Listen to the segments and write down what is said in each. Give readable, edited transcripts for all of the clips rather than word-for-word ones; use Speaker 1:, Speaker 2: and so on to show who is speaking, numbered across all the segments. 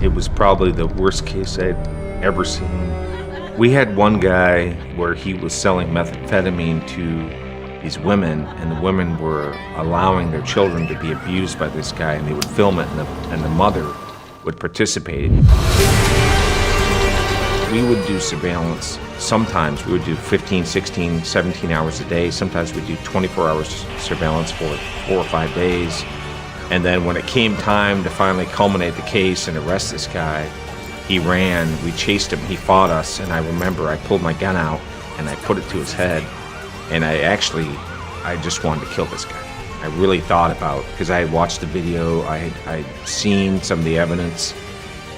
Speaker 1: It was probably the worst case I'd ever seen. We had one guy where he was selling methamphetamine to these women, and the women were allowing their children to be abused by this guy, and they would film it, and the mother would participate. We would do surveillance. Sometimes we would do 15, 16, 17 hours a day. Sometimes we'd do 24 hours surveillance for 4 or 5 days. And then when it came time to finally culminate the case and arrest this guy, he ran, we chased him, he fought us, and I remember I pulled my gun out and I put it to his head, and I just wanted to kill this guy. I really thought about, because I had watched the video, I'd seen some of the evidence.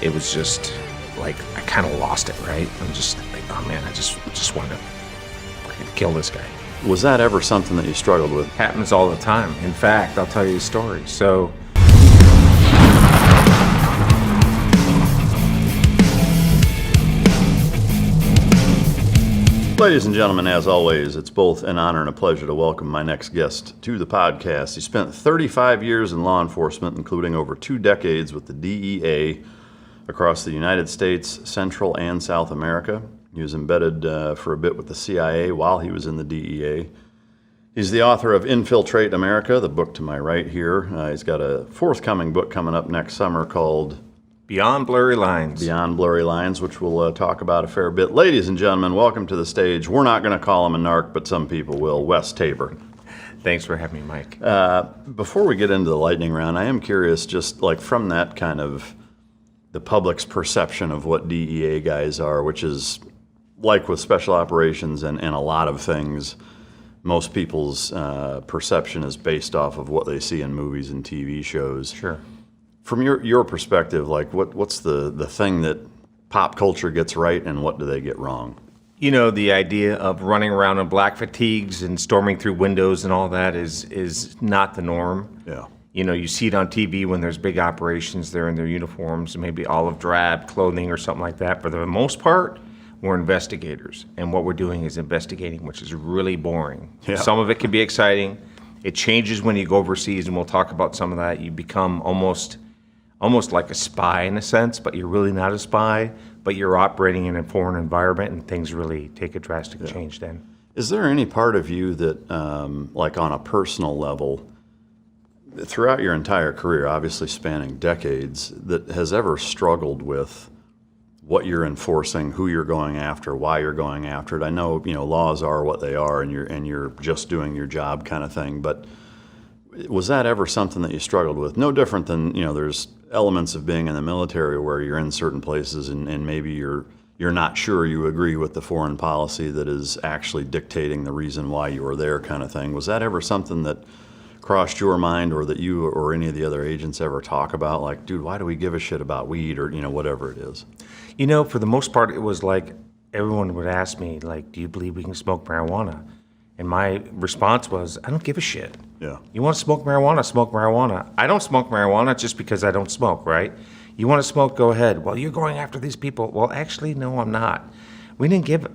Speaker 1: It was just like, I kind of lost it, right? I'm just like, oh man, I just wanted to freaking kill this guy.
Speaker 2: Was that ever something that you struggled with?
Speaker 1: Happens all the time. In fact, I'll tell you a story. So,
Speaker 2: ladies and gentlemen, as always, it's both an honor and a pleasure to welcome my next guest to the podcast. He spent 35 years in law enforcement, including over 2 decades with the DEA across the United States, Central and South America. He was embedded for a bit with the CIA while he was in the DEA. He's the author of Infiltrate America, the book to my right here. He's got a forthcoming book coming up next summer called
Speaker 1: Beyond Blurry Lines.
Speaker 2: Beyond Blurry Lines, which we'll talk about a fair bit. Ladies and gentlemen, welcome to the stage. We're not going to call him a narc, but some people will. Wes Tabor.
Speaker 1: Thanks for having me, Mike.
Speaker 2: Before we get into the lightning round, I am curious, just like from that kind of the public's perception of what DEA guys are, which is like with special operations and a lot of things, most people's perception is based off of what they see in movies and TV shows.
Speaker 1: Sure.
Speaker 2: From your perspective, like what's the thing that pop culture gets right and what do they get wrong?
Speaker 1: You know, the idea of running around in black fatigues and storming through windows and all that is not the norm.
Speaker 2: Yeah.
Speaker 1: You know, you see it on TV when there's big operations, they're in their uniforms, maybe olive drab clothing or something like that. For the most part, we're investigators. And what we're doing is investigating, which is really boring.
Speaker 2: Yeah.
Speaker 1: Some of it can be exciting. It changes when you go overseas, and we'll talk about some of that. You become almost like a spy in a sense, but you're really not a spy, but you're operating in a foreign environment, and things really take a drastic change then.
Speaker 2: Is there any part of you that, like on a personal level, throughout your entire career, obviously spanning decades, that has ever struggled with what you're enforcing, who you're going after, why you're going after it? I know, laws are what they are, and you're just doing your job kind of thing, but was that ever something that you struggled with? No different than, there's elements of being in the military where you're in certain places and maybe you're not sure you agree with the foreign policy that is actually dictating the reason why you were there kind of thing. Was that ever something that crossed your mind, or that you or any of the other agents ever talk about, like, dude, why do we give a shit about weed, or whatever it is?
Speaker 1: For the most part, it was like everyone would ask me, like, do you believe we can smoke marijuana? And my response was, I don't give a shit.
Speaker 2: Yeah.
Speaker 1: You want to smoke marijuana? Smoke marijuana. I don't smoke marijuana just because I don't smoke, right? You want to smoke? Go ahead. Well, you're going after these people. Well, actually, no, I'm not. We didn't give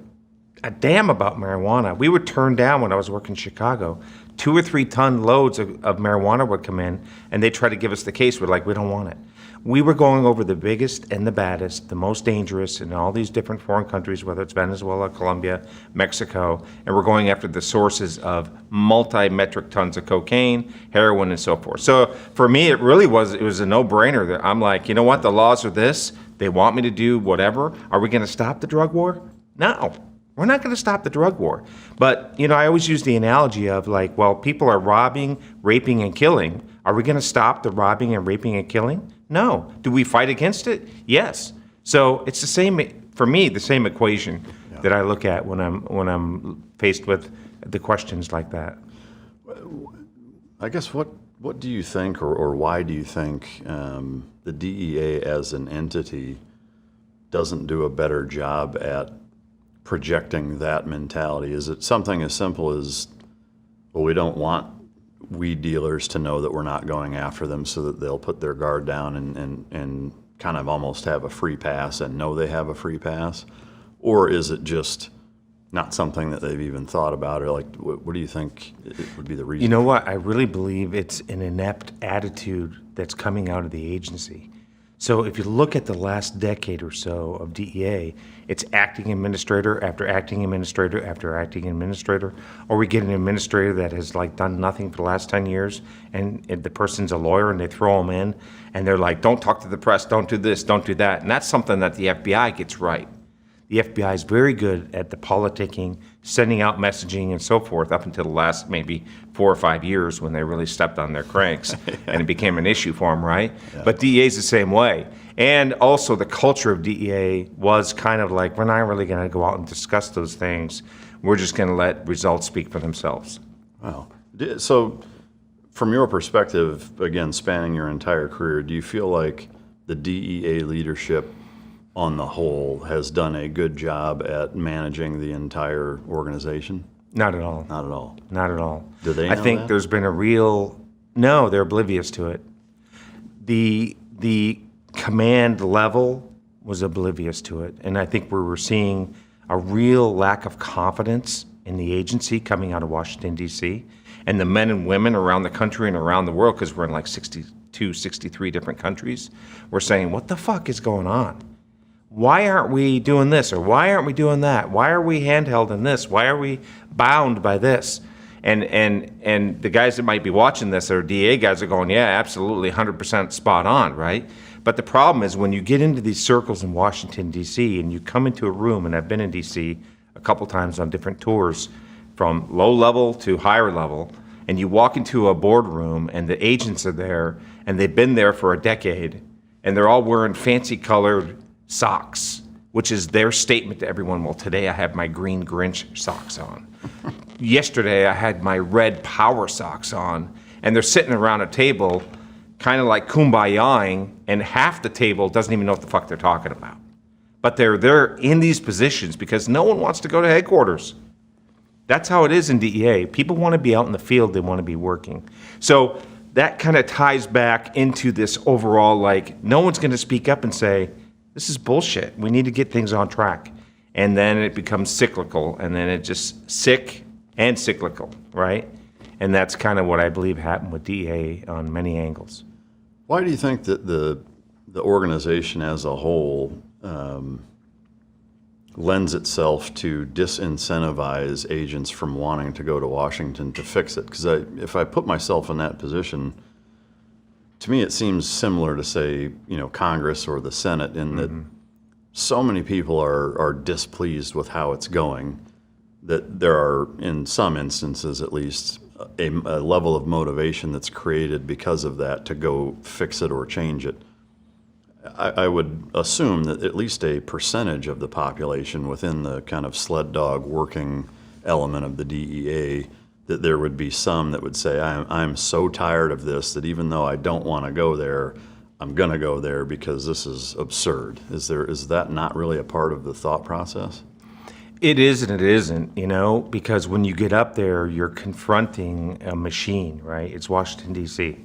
Speaker 1: a damn about marijuana. We would turn down, when I was working in Chicago, 2 or 3 ton loads of marijuana would come in, and they try to give us the case. We're like, we don't want it. We were going over the biggest and the baddest, the most dangerous in all these different foreign countries, whether it's Venezuela, Colombia, Mexico, and we're going after the sources of multi-metric tons of cocaine, heroin, and so forth. So for me, it was a no-brainer. That I'm like, you know what, the laws are this, they want me to do whatever. Are we gonna stop the drug war? No. We're not going to stop the drug war. But, I always use the analogy of like, well, people are robbing, raping, and killing. Are we going to stop the robbing and raping and killing? No. Do we fight against it? Yes. So it's the same, for me, the same equation that I look at when I'm faced with the questions like that.
Speaker 2: I guess what do you think, or why do you think the DEA as an entity doesn't do a better job at projecting that mentality? Is it something as simple as, well, we don't want weed dealers to know that we're not going after them, so that they'll put their guard down and kind of almost have a free pass and know they have a free pass? Or is it just not something that they've even thought about? Or like, what do you think it would be the reason?
Speaker 1: You know what? I really believe it's an inept attitude that's coming out of the agency. So if you look at the last decade or so of DEA, it's acting administrator after acting administrator after acting administrator, or we get an administrator that has like done nothing for the last 10 years, and the person's a lawyer, and they throw them in, and they're like, don't talk to the press, don't do this, don't do that. And that's something that the FBI gets right. The FBI is very good at the politicking, sending out messaging and so forth up until the last maybe 4 or 5 years when they really stepped on their cranks and it became an issue for them, right? Yeah. But DEA is the same way. And also the culture of DEA was kind of like, we're not really going to go out and discuss those things. We're just going to let results speak for themselves.
Speaker 2: Wow. So from your perspective, again, spanning your entire career, do you feel like the DEA leadership on the whole has done a good job at managing the entire organization?
Speaker 1: Not at all.
Speaker 2: Not at all.
Speaker 1: Not at all.
Speaker 2: Do they know
Speaker 1: I think
Speaker 2: that?
Speaker 1: There's been a real, no, they're oblivious to it. The command level was oblivious to it. And I think we were seeing a real lack of confidence in the agency coming out of Washington, D.C. And the men and women around the country and around the world, because we're in like 62, 63 different countries, were saying, what the fuck is going on? Why aren't we doing this, or why aren't we doing that? Why are we handheld in this? Why are we bound by this? And the guys that might be watching this, or DEA guys, are going, yeah, absolutely, 100% spot on, right? But the problem is when you get into these circles in Washington, D.C., and you come into a room, and I've been in D.C. a couple times on different tours, from low level to higher level, and you walk into a boardroom, and the agents are there, and they've been there for a decade, and they're all wearing fancy colored socks, which is their statement to everyone. Well, today I have my green Grinch socks on. Yesterday I had my red power socks on. And they're sitting around a table kind of like kumbayaing, and half the table doesn't even know what the fuck they're talking about. But they're in these positions because no one wants to go to headquarters. That's how it is in DEA. People want to be out in the field. They want to be working. So that kind of ties back into this overall, like, no one's going to speak up and say, this is bullshit. We need to get things on track. And then it becomes cyclical, and then it just sick and cyclical, right? And that's kind of what I believe happened with DEA on many angles.
Speaker 2: Why do you think that the organization as a whole lends itself to disincentivize agents from wanting to go to Washington to fix it? Because if I put myself in that position, to me, it seems similar to, say, Congress or the Senate, in that so many people are displeased with how it's going that there are, in some instances at least, a level of motivation that's created because of that to go fix it or change it. I would assume that at least a percentage of the population within the kind of sled dog working element of the DEA, that there would be some that would say, I'm so tired of this that even though I don't want to go there, I'm going to go there because this is absurd. Is that not really a part of the thought process?
Speaker 1: It is and it isn't, because when you get up there, you're confronting a machine, right? It's Washington, D.C.,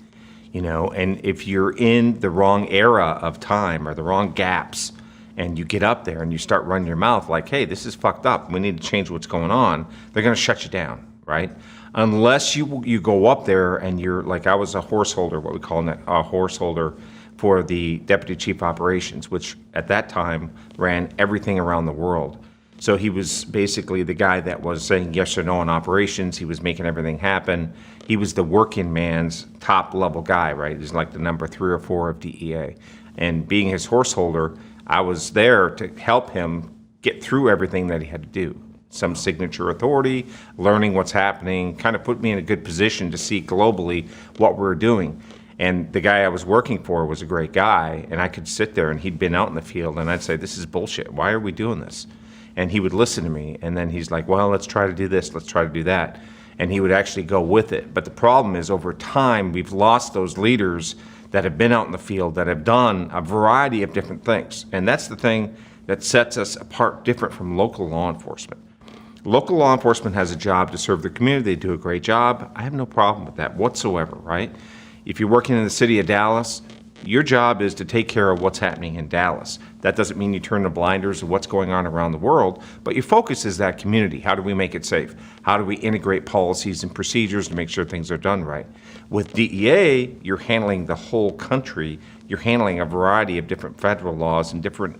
Speaker 1: and if you're in the wrong era of time or the wrong gaps, and you get up there and you start running your mouth like, hey, this is fucked up, we need to change what's going on, they're going to shut you down. Right? Unless you go up there and you're like, I was a horse holder, what we call a horse holder for the Deputy Chief Operations, which at that time ran everything around the world. So he was basically the guy that was saying yes or no on operations. He was making everything happen. He was the working man's top level guy, right? He's like the number 3 or 4 of DEA. And being his horse holder, I was there to help him get through everything that he had to do. Some signature authority, learning what's happening, kind of put me in a good position to see globally what we're doing. And the guy I was working for was a great guy, and I could sit there, and he'd been out in the field, and I'd say, this is bullshit. Why are we doing this? And he would listen to me, and then he's like, well, let's try to do this, let's try to do that. And he would actually go with it. But the problem is, over time, we've lost those leaders that have been out in the field, that have done a variety of different things. And that's the thing that sets us apart different from local law enforcement. Local law enforcement has a job to serve the community. They do a great job. I have no problem with that whatsoever, right? If you're working in the city of Dallas, Your job is to take care of what's happening in Dallas. That doesn't mean you turn the blinders to what's going on around the world, but your focus is that community. How do we make it safe? How do we integrate policies and procedures to make sure things are done right? With DEA, you're handling the whole country. You're handling a variety of different federal laws in different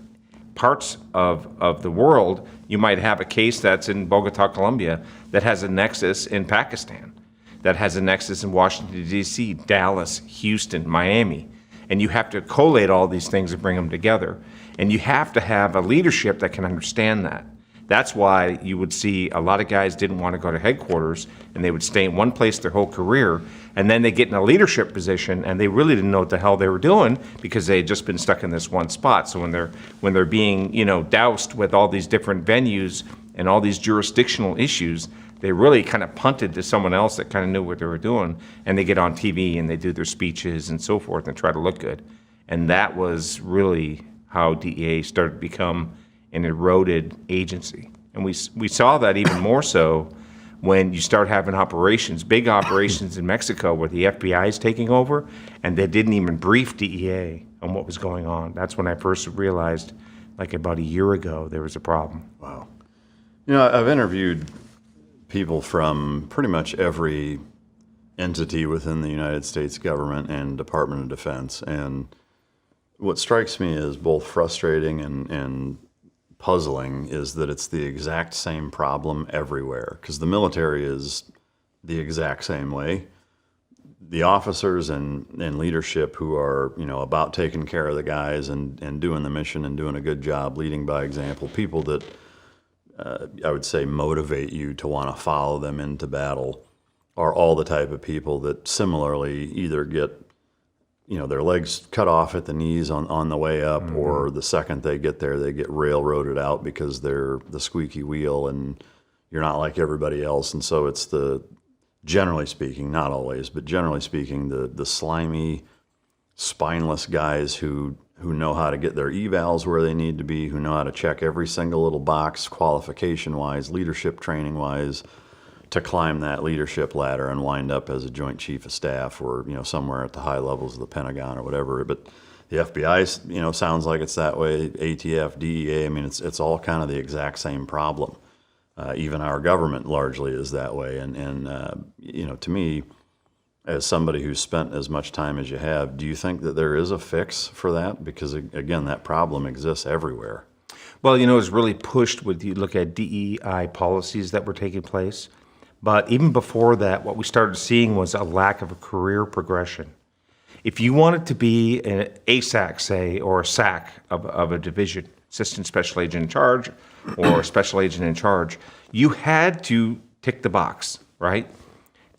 Speaker 1: parts of the world. You might have a case that's in Bogota, Colombia, that has a nexus in Pakistan, that has a nexus in Washington, D.C., Dallas, Houston, Miami. And you have to collate all these things and bring them together. And you have to have a leadership that can understand that. That's why you would see a lot of guys didn't want to go to headquarters, and they would stay in one place their whole career, and then they get in a leadership position, and they really didn't know what the hell they were doing because they had just been stuck in this one spot. So when they're being, doused with all these different venues and all these jurisdictional issues, they really kind of punted to someone else that kind of knew what they were doing, and they get on TV and they do their speeches and so forth and try to look good. And that was really how DEA started to become an eroded agency. And we saw that even more so when you start having operations, big operations in Mexico where the FBI is taking over, and they didn't even brief DEA on what was going on. That's when I first realized, like about a year ago, there was a problem.
Speaker 2: Wow. I've interviewed people from pretty much every entity within the United States government and Department of Defense. And what strikes me as both frustrating and puzzling is that it's the exact same problem everywhere, because the military is the exact same way. The officers and leadership who are, about taking care of the guys and doing the mission and doing a good job, leading by example, people that I would say motivate you to want to follow them into battle, are all the type of people that similarly either get their legs cut off at the knees on the way up, mm-hmm. or the second they get there, they get railroaded out because they're the squeaky wheel and you're not like everybody else. And so it's generally speaking, not always, but generally speaking, the slimy, spineless guys who know how to get their evals where they need to be, who know how to check every single little box, qualification-wise, leadership training-wise, to climb that leadership ladder and wind up as a Joint Chief of Staff or, somewhere at the high levels of the Pentagon or whatever. But the FBI, sounds like it's that way. ATF, DEA, it's all kind of the exact same problem. Even our government largely is that way. And to me, as somebody who's spent as much time as you have, do you think that there is a fix for that? Because, again, that problem exists everywhere.
Speaker 1: Well, it's really pushed with, you look at DEI policies that were taking place. But even before that, what we started seeing was a lack of a career progression. If you wanted to be an ASAC, say, or a SAC of a division, Assistant Special Agent in Charge, or Special Agent in Charge, you had to tick the box, right?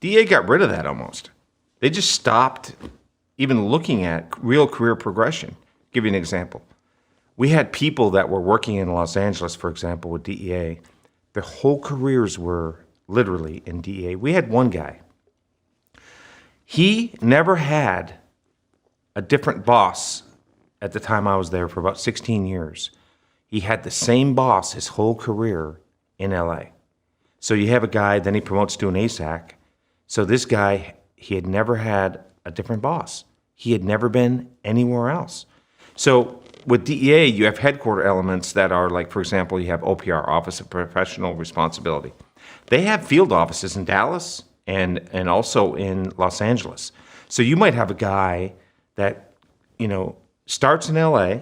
Speaker 1: DEA got rid of that almost. They just stopped even looking at real career progression. I'll give you an example. We had people that were working in Los Angeles, for example, with DEA. Their whole careers were literally in DEA. We had one guy. He never had a different boss at the time I was there for about 16 years. He had the same boss his whole career in LA. So you have a guy, then he promotes to an ASAC. So this guy, he had never had a different boss. He had never been anywhere else. So with DEA, you have headquarter elements that are like, for example, you have OPR, Office of Professional Responsibility. They have field offices in Dallas and also in Los Angeles. So you might have a guy that, starts in LA,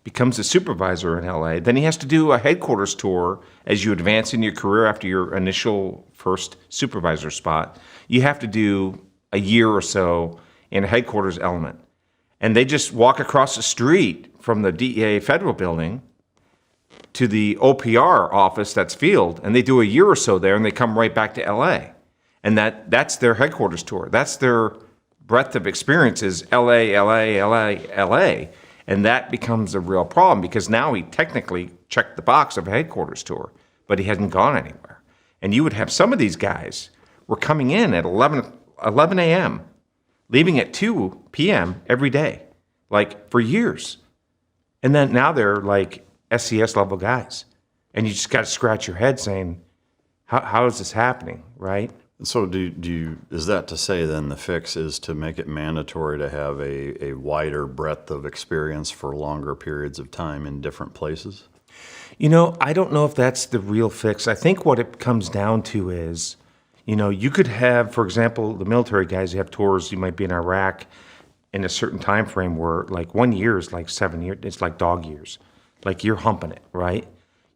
Speaker 1: becomes a supervisor in LA, then he has to do a headquarters tour as you advance in your career after your initial first supervisor spot. You have to do a year or so in a headquarters element. And they just walk across the street from the DEA federal building to the OPR office that's field, and they do a year or so there, and they come right back to LA. And that's their headquarters tour. That's their breadth of experiences, LA, LA, LA, LA. And that becomes a real problem because now he technically checked the box of a headquarters tour, but he hasn't gone anywhere. And you would have some of these guys were coming in at 11 a.m., leaving at 2 p.m. every day, like for years. And then now they're like SCS level guys. And you just got to scratch your head saying, how is this happening, right?
Speaker 2: So is that to say then the fix is to make it mandatory to have a wider breadth of experience for longer periods of time in different places?
Speaker 1: I don't know if that's the real fix. I think what it comes down to is, you could have, for example, the military guys, you have tours, you might be in Iraq in a certain time frame where like 1 year is like 7 years, it's like dog years. Like you're humping it, right?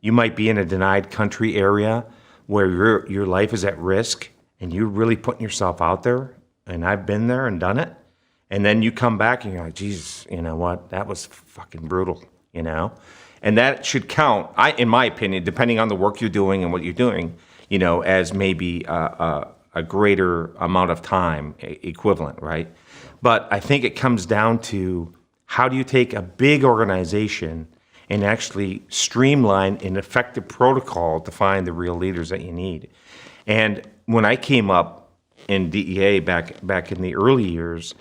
Speaker 1: You might be in a denied country area where your life is at risk and you're really putting yourself out there, and I've been there and done it, and then you come back and you're like, Jesus, you know what? That was fucking brutal, And that should count, in my opinion, depending on the work you're doing and what you're doing, as maybe a greater amount of time equivalent, right? But I think it comes down to how do you take a big organization and actually streamline an effective protocol to find the real leaders that you need. And when I came up in DEA back in the early years,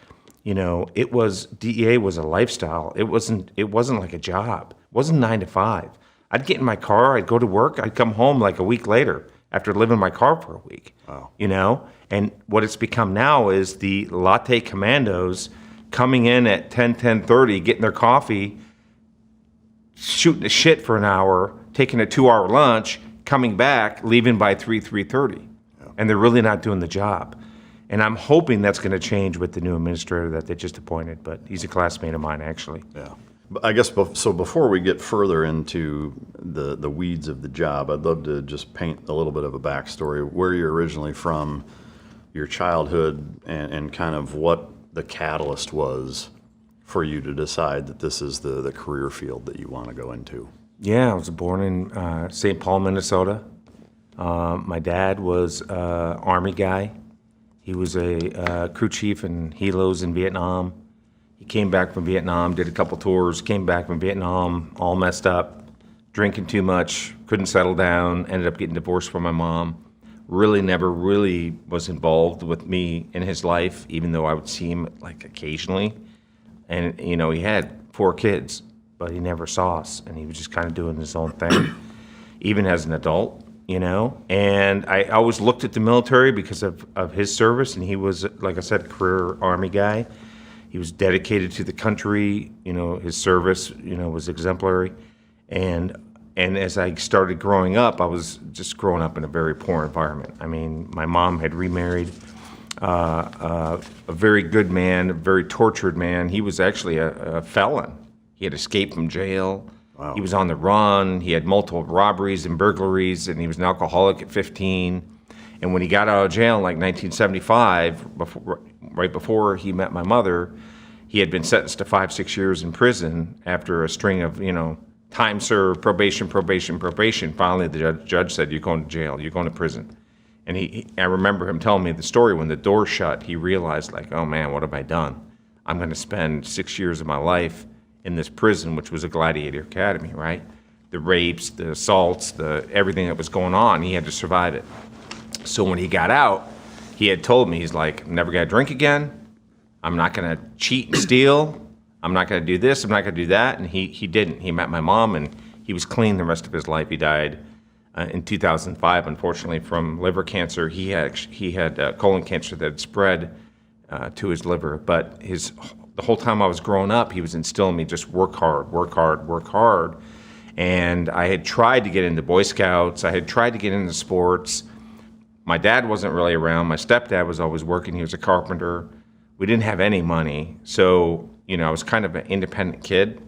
Speaker 1: DEA was a lifestyle. It wasn't like a job. It wasn't 9 to 5. I'd get in my car, I'd go to work, I'd come home like a week later after living in my car for a week.
Speaker 2: Wow.
Speaker 1: And what it's become now is the latte commandos coming in at 10:30, getting their coffee, shooting the shit for an hour, taking a 2-hour lunch, coming back, leaving by 3:30. Yeah. And they're really not doing the job. And I'm hoping that's going to change with the new administrator that they just appointed, but he's a classmate of mine, actually.
Speaker 2: Yeah. I guess, so before we get further into the weeds of the job, I'd love to just paint a little bit of a backstory, where you're originally from, your childhood, and kind of what the catalyst was for you to decide that this is the career field that you want to go into.
Speaker 1: Yeah, I was born in St. Paul, Minnesota. My dad was an Army guy. He was a crew chief in helos in Vietnam. He came back from Vietnam, did a couple tours, came back from Vietnam, all messed up, drinking too much, couldn't settle down, ended up getting divorced from my mom. Really never really was involved with me in his life, even though I would see him like occasionally. And, he had 4 kids, but he never saw us, and he was just kind of doing his own thing, even as an adult, And I always looked at the military because of his service, and he was, like I said, a career Army guy. He was dedicated to the country. His service, was exemplary. And as I started growing up, I was just growing up in a very poor environment. I mean, my mom had remarried a very good man, a very tortured man. He was actually a felon. He had escaped from jail.
Speaker 2: Wow.
Speaker 1: He was on the run. He had multiple robberies and burglaries, and he was an alcoholic at 15. And when he got out of jail in like 1975, right before he met my mother, he had been sentenced to 5-6 years in prison after a string of, time served, probation. Finally, the judge said, "You're going to jail. You're going to prison." And I remember him telling me the story when the door shut. He realized, like, oh man, what have I done? I'm going to spend 6 years of my life in this prison, which was a gladiator academy, right? The rapes, the assaults, everything that was going on. He had to survive it. So when he got out, he had told me, he's like, I'm never going to drink again. I'm not going to cheat and steal. I'm not going to do this. I'm not going to do that. And he didn't. He met my mom, and he was clean the rest of his life. He died in 2005, unfortunately, from liver cancer. He had colon cancer that had spread to his liver. But the whole time I was growing up, he was instilling me just work hard, work hard, work hard. And I had tried to get into Boy Scouts. I had tried to get into sports. My dad wasn't really around. My stepdad was always working. He was a carpenter. We didn't have any money. So, I was kind of an independent kid.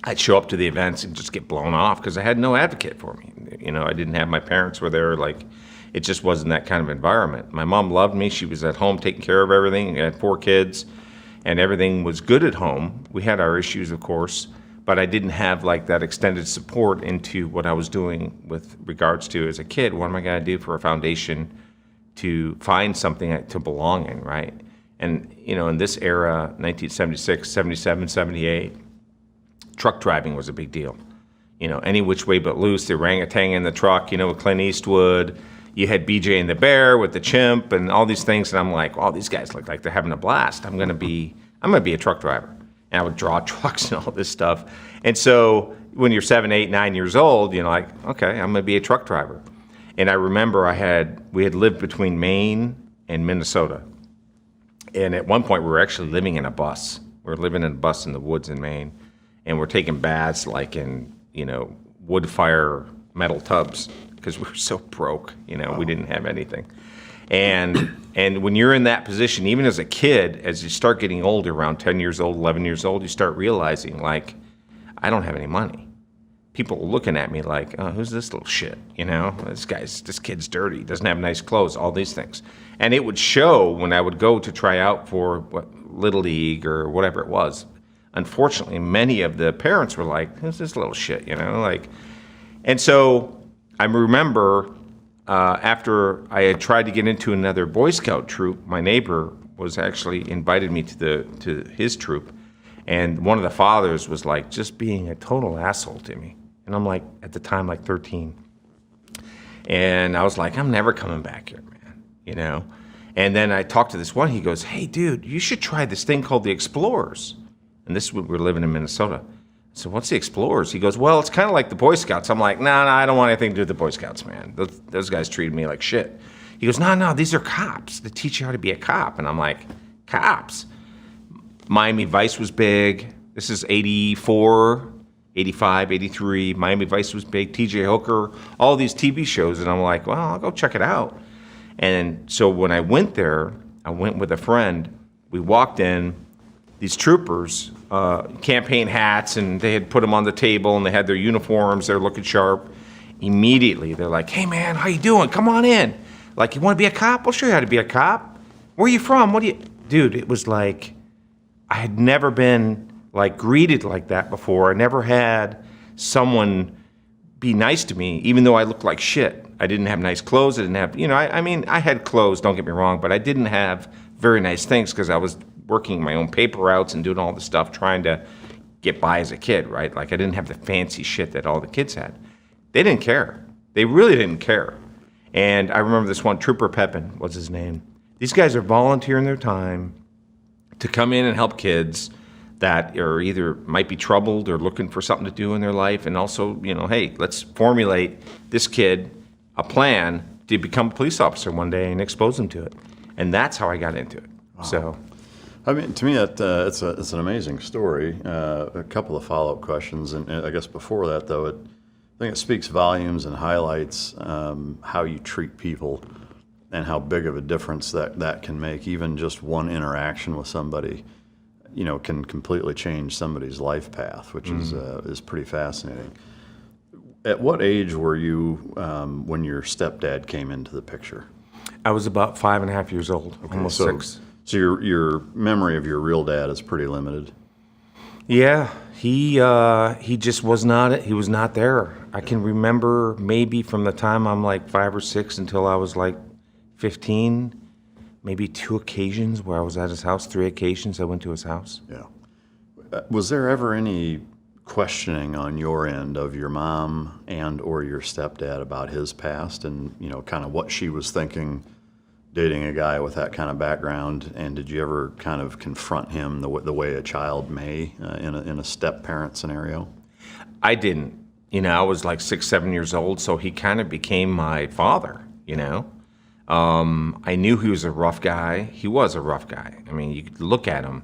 Speaker 1: I'd show up to the events and just get blown off because I had no advocate for me. I didn't have my parents were there. Like, it just wasn't that kind of environment. My mom loved me. She was at home taking care of everything. I had 4 kids, and everything was good at home. We had our issues, of course, but I didn't have like that extended support into what I was doing with regards to as a kid. What am I going to do for a foundation to find something to belong in, right? And, in this era, 1976, 77, 78, truck driving was a big deal. Any which way but loose, the orangutan in the truck, with Clint Eastwood. You had BJ and the Bear with the chimp and all these things. And I'm like, wow, these guys look like they're having a blast. I'm going to be a truck driver. And I would draw trucks and all this stuff. And so when you're 7, 8, 9 years old, like, okay, I'm going to be a truck driver. And I remember we had lived between Maine and Minnesota. And at one point we were actually living in a bus. We were living in a bus in the woods in Maine. And we're taking baths like in, wood fire metal tubs because we were so broke, we didn't have anything. And when you're in that position, even as a kid, as you start getting older, around 10 years old, 11 years old, you start realizing, like, I don't have any money. People are looking at me like, oh, who's this little shit? This kid's dirty, doesn't have nice clothes, all these things. And it would show when I would go to try out for Little League or whatever it was. Unfortunately, many of the parents were like, who's this little shit, And so I remember after I had tried to get into another Boy Scout troop, my neighbor was actually invited me to his troop. And one of the fathers was like just being a total asshole to me. And I'm like, at the time, like 13. And I was like, I'm never coming back here, man, And then I talked to this one, he goes, hey, dude, you should try this thing called the Explorers. And this is when we were living in Minnesota. So what's the Explorers? He goes, well, it's kind of like the Boy Scouts. I'm like, no, I don't want anything to do with the Boy Scouts, man. Those guys treated me like shit. He goes, no, these are cops. They teach you how to be a cop. And I'm like, cops? Miami Vice was big. This is 84, 85, 83. Miami Vice was big. TJ Hooker, all these TV shows. And I'm like, well, I'll go check it out. And so when I went there, I went with a friend. We walked in. These troopers, campaign hats, and they had put them on the table, and they had their uniforms. They're looking sharp. Immediately, they're like, hey, man, how you doing? Come on in. Like, you want to be a cop? I'll show you how to be a cop. Where are you from? Dude, it was like I had never been, like, greeted like that before. I never had someone be nice to me, even though I looked like shit. I didn't have nice clothes. I didn't have, I had clothes, don't get me wrong, but I didn't have very nice things because I was working my own paper routes and doing all the stuff, trying to get by as a kid, right? Like I didn't have the fancy shit that all the kids had. They didn't care. They really didn't care. And I remember this one, Trooper Pepin was his name. These guys are volunteering their time to come in and help kids that are either might be troubled or looking for something to do in their life. And also, hey, let's formulate this kid a plan to become a police officer one day and expose them to it. And that's how I got into it. Wow. So.
Speaker 2: I mean, to me, it's an amazing story. A couple of follow-up questions, and I guess before that, though, I think it speaks volumes and highlights how you treat people and how big of a difference that can make. Even just one interaction with somebody, can completely change somebody's life path, which is pretty fascinating. At what age were you when your stepdad came into the picture?
Speaker 1: I was about 5.5 years old, almost 6.
Speaker 2: So your memory of your real dad is pretty limited.
Speaker 1: Yeah, he just was not. He was not there. I can remember maybe from the time I'm like 5 or 6 until I was like 15, maybe 2 occasions where I was at his house. 3 occasions I went to his house.
Speaker 2: Yeah. Was there ever any questioning on your end of your mom and or your stepdad about his past and kind of what she was thinking? Dating a guy with that kind of background, and did you ever kind of confront him the way a child may in a step-parent scenario?
Speaker 1: I didn't. I was like 6, 7 years old, so he kind of became my father, I knew he was a rough guy. He was a rough guy. I mean, you could look at him,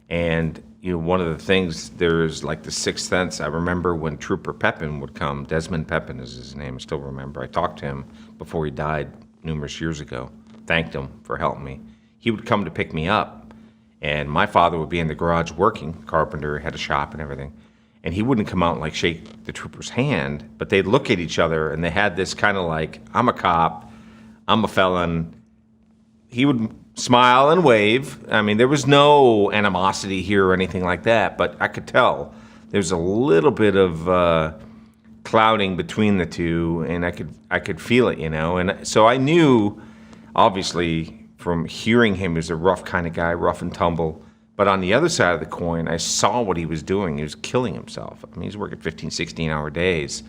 Speaker 1: and, one of the things, there's like the Sixth Sense. I remember when Trooper Pepin would come, Desmond Pepin is his name, I still remember. I talked to him before he died numerous years ago. Thanked him for helping me. He would come to pick me up, and my father would be in the garage working, carpenter, had a shop and everything, and he wouldn't come out and like shake the trooper's hand, but they'd look at each other, and they had this kind of like, I'm a cop, I'm a felon. He would smile and wave. I mean, there was no animosity here or anything like that, but I could tell there's a little bit of clouding between the two, and I could feel it, and so I knew, obviously, from hearing him, he was a rough kind of guy, rough and tumble. But on the other side of the coin, I saw what he was doing. He was killing himself. I mean, he's working 15, 16-hour days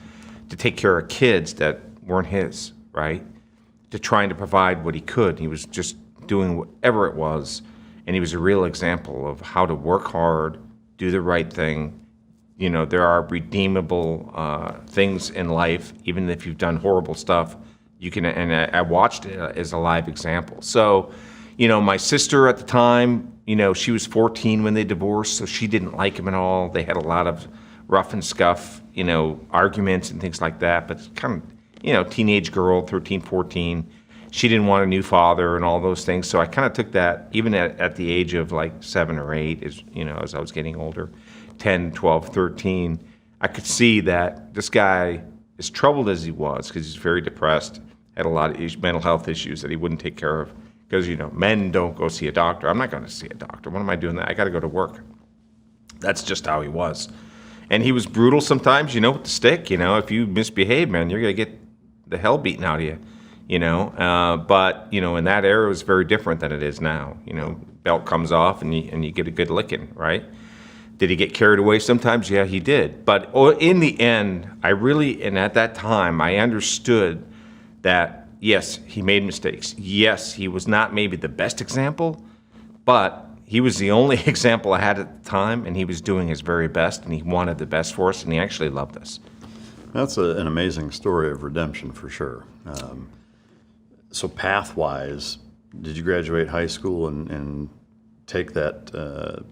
Speaker 1: to take care of kids that weren't his, right? To trying to provide what he could. He was just doing whatever it was. And he was a real example of how to work hard, do the right thing. There are redeemable things in life, even if you've done horrible stuff. You can, and I watched it as a live example. So, my sister at the time, she was 14 when they divorced, so she didn't like him at all. They had a lot of rough and scuff, arguments and things like that. But kind of, teenage girl, 13, 14. She didn't want a new father and all those things. So I kind of took that, even at the age of like 7 or 8, as I was getting older, 10, 12, 13, I could see that this guy, as troubled as he was, because he's very depressed, had a lot of mental health issues that he wouldn't take care of. Because, men don't go see a doctor. I'm not going to see a doctor. What am I doing that? I got to go to work. That's just how he was. And he was brutal sometimes, with the stick. If you misbehave, man, you're going to get the hell beaten out of you, But, in that era, it was very different than it is now. Belt comes off and you get a good licking, right? Did he get carried away sometimes? Yeah, he did. But in the end, and at that time, I understood that, yes, he made mistakes. Yes, he was not maybe the best example, but he was the only example I had at the time, and he was doing his very best, and he wanted the best for us, and he actually loved us.
Speaker 2: That's an amazing story of redemption for sure. So path-wise, did you graduate high school and take that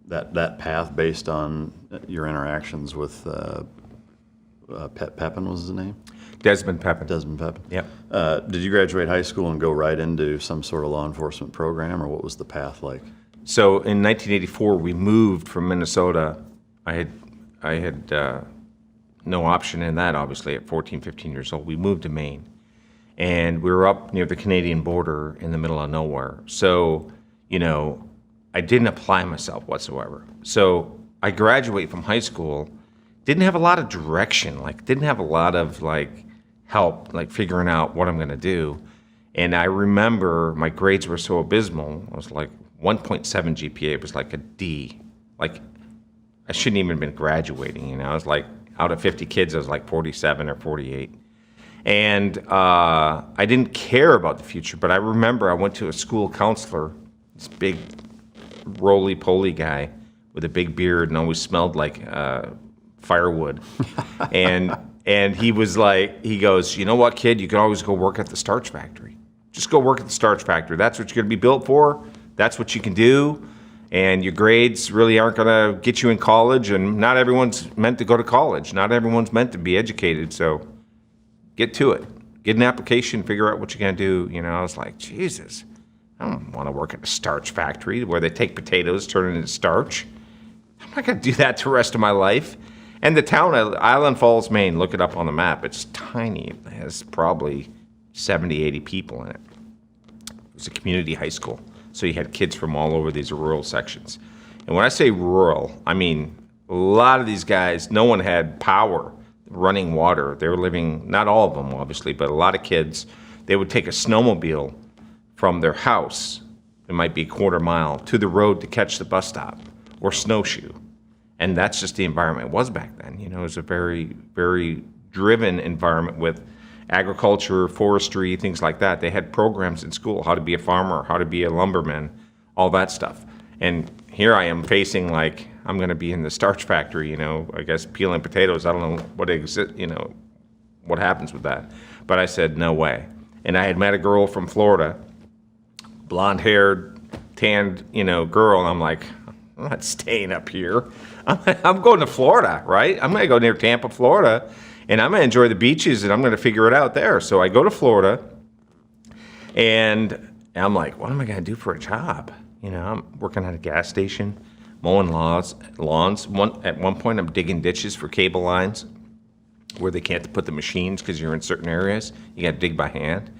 Speaker 2: that path based on your interactions with Pepin was his name?
Speaker 1: Desmond Pepin.
Speaker 2: Desmond Pepin.
Speaker 1: Yep.
Speaker 2: Did you graduate high school and go right into some sort of law enforcement program, or what was the path like?
Speaker 1: So in 1984, we moved from Minnesota. I had no option in that, obviously, at 14, 15 years old. We moved to Maine. And we were up near the Canadian border in the middle of nowhere. So, I didn't apply myself whatsoever. So I graduated from high school, didn't have a lot of direction, didn't have a lot of, help, figuring out what I'm going to do. And I remember my grades were so abysmal. I was 1.7 GPA. It was like a D. I shouldn't even have been graduating, I was out of 50 kids, I was 47 or 48. And I didn't care about the future, but I remember I went to a school counselor, this big roly-poly guy with a big beard and always smelled like firewood. And he was he goes, you know what, kid, you can always go work at the starch factory. Just go work at the starch factory. That's what you're going to be built for. That's what you can do. And your grades really aren't going to get you in college, and not everyone's meant to go to college. Not everyone's meant to be educated, so get to it. Get an application, figure out what you're going to do. I was like, Jesus, I don't want to work at a starch factory where they take potatoes, turn it into starch. I'm not going to do that the rest of my life. And the town, Island Falls, Maine, look it up on the map. It's tiny. It has probably 70, 80 people in it. It was a community high school. So you had kids from all over these rural sections. And when I say rural, I mean a lot of these guys, no one had power, running water. They were living, not all of them obviously, but a lot of kids, they would take a snowmobile from their house, it might be a quarter mile, to the road to catch the bus stop, or snowshoe. And that's just the environment it was back then. It was a very, very driven environment with agriculture, forestry, things like that. They had programs in school, how to be a farmer, how to be a lumberman, all that stuff. And here I am facing I'm going to be in the starch factory, I guess peeling potatoes. I don't know what happens with that. But I said, no way. And I had met a girl from Florida, blonde-haired, tanned, girl, and I'm like, I'm not staying up here. I'm going to Florida, right? I'm going to go near Tampa, Florida, and I'm going to enjoy the beaches, and I'm going to figure it out there. So I go to Florida, and I'm like, what am I going to do for a job? I'm working at a gas station, mowing lawns. At one point, I'm digging ditches for cable lines where they can't put the machines because you're in certain areas. You got to dig by hand.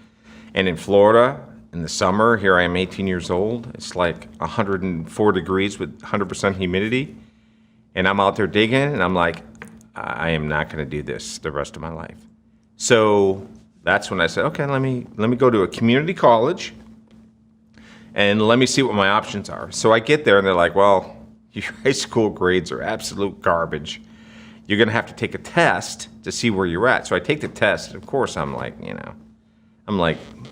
Speaker 1: And in Florida, in the summer, here I am 18 years old. It's 104 degrees with 100% humidity. And I'm out there digging, and I'm like, I am not going to do this the rest of my life. So that's when I said, okay, let me go to a community college, and let me see what my options are. So I get there, and they're like, well, your high school grades are absolute garbage. You're going to have to take a test to see where you're at. So I take the test, and of course, I'm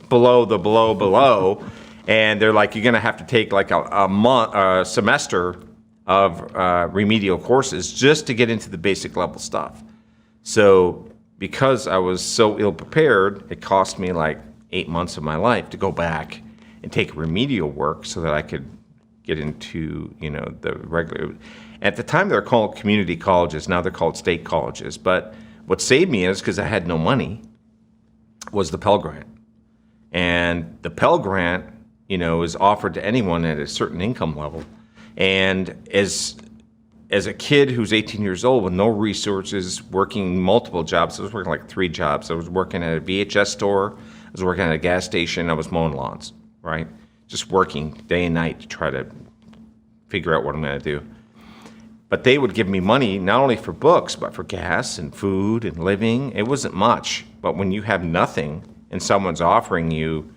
Speaker 1: below the below. And they're like, you're going to have to take a semester of remedial courses just to get into the basic level stuff. So because I was so ill prepared, it cost me like 8 months of my life to go back and take remedial work so that I could get into, the regular. At the time, they were called community colleges. Now they're called state colleges. But what saved me is because I had no money was the Pell Grant. And the Pell Grant, is offered to anyone at a certain income level. And as a kid who's 18 years old with no resources, working multiple jobs, I was working like 3 jobs. I was working at a VHS store. I was working at a gas station. I was mowing lawns, right? Just working day and night to try to figure out what I'm going to do. But they would give me money not only for books, but for gas and food and living. It wasn't much. But when you have nothing and someone's offering you,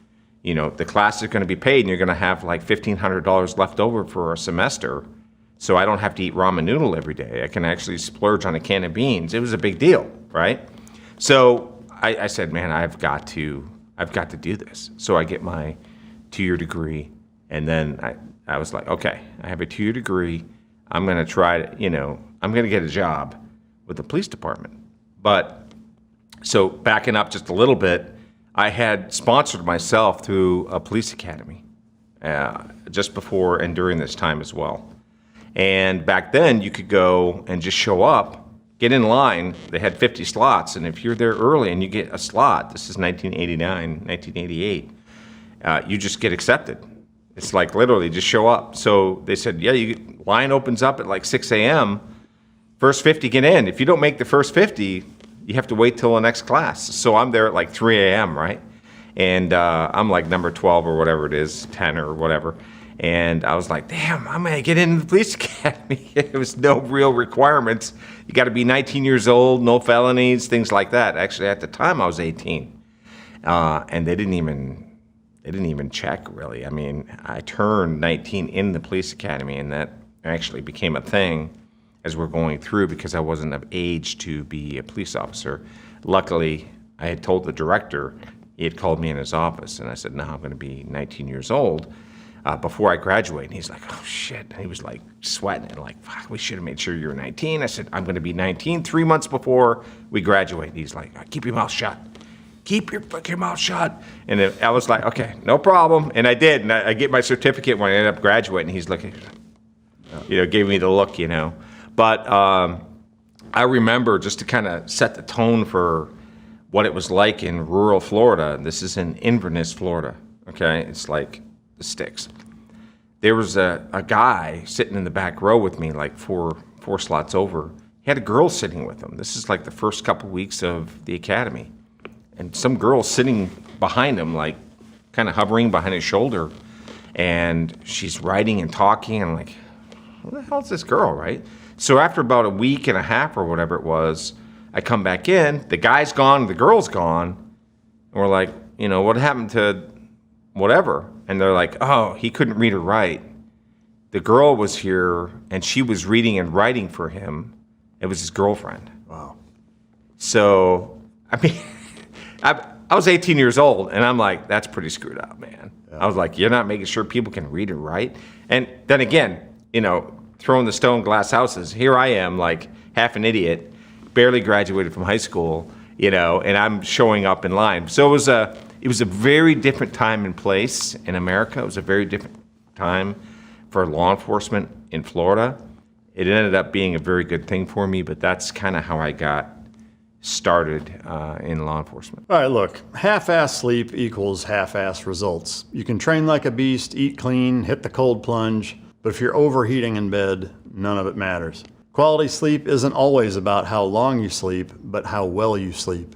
Speaker 1: the class is going to be paid and you're going to have like $1,500 left over for a semester, so I don't have to eat ramen noodle every day. I can actually splurge on a can of beans. It was a big deal, right? So I said, man, I've got to do this. So I get my 2-year degree, and then I was like, okay, I have a 2-year degree. I'm going to try to, I'm going to get a job with the police department. But so backing up just a little bit, I had sponsored myself through a police academy just before and during this time as well. And back then, you could go and just show up, get in line. They had 50 slots, and if you're there early and you get a slot, this is 1989, 1988, you just get accepted. It's like literally just show up. So they said, yeah, line opens up at like 6 a.m. First 50 get in. If you don't make the first 50, you have to wait till the next class. So I'm there at like 3 a.m., right? And I'm like number 12 or whatever it is, 10 or whatever. And I was like, damn, I'm going to get into the police academy. It was no real requirements. You got to be 19 years old, no felonies, things like that. Actually, at the time, I was 18. And they didn't even check, really. I mean, I turned 19 in the police academy, and that actually became a thing as we're going through because I wasn't of age to be a police officer. Luckily, I had told the director, he had called me in his office, and I said, no, I'm going to be 19 years old before I graduate. And he's like, oh, shit. And he was like sweating and like, fuck, we should have made sure you were 19. I said, I'm going to be 19 3 months before we graduate. And he's like, keep your mouth shut. Keep your fucking mouth shut. And I was like, okay, no problem. And I did. And I get my certificate when I ended up graduating. He's looking, gave me the look, But I remember, just to kind of set the tone for what it was like in rural Florida. This is in Inverness, Florida. Okay, it's like the sticks. There was a guy sitting in the back row with me, like four slots over. He had a girl sitting with him. This is like the first couple weeks of the academy. And some girl sitting behind him, like kind of hovering behind his shoulder. And she's writing and talking. And I'm like, who the hell is this girl, right? So after about a week and a half or whatever it was, I come back in. The guy's gone, the girl's gone. And we're like, what happened to whatever? And they're like, oh, he couldn't read or write. The girl was here, and she was reading and writing for him. It was his girlfriend.
Speaker 2: Wow.
Speaker 1: So, I mean, I was 18 years old, and I'm like, that's pretty screwed up, man. Yeah. I was like, you're not making sure people can read or write? And then again, throwing the stone glass houses, here I am, like half an idiot, barely graduated from high school, and I'm showing up in line. So it was a very different time and place in America. It was a very different time for law enforcement in Florida. It ended up being a very good thing for me, but that's kind of how I got started in law enforcement.
Speaker 2: All right, look, half-ass sleep equals half-ass results. You can train like a beast, eat clean, hit the cold plunge, but if you're overheating in bed, none of it matters. Quality sleep isn't always about how long you sleep, but how well you sleep.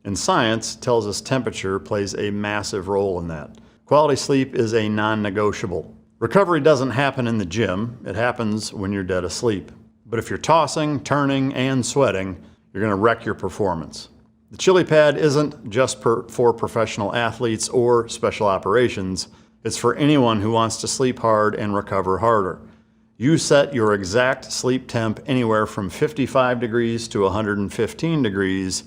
Speaker 2: And science tells us temperature plays a massive role in that. Quality sleep is a non-negotiable. Recovery doesn't happen in the gym. It happens when you're dead asleep. But if you're tossing, turning, and sweating, you're going to wreck your performance. The chili pad isn't just for professional athletes or special operations. It's for anyone who wants to sleep hard and recover harder. You set your exact sleep temp anywhere from 55 degrees to 115 degrees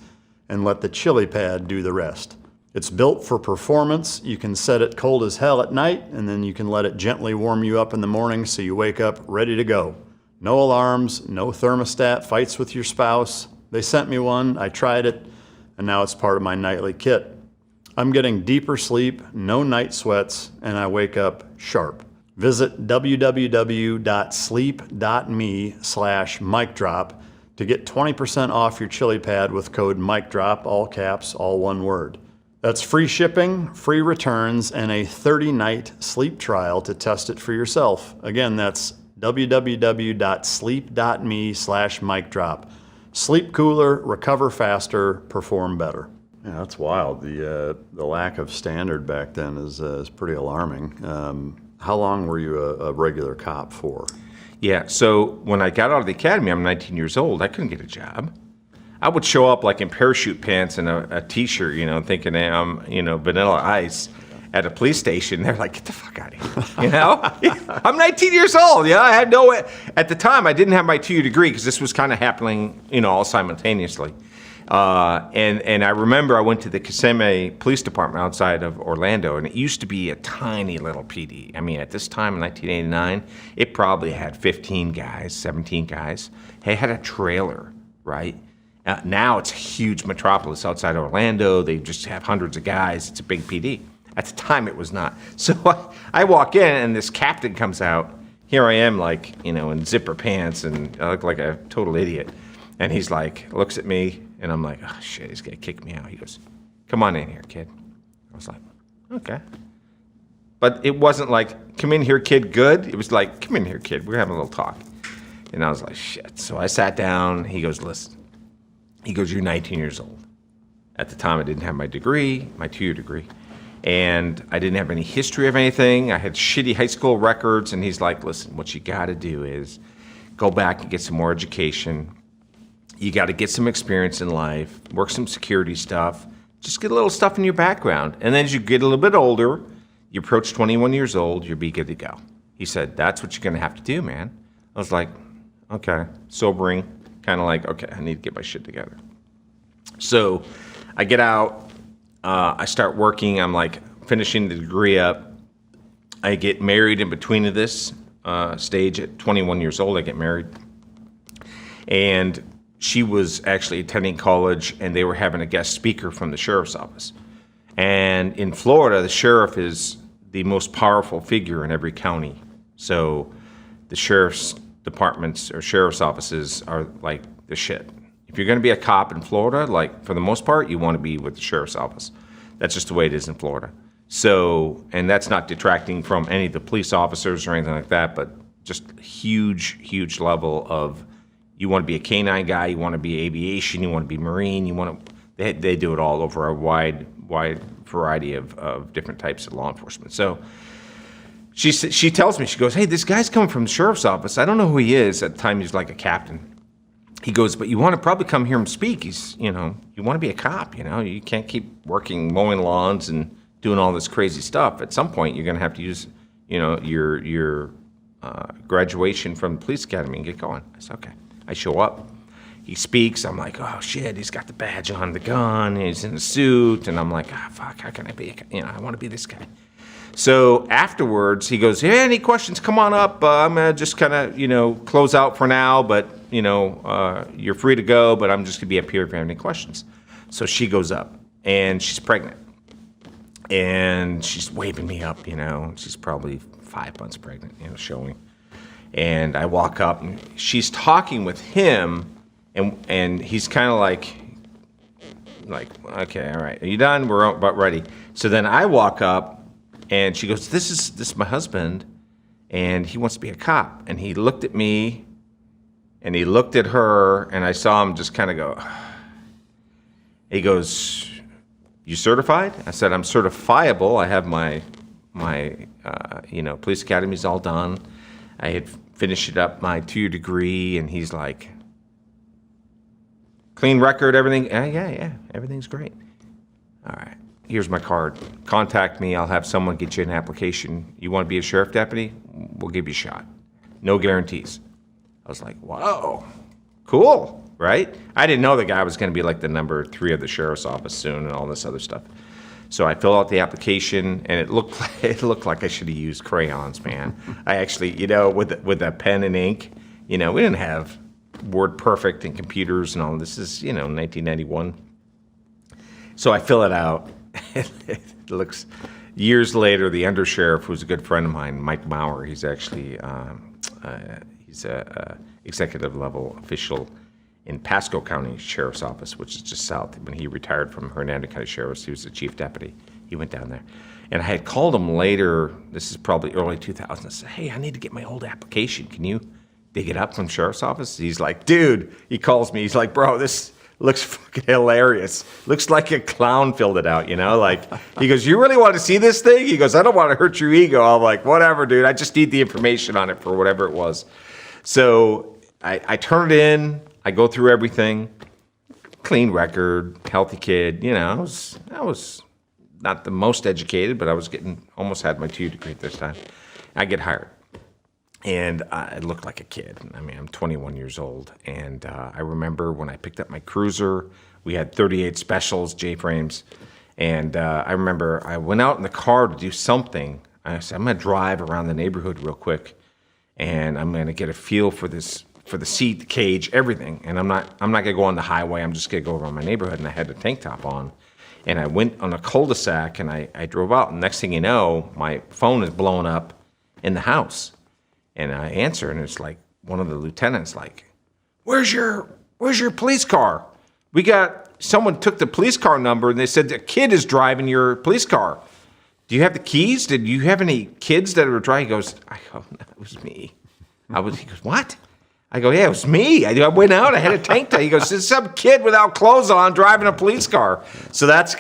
Speaker 2: and let the chili pad do the rest. It's built for performance. You can set it cold as hell at night, and then you can let it gently warm you up in the morning so you wake up ready to go. No alarms, no thermostat fights with your spouse. They sent me one. I tried it. and now it's part of my nightly kit. I'm getting deeper sleep, no night sweats, and I wake up sharp. Visit www.sleep.me/micdrop to get 20% off your chili pad with code MICDROP, all caps, all one word. That's free shipping, free returns, and a 30-night sleep trial to test it for yourself. Again, that's www.sleep.me/micdrop. Sleep cooler, recover faster, perform better. Yeah, that's wild. The lack of standard back then is pretty alarming. How long were you a regular cop for?
Speaker 1: Yeah, so when I got out of the academy, I'm 19 years old. I couldn't get a job. I would show up like in parachute pants and a T-shirt, thinking I'm, Vanilla Ice at a police station. They're like, get the fuck out of here, I'm 19 years old, I had at the time, I didn't have my 2-year degree because this was kind of happening, all simultaneously. And I remember I went to the Kissimmee Police Department outside of Orlando, and it used to be a tiny little PD. I mean, at this time in 1989, it probably had 15 guys, 17 guys. It had a trailer, right? Now it's a huge metropolis outside Orlando. They just have hundreds of guys. It's a big PD. At the time, it was not. So I walk in, and this captain comes out. Here I am, in zipper pants, and I look like a total idiot. And he's like, looks at me, and I'm like, oh, shit, he's going to kick me out. He goes, come on in here, kid. I was like, okay. But it wasn't like, come in here, kid, good. It was like, come in here, kid. We're having a little talk. And I was like, shit. So I sat down. He goes, listen. He goes, you're 19 years old. At the time, I didn't have my degree, my 2-year degree. And I didn't have any history of anything. I had shitty high school records. And he's like, listen, what you got to do is go back and get some more education. You got to get some experience in life, work some security stuff, just get a little stuff in your background. And then as you get a little bit older, you approach 21 years old, you'll be good to go. He said, that's what you're going to have to do, man. I was like, okay, sobering, kind of like, okay, I need to get my shit together. So I get out, I start working, I'm like finishing the degree up. I get married in between of this stage at 21 years old, I get married. And she was actually attending college, and they were having a guest speaker from the sheriff's office. And in Florida, the sheriff is the most powerful figure in every county. So the sheriff's departments or sheriff's offices are like the shit. If you're going to be a cop in Florida, like for the most part, you want to be with the sheriff's office. That's just the way it is in Florida. So, and that's not detracting from any of the police officers or anything like that, but just huge, huge level of, you want to be a canine guy, you want to be aviation, you want to be marine, they do it all over a wide variety of different types of law enforcement. So she tells me, she goes, hey, this guy's coming from the sheriff's office. I don't know who he is. At the time, he's like a captain. He goes, but you want to probably come here and speak. He's, you want to be a cop, you can't keep working, mowing lawns and doing all this crazy stuff. At some point, you're going to have to use, your graduation from the police academy and get going. I said, okay. I show up. He speaks. I'm like, oh, shit, he's got the badge on, the gun. He's in a suit. And I'm like, fuck, how can I be? I want to be this guy. So afterwards, he goes, hey, any questions? Come on up. I'm going to just kind of, close out for now. But, you're free to go. But I'm just going to be up here if you have any questions. So she goes up. And she's pregnant. And she's waving me up, She's probably 5 months pregnant, showing. And I walk up, and she's talking with him, and he's kind of like, okay, all right, are you done? We're about ready. So then I walk up, and she goes, this is my husband, and he wants to be a cop. And he looked at me, and he looked at her, and I saw him just kind of go. He goes, you certified? I said, I'm certifiable. I have my police academy's all done. I had finished it up, my 2-year degree, and he's like, clean record, everything? Yeah, everything's great. All right, here's my card. Contact me. I'll have someone get you an application. You want to be a sheriff deputy? We'll give you a shot. No guarantees. I was like, whoa, cool, right? I didn't know the guy was going to be like the number 3 of the sheriff's office soon and all this other stuff. So I filled out the application, and it looked like I should have used crayons, man. I actually, with a pen and ink, we didn't have WordPerfect and computers and all. This is, 1991. So I fill it out. It looks, years later, the undersheriff, who's a good friend of mine, Mike Maurer, he's actually, he's a executive level official in Pasco County Sheriff's Office, which is just south. When he retired from Hernando County Sheriff's, he was the chief deputy. He went down there. And I had called him later, this is probably early 2000s, I said, hey, I need to get my old application. Can you dig it up from Sheriff's Office? He's like, dude, he calls me. He's like, bro, this looks fucking hilarious. Looks like a clown filled it out, you know? Like, he goes, you really want to see this thing? He goes, I don't want to hurt your ego. I'm like, whatever, dude. I just need the information on it for whatever it was. So I turn it in. I go through everything. Clean record, healthy kid. You know, I was not the most educated, but I was almost had my 2 degree this time. I get hired. And I looked like a kid. I mean, I'm 21 years old. And I remember when I picked up my cruiser, we had 38 specials, J-frames. And I remember I went out in the car to do something. I said, I'm going to drive around the neighborhood real quick. And I'm going to get a feel for this, for the seat, the cage, everything. And I'm not going to go on the highway. I'm just going to go around my neighborhood. And I had a tank top on. And I went on a cul-de-sac and I drove out. And next thing you know, my phone is blowing up in the house. And I answer, and it's like one of the lieutenants, like, "Where's your police car? Someone took the police car number, and they said the kid is driving your police car. Do you have the keys? Did you have any kids that were driving?" He goes, "I go, no, it was me." He goes, "What?" I go, "Yeah, it was me. I went out. I had a tank top." He goes, "There's some kid without clothes on driving a police car." So that's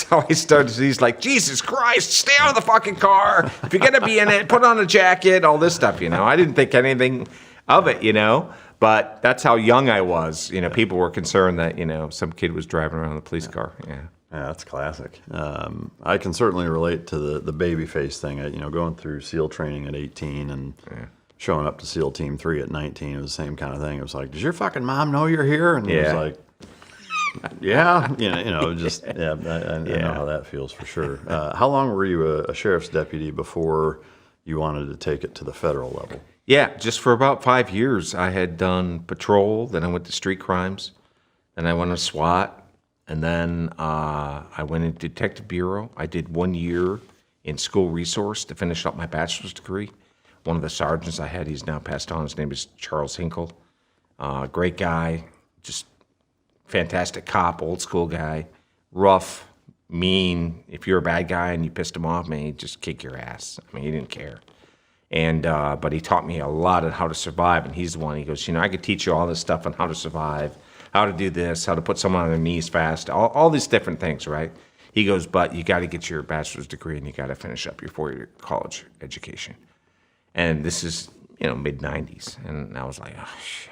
Speaker 1: how I started. He's like, "Jesus Christ, stay out of the fucking car. If you're gonna be in it, put on a jacket." All this stuff, you know. I didn't think anything of it, you know. But that's how young I was. You know, people were concerned that, you know, some kid was driving around a police car. Yeah.
Speaker 2: Yeah, that's classic. I can certainly relate to the baby face thing. You know, going through SEAL training at 18 and showing up to SEAL Team 3 at 19, it was the same kind of thing. It was like, "Does your fucking mom know you're here?" And it was like, "Yeah," I know how that feels for sure. How long were you a sheriff's deputy before you wanted to take it to the federal level?
Speaker 1: Yeah, just for about 5 years. I had done patrol, then I went to street crimes, then I went to SWAT, and then I went into Detective Bureau. I did 1 year in school resource to finish up my bachelor's degree. One of the sergeants I had, he's now passed on. His name is Charles Hinkle. Great guy, just fantastic cop, old school guy, rough, mean. If you're a bad guy and you pissed him off, man, he'd just kick your ass. I mean, he didn't care. And but he taught me a lot on how to survive. And he's the one. He goes, "You know, I could teach you all this stuff on how to survive, how to do this, how to put someone on their knees fast, all these different things, right?" He goes, "But you got to get your bachelor's degree and you got to finish up your 4-year college education." And this is, you know, mid 90s, and I was like, "Oh shit."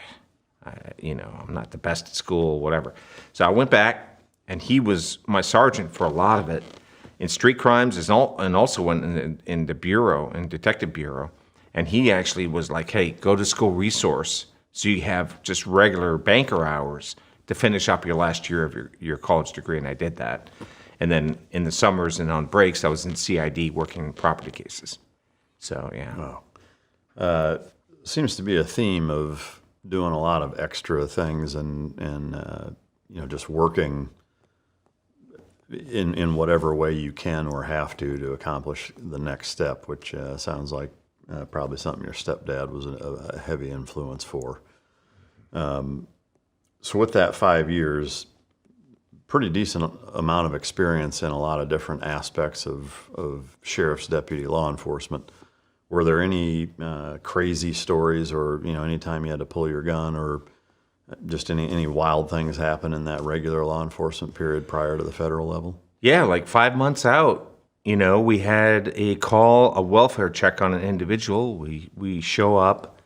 Speaker 1: I'm not the best at school, whatever. So I went back, and he was my sergeant for a lot of it in street crimes and also in the bureau, in Detective Bureau. And he actually was like, "Hey, go to school resource so you have just regular banker hours to finish up your last year of your college degree." And I did that. And then in the summers and on breaks, I was in CID working in property cases. So, yeah.
Speaker 2: Wow. Seems to be a theme of doing a lot of extra things and just working in whatever way you can or have to accomplish the next step, which sounds like probably something your stepdad was a heavy influence for. So with that 5 years, pretty decent amount of experience in a lot of different aspects of sheriff's deputy law enforcement. Were there any crazy stories, or anytime you had to pull your gun, or just any wild things happen in that regular law enforcement period prior to the federal level?
Speaker 1: Yeah, like 5 months out, we had a welfare check on an individual. We show up,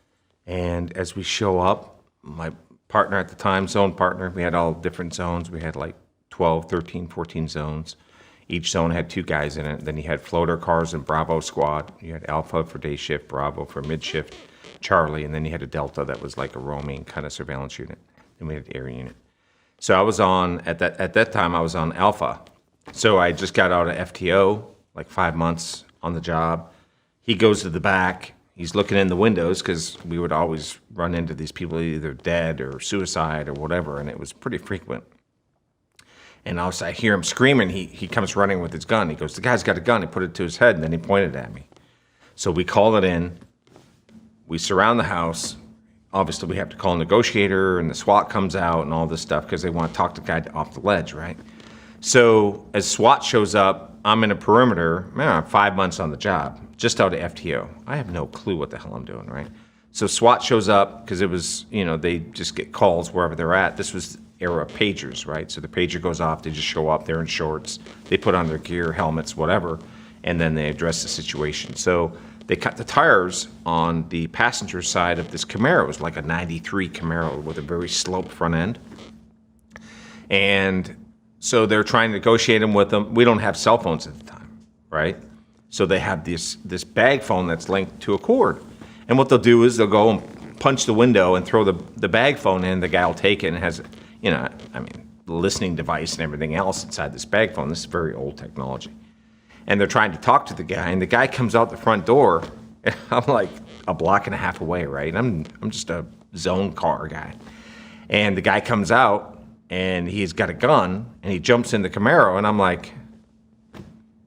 Speaker 1: and as we show up, my partner at the time, zone partner, we had all different zones. We had like 12, 13, 14 zones. Each zone had 2 guys in it. Then you had floater cars and Bravo squad. You had Alpha for day shift, Bravo for mid shift, Charlie, and then you had a Delta that was like a roaming kind of surveillance unit. Then we had an air unit. So I was on, at that time, I was on Alpha. So I just got out of FTO, like 5 months on the job. He goes to the back. He's looking in the windows because we would always run into these people either dead or suicide or whatever, and it was pretty frequent. And also I hear him screaming. He comes running with his gun. He goes, the guy's got a gun. He put it to his head, and then he pointed at me. So we call it in. We surround the house. Obviously, we have to call a negotiator, and the SWAT comes out and all this stuff because they want to talk the guy off the ledge, right? So as SWAT shows up, I'm in a perimeter. Man, I'm 5 months on the job, just out of FTO. I have no clue what the hell I'm doing, right? So SWAT shows up because it was, they just get calls wherever they're at. This was the era of pagers, right? So the pager goes off. They just show up. They're in shorts. They put on their gear, helmets, whatever, and then they address the situation. So they cut the tires on the passenger side of this Camaro. It was like a 93 Camaro with a very sloped front end. And so they're trying to negotiate them with them. We don't have cell phones at the time, right? So they have this bag phone that's linked to a cord. And what they'll do is they'll go and punch the window and throw the bag phone in. The guy will take it and has, the listening device and everything else inside this bag phone. This is very old technology. And they're trying to talk to the guy, and the guy comes out the front door, and I'm like a block and a half away, right? I'm just a zone car guy. And the guy comes out, and he's got a gun, and he jumps in the Camaro, and I'm like,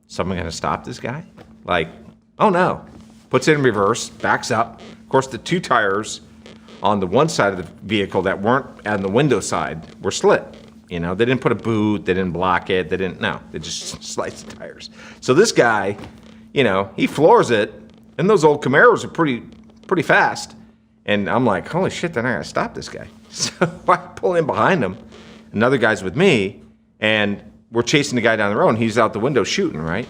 Speaker 1: someone gonna stop this guy? Like, oh no. Puts it in reverse, backs up. Of course, the two tires on the one side of the vehicle that weren't on the window side were slit. They didn't put a boot, they didn't block it, they just sliced the tires. So this guy, he floors it, and those old Camaros are pretty fast. And I'm like, holy shit, they're not gonna stop this guy. So I pull in behind him, another guy's with me, and we're chasing the guy down the road, and he's out the window shooting, right?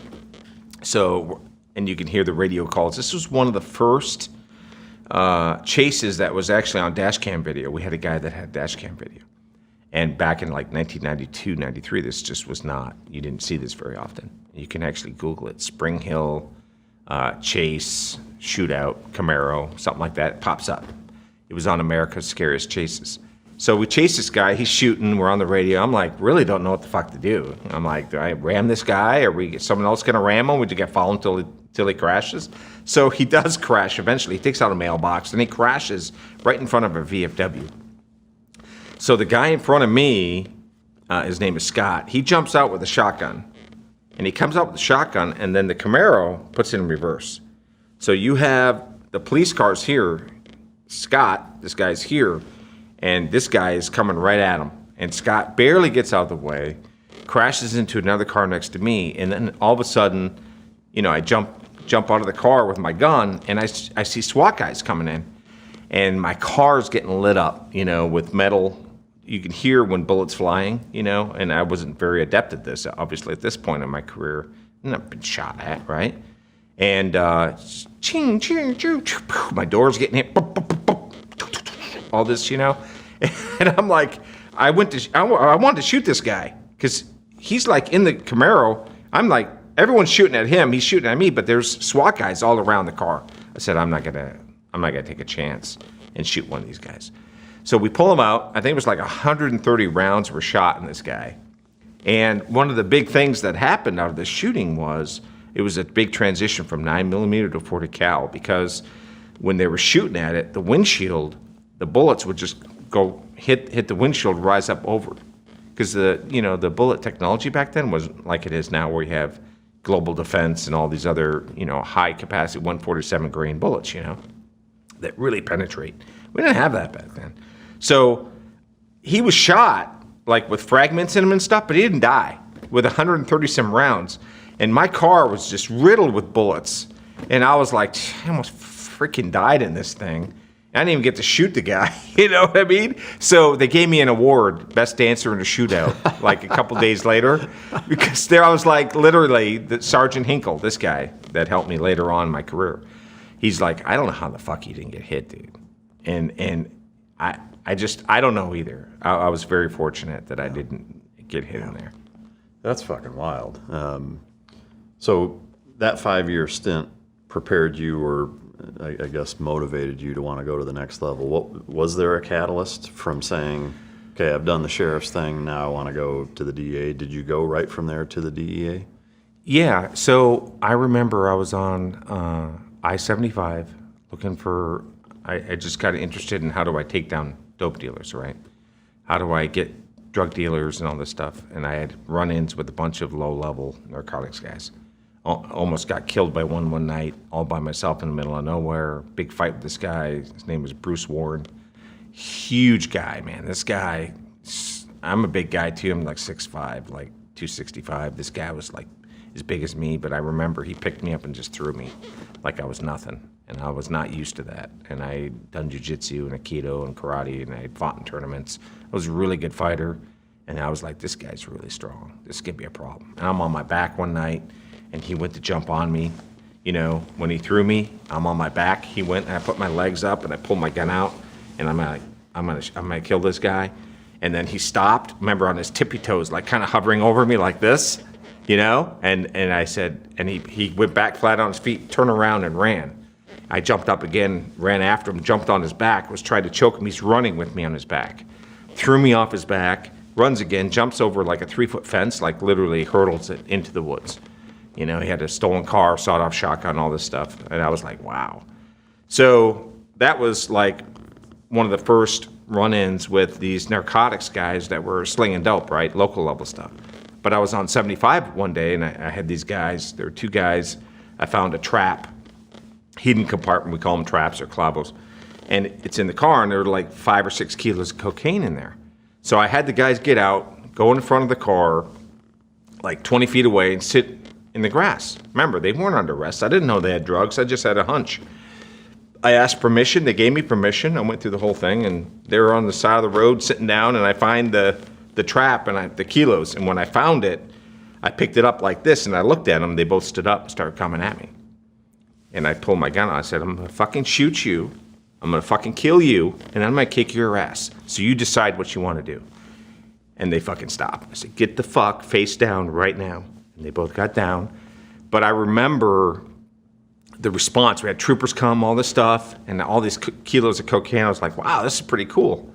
Speaker 1: So, and you can hear the radio calls. This was one of the first chases that was actually on dash cam video. We had a guy that had dash cam video. And back in like 1992, 93, this just was not, you didn't see this very often. You can actually Google it. Spring Hill, chase, shootout, Camaro, something like that. It pops up. It was on America's Scariest Chases. So we chase this guy. He's shooting. We're on the radio. I'm like, really don't know what the fuck to do. I'm like, do I ram this guy? Are someone else going to ram him? Would you get followed until he crashes? So he does crash eventually. He takes out a mailbox, and he crashes right in front of a VFW. So the guy in front of me, his name is Scott, he jumps out with a shotgun. And he comes out with the shotgun, and then the Camaro puts it in reverse. So you have the police cars here. Scott, this guy's here, and this guy is coming right at him. And Scott barely gets out of the way, crashes into another car next to me, and then all of a sudden, I jump out of the car with my gun, and I see SWAT guys coming in. And my car's getting lit up, with metal. You can hear when bullets flying, and I wasn't very adept at this, obviously, at this point in my career. And I've been shot at, right? And ching, ching, ching, my door's getting hit, all this, And I'm like, I wanted to shoot this guy because he's like in the Camaro. I'm like, everyone's shooting at him. He's shooting at me, but there's SWAT guys all around the car. I said, I'm not gonna take a chance and shoot one of these guys. So we pull him out. I think it was like 130 rounds were shot in this guy. And one of the big things that happened out of this shooting was it was a big transition from 9mm to 40 cal because when they were shooting at it, the windshield, the bullets would just go hit the windshield, rise up over. Because the bullet technology back then was like it is now, where you have global defense and all these other high capacity 147 grain bullets, that really penetrate. We didn't have that back then. So he was shot like with fragments in him and stuff, but he didn't die with 130 some rounds. And my car was just riddled with bullets. And I was like, I almost freaking died in this thing. I didn't even get to shoot the guy, you know what I mean? So they gave me an award, best dancer in a shootout, like a couple days later, because there I was like, literally, the Sergeant Hinkle, this guy that helped me later on in my career. He's like, I don't know how the fuck you didn't get hit, dude. And I don't know either. I was very fortunate that I didn't get hit in there.
Speaker 2: That's fucking wild. So that 5-year stint prepared you, or I guess motivated you to want to go to the next level. What was there a catalyst from saying, okay, I've done the sheriff's thing, now I want to go to the DEA? Did you go right from there to the DEA?
Speaker 1: Yeah, so I remember I was on I-75 looking for, I just got interested in how do I take down dope dealers, right? How do I get drug dealers and all this stuff. And I had run-ins with a bunch of low-level narcotics guys. Almost got killed by one night, all by myself in the middle of nowhere. Big fight with this guy. His name was Bruce Warren. Huge guy, man. This guy, I'm a big guy too. I'm like 6'5", like 265. This guy was like as big as me, but I remember he picked me up and just threw me like I was nothing. And I was not used to that. And I had done jiu-jitsu and aikido and karate, and I had fought in tournaments. I was a really good fighter, and I was like, this guy's really strong. This could be a problem. And I'm on my back one night, and he went to jump on me. You know, when he threw me, I'm on my back. He went, and I put my legs up, and I pulled my gun out, and I'm gonna kill this guy. And then he stopped, remember, on his tippy toes, like kind of hovering over me like this, you know? And I said, and he went back flat on his feet, turned around and ran. I jumped up again, ran after him, jumped on his back, was trying to choke him. He's running with me on his back. Threw me off his back, runs again, jumps over like a 3-foot fence, like literally hurdles it into the woods. You know, he had a stolen car, sawed-off shotgun, all this stuff. And I was like, wow. So that was like one of the first run-ins with these narcotics guys that were slinging dope, right? Local level stuff. But I was on 75 one day, and I had these guys. There were 2 guys. I found a trap. Hidden compartment, we call them traps or clavos, and it's in the car, and there were like 5 or 6 kilos of cocaine in there. So I had the guys get out, go in front of the car, like 20 feet away, and sit in the grass. Remember, they weren't under arrest. I didn't know they had drugs. I just had a hunch. I asked permission. They gave me permission. I went through the whole thing, and they were on the side of the road sitting down, and I find the trap and the kilos. And when I found it, I picked it up like this, and I looked at them. They both stood up and started coming at me. And I pulled my gun out. I said, I'm going to fucking shoot you. I'm going to fucking kill you. And then I'm going to kick your ass. So you decide what you want to do. And they fucking stopped. I said, get the fuck face down right now. And they both got down. But I remember the response. We had troopers come, all this stuff, and all these kilos of cocaine. I was like, wow, this is pretty cool.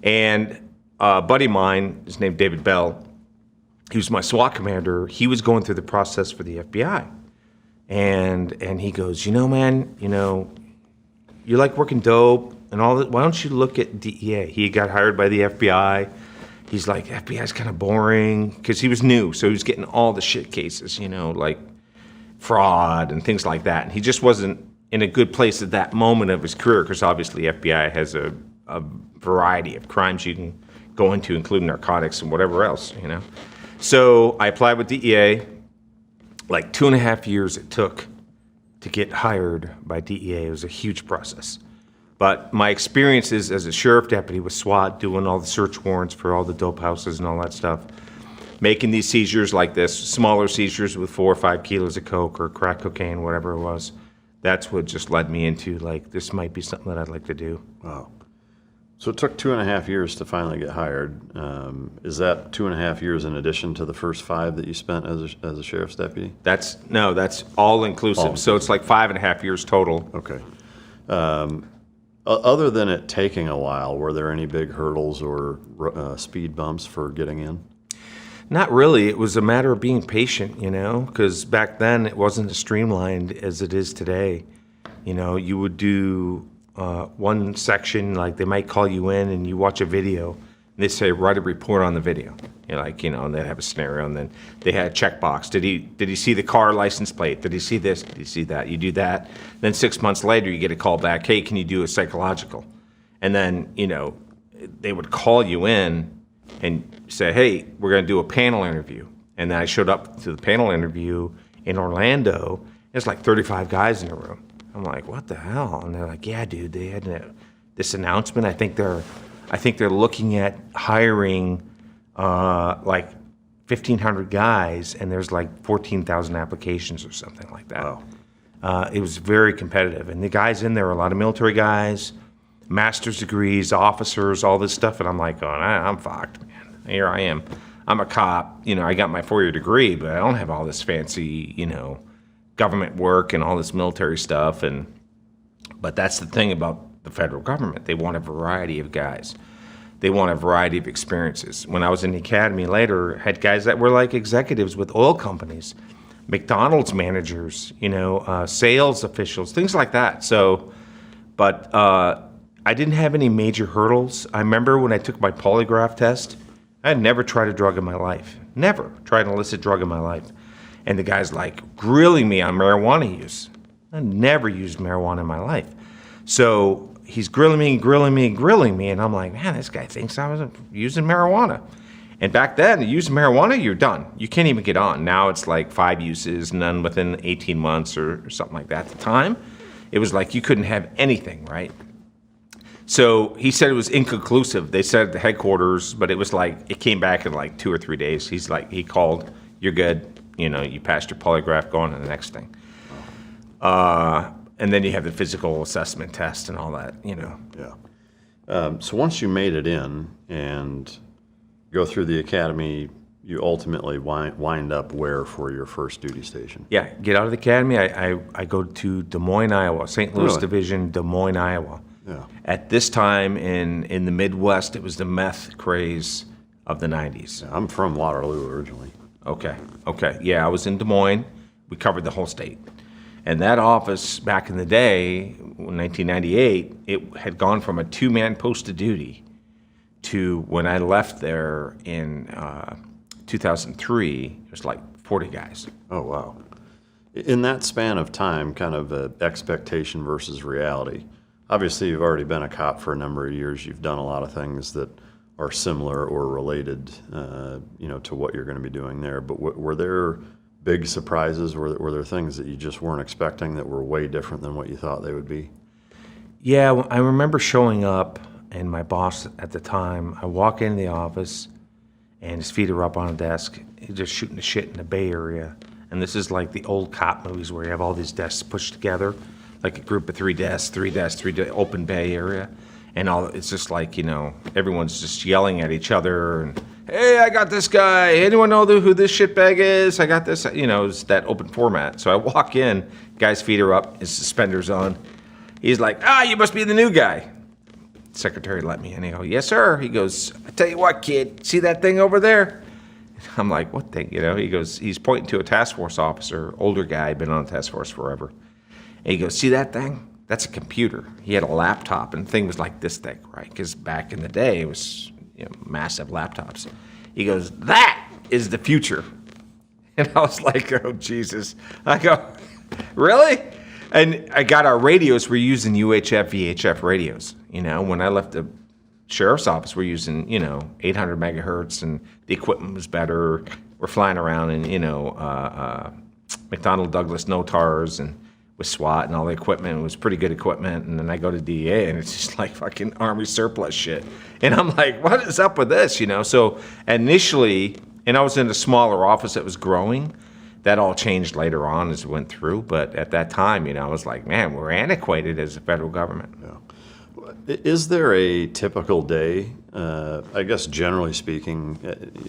Speaker 1: And a buddy of mine, his name David Bell, he was my SWAT commander. He was going through the process for the FBI. And he goes, you know, man, you know, you like working dope and all that. Why don't you look at DEA? He got hired by the FBI. He's like, FBI's kind of boring, because he was new. So he was getting all the shit cases, you know, like fraud and things like that. And he just wasn't in a good place at that moment of his career, because obviously FBI has a variety of crimes you can go into, including narcotics and whatever else, you know. So I applied with DEA. Like 2.5 years it took to get hired by DEA. It was a huge process. But my experiences as a sheriff deputy with SWAT, doing all the search warrants for all the dope houses and all that stuff, making these seizures like this, smaller seizures with 4 or 5 kilos of coke or crack cocaine, whatever it was, that's what just led me into, like, this might be something that I'd like to do.
Speaker 2: Wow. So it took 2.5 years to finally get hired. Is that 2.5 years in addition to the first 5 that you spent as a sheriff's deputy?
Speaker 1: That's all inclusive. So it's like 5.5 years total.
Speaker 2: Okay. Other than it taking a while, were there any big hurdles or speed bumps for getting in?
Speaker 1: Not really. It was a matter of being patient, you know, because back then it wasn't as streamlined as it is today. You know, you would do one section, like they might call you in and you watch a video, and they say, write a report on the video. You're like, you know, and they have a scenario, and then they had a checkbox. Did he see the car license plate? Did he see this? Did he see that? You do that. Then 6 months later, you get a call back, hey, can you do a psychological? And then, you know, they would call you in and say, hey, we're going to do a panel interview. And then I showed up to the panel interview in Orlando. There's like 35 guys in the room. I'm like, what the hell? And they're like, yeah, dude, they had this announcement. I think they're looking at hiring like 1,500 guys, and there's like 14,000 applications or something like that. Wow. It was very competitive. And the guys in there were a lot of military guys, master's degrees, officers, all this stuff. And I'm like, oh, I'm fucked, man. Here I am. I'm a cop. You know, I got my 4-year degree, but I don't have all this fancy, you know, government work and all this military stuff. But that's the thing about the federal government. They want a variety of guys. They want a variety of experiences. When I was in the academy later, I had guys that were like executives with oil companies, McDonald's managers, you know, sales officials, things like that. So, but I didn't have any major hurdles. I remember when I took my polygraph test, I had never tried a drug in my life. Never tried an illicit drug in my life. And the guy's like grilling me on marijuana use. I never used marijuana in my life. So he's grilling me, and I'm like, man, this guy thinks I was using marijuana. And back then, using marijuana, you're done. You can't even get on. Now it's like 5 uses, none within 18 months or something like that. At the time, it was like you couldn't have anything, right? So he said it was inconclusive. They said at the headquarters, but it was like, it came back in like 2 or 3 days. He's like, he called, you're good. You know, you passed your polygraph, go on to the next thing. And then you have the physical assessment test and all that, you know.
Speaker 2: Yeah. So once you made it in and go through the academy, you ultimately wind up where for your first duty station?
Speaker 1: Yeah, get out of the academy. I go to Des Moines, Iowa, St. Louis
Speaker 2: Really?
Speaker 1: Division, Des Moines, Iowa.
Speaker 2: Yeah.
Speaker 1: At this time in the Midwest, it was the meth craze of the 90s.
Speaker 2: I'm from Waterloo originally.
Speaker 1: Okay. Yeah, I was in Des Moines. We covered the whole state. And that office back in the day, 1998, it had gone from a 2-man posted duty to when I left there in 2003, it was like 40 guys.
Speaker 2: Oh, wow. In that span of time, kind of expectation versus reality, obviously you've already been a cop for a number of years. You've done a lot of things that are similar or related, to what you're going to be doing there. But were there big surprises? Were there things that you just weren't expecting that were way different than what you thought they would be?
Speaker 1: Yeah, I remember showing up, and my boss at the time, I walk into the office, and his feet are up on a desk. He's just shooting the shit in the Bay Area. And this is like the old cop movies where you have all these desks pushed together, like a group of 3 desks, open Bay Area. And it's just like, everyone's just yelling at each other. And, hey, I got this guy. Anyone know who this shitbag is? I got this. It's that open format. So I walk in, guy's feet are up, his suspenders on. He's like, you must be the new guy. Secretary let me in. He goes, yes, sir. He goes, I tell you what, kid, see that thing over there? I'm like, what thing? He goes, he's pointing to a task force officer, older guy, been on the task force forever. And he goes, see that thing? That's a computer. He had a laptop, and the thing was like this thick, right? Because back in the day, it was massive laptops. He goes, that is the future. And I was like, oh, Jesus. I go, really? And I got our radios. We're using UHF, VHF radios. When I left the sheriff's office, we're using, 800 megahertz, and the equipment was better. We're flying around in, McDonnell Douglas NOTARs and with SWAT and all the equipment. It was pretty good equipment. And then I go to DEA, and it's just like fucking Army surplus shit. And I'm like, what is up with this, So initially, and I was in a smaller office that was growing. That all changed later on as it went through. But at that time, I was like, man, we're antiquated as a federal government.
Speaker 2: Yeah. Is there a typical day, I guess generally speaking,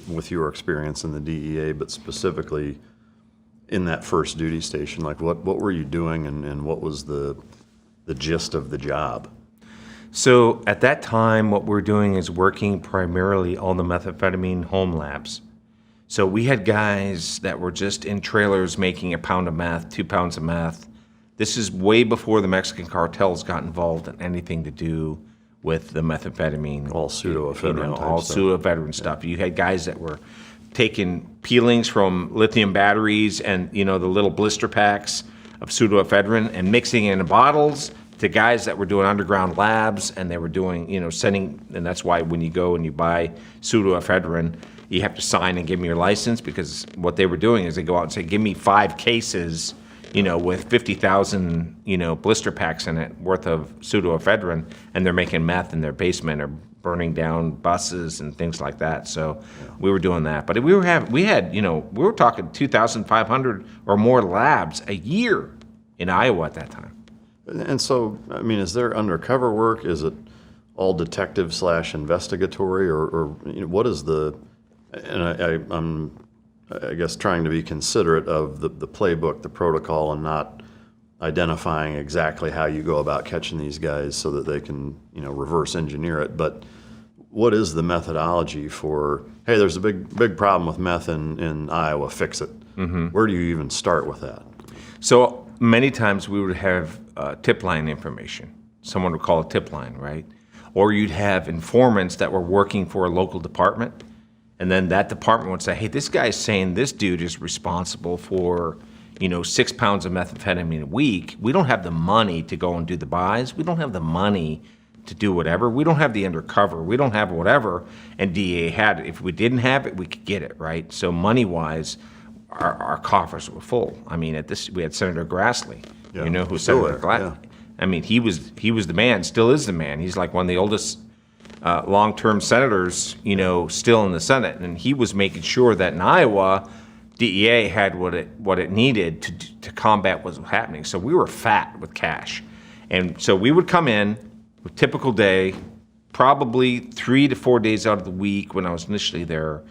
Speaker 2: with your experience in the DEA, but specifically in that first duty station, like what were you doing and what was the gist of the job?
Speaker 1: So at that time, what we're doing is working primarily on the methamphetamine home labs. So we had guys that were just in trailers making 1 pound of meth, 2 pounds of meth. This is way before the Mexican cartels got involved in anything to do with the methamphetamine.
Speaker 2: All pseudoephedrine type
Speaker 1: all
Speaker 2: stuff.
Speaker 1: pseudoephedrine stuff. You had guys that were taking peelings from lithium batteries and, the little blister packs of pseudoephedrine and mixing it in bottles, to guys that were doing underground labs, and they were doing, sending, and that's why when you go and you buy pseudoephedrine, you have to sign and give them your license, because what they were doing is they go out and say, give me 5 cases, with 50,000, blister packs in it worth of pseudoephedrine, and they're making meth in their basement or burning down buses and things like that. So we were doing that. But we were talking 2,500 or more labs a year in Iowa at that time.
Speaker 2: And so, is there undercover work? Is it all detective / investigatory, or what is the? And I'm I guess trying to be considerate of the playbook, the protocol, and not identifying exactly how you go about catching these guys so that they can reverse engineer it. But what is the methodology for? Hey, there's a big problem with meth in Iowa. Fix it. Mm-hmm. Where do you even start with that?
Speaker 1: So many times we would have tip line information. Someone would call a tip line, right? Or you'd have informants that were working for a local department, And then that department would say, hey, this guy's saying this dude is responsible for, 6 pounds of methamphetamine a week. We don't have the money to go and do the buys. We don't have the money to do whatever. We don't have the undercover. We don't have whatever. And DEA had it. If we didn't have it, we could get it, right? So money-wise, our coffers were full. I mean, we had Senator Grassley, who Senator Grassley.
Speaker 2: Yeah.
Speaker 1: I mean, he was the man, still is the man. He's like one of the oldest long-term senators, still in the Senate. And he was making sure that in Iowa, DEA had what it needed to combat what was happening. So we were fat with cash. And so we would come in, a typical day, probably 3 to 4 days out of the week when I was initially there.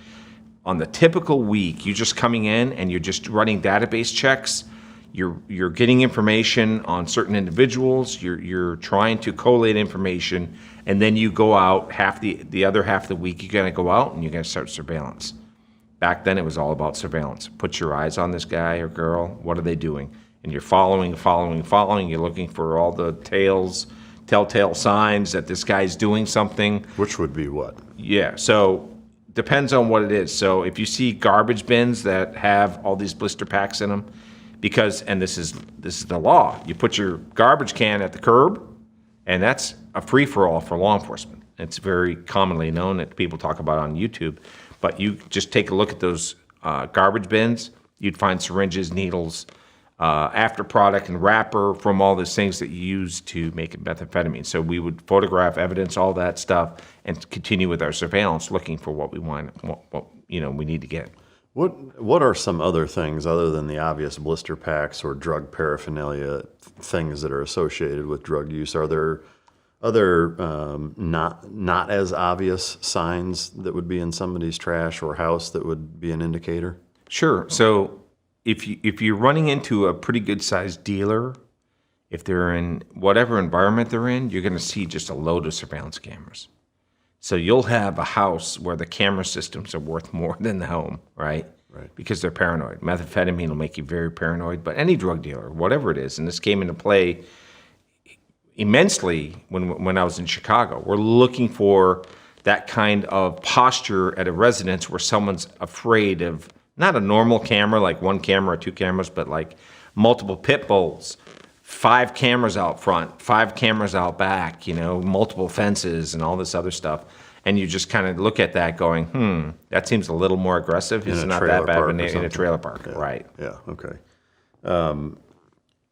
Speaker 1: On the typical week, you're just coming in and you're just running database checks. You're getting information on certain individuals. You're trying to collate information, and then you go out the other half of the week. You're going to go out and you're going to start surveillance. Back then, it was all about surveillance. Put your eyes on this guy or girl. What are they doing? And you're following. You're looking for all the telltale signs that this guy's doing something.
Speaker 2: Which would be what?
Speaker 1: Yeah. So depends on what it is. So if you see garbage bins that have all these blister packs in them, and this is the law, you put your garbage can at the curb, and that's a free-for-all for law enforcement. It's very commonly known that people talk about on YouTube. But you just take a look at those garbage bins. You'd find syringes, needles, after product and wrapper from all those things that you use to make methamphetamine. So we would photograph evidence, all that stuff, and continue with our surveillance, looking for what we want, what we need to get.
Speaker 2: What are some other things other than the obvious blister packs or drug paraphernalia things that are associated with drug use? Are there other not as obvious signs that would be in somebody's trash or house that would be an indicator?
Speaker 1: Sure. So if you're running into a pretty good sized dealer, if they're in whatever environment they're in, you're going to see just a load of surveillance cameras. So you'll have a house where the camera systems are worth more than the home, right?
Speaker 2: Right.
Speaker 1: Because they're paranoid. Methamphetamine will make you very paranoid, but any drug dealer, whatever it is, and this came into play immensely when I was in Chicago. We're looking for that kind of posture at a residence where someone's afraid of not a normal camera, like one camera or two cameras, but like multiple pit bulls, 5 cameras out front, 5 cameras out back, multiple fences and all this other stuff. And you just kind of look at that going, that seems a little more aggressive. It's not that bad in a trailer park,
Speaker 2: yeah.
Speaker 1: Right.
Speaker 2: Yeah, okay.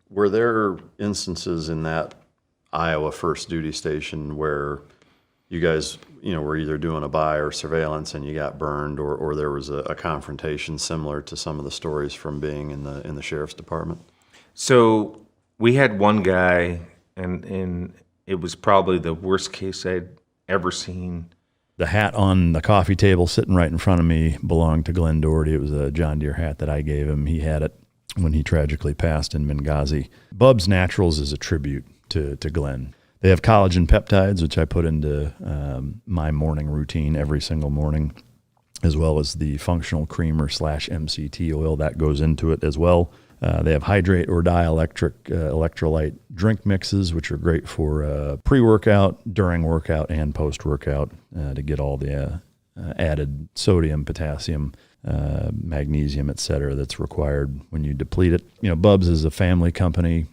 Speaker 2: Were there instances in that Iowa first duty station where you guys, were either doing a buy or surveillance and you got burned, or there was a confrontation similar to some of the stories from being in the sheriff's department?
Speaker 1: So we had one guy, and it was probably the worst case I'd ever seen.
Speaker 3: The hat on the coffee table sitting right in front of me belonged to Glenn Doherty. It was a John Deere hat that I gave him. He had it when he tragically passed in Benghazi. Bubs Naturals is a tribute to Glenn. They have collagen peptides, which I put into my morning routine every single morning, as well as the functional creamer / MCT oil that goes into it as well. They have hydrate or dielectric electrolyte drink mixes, which are great for pre-workout, during workout, and post-workout to get all the added sodium, potassium, magnesium, et cetera, that's required when you deplete it. Bubs is a family company.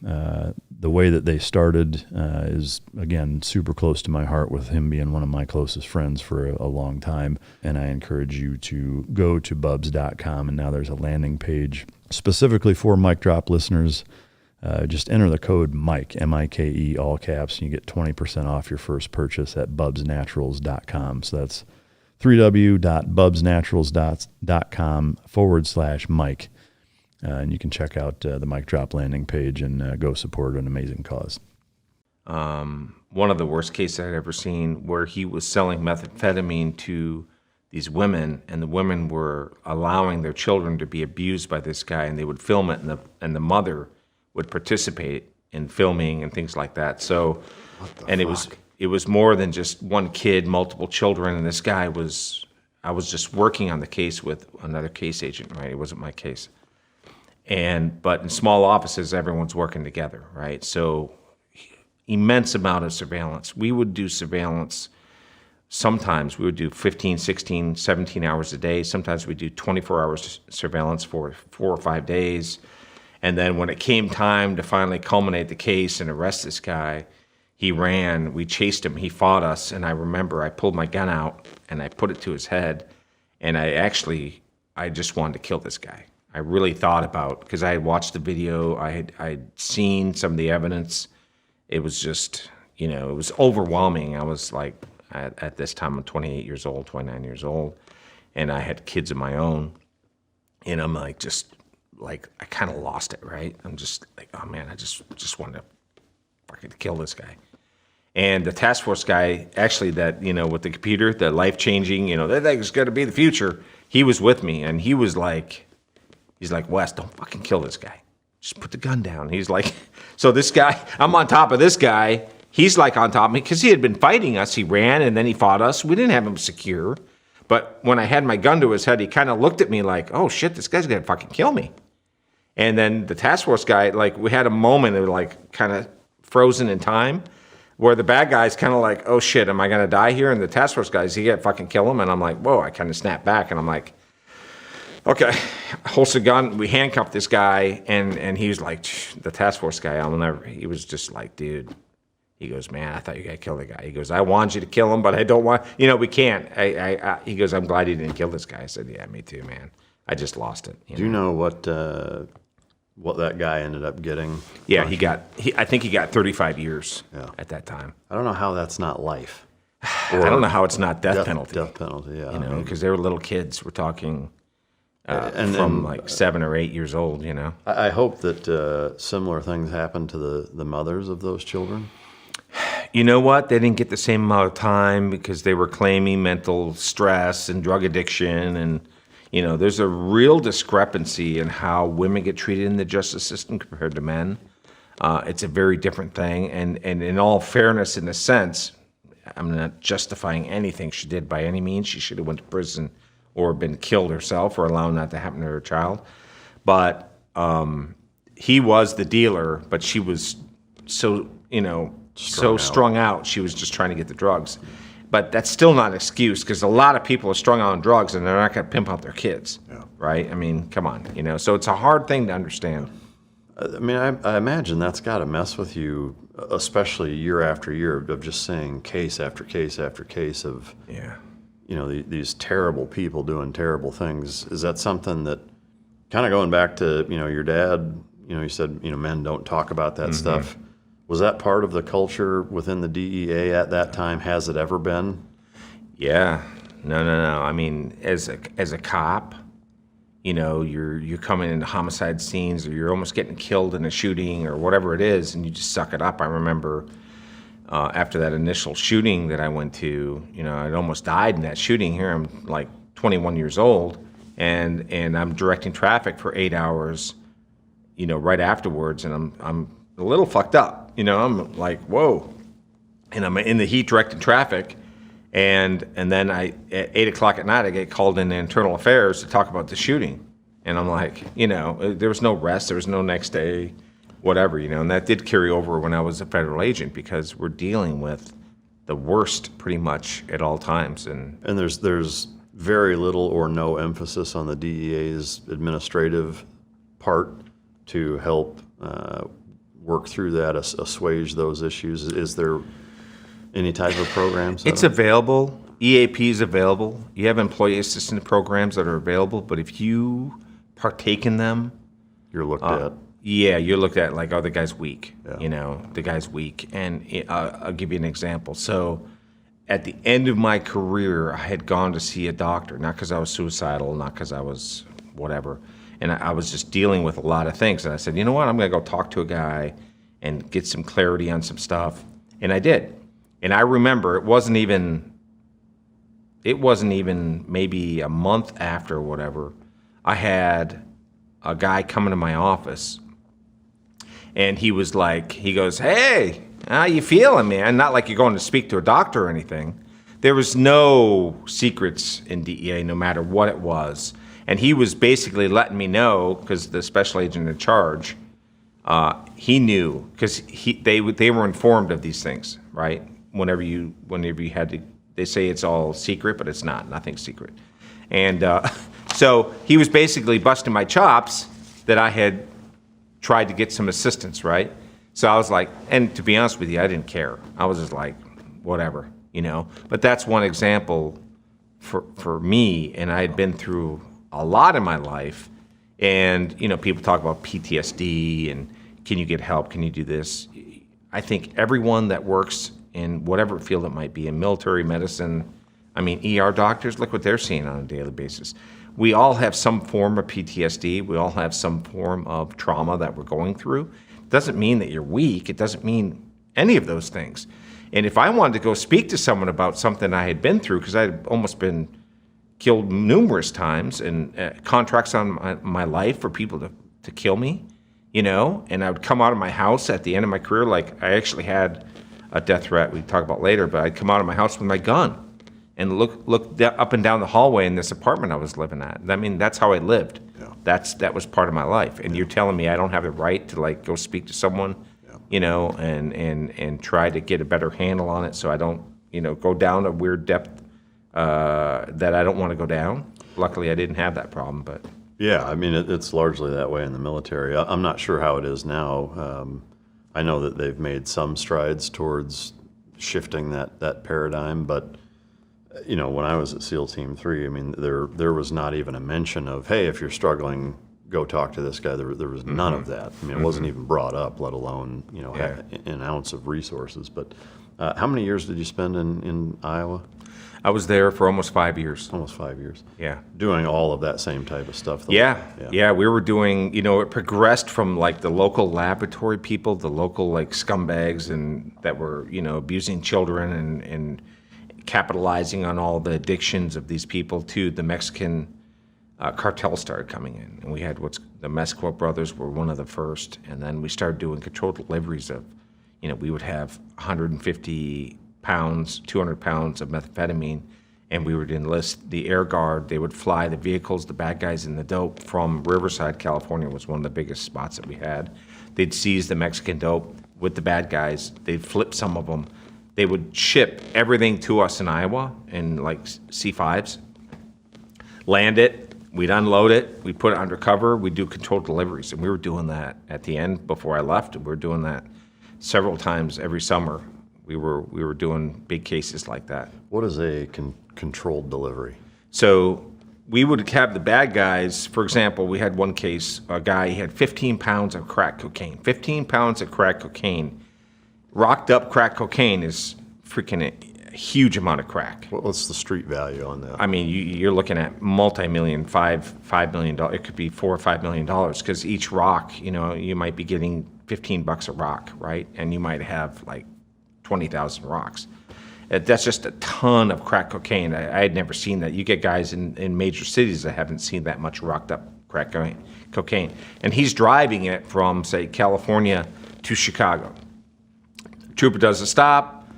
Speaker 3: The way that they started is, again, super close to my heart, with him being one of my closest friends for a long time. And I encourage you to go to bubs.com, and now there's a landing page specifically for Mic Drop listeners. Just enter the code Mike, M-I-K-E, all caps, and you get 20% off your first purchase at bubsnaturals.com. So that's www.bubsnaturals.com/Mike. And you can check out the Mic Drop landing page and go support an amazing cause.
Speaker 1: One of the worst cases I'd ever seen, where he was selling methamphetamine to these women, and the women were allowing their children to be abused by this guy, and they would film it, and the mother would participate in filming and things like that. So, and it was more than just one kid, multiple children, and this guy I was just working on the case with another case agent, right? It wasn't my case. But in small offices, everyone's working together, right? So immense amount of surveillance. We would do surveillance sometimes we would do 15, 16, 17 hours a day. Sometimes we'd do 24 hours surveillance for 4 or 5 days. And then when it came time to finally culminate the case and arrest this guy, he ran. We chased him. He fought us. And I remember I pulled my gun out and I put it to his head. And I just wanted to kill this guy. I really thought about, because I had watched the video, I'd seen some of the evidence. It was just, it was overwhelming. I was like, at this time, I'm 28 years old, 29 years old, and I had kids of my own. And I'm like, I kind of lost it, right? I'm just like, oh man, I just wanted to fucking kill this guy. And the task force guy, actually, that, with the computer, the life-changing, that thing's going to be the future, he was with me, and he's like, Wes, don't fucking kill this guy. Just put the gun down. He's like, so this guy, I'm on top of this guy. He's like on top of me because he had been fighting us. He ran and then he fought us. We didn't have him secure. But when I had my gun to his head, he kind of looked at me like, oh shit, this guy's going to fucking kill me. And then the task force guy, we had a moment of kind of frozen in time where the bad guy's kind of like, oh shit, am I going to die here? And the task force guy's, he got fucking kill him. And I'm like, whoa, I kind of snapped back and I'm like, okay, holster gun. We handcuffed this guy, and he was like, the task force guy. He was just like, dude. He goes, man, I thought you got to kill the guy. He goes, I want you to kill him, but I don't want. We can't. He goes, I'm glad he didn't kill this guy. I said, yeah, me too, man. I just lost it.
Speaker 2: Do you know what that guy ended up getting?
Speaker 1: Yeah, I think he got 35 years at that time.
Speaker 2: I don't know how that's not life.
Speaker 1: I don't know how it's not death penalty.
Speaker 2: Death penalty, yeah.
Speaker 1: Because they were little kids. We're talking. From 7 or 8 years old,
Speaker 2: I hope that similar things happen to the mothers of those children.
Speaker 1: You know what? They didn't get the same amount of time because they were claiming mental stress and drug addiction. And, there's a real discrepancy in how women get treated in the justice system compared to men. It's a very different thing. And in all fairness, in a sense, I'm not justifying anything she did by any means. She should have went to prison or been killed herself or allowing that to happen to her child. But he was the dealer, but she was so strung out. She was just trying to get the drugs. But that's still not an excuse because a lot of people are strung out on drugs and they're not going to pimp out their kids, right? I mean, come on, So it's a hard thing to understand.
Speaker 2: I mean, I imagine that's got to mess with you, especially year after year of just seeing case after case after case of these terrible people doing terrible things. Is that something that, kind of going back to, your dad, you said, men don't talk about that stuff. Was that part of the culture within the DEA at that time? Has it ever been?
Speaker 1: Yeah. No. I mean, as a cop, you're coming into homicide scenes or you're almost getting killed in a shooting or whatever it is, and you just suck it up. I remember after that initial shooting that I went to, I'd almost died in that shooting. Here I'm like 21 years old, and I'm directing traffic for 8 hours, right afterwards, and I'm a little fucked up. I'm like, whoa, and I'm in the heat directing traffic, and then at 8 o'clock at night I get called into internal affairs to talk about the shooting, and I'm like, there was no rest, there was no next day. Whatever, and that did carry over when I was a federal agent because we're dealing with the worst pretty much at all times. And
Speaker 2: there's very little or no emphasis on the DEA's administrative part to help work through that, assuage those issues. Is there any type of programs?
Speaker 1: It's available. EAP is available. You have employee assistance programs that are available, but if you partake in them,
Speaker 2: you're looked at.
Speaker 1: Yeah, you're looked at like, oh, the guy's weak. Yeah. The guy's weak. And I'll give you an example. So at the end of my career, I had gone to see a doctor, not because I was suicidal, not because I was whatever. And I was just dealing with a lot of things. And I said, you know what? I'm going to go talk to a guy and get some clarity on some stuff. And I did. And I remember it wasn't even maybe a month after or whatever, I had a guy come into my office. And he was like, he goes, hey, how you feeling, man? Not like you're going to speak to a doctor or anything. There was no secrets in DEA, no matter what it was. And he was basically letting me know, because the special agent in charge, he knew, because they were informed of these things, right? Whenever you had to They say it's all secret, but it's not. Nothing's secret. And so he was basically busting my chops that I had tried to get some assistance, right? So I was like, and to be honest with you, I didn't care. I was just like, whatever, you know? But that's one example for me, and I had been through a lot in my life. And, you know, people talk about PTSD and can you get help? Can you do this? I think everyone that works in whatever field it might be, in military, medicine, I mean, ER doctors, look what they're seeing on a daily basis. We all have some form of PTSD. We all have some form of trauma that we're going through. It doesn't mean that you're weak. It doesn't mean any of those things. And if I wanted to go speak to someone about something I had been through, because I had almost been killed numerous times and contracts on my life for people to kill me, you know, and I would come out of my house at the end of my career, like I actually had a death threat we talk about later, but I'd come out of my house with my gun and look up and down the hallway in this apartment I was living at. I mean, that's how I lived. Yeah. That was part of my life. And you're telling me I don't have the right to like go speak to someone, you know, and try to get a better handle on it so I don't, you know, go down a weird depth that I don't want to go down. Luckily, I didn't have that problem, but.
Speaker 2: Yeah, I mean, it's largely that way in the military. I'm not sure how it is now. I know that they've made some strides towards shifting that paradigm, but you know, when I was at SEAL Team 3, I mean, there was not even a mention of, hey, if you're struggling, go talk to this guy. There was none of that. I mean, it wasn't even brought up, let alone, you know, an ounce of resources. But how many years did you spend in Iowa?
Speaker 1: I was there for almost 5 years.
Speaker 2: Almost 5 years.
Speaker 1: Yeah.
Speaker 2: Doing all of that same type of stuff.
Speaker 1: Yeah, we were doing, you know, it progressed from like the local laboratory people, the local like scumbags and that were, you know, abusing children and capitalizing on all the addictions of these people to the Mexican cartel started coming in. And we had the Mexico brothers were one of the first. And then we started doing controlled deliveries of, you know, we would have 150 pounds, 200 pounds of methamphetamine, and we would enlist the Air Guard. They would fly the vehicles, the bad guys in the dope from Riverside, California was one of the biggest spots that we had. They'd seize the Mexican dope with the bad guys. They'd flip some of them. They would ship everything to us in Iowa in like C5s, land it, we'd unload it, we'd put it undercover, we'd do controlled deliveries. And we were doing that at the end before I left. We were doing that several times every summer. We were doing big cases like that.
Speaker 2: What is a controlled delivery?
Speaker 1: So we would have the bad guys. For example, we had one case, a guy, he had 15 pounds of crack cocaine. 15 pounds of crack cocaine. Rocked up crack cocaine is freaking a huge amount of crack.
Speaker 2: What's the street value on that?
Speaker 1: I mean, you're looking at multi-million, $5 million. It could be $4 or $5 million because each rock, you know, you might be getting $15 a rock, right? And you might have like 20,000 rocks. That's just a ton of crack cocaine. I had never seen that. You get guys in major cities that haven't seen that much rocked up crack cocaine. And he's driving it from, say, California to Chicago. Trooper does a stop.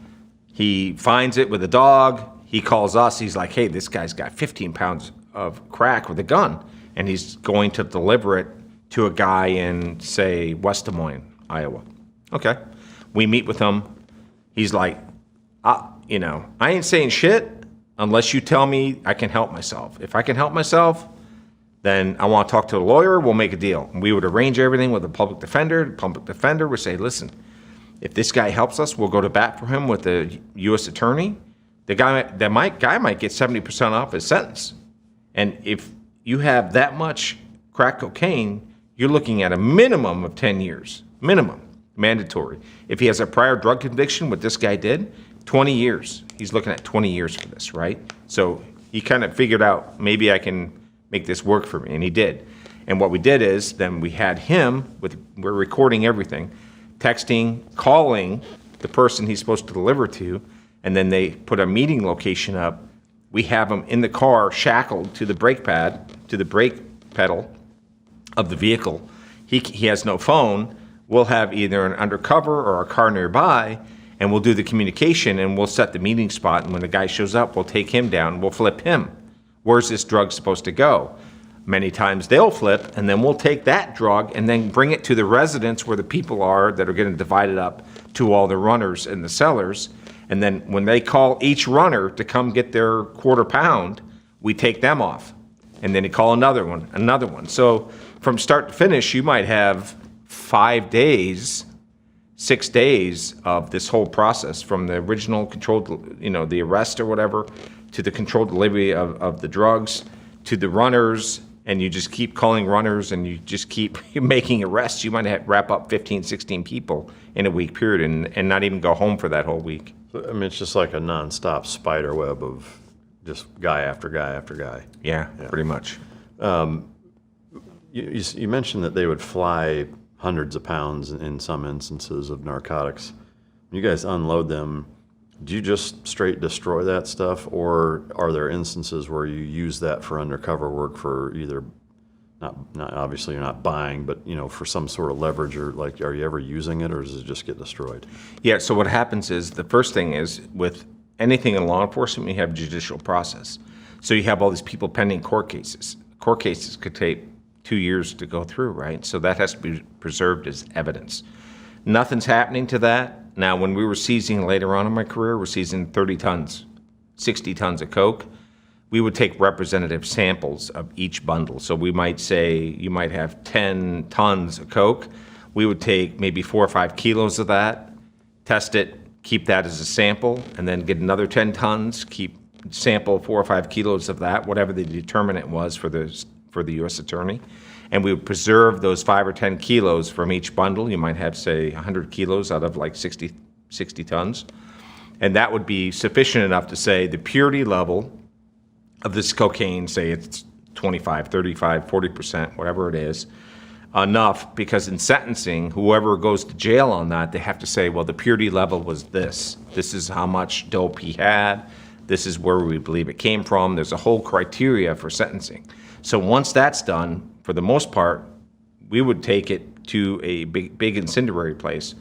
Speaker 1: He finds it with a dog. He calls us. He's like, hey, this guy's got 15 pounds of crack with a gun. And he's going to deliver it to a guy in, say, West Des Moines, Iowa. Okay. We meet with him. He's like, you know, I ain't saying shit unless you tell me I can help myself. If I can help myself, then I want to talk to a lawyer. We'll make a deal. And we would arrange everything with a public defender. The public defender would say, listen, if this guy helps us, we'll go to bat for him with the U.S. attorney. The guy might get 70% off his sentence. And if you have that much crack cocaine, you're looking at a minimum of 10 years. Minimum. Mandatory. If he has a prior drug conviction, what this guy did, 20 years. He's looking at 20 years for this, right? So he kind of figured out, maybe I can make this work for me, and he did. And what we did is, then we had him, we're recording everything, texting, calling the person he's supposed to deliver to, and then they put a meeting location up. We have him in the car, shackled to the brake pad, to the brake pedal of the vehicle. He has no phone. We'll have either an undercover or a car nearby, and we'll do the communication, and we'll set the meeting spot. And when the guy shows up, we'll take him down. We'll flip him. Where's this drug supposed to go? Many times they'll flip, and then we'll take that drug and then bring it to the residence where the people are that are getting divided up to all the runners and the sellers. And then when they call each runner to come get their quarter pound, we take them off. And then you call another one. So from start to finish, you might have 5 days, 6 days of this whole process, from the original controlled, the arrest or whatever, to the controlled delivery of the drugs, to the runners, and you just keep calling runners and you just keep making arrests. You might wrap up 15, 16 people in a week period and not even go home for that whole week.
Speaker 2: So, I mean, it's just like a nonstop spider web of just guy after guy after guy.
Speaker 1: Yeah. Pretty much.
Speaker 2: You mentioned that they would fly hundreds of pounds in some instances of narcotics. When you guys unload them, do you just straight destroy that stuff, or are there instances where you use that for undercover work for either, not obviously you're not buying, but for some sort of leverage, or like, are you ever using it, or does it just get destroyed?
Speaker 1: Yeah, so what happens is, the first thing is, with anything in law enforcement, you have judicial process. So you have all these people pending court cases. Court cases could take 2 years to go through, right? So that has to be preserved as evidence. Nothing's happening to that. Now, when we were seizing later on in my career, we're seizing 30 tons, 60 tons of coke. We would take representative samples of each bundle. So we might say you might have 10 tons of coke. We would take maybe 4 or 5 kilos of that, test it, keep that as a sample, and then get another 10 tons, sample 4 or 5 kilos of that, whatever the determinant was for the U.S. attorney. And we would preserve those 5 or 10 kilos from each bundle. You might have, say, 100 kilos out of like 60 tons. And that would be sufficient enough to say the purity level of this cocaine, say it's 25, 35, 40%, whatever it is, enough, because in sentencing, whoever goes to jail on that, they have to say, well, the purity level was this. This is how much dope he had. This is where we believe it came from. There's a whole criteria for sentencing. So once that's done, for the most part, we would take it to a big incendiary place,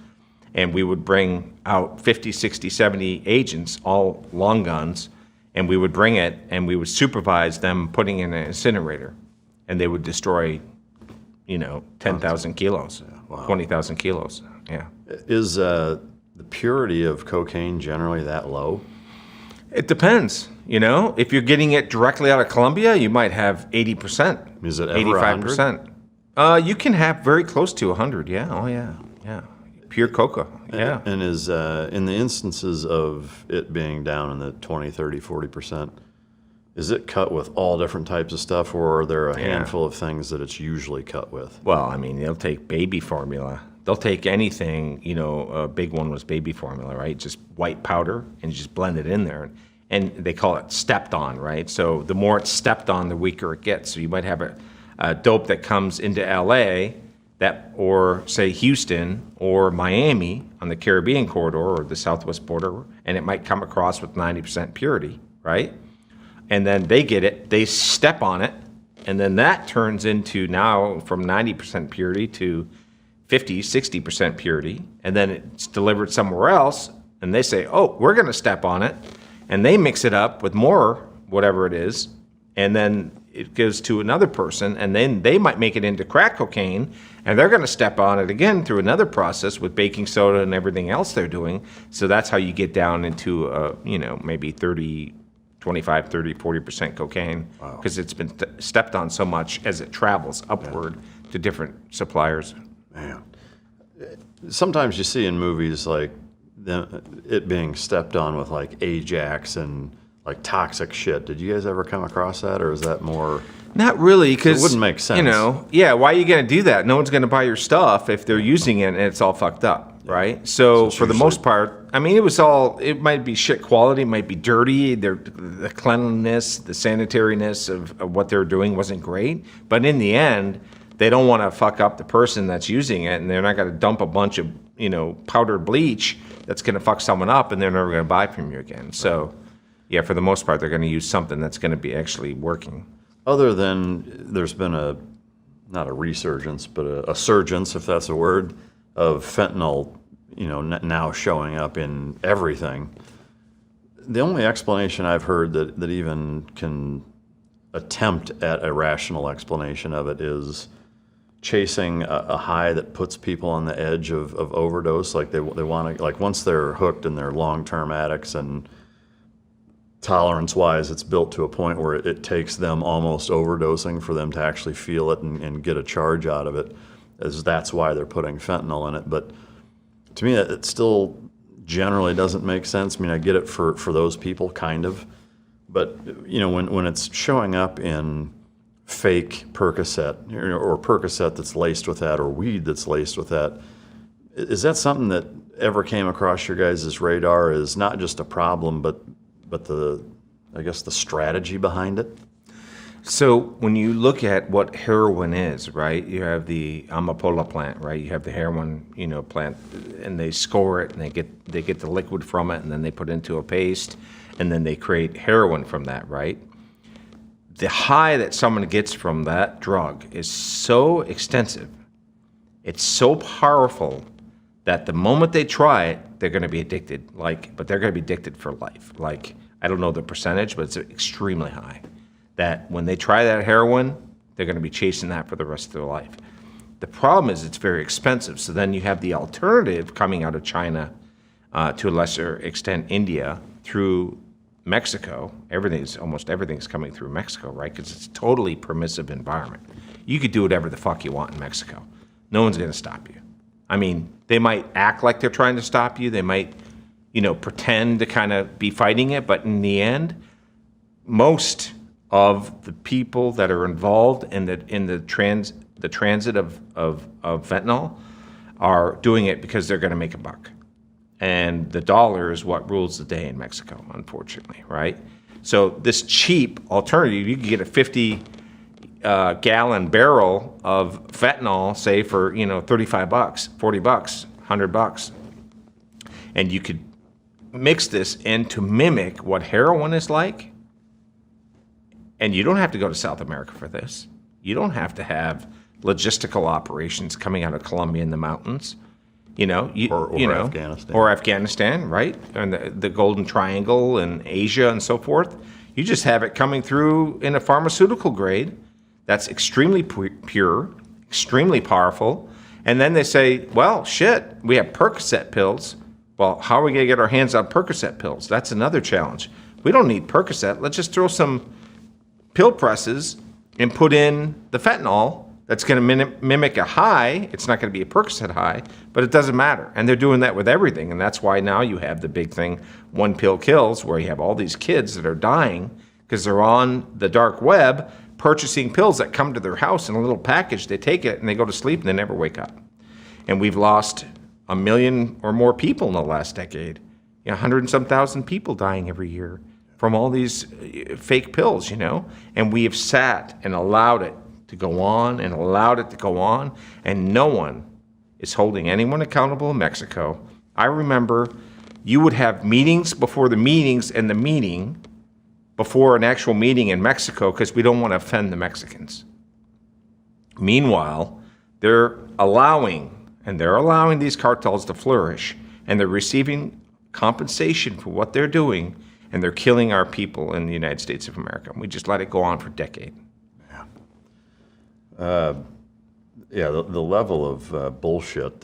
Speaker 1: and we would bring out 50, 60, 70 agents, all long guns, and we would bring it, and we would supervise them putting in an incinerator, and they would destroy, 10,000 kilos, 20,000 kilos. Yeah.
Speaker 2: Is the purity of cocaine generally that low?
Speaker 1: It depends. If you're getting it directly out of Colombia, you might have 80%.
Speaker 2: Is it ever
Speaker 1: 85%? You can have very close to 100. Yeah. Oh, yeah. Yeah. Pure coca. Yeah.
Speaker 2: And is in the instances of it being down in the 20, 30, 40%, is it cut with all different types of stuff, or are there a handful of things that it's usually cut with?
Speaker 1: Well, I mean, they'll take baby formula. They'll take anything, a big one was baby formula, right? Just white powder, and you just blend it in there. And they call it stepped on, right? So the more it's stepped on, the weaker it gets. So you might have a dope that comes into LA, or say Houston or Miami on the Caribbean corridor or the Southwest border, and it might come across with 90% purity, right? And then they get it, they step on it, and then that turns into now from 90% purity to 50, 60% purity, and then it's delivered somewhere else, and they say, oh, we're going to step on it, and they mix it up with more, whatever it is, and then it goes to another person, and then they might make it into crack cocaine, and they're going to step on it again through another process with baking soda and everything else they're doing. So that's how you get down into, maybe 25, 30, 40% cocaine, because it's been stepped on so much as it travels upward to different suppliers.
Speaker 2: Man. Sometimes you see in movies like it being stepped on with like Ajax and like toxic shit. Did you guys ever come across that, or is that more?
Speaker 1: Not really, because
Speaker 2: it wouldn't make sense.
Speaker 1: Why are you going to do that? No one's going to buy your stuff if they're using it and it's all fucked up, right? So for the most part, I mean, it might be shit quality, it might be dirty, the cleanliness, the sanitariness of what they're doing wasn't great, but in the end, they don't want to fuck up the person that's using it, and they're not going to dump a bunch of, powdered bleach that's going to fuck someone up, and they're never going to buy from you again. So, yeah, for the most part, they're going to use something that's going to be actually working.
Speaker 2: Other than there's been not a resurgence, but a surgence, if that's a word, of fentanyl, now showing up in everything. The only explanation I've heard that even can attempt at a rational explanation of it is chasing a high that puts people on the edge of overdose. Like they want to, like once they're hooked and they're long-term addicts, and tolerance-wise, it's built to a point where it takes them almost overdosing for them to actually feel it and get a charge out of it. As that's why they're putting fentanyl in it. But to me, it still generally doesn't make sense. I mean, I get it for those people, kind of. But, you know, when it's showing up in fake Percocet or Percocet that's laced with that, or weed that's laced with that, is that something that ever came across your guys' radar as not just a problem, but the, I guess, the strategy behind it?
Speaker 1: So when you look at what heroin is, right, you have the amapola plant, right? You have the heroin, plant, and they score it, and they get the liquid from it, and then they put it into a paste, and then they create heroin from that, right? The high that someone gets from that drug is so extensive, it's so powerful that the moment they try it, they're going to be addicted. But they're going to be addicted for life. I don't know the percentage, but it's extremely high. That when they try that heroin, they're going to be chasing that for the rest of their life. The problem is it's very expensive. So then you have the alternative coming out of China, to a lesser extent India, through Mexico. Almost everything's coming through Mexico, right? Because it's a totally permissive environment. You could do whatever the fuck you want in Mexico. No one's going to stop you. I mean, they might act like they're trying to stop you. They might, pretend to kind of be fighting it. But in the end, most of the people that are involved in the transit of fentanyl are doing it because they're going to make a buck. And the dollar is what rules the day in Mexico, unfortunately, right? So this cheap alternative, you can get a 50-gallon barrel of fentanyl, say for, $35, $40, $100. And you could mix this in to mimic what heroin is like. And you don't have to go to South America for this. You don't have to have logistical operations coming out of Colombia in the mountains. Or Afghanistan, right? And the Golden Triangle and Asia and so forth. You just have it coming through in a pharmaceutical grade that's extremely pure, extremely powerful. And then they say, well, shit, we have Percocet pills. Well, how are we going to get our hands on Percocet pills? That's another challenge. We don't need Percocet. Let's just throw some pill presses and put in the fentanyl. That's going to mimic a high. It's not going to be a Percocet high, but it doesn't matter. And they're doing that with everything. And that's why now you have the big thing, one pill kills, where you have all these kids that are dying because they're on the dark web purchasing pills that come to their house in a little package. They take it and they go to sleep and they never wake up. And we've lost 1 million or more people in the last decade. 100 and some thousand people dying every year from all these fake pills, And we have sat and allowed it to go on and allowed it to go on, and no one is holding anyone accountable in Mexico. I remember you would have meetings before the meetings and the meeting before an actual meeting in Mexico because we don't want to offend the Mexicans. Meanwhile, they're allowing these cartels to flourish, and they're receiving compensation for what they're doing, and they're killing our people in the United States of America. We just let it go on for decades.
Speaker 2: The level of bullshit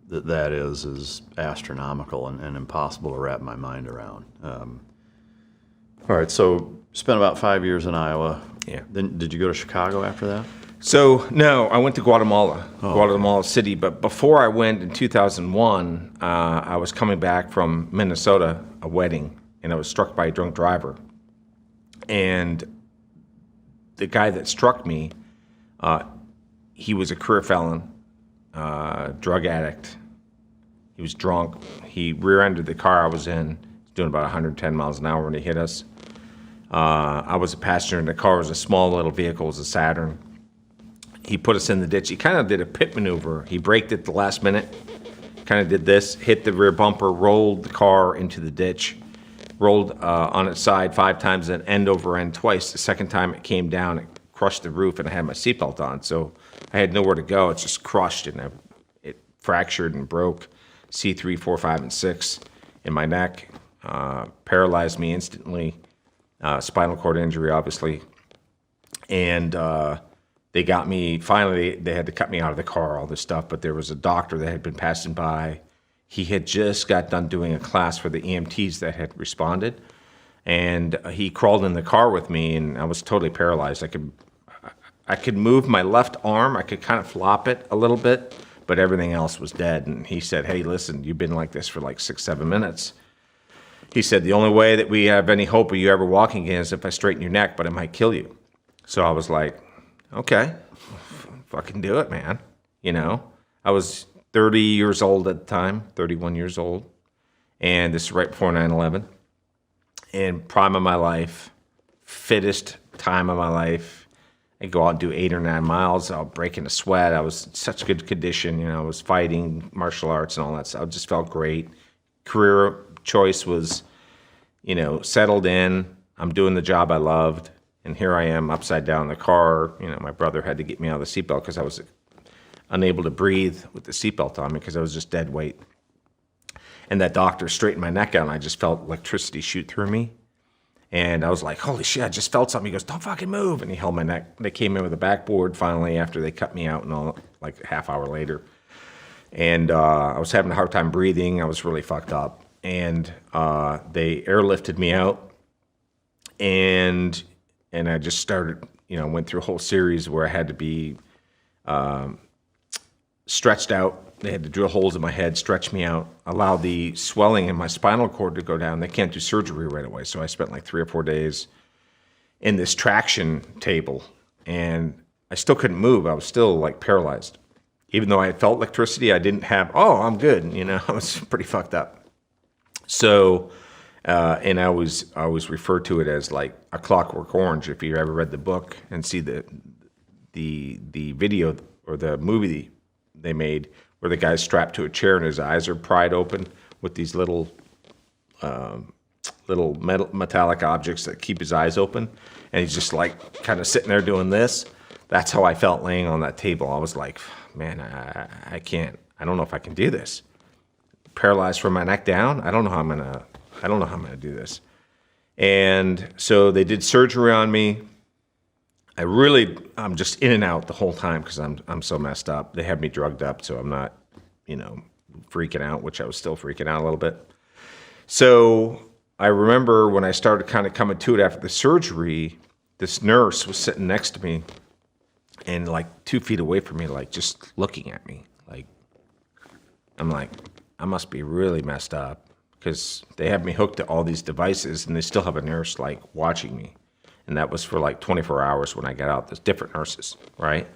Speaker 2: that is astronomical and impossible to wrap my mind around. All right, so spent about 5 years in Iowa.
Speaker 1: Yeah.
Speaker 2: Then did you go to Chicago after that?
Speaker 1: So no, I went to Guatemala City. But before I went in 2001, I was coming back from Minnesota, a wedding, and I was struck by a drunk driver. And the guy that struck me, he was a career felon, drug addict. He was drunk. He rear-ended the car I was in, doing about 110 miles an hour when he hit us. I was a passenger in the car. It was a small little vehicle. It was a Saturn. He put us in the ditch. He kind of did a pit maneuver. He braked at the last minute, kind of did this, hit the rear bumper, rolled the car into the ditch, rolled on its side 5 times, and end over end twice. The second time it came down, it crushed the roof, and I had my seatbelt on, so I had nowhere to go. It just crushed, and it fractured and broke C3, 4, 5, and 6 in my neck, paralyzed me instantly, spinal cord injury, obviously, and they got me, finally, they had to cut me out of the car, all this stuff, but there was a doctor that had been passing by. He had just got done doing a class for the EMTs that had responded, and he crawled in the car with me, and I was totally paralyzed. I could move my left arm, I could kind of flop it a little bit, but everything else was dead. And he said, hey, listen, you've been like this for like 6-7 minutes. He said, the only way that we have any hope of you ever walking again is if I straighten your neck, but it might kill you. So I was like, okay, fucking do it, man. You know, I was 30 years old at the time, 31 years old. And this is right before 9/11. And prime of my life, fittest time of my life. I'd go out and do 8 or 9 miles. I'll break into sweat. I was in such good condition. You know, I was fighting martial arts and all that stuff. I just felt great. Career choice was, you know, settled in. I'm doing the job I loved. And here I am upside down in the car. You know, my brother had to get me out of the seatbelt because I was unable to breathe with the seatbelt on me because I was just dead weight. And that doctor straightened my neck out, and I just felt electricity shoot through me. And I was like, holy shit, I just felt something. He goes, don't fucking move. And he held my neck. They came in with a backboard finally after they cut me out and all, like a half hour later. And I was having a hard time breathing. I was really fucked up. And they airlifted me out. And I just started, you know, went through a whole series where I had to be stretched out. They had to drill holes in my head, stretch me out, allow the swelling in my spinal cord to go down. They can't do surgery right away. So I spent like 3 or 4 days in this traction table, and I still couldn't move. I was still like paralyzed. Even though I had felt electricity, I didn't have, oh, I'm good. You know, I was pretty fucked up. So, and I was referred to it as like a Clockwork Orange. If you ever read the book and see the video or the movie they made, where the guy's strapped to a chair and his eyes are pried open with these little metallic objects that keep his eyes open, and he's just like kind of sitting there doing this. That's how I felt laying on that table. I was like, man, I can't. I don't know if I can do this. Paralyzed from my neck down. I don't know how I'm gonna do this. And so they did surgery on me. I'm just in and out the whole time because I'm so messed up. They have me drugged up, so I'm not, you know, freaking out, which I was still freaking out a little bit. So I remember when I started kind of coming to it after the surgery, this nurse was sitting next to me and like 2 feet away from me, like just looking at me. Like, I'm like, I must be really messed up because they have me hooked to all these devices and they still have a nurse like watching me. And that was for like 24 hours when I got out. There's different nurses, right?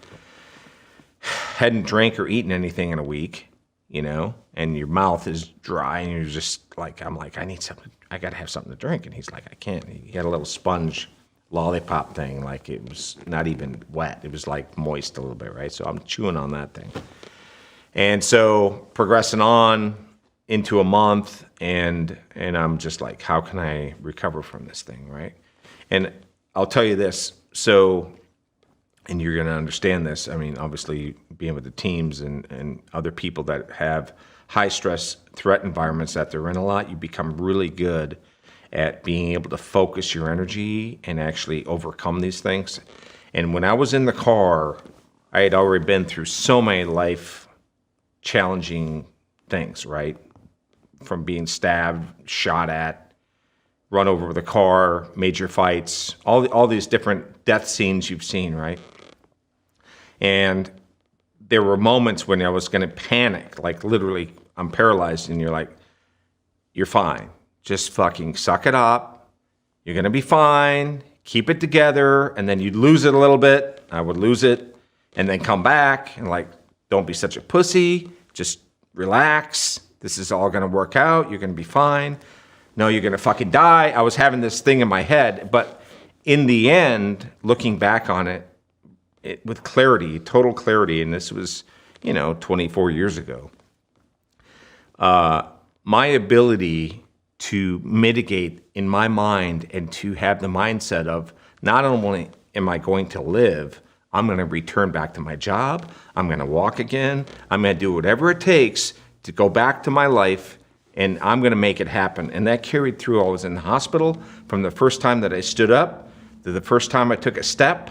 Speaker 1: Hadn't drank or eaten anything in a week, you know, and your mouth is dry and you're just like, I'm like, I need something. I got to have something to drink. And he's like, I can't. He had a little sponge lollipop thing. Like it was not even wet. It was like moist a little bit, right? So I'm chewing on that thing. And so progressing on into a month and I'm just like, how can I recover from this thing, right? And I'll tell you this, so, and you're going to understand this, I mean, obviously being with the teams and other people that have high stress threat environments that they're in a lot, you become really good at being able to focus your energy and actually overcome these things. And when I was in the car, I had already been through so many life challenging things, right? From being stabbed, shot at, run over with a car, major fights, all these different death scenes you've seen, right? And there were moments when I was going to panic, like literally I'm paralyzed and you're like, you're fine. Just fucking suck it up. You're going to be fine. Keep it together. And then you'd lose it a little bit. I would lose it and then come back and like, don't be such a pussy. Just relax. This is all going to work out. You're going to be fine. No, you're going to fucking die. I was having this thing in my head, but in the end, looking back on it with clarity, total clarity, and this was, 24 years ago, my ability to mitigate in my mind and to have the mindset of not only am I going to live, I'm going to return back to my job, I'm going to walk again, I'm going to do whatever it takes to go back to my life, and I'm going to make it happen. And that carried through. I was in the hospital from the first time that I stood up to the first time I took a step.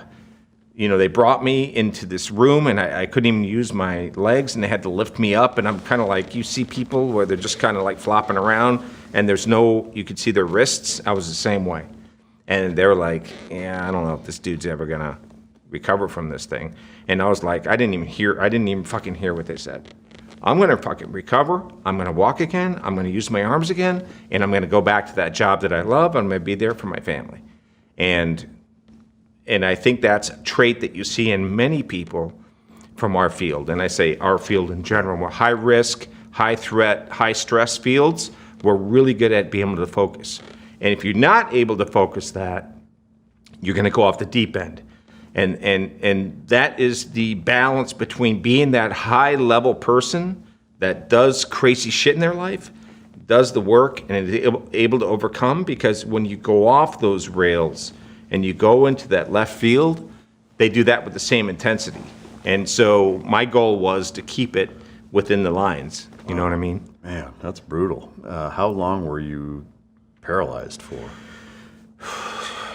Speaker 1: they brought me into this room, and I couldn't even use my legs, and they had to lift me up, and I'm kind of like, you see people where they're just kind of like flopping around, and you could see their wrists. I was the same way. And they were like, yeah, I don't know if this dude's ever going to recover from this thing. And I was like, I didn't even fucking hear what they said. I'm going to fucking recover. I'm going to walk again. I'm going to use my arms again, and I'm going to go back to that job that I love. I'm going to be there for my family. And I think that's a trait that you see in many people from our field. And I say our field in general. We're high risk, high threat, high stress fields. We're really good at being able to focus. And if you're not able to focus that, you're going to go off the deep end. And that is the balance between being that high level person that does crazy shit in their life, does the work, and is able to overcome. Because when you go off those rails and you go into that left field, they do that with the same intensity. And so my goal was to keep it within the lines. You know what I mean?
Speaker 2: Man, that's brutal. How long were you paralyzed for?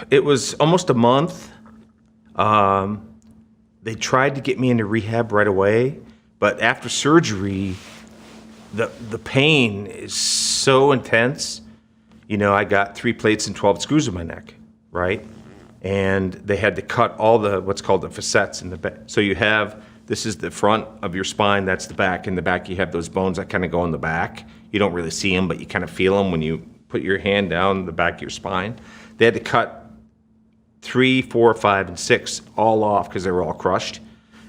Speaker 1: It was almost a month. They tried to get me into rehab right away, but after surgery, the pain is so intense. I got 3 plates and 12 screws in my neck, right? And they had to cut all what's called the facets in the back. So this is the front of your spine, that's the back. In the back, you have those bones that kind of go in the back. You don't really see them, but you kind of feel them when you put your hand down the back of your spine. They had to cut 3, 4, 5, and 6 all off because they were all crushed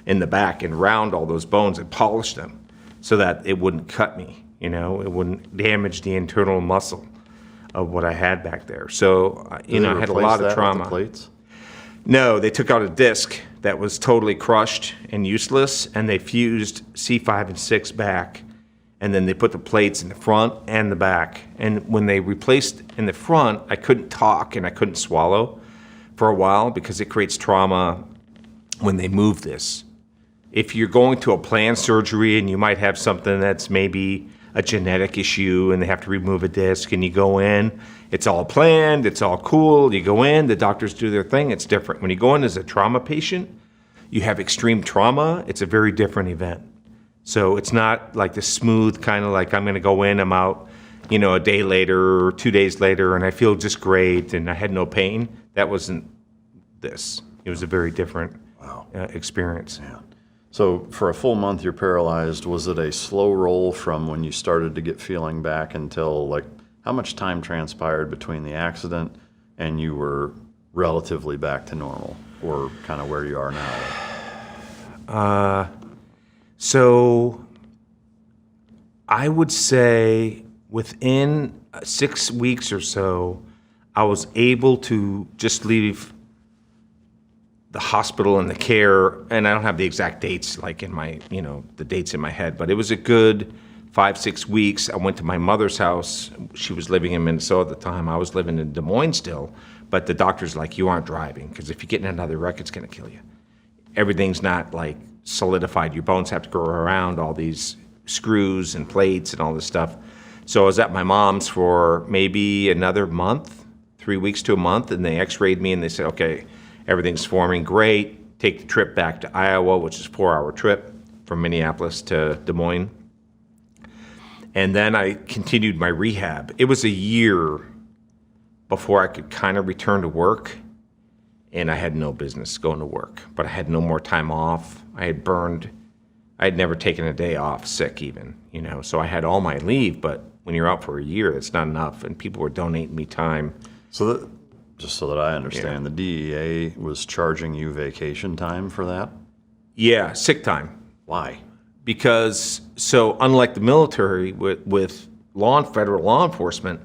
Speaker 1: in the back, and round all those bones and polish them so that it wouldn't cut me, it wouldn't damage the internal muscle of what I had back there. So, I had a lot of trauma.
Speaker 2: With the plates?
Speaker 1: No, they took out a disc that was totally crushed and useless, and they fused C5 and 6 back, and then they put the plates in the front and the back. And when they replaced in the front, I couldn't talk and I couldn't swallow for a while because it creates trauma when they move this. If you're going to a planned surgery and you might have something that's maybe a genetic issue and they have to remove a disc and you go in, it's all planned, it's all cool, you go in, the doctors do their thing, it's different. When you go in as a trauma patient, you have extreme trauma, it's a very different event. So it's not like the smooth kind of like I'm gonna go in, I'm out, a day later or 2 days later and I feel just great and I had no pain. That wasn't this. It was a very different experience.
Speaker 2: Yeah. So for a full month you're paralyzed. Was it a slow roll from when you started to get feeling back until how much time transpired between the accident and you were relatively back to normal, or kind of where you are now?
Speaker 1: So I would say within 6 weeks or so, I was able to just leave the hospital and the care, and I don't have the exact dates like in my, the dates in my head, but it was a good 5-6 weeks. I went to my mother's house. She was living in Minnesota at the time. I was living in Des Moines still, but the doctor's like, you aren't driving, because if you get in another wreck, it's going to kill you. Everything's not solidified. Your bones have to go around all these screws and plates and all this stuff. So I was at my mom's for maybe another month, 3 weeks to a month, and they x-rayed me and they said, okay, everything's forming great. Take the trip back to Iowa, which is a 4-hour trip from Minneapolis to Des Moines. And then I continued my rehab. It was a year before I could kind of return to work, and I had no business going to work, but I had no more time off. I had never taken a day off sick even, so I had all my leave, but when you're out for a year, that's not enough, and people were donating me time.
Speaker 2: So just so that I understand, the DEA was charging you vacation time for that?
Speaker 1: Yeah, sick time.
Speaker 2: Why?
Speaker 1: Because, so unlike the military with federal law enforcement,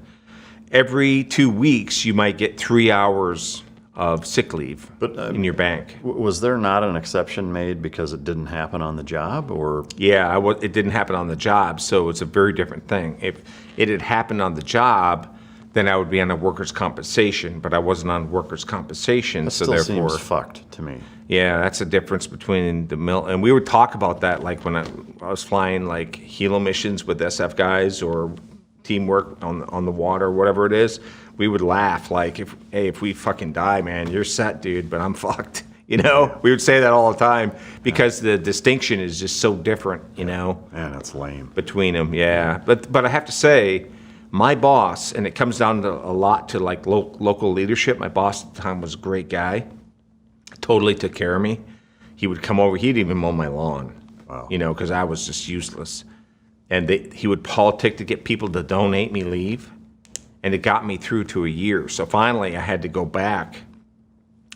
Speaker 1: every 2 weeks you might get 3 hours of sick leave in your bank.
Speaker 2: Was there not an exception made because it didn't happen on the job, or?
Speaker 1: Yeah, it didn't happen on the job, so it's a very different thing. If it had happened on the job, then I would be on a workers' compensation, but I wasn't on workers' compensation,
Speaker 2: that
Speaker 1: so
Speaker 2: still
Speaker 1: therefore
Speaker 2: seems fucked to me.
Speaker 1: Yeah, that's the difference between and we would talk about that when I was flying helo missions with SF guys or teamwork on the water, whatever it is. We would laugh if we fucking die, man, you're set, dude, but I'm fucked. You know, we would say that all the time because the distinction is just so different, you know.
Speaker 2: Man, that's lame.
Speaker 1: Between them, yeah. But I have to say, my boss, and it comes down to a lot to like local leadership. My boss at the time was a great guy. Totally took care of me. He would come over. He'd even mow my lawn,
Speaker 2: Wow.
Speaker 1: you know, because I was just useless. And he would politic to get people to donate me leave. And it got me through to a year. So finally, I had to go back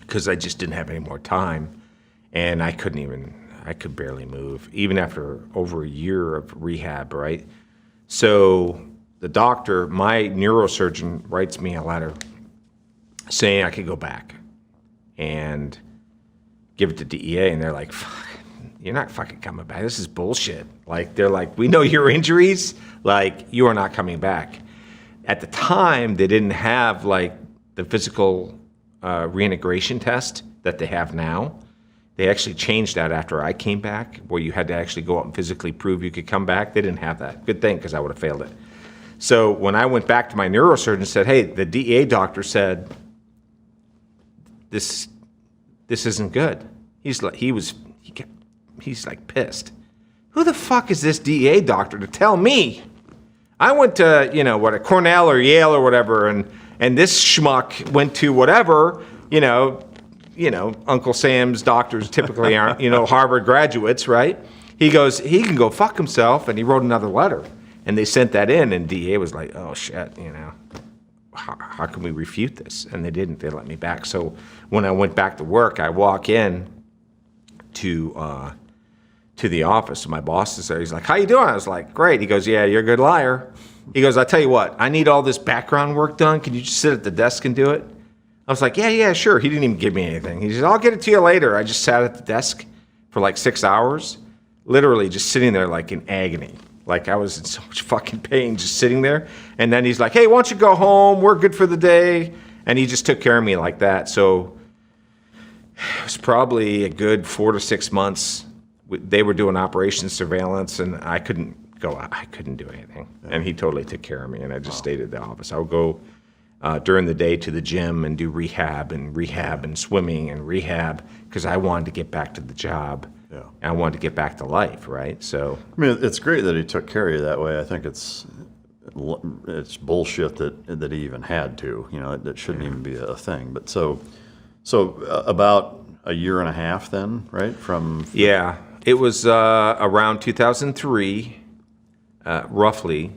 Speaker 1: because I just didn't have any more time. And I could barely move, even after over a year of rehab, right? So the doctor, my neurosurgeon, writes me a letter saying I could go back and give it to DEA. And they're like, fuck, you're not fucking coming back. This is bullshit. Like, they're like, we know your injuries. Like, you are not coming back. At the time, they didn't have like the physical reintegration test that they have now. They actually changed that after I came back, where you had to actually go out and physically prove you could come back. They didn't have that. Good thing, because I would have failed it. So when I went back to my neurosurgeon and said, hey, the DEA doctor said, this isn't good. He's like pissed. Who the fuck is this DEA doctor to tell me? I went to, a Cornell or Yale or whatever, and this schmuck went to whatever, Uncle Sam's doctors typically aren't, Harvard graduates, right? He goes, he can go fuck himself, and he wrote another letter. And they sent that in, and DEA was like, oh, shit, how can we refute this? And they didn't. They let me back. So when I went back to work, I walk in to the office, and my boss is there. He's like, how you doing? I was like, great. He goes, yeah, you're a good liar. He goes, I tell you what, I need all this background work done. Can you just sit at the desk and do it? I was like, yeah, sure. He didn't even give me anything. He said, I'll get it to you later. I just sat at the desk for like 6 hours, literally just sitting there like in agony. Like I was in so much fucking pain just sitting there. And then he's like, hey, why don't you go home? We're good for the day. And he just took care of me like that. So it was probably a good 4 to 6 months. They were doing operation surveillance, and I couldn't go out. I couldn't do anything. And he totally took care of me, and I just stayed at the office. I would go during the day to the gym and do rehab and swimming and rehab because I wanted to get back to the job.
Speaker 2: Yeah.
Speaker 1: And I wanted to get back to life, right? So
Speaker 2: I mean, it's great that he took care of you that way. I think it's bullshit that he even had to. That shouldn't even be a thing. But so about a year and a half then, right?
Speaker 1: Yeah. It was around 2003, roughly,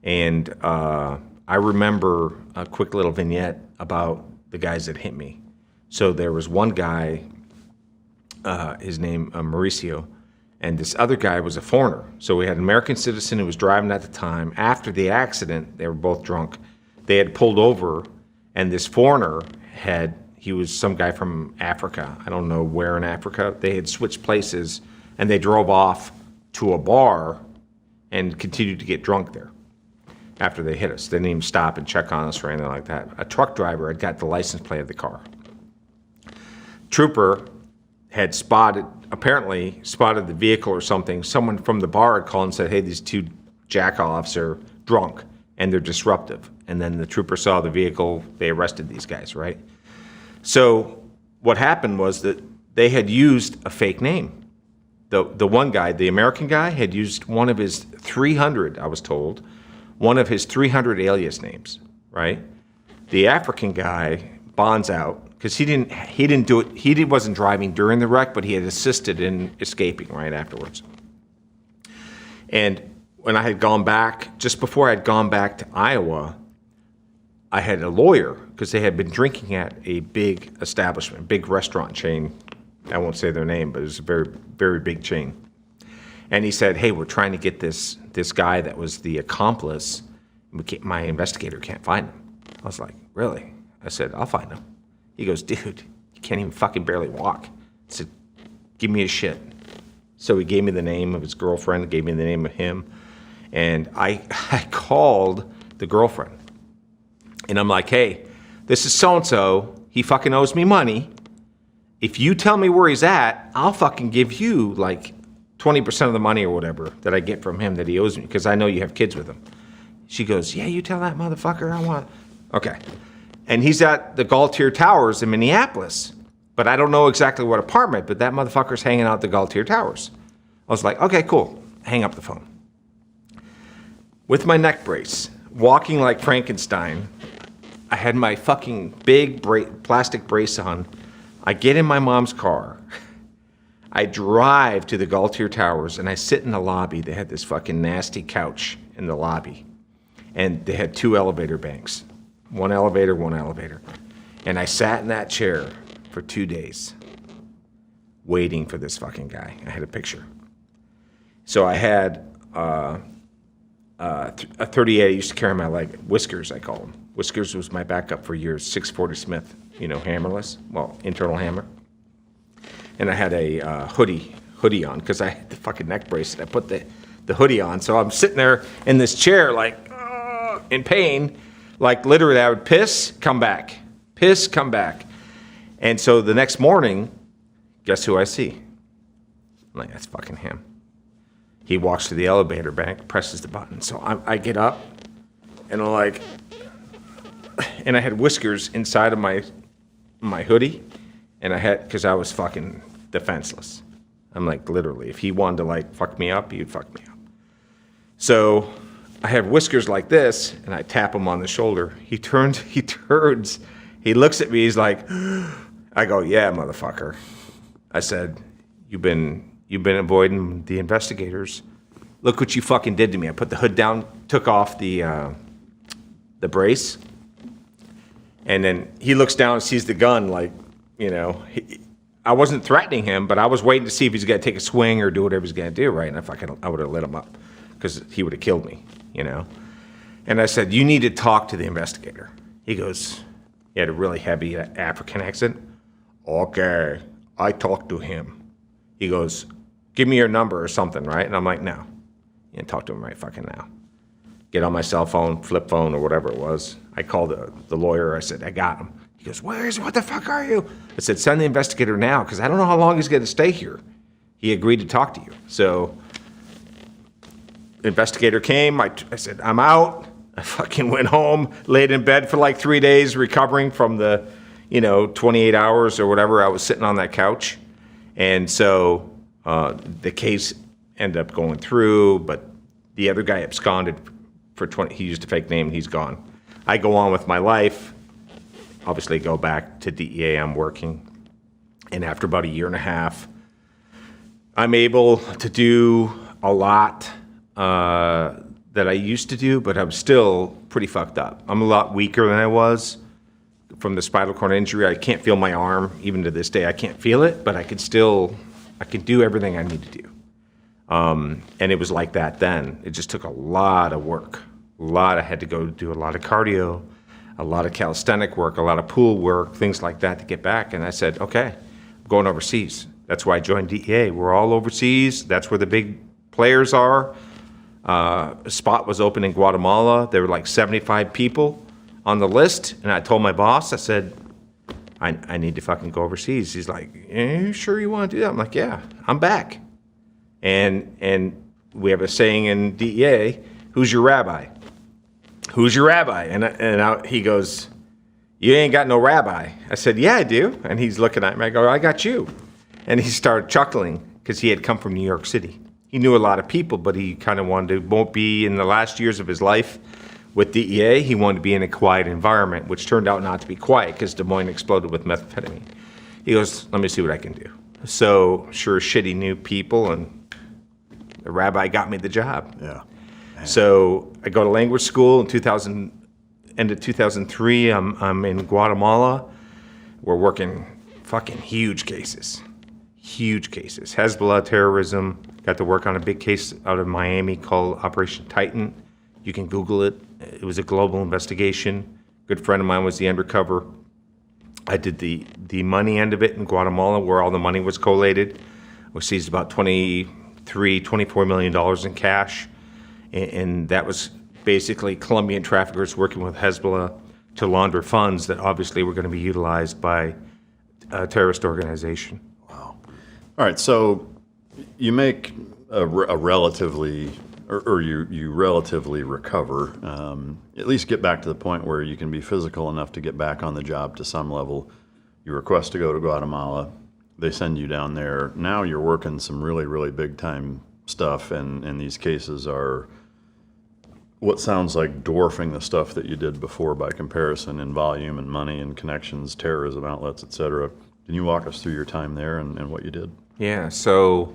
Speaker 1: and I remember a quick little vignette about the guys that hit me. So there was one guy, his name Mauricio, and this other guy was a foreigner. So we had an American citizen who was driving at the time. After the accident, they were both drunk. They had pulled over, and this foreigner he was some guy from Africa. I don't know where in Africa. They had switched places, and they drove off to a bar and continued to get drunk there after they hit us. They didn't even stop and check on us or anything like that. A truck driver had got the license plate of the car. Trooper had apparently spotted the vehicle or something. Someone from the bar had called and said, hey, these two jackoffs are drunk, and they're disruptive. And then the trooper saw the vehicle. They arrested these guys, right? So what happened was that they had used a fake name. The one guy, the American guy, had used one of his 300, I was told, one of his 300 alias names, right? The African guy bonds out because he didn't do it. He wasn't driving during the wreck, but he had assisted in escaping right afterwards. And when I had gone back, just before I had gone back to Iowa, I had a lawyer because they had been drinking at a big establishment, big restaurant chain. I won't say their name, but it was a very, very big chain. And he said, hey, we're trying to get this guy that was the accomplice. My investigator can't find him. I was like, really? I said, I'll find him. He goes, dude, you can't even fucking barely walk. I said, give me his shit. So he gave me the name of his girlfriend, gave me the name of him. And I called the girlfriend. And I'm like, hey, this is so-and-so. He fucking owes me money. If you tell me where he's at, I'll fucking give you like 20% of the money or whatever that I get from him that he owes me because I know you have kids with him. She goes, yeah, you tell that motherfucker I want. Okay. And he's at the Galtier Towers in Minneapolis. but I don't know exactly what apartment, but that motherfucker's hanging out at the Galtier Towers. I was like, okay, cool. Hang up the phone. With my neck brace, walking like Frankenstein, I had my fucking big plastic brace on. I get in my mom's car. I drive to the Galtier Towers, and I sit in the lobby. They had this fucking nasty couch in the lobby, and they had 2 elevator banks. One elevator. And I sat in that chair for 2 days waiting for this fucking guy. I had a picture. So I had a 38 I used to carry on my leg. Whiskers, I call him. Whiskers was my backup for years. 640 Smith, hammerless. Well, internal hammer. And I had a hoodie on because I had the fucking neck brace. And I put the hoodie on. So I'm sitting there in this chair like in pain. Like literally I would piss, come back. Piss, come back. And so the next morning, guess who I see? I'm like, that's fucking him. He walks to the elevator bank, presses the button. So I get up and I'm like, and I had whiskers inside of my hoodie. And I had, because I was fucking defenseless. I'm like, literally, if he wanted to like fuck me up, he'd fuck me up. So I have whiskers like this, and I tap him on the shoulder. He turns, he looks at me, he's like, I go, yeah, motherfucker. I said, you've been avoiding the investigators. Look what you fucking did to me. I put the hood down, took off the brace, and then he looks down and sees the gun, like, I wasn't threatening him, but I was waiting to see if he's going to take a swing or do whatever he's going to do, right? And I would have lit him up because he would have killed me, And I said, you need to talk to the investigator. He goes, he had a really heavy African accent. Okay, I talked to him. He goes, give me your number or something, right? And I'm like, no, you didn't talk to him right fucking now. Get on my cell phone, flip phone, or whatever it was. I called the lawyer. I said, I got him. He goes, what the fuck are you? I said, send the investigator now, because I don't know how long he's going to stay here. He agreed to talk to you. So the investigator came. I said, I'm out. I fucking went home, laid in bed for like 3 days, recovering from the, 28 hours or whatever I was sitting on that couch. And so the case ended up going through, but the other guy absconded for 20. He used a fake name, and he's gone. I go on with my life. Obviously go back to DEA, I'm working. And after about 1.5 years, I'm able to do a lot that I used to do, but I'm still pretty fucked up. I'm a lot weaker than I was from the spinal cord injury. I can't feel my arm. Even to this day, I can't feel it, but I can do everything I need to do. And it was like that then. It just took a lot of work. I had to go do a lot of cardio, a lot of calisthenic work, a lot of pool work, things like that to get back. And I said, okay, I'm going overseas. That's why I joined DEA. We're all overseas. That's where the big players are. A spot was open in Guatemala. There were like 75 people on the list. And I told my boss, I said, I need to fucking go overseas. He's like, are you sure you want to do that? I'm like, yeah, I'm back. And we have a saying in DEA, who's your rabbi? Who's your rabbi? And he goes, you ain't got no rabbi. I said, yeah, I do. And he's looking at me. I go, I got you. And he started chuckling because he had come from New York City. He knew a lot of people, but he kind of wanted to be in the last years of his life with DEA. He wanted to be in a quiet environment, which turned out not to be quiet because Des Moines exploded with methamphetamine. He goes, let me see what I can do. So sure as shit, he knew people, and the rabbi got me the job.
Speaker 2: Yeah. Man.
Speaker 1: So I go to language school in end of 2003. I'm in Guatemala. We're working fucking huge cases. Hezbollah terrorism. Got to work on a big case out of Miami called Operation Titan. You can Google it. It was a global investigation. Good friend of mine was the undercover. I did the money end of it in Guatemala, where all the money was collated. We seized about $24 million in cash. And that was basically Colombian traffickers working with Hezbollah to launder funds that obviously were going to be utilized by a terrorist organization.
Speaker 2: Wow. All right, so you make a relatively, or you relatively recover, at least get back to the point where you can be physical enough to get back on the job to some level You request to go to Guatemala. They send you down there. Now you're working some really, really big time stuff, and these cases are what sounds like dwarfing the stuff that you did before by comparison in volume and money and connections, terrorism outlets, et cetera. Can you walk us through your time there and what you did?
Speaker 1: Yeah, so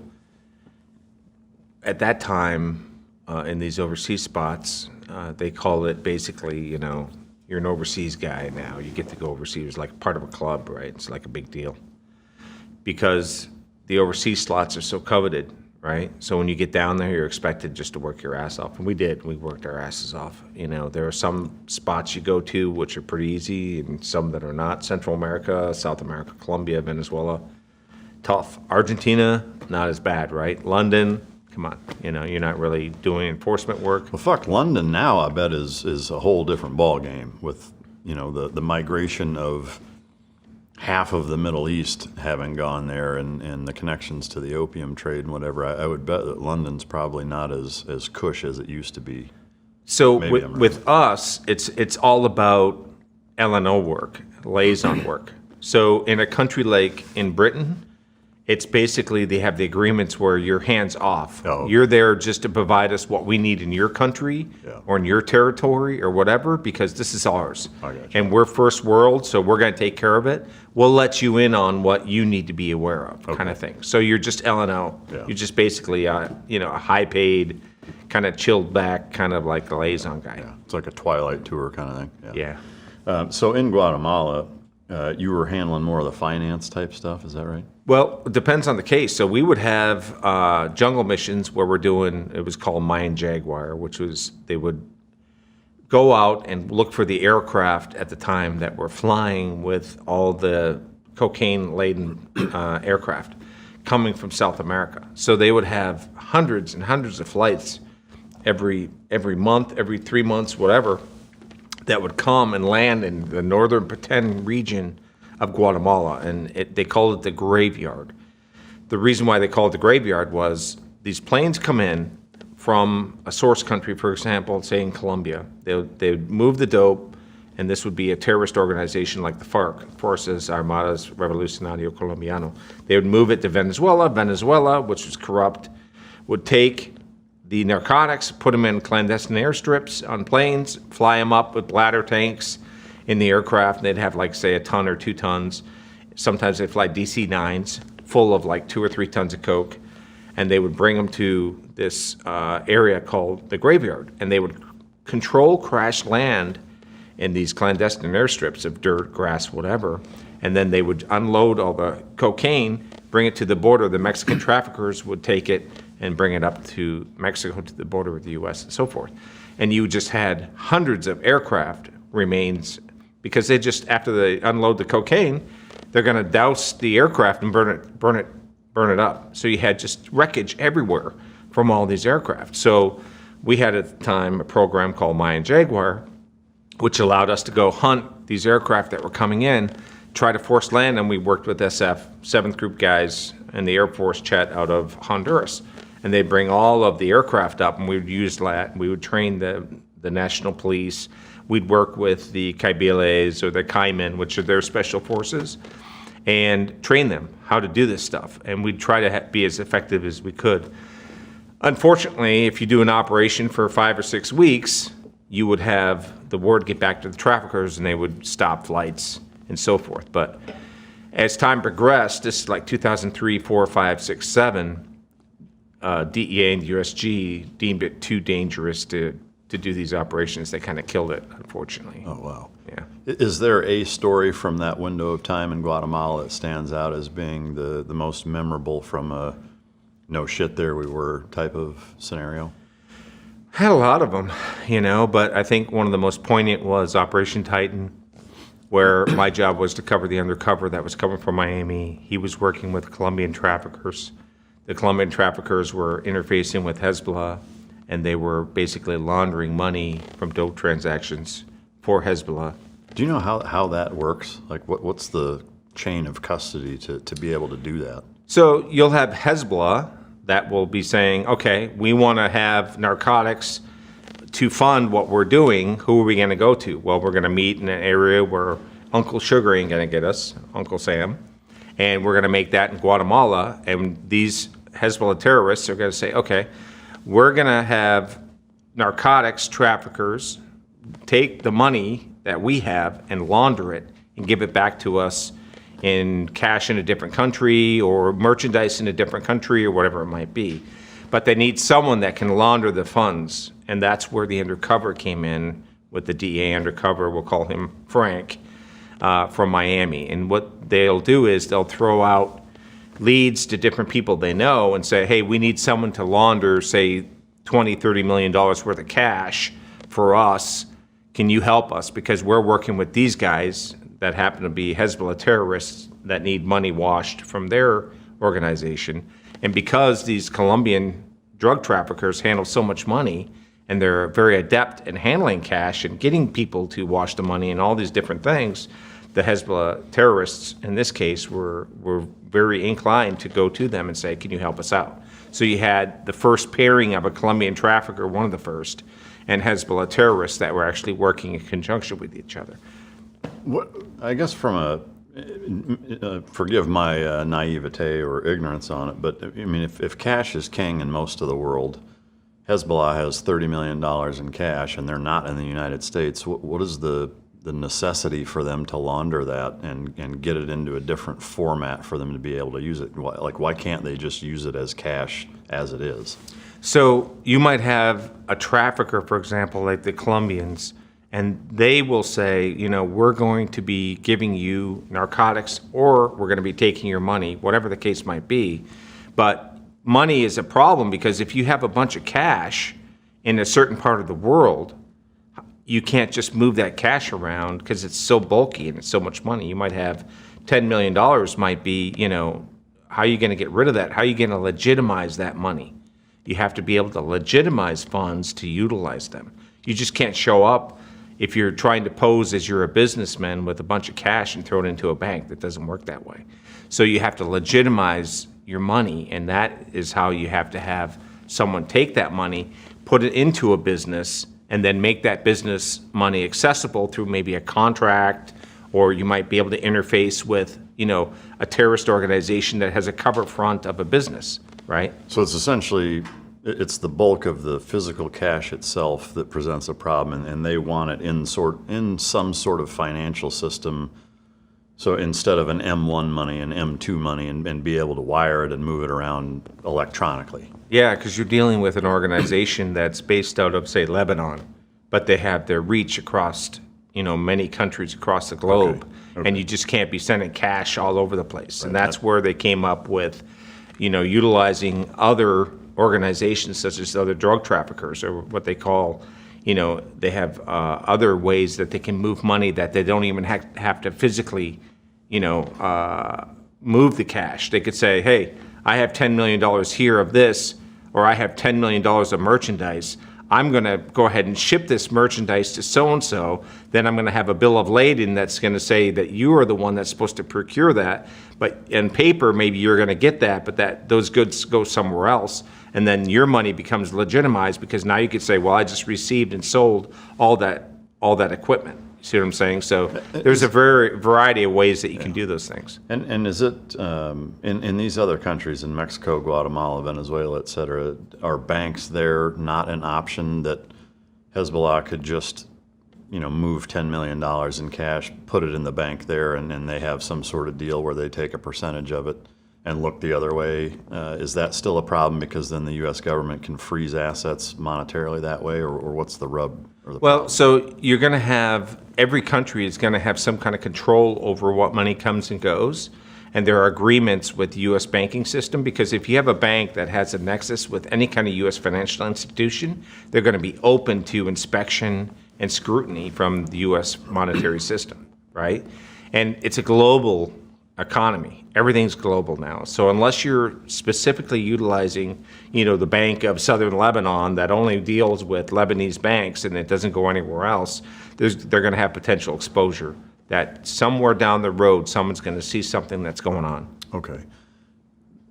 Speaker 1: at that time, in these overseas spots, they call it basically, you're an overseas guy now. You get to go overseas. It's like part of a club, right? It's like a big deal. Because the overseas slots are so coveted, right? So when you get down there, you're expected just to work your ass off. And we did. We worked our asses off. There are some spots you go to which are pretty easy and some that are not. Central America, South America, Colombia, Venezuela, tough. Argentina, not as bad, right? London, come on. You're not really doing enforcement work.
Speaker 2: Well, fuck, London now, I bet, is a whole different ball game with, the migration of half of the Middle East having gone there and the connections to the opium trade and whatever. I would bet that London's probably not as cush as it used to be.
Speaker 1: So
Speaker 2: Maybe
Speaker 1: with us, it's all about L&O work, liaison work. So in a country like in Britain, it's basically they have the agreements where you're hands off.
Speaker 2: Oh, okay.
Speaker 1: You're there just to provide us what we need in your country or in your territory or whatever, because this is ours.
Speaker 2: I got you.
Speaker 1: And we're first world, so we're going to take care of it. We'll let you in on what you need to be aware of, kind of thing. So you're just L&O.
Speaker 2: Yeah.
Speaker 1: You're just basically, a high paid, kind of chilled back, kind of like a liaison guy.
Speaker 2: Yeah, it's like a Twilight tour kind of thing.
Speaker 1: Yeah.
Speaker 2: So in Guatemala, you were handling more of the finance type stuff, is that right?
Speaker 1: Well, it depends on the case. So we would have jungle missions where we're doing, it was called Mayan Jaguar, which was, they would go out and look for the aircraft at the time that were flying with all the cocaine-laden aircraft coming from South America. So they would have hundreds and hundreds of flights every month, every 3 months, whatever, that would come and land in the northern Petén region of Guatemala, and they called it the graveyard. The reason why they called it the graveyard was these planes come in from a source country, for example, say in Colombia. They would move the dope, and this would be a terrorist organization like the FARC, Fuerzas Armadas Revolucionario Colombiano. They would move it to Venezuela, which was corrupt, would take the narcotics, put them in clandestine airstrips on planes, fly them up with bladder tanks in the aircraft. They'd have like, say, a ton or 2 tons. Sometimes they'd fly DC-9s full of like 2 or 3 tons of coke, and they would bring them to this area called the graveyard, and they would control crash land in these clandestine airstrips of dirt, grass, whatever, and then they would unload all the cocaine, bring it to the border. The Mexican traffickers would take it and bring it up to Mexico, to the border with the U.S. and so forth. And you just had hundreds of aircraft remains, because they just, after they unload the cocaine, they're going to douse the aircraft and burn it up. So you had just wreckage everywhere from all these aircraft. So we had at the time a program called Mayan Jaguar, which allowed us to go hunt these aircraft that were coming in, try to force land them. We worked with SF, 7th Group guys, and the Air Force Chet out of Honduras. And they'd bring all of the aircraft up, and we would use that. We would train the national police. We'd work with the Caibiles or the Caiman, which are their special forces, and train them how to do this stuff. And we'd try to be as effective as we could. Unfortunately, if you do an operation for 5 or 6 weeks, you would have the word get back to the traffickers, and they would stop flights and so forth. But as time progressed, this is like 2003, 4, 5, 6, 7, DEA and USG deemed it too dangerous to do these operations. They kind of killed it, unfortunately.
Speaker 2: Oh, wow.
Speaker 1: Yeah.
Speaker 2: Is there a story from that window of time in Guatemala that stands out as being the most memorable from a no shit there we were type of scenario?
Speaker 1: Had a lot of them, but I think one of the most poignant was Operation Titan, where my job was to cover the undercover that was coming from Miami. He was working with Colombian traffickers. The Colombian traffickers were interfacing with Hezbollah, and they were basically laundering money from dope transactions for Hezbollah.
Speaker 2: Do you know how that works? Like, what's the chain of custody to be able to do that?
Speaker 1: So you'll have Hezbollah that will be saying, okay, we want to have narcotics to fund what we're doing. Who are we going to go to? Well, we're going to meet in an area where Uncle Sugar ain't going to get us, Uncle Sam. And we're going to make that in Guatemala. And these Hezbollah terrorists are going to say, okay, we're going to have narcotics traffickers take the money that we have and launder it and give it back to us in cash in a different country or merchandise in a different country or whatever it might be. But they need someone that can launder the funds. And that's where the undercover came in with the DEA undercover. We'll call him Frank from Miami. And what they'll do is they'll throw out leads to different people they know and say, hey, we need someone to launder, say, $20-30 million worth of cash for us. Can you help us? Because we're working with these guys that happen to be Hezbollah terrorists that need money washed from their organization. And because these Colombian drug traffickers handle so much money and they're very adept in handling cash and getting people to wash the money and all these different things, the Hezbollah terrorists in this case were very inclined to go to them and say, can you help us out? So you had the first pairing of a Colombian trafficker, one of the first, and Hezbollah terrorists that were actually working in conjunction with each other.
Speaker 2: What, I guess from forgive my naivete or ignorance on it, but I mean, if cash is king in most of the world, Hezbollah has $30 million in cash and they're not in the United States. What is the necessity for them to launder that and get it into a different format for them to be able to use it? Why can't they just use it as cash as it is?
Speaker 1: So you might have a trafficker, for example, like the Colombians, and they will say, we're going to be giving you narcotics or we're going to be taking your money, whatever the case might be. But money is a problem because if you have a bunch of cash in a certain part of the world, you can't just move that cash around because it's so bulky and it's so much money. You might have $10 million might be, how are you going to get rid of that? How are you going to legitimize that money? You have to be able to legitimize funds to utilize them. You just can't show up if you're trying to pose as you're a businessman with a bunch of cash and throw it into a bank. That doesn't work that way. So you have to legitimize your money, and that is how you have to have someone take that money, put it into a business, and then make that business money accessible through maybe a contract, or you might be able to interface with, a terrorist organization that has a cover front of a business, right?
Speaker 2: So it's essentially, it's the bulk of the physical cash itself that presents a problem, and they want it in some sort of financial system. So instead of an M1 money, an M2 money, and be able to wire it and move it around electronically.
Speaker 1: Yeah, because you're dealing with an organization that's based out of, say, Lebanon, but they have their reach across, many countries across the globe, okay. And you just can't be sending cash all over the place. Right. And that's where they came up with, utilizing other organizations such as other drug traffickers, or what they call, they have other ways that they can move money that they don't even have to physically, move the cash. They could say, hey, I have $10 million here of this, or I have $10 million of merchandise. I'm going to go ahead and ship this merchandise to so-and-so. Then I'm going to have a bill of lading that's going to say that you are the one that's supposed to procure that. But in paper, maybe you're going to get that, but those goods go somewhere else. And then your money becomes legitimized because now you could say, well, I just received and sold all that equipment. See what I'm saying? So there's a variety of ways that you can do those things.
Speaker 2: And is it, in these other countries, in Mexico, Guatemala, Venezuela, et cetera, are banks there not an option that Hezbollah could just, move $10 million in cash, put it in the bank there, and they have some sort of deal where they take a percentage of it and look the other way? Is that still a problem because then the U.S. government can freeze assets monetarily that way, or what's the rub?
Speaker 1: Well, so you're going to have, every country is going to have some kind of control over what money comes and goes. And there are agreements with the U.S. banking system, because if you have a bank that has a nexus with any kind of U.S. financial institution, they're going to be open to inspection and scrutiny from the U.S. monetary system, right? And it's a global economy. Everything's global now. So unless you're specifically utilizing, the Bank of Southern Lebanon that only deals with Lebanese banks and it doesn't go anywhere else, they're going to have potential exposure that somewhere down the road, someone's going to see something that's going on.
Speaker 2: Okay.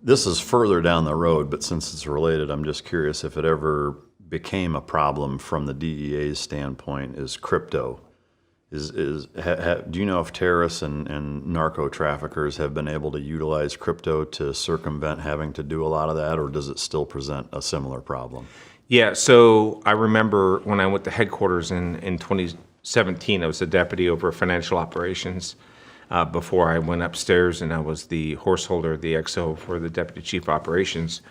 Speaker 2: This is further down the road, but since it's related, I'm just curious if it ever became a problem from the DEA's standpoint, is crypto. Do you know if terrorists and narco-traffickers have been able to utilize crypto to circumvent having to do a lot of that, or does it still present a similar problem?
Speaker 1: Yeah, so I remember when I went to headquarters in 2017, I was the deputy over financial operations before I went upstairs, and I was the horse holder, the XO for the deputy chief operations.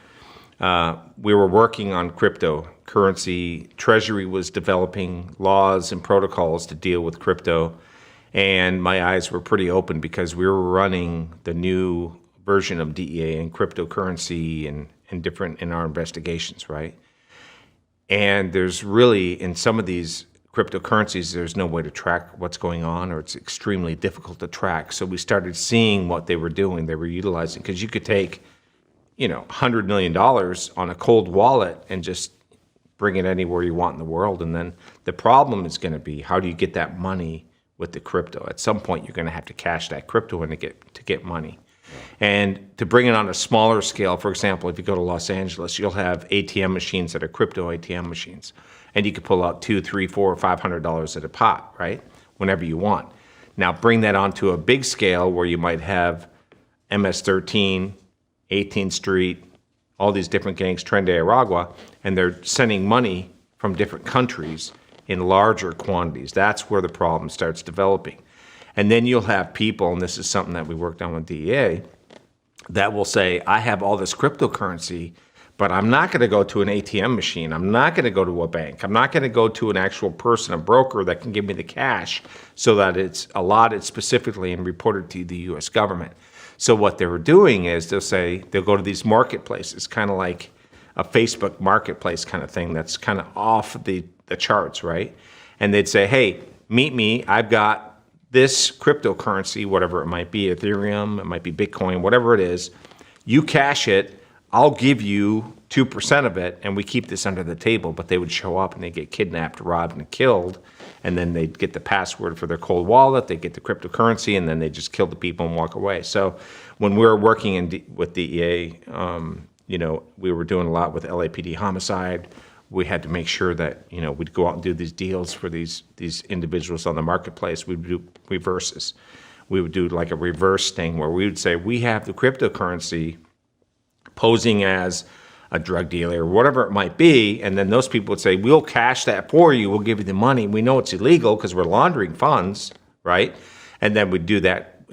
Speaker 1: We were working on cryptocurrency. Treasury was developing laws and protocols to deal with crypto, and my eyes were pretty open because we were running the new version of DEA and cryptocurrency and different in our investigations, right? And there's really, in some of these cryptocurrencies, there's no way to track what's going on, or it's extremely difficult to track. So we started seeing what they were doing, they were utilizing, because you could take $100 million on a cold wallet and just bring it anywhere you want in the world. And then the problem is going to be, how do you get that money with the crypto? At some point, you're going to have to cash that crypto in to get money. Yeah. And to bring it on a smaller scale, for example, if you go to Los Angeles, you'll have ATM machines that are crypto ATM machines. And you could pull out $200, $300, $400, $500 at a pop, right? Whenever you want. Now bring that onto a big scale where you might have MS-13, 18th Street, all these different gangs, Tren de Aragua, and they're sending money from different countries in larger quantities. That's where the problem starts developing. And then you'll have people, and this is something that we worked on with DEA, that will say, I have all this cryptocurrency, but I'm not going to go to an ATM machine. I'm not going to go to a bank. I'm not going to go to an actual person, a broker that can give me the cash so that it's allotted specifically and reported to the U.S. government. So what they were doing is they'll go to these marketplaces, kind of like a Facebook marketplace kind of thing that's kind of off the charts, right? And they'd say, hey, meet me. I've got this cryptocurrency, whatever it might be, Ethereum, it might be Bitcoin, whatever it is. You cash it, I'll give you 2% of it, and we keep this under the table. But they would show up and they'd get kidnapped, robbed, and killed. And then they'd get the password for their cold wallet, they'd get the cryptocurrency, and then they just kill the people and walk away. So when we were working with DEA, we were doing a lot with LAPD homicide. We had to make sure that, we'd go out and do these deals for these individuals on the marketplace. We'd do reverses. We would do like a reverse thing where we would say, we have the cryptocurrency posing as a drug dealer or whatever it might be, and then those people would say, we'll cash that for you, we'll give you the money. We know it's illegal because we're laundering funds, right? And then we'd do that,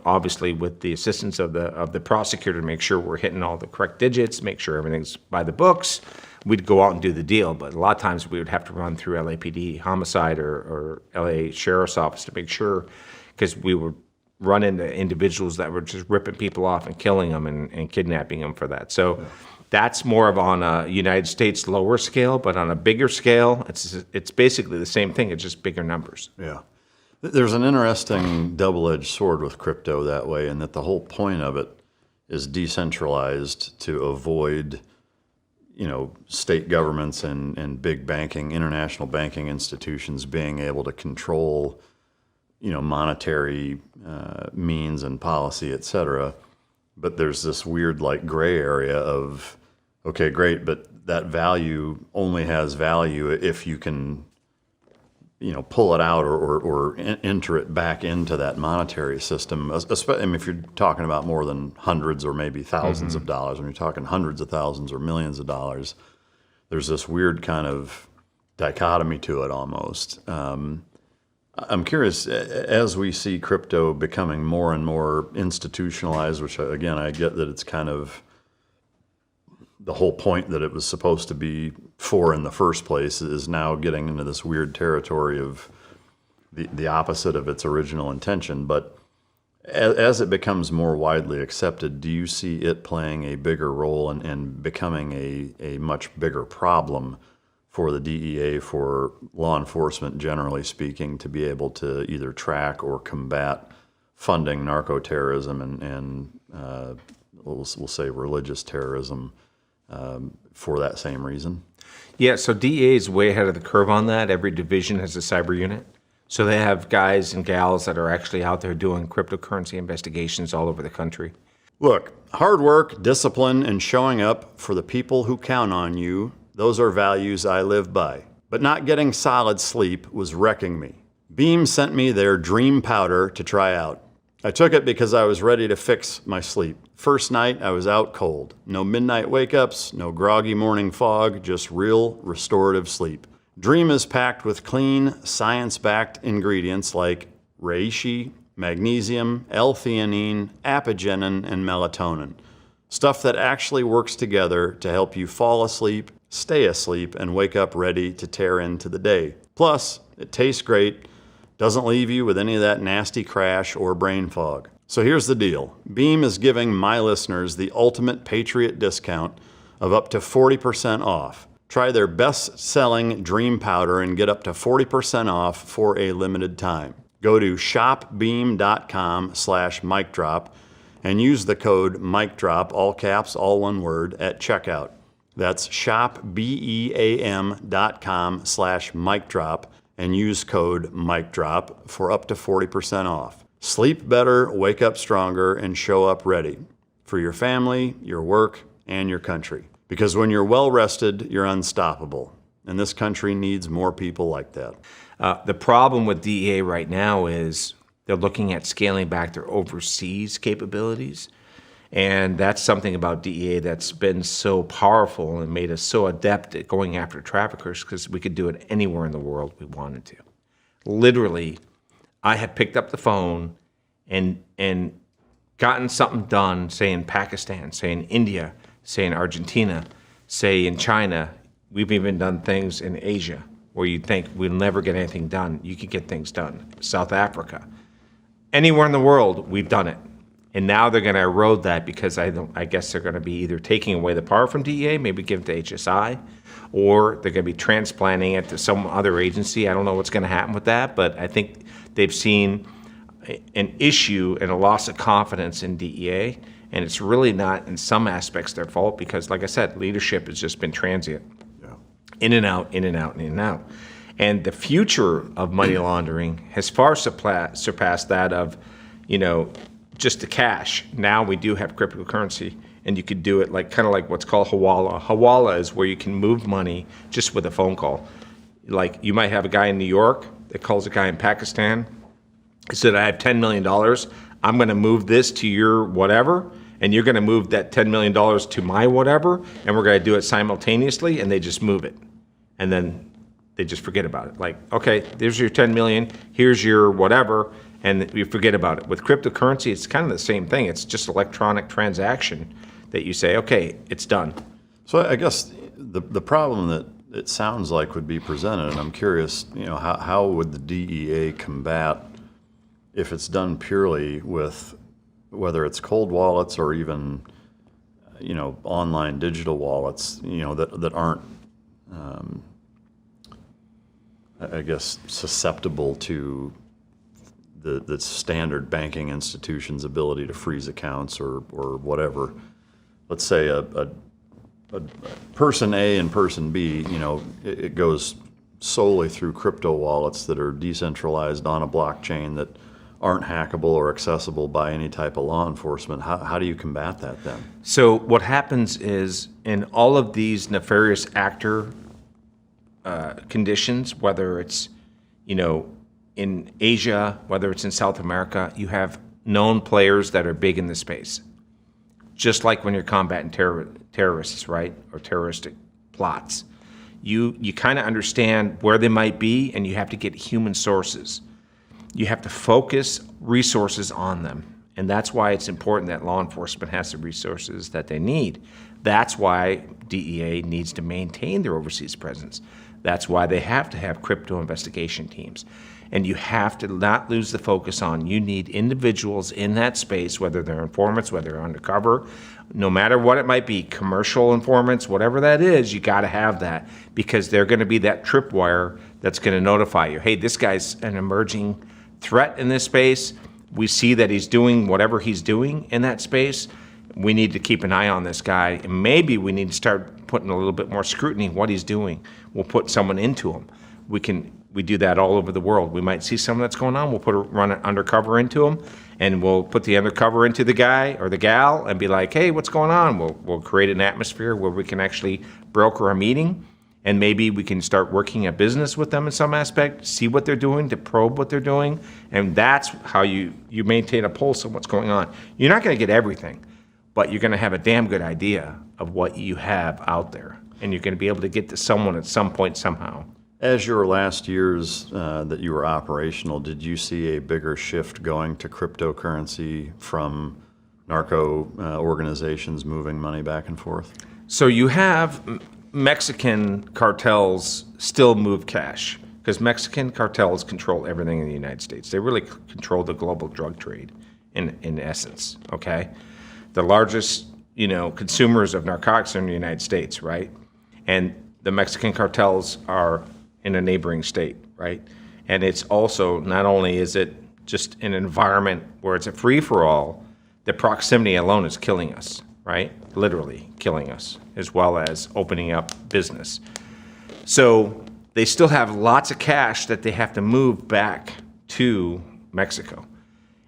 Speaker 1: obviously with the assistance of the prosecutor to make sure we're hitting all the correct digits, make sure everything's by the books. We'd go out and do the deal, but a lot of times we would have to run through LAPD homicide or LA Sheriff's Office to make sure, because we would run into individuals that were just ripping people off and killing them and kidnapping them for that. So that's more of on a United States lower scale, but on a bigger scale, it's basically the same thing. It's just bigger numbers.
Speaker 2: Yeah. There's an interesting double-edged sword with crypto that way, in that the whole point of it is decentralized to avoid, state governments and big banking, international banking institutions being able to control, monetary means and policy, et cetera. But there's this weird gray area of, okay, great, but that value only has value if you can, pull it out or enter it back into that monetary system. Especially, if you're talking about more than hundreds or maybe thousands of dollars, when you're talking hundreds of thousands or millions of dollars, there's this weird kind of dichotomy to it almost. I'm curious, as we see crypto becoming more and more institutionalized, which again, I get that it's kind of the whole point that it was supposed to be for in the first place, is now getting into this weird territory of the opposite of its original intention. But as it becomes more widely accepted, do you see it playing a bigger role and becoming a much bigger problem for the DEA, for law enforcement generally speaking, to be able to either track or combat funding narco-terrorism and we'll say religious terrorism for that same reason?
Speaker 1: Yeah, so DEA is way ahead of the curve on that. Every division has a cyber unit. So they have guys and gals that are actually out there doing cryptocurrency investigations all over the country.
Speaker 2: Look, hard work, discipline, and showing up for the people who count on you, those are values I live by. But not getting solid sleep was wrecking me. Beam sent me their dream powder to try out. I took it because I was ready to fix my sleep. First night, I was out cold. No midnight wake-ups, no groggy morning fog, just real restorative sleep. Dream is packed with clean, science-backed ingredients like reishi, magnesium, L-theanine, apigenin, and melatonin. Stuff that actually works together to help you fall asleep, stay asleep, and wake up ready to tear into the day. Plus, it tastes great, doesn't leave you with any of that nasty crash or brain fog. So here's the deal. Beam is giving my listeners the ultimate Patriot discount of up to 40% off. Try their best-selling Dream Powder and get up to 40% off for a limited time. Go to shopbeam.com/micdrop and use the code MicDrop, all caps, all one word, at checkout. That's shopbeam.com/MicDrop and use code MicDrop for up to 40% off. Sleep better, wake up stronger, and show up ready for your family, your work, and your country. Because when you're well rested, you're unstoppable. And this country needs more people like that.
Speaker 1: The problem with DEA right now is they're looking at scaling back their overseas capabilities. And that's something about DEA that's been so powerful and made us so adept at going after traffickers, because we could do it anywhere in the world we wanted to. Literally, I have picked up the phone and gotten something done, say in Pakistan, say in India, say in Argentina, say in China. We've even done things in Asia where you'd think we'll never get anything done. You could get things done. South Africa. Anywhere in the world, we've done it. And now they're going to erode that because I guess they're going to be either taking away the power from DEA, maybe give it to HSI, or they're going to be transplanting it to some other agency. I don't know what's going to happen with that, but I think they've seen an issue and a loss of confidence in DEA, and it's really not, in some aspects, their fault because, like I said, leadership has just been transient. Yeah. In and out, in and out, in and out. And the future of money laundering has far surpassed that of, just the cash. Now we do have cryptocurrency, and you could do it kind of like what's called Hawala. Hawala is where you can move money just with a phone call. Like you might have a guy in New York that calls a guy in Pakistan. He said, I have $10 million. I'm going to move this to your whatever, and you're going to move that $10 million to my whatever, and we're going to do it simultaneously, and they just move it. And then they just forget about it. Like, okay, there's your 10 million, here's your whatever, and you forget about it. With cryptocurrency, it's kind of the same thing. It's just electronic transaction that you say, okay, it's done.
Speaker 2: So I guess the problem that it sounds like would be presented, and I'm curious, how would the DEA combat if it's done purely with whether it's cold wallets or even, online digital wallets, that aren't, I guess, susceptible to the standard banking institution's ability to freeze accounts or whatever. Let's say a person A and person B, it goes solely through crypto wallets that are decentralized on a blockchain that aren't hackable or accessible by any type of law enforcement. How do you combat that then?
Speaker 1: So what happens is in all of these nefarious actor conditions, whether it's, in Asia, whether it's in South America, you have known players that are big in the space. Just like when you're combating terrorists, right? Or terroristic plots. You kind of understand where they might be, and you have to get human sources. You have to focus resources on them. And that's why it's important that law enforcement has the resources that they need. That's why DEA needs to maintain their overseas presence. That's why they have to have crypto investigation teams. And you have to not lose the focus on, you need individuals in that space, whether they're informants, whether they're undercover, no matter what it might be, commercial informants, whatever that is, you got to have that because they're going to be that tripwire that's going to notify you, hey, this guy's an emerging threat in this space. We see that he's doing whatever he's doing in that space. We need to keep an eye on this guy. And maybe we need to start putting a little bit more scrutiny on what he's doing. We'll put someone into him. We do that all over the world. We might see something that's going on. We'll run an undercover into him, and we'll put the undercover into the guy or the gal and be like, hey, what's going on? We'll create an atmosphere where we can actually broker a meeting And maybe we can start working a business with them in some aspect, see what they're doing, to probe what they're doing. And that's how you maintain a pulse on what's going on. You're not going to get everything, but you're going to have a damn good idea of what you have out there. And you're going to be able to get to someone at some point somehow.
Speaker 2: As your last years that you were operational, did you see a bigger shift going to cryptocurrency from narco organizations moving money back and forth?
Speaker 1: So you have Mexican cartels still move cash because Mexican cartels control everything in the United States. They really control the global drug trade in essence, okay? The largest, consumers of narcotics are in the United States, right? And the Mexican cartels are in a neighboring state, right? And it's also, not only is it just an environment where it's a free-for-all, the proximity alone is killing us, right? Literally killing us, as well as opening up business. So they still have lots of cash that they have to move back to Mexico.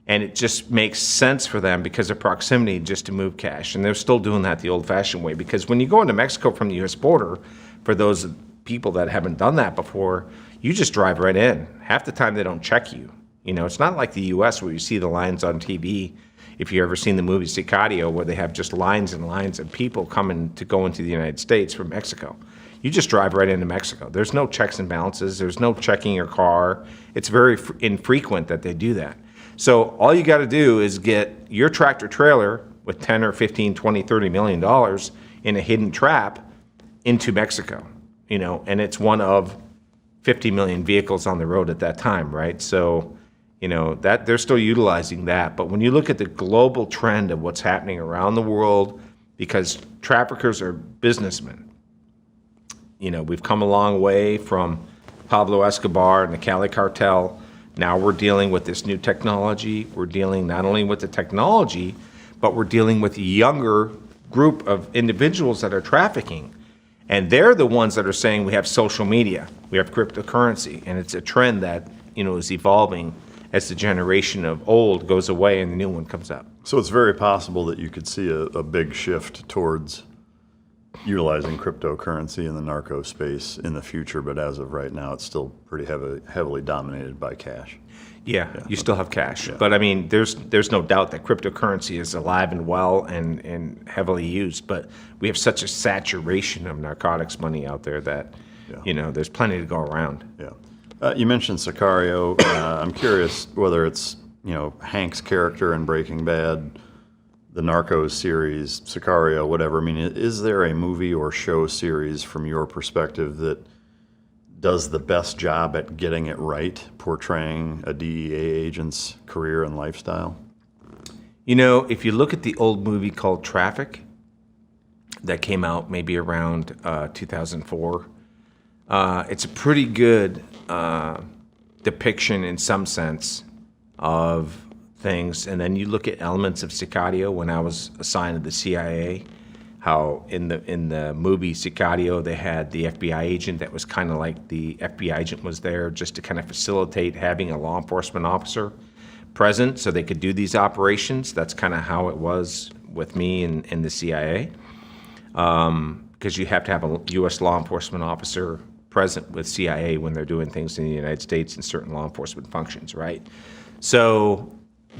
Speaker 1: And it just makes sense for them because of proximity just to move cash. And they're still doing that the old-fashioned way. Because when you go into Mexico from the U.S. border, for those people that haven't done that before, you just drive right in. Half the time they don't check you. It's not like the U.S. where you see the lines on TV. If you've ever seen the movie Sicario, where they have just lines and lines of people coming to go into the United States from Mexico. You just drive right into Mexico. There's no checks and balances. There's no checking your car. It's very infrequent that they do that. So all you got to do is get your tractor trailer with 10 or 15, 20, $30 million in a hidden trap into Mexico, and it's one of 50 million vehicles on the road at that time, right? So, that they're still utilizing that. But when you look at the global trend of what's happening around the world, because traffickers are businessmen, we've come a long way from Pablo Escobar and the Cali cartel. Now we're dealing with this new technology. We're dealing not only with the technology, but we're dealing with a younger group of individuals that are trafficking. And they're the ones that are saying we have social media, we have cryptocurrency, and it's a trend that, is evolving as the generation of old goes away and the new one comes up.
Speaker 2: So it's very possible that you could see a big shift towards utilizing cryptocurrency in the narco space in the future, but as of right now, it's still pretty heavily dominated by cash.
Speaker 1: Yeah, you still have cash.
Speaker 2: Yeah.
Speaker 1: But I mean, there's no doubt that cryptocurrency is alive and well and heavily used, but we have such a saturation of narcotics money out there that, there's plenty to go around.
Speaker 2: Yeah. You mentioned Sicario. I'm curious whether it's, Hank's character in Breaking Bad, the Narcos series, Sicario, whatever. I mean, is there a movie or show series from your perspective that does the best job at getting it right, portraying a DEA agent's career and lifestyle?
Speaker 1: If you look at the old movie called Traffic that came out maybe around 2004, it's a pretty good depiction in some sense of things. And then you look at elements of Sicario. When I was assigned to the CIA, how in the movie Sicario they had the FBI agent that was kind of like the FBI agent was there just to kind of facilitate having a law enforcement officer present so they could do these operations. That's kind of how it was with me in the CIA, because you have to have a U.S. law enforcement officer present with CIA when they're doing things in the United States and certain law enforcement functions, right? So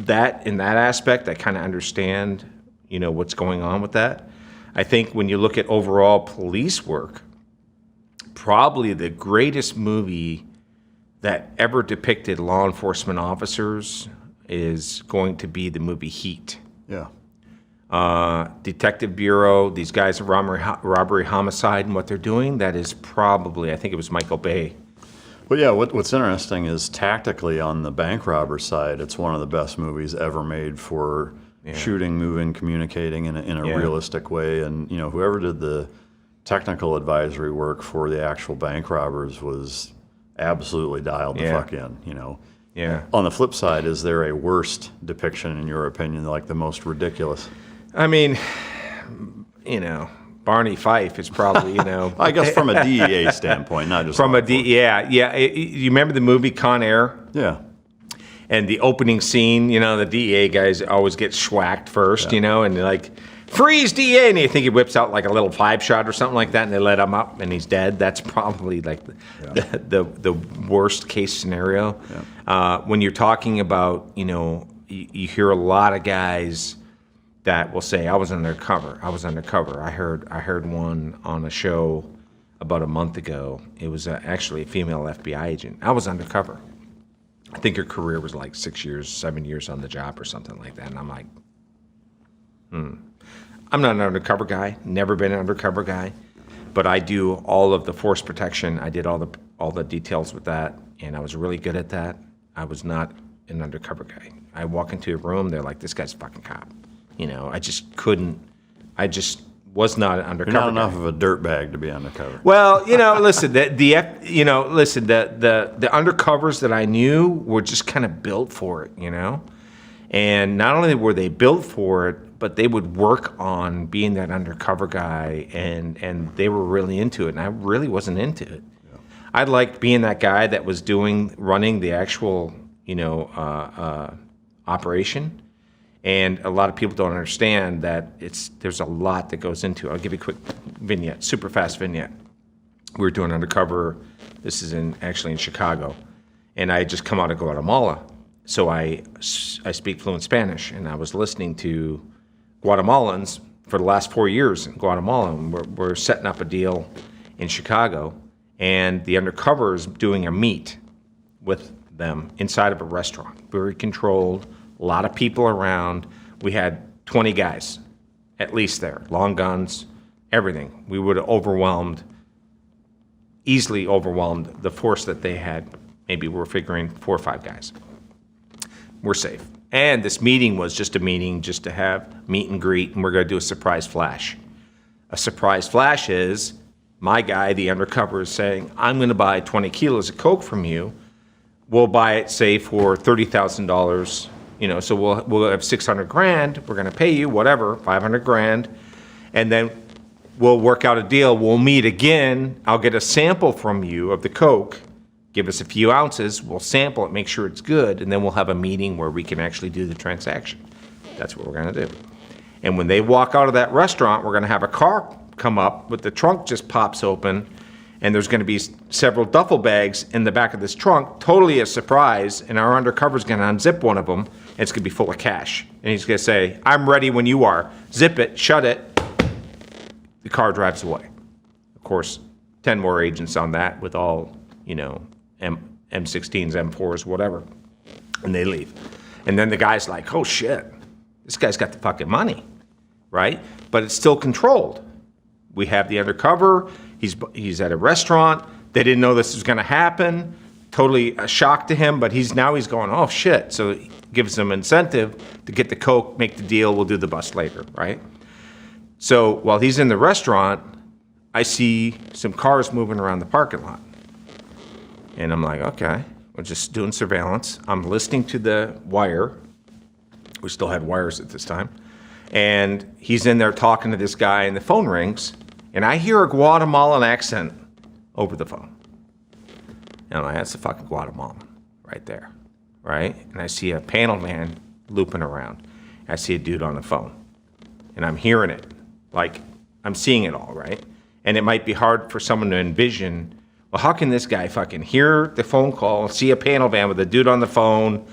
Speaker 1: that in that aspect, I kind of understand, what's going on with that. I think when you look at overall police work, probably the greatest movie that ever depicted law enforcement officers is going to be the movie Heat.
Speaker 2: Yeah.
Speaker 1: Detective Bureau, these guys, robbery, homicide, and what they're doing, that is probably, I think it was Michael Bay.
Speaker 2: Well, yeah, what's interesting is tactically on the bank robber side, it's one of the best movies ever made for shooting, moving, communicating in a realistic way. And, whoever did the technical advisory work for the actual bank robbers was absolutely dialed the fuck in,
Speaker 1: Yeah.
Speaker 2: On the flip side, is there a worst depiction, in your opinion, like the most ridiculous?
Speaker 1: I mean, Barney Fife is probably,
Speaker 2: I guess from a DEA standpoint, not just
Speaker 1: from a DEA. Yeah. You remember the movie Con Air?
Speaker 2: Yeah.
Speaker 1: And the opening scene, the DEA guys always get schwacked first, and freeze DEA, and you think he whips out like a little 5-shot or something like that, and they let him up, and he's dead. That's probably like the worst case scenario. When you're talking about, you hear a lot of guys that will say, I was undercover. I heard one on a show about a month ago. It was actually a female FBI agent. I was undercover. I think her career was like 6 years, 7 years on the job or something like that. And I'm like, I'm not an undercover guy, never been an undercover guy, but I do all of the force protection. I did all the details with that, and I was really good at that. I was not an undercover guy. I walk into a room, they're like, this guy's a fucking cop. I just was not an undercover
Speaker 2: You're not
Speaker 1: guy.
Speaker 2: enough of a dirtbag to be undercover.
Speaker 1: Well, listen, the undercovers that I knew were just kind of built for it, And not only were they built for it, but they would work on being that undercover guy, and they were really into it, and I really wasn't into it. Yeah. I liked being that guy that was running the actual, operation. And a lot of people don't understand that there's a lot that goes into it. I'll give you a quick vignette, super fast vignette. We were doing undercover. This is actually in Chicago, and I had just come out of Guatemala. So I speak fluent Spanish, and I was listening to Guatemalans for the last 4 years in Guatemala, and we're setting up a deal in Chicago, and the undercover is doing a meet with them inside of a restaurant, very controlled, a lot of people around. We had 20 guys, at least there, long guns, everything. We would have easily overwhelmed the force that they had. Maybe we're figuring 4 or 5 guys. We're safe. And this meeting was just a meeting just to have meet and greet, and we're going to do a surprise flash. A surprise flash is my guy, the undercover, is saying, I'm going to buy 20 kilos of coke from you. We'll buy it, say, for $30,000, so we'll have $600,000. We're going to pay you, whatever, $500,000. And then we'll work out a deal. We'll meet again. I'll get a sample from you of the coke. Give us a few ounces, we'll sample it, make sure it's good, and then we'll have a meeting where we can actually do the transaction. That's what we're going to do. And when they walk out of that restaurant, we're going to have a car come up, but the trunk just pops open, and there's going to be several duffel bags in the back of this trunk, totally a surprise, and our undercover's going to unzip one of them, and it's going to be full of cash. And he's going to say, I'm ready when you are. Zip it, shut it. The car drives away. Of course, 10 more agents on that with all, M16s, M4s, whatever, and they leave. And then the guy's like, oh shit, this guy's got the fucking money, right? But it's still controlled. We have the undercover, he's at a restaurant, they didn't know this was gonna happen, totally a shock to him, but he's going, oh shit, so it gives them incentive to get the coke, make the deal, we'll do the bust later, right? So while he's in the restaurant, I see some cars moving around the parking lot. And I'm like, okay, we're just doing surveillance. I'm listening to the wire. We still had wires at this time. And he's in there talking to this guy, and the phone rings, and I hear a Guatemalan accent over the phone. And I'm like, that's a fucking Guatemalan right there, right? And I see a panel van looping around. I see a dude on the phone. And I'm hearing it, like I'm seeing it all, right? And it might be hard for someone to envision, well, how can this guy fucking hear the phone call, see a panel van with a dude on the phone?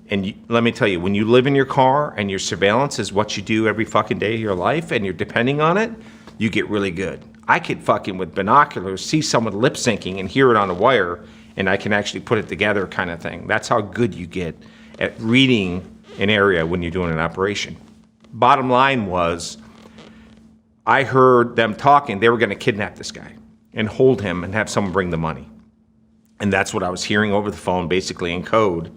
Speaker 1: And let me tell you, when you live in your car and your surveillance is what you do every fucking day of your life and you're depending on it, you get really good. I could fucking, with binoculars, see someone lip syncing and hear it on a wire, and I can actually put it together kind of thing. That's how good you get at reading an area when you're doing an operation. Bottom line was, I heard them talking, they were going to kidnap this guy and hold him and have someone bring the money. And that's what I was hearing over the phone, basically in code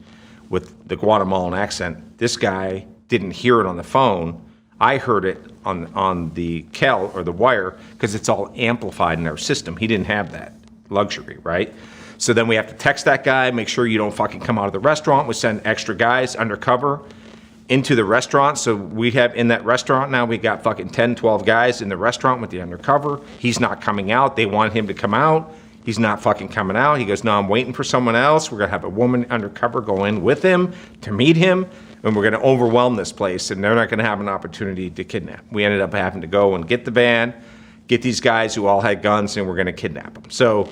Speaker 1: with the Guatemalan accent. This guy didn't hear it on the phone. I heard it on the kel or the wire because it's all amplified in our system. He didn't have that luxury, right? So then we have to text that guy, make sure you don't fucking come out of the restaurant. We send extra guys undercover into the restaurant. So we have in that restaurant now, we got fucking 10, 12 guys in the restaurant with the undercover. He's not coming out. They want him to come out. He's not fucking coming out. He goes, no, I'm waiting for someone else. We're going to have a woman undercover go in with him to meet him, and we're going to overwhelm this place, and they're not going to have an opportunity to kidnap. We ended up having to go and get the van, get these guys who all had guns, and we're going to kidnap them. So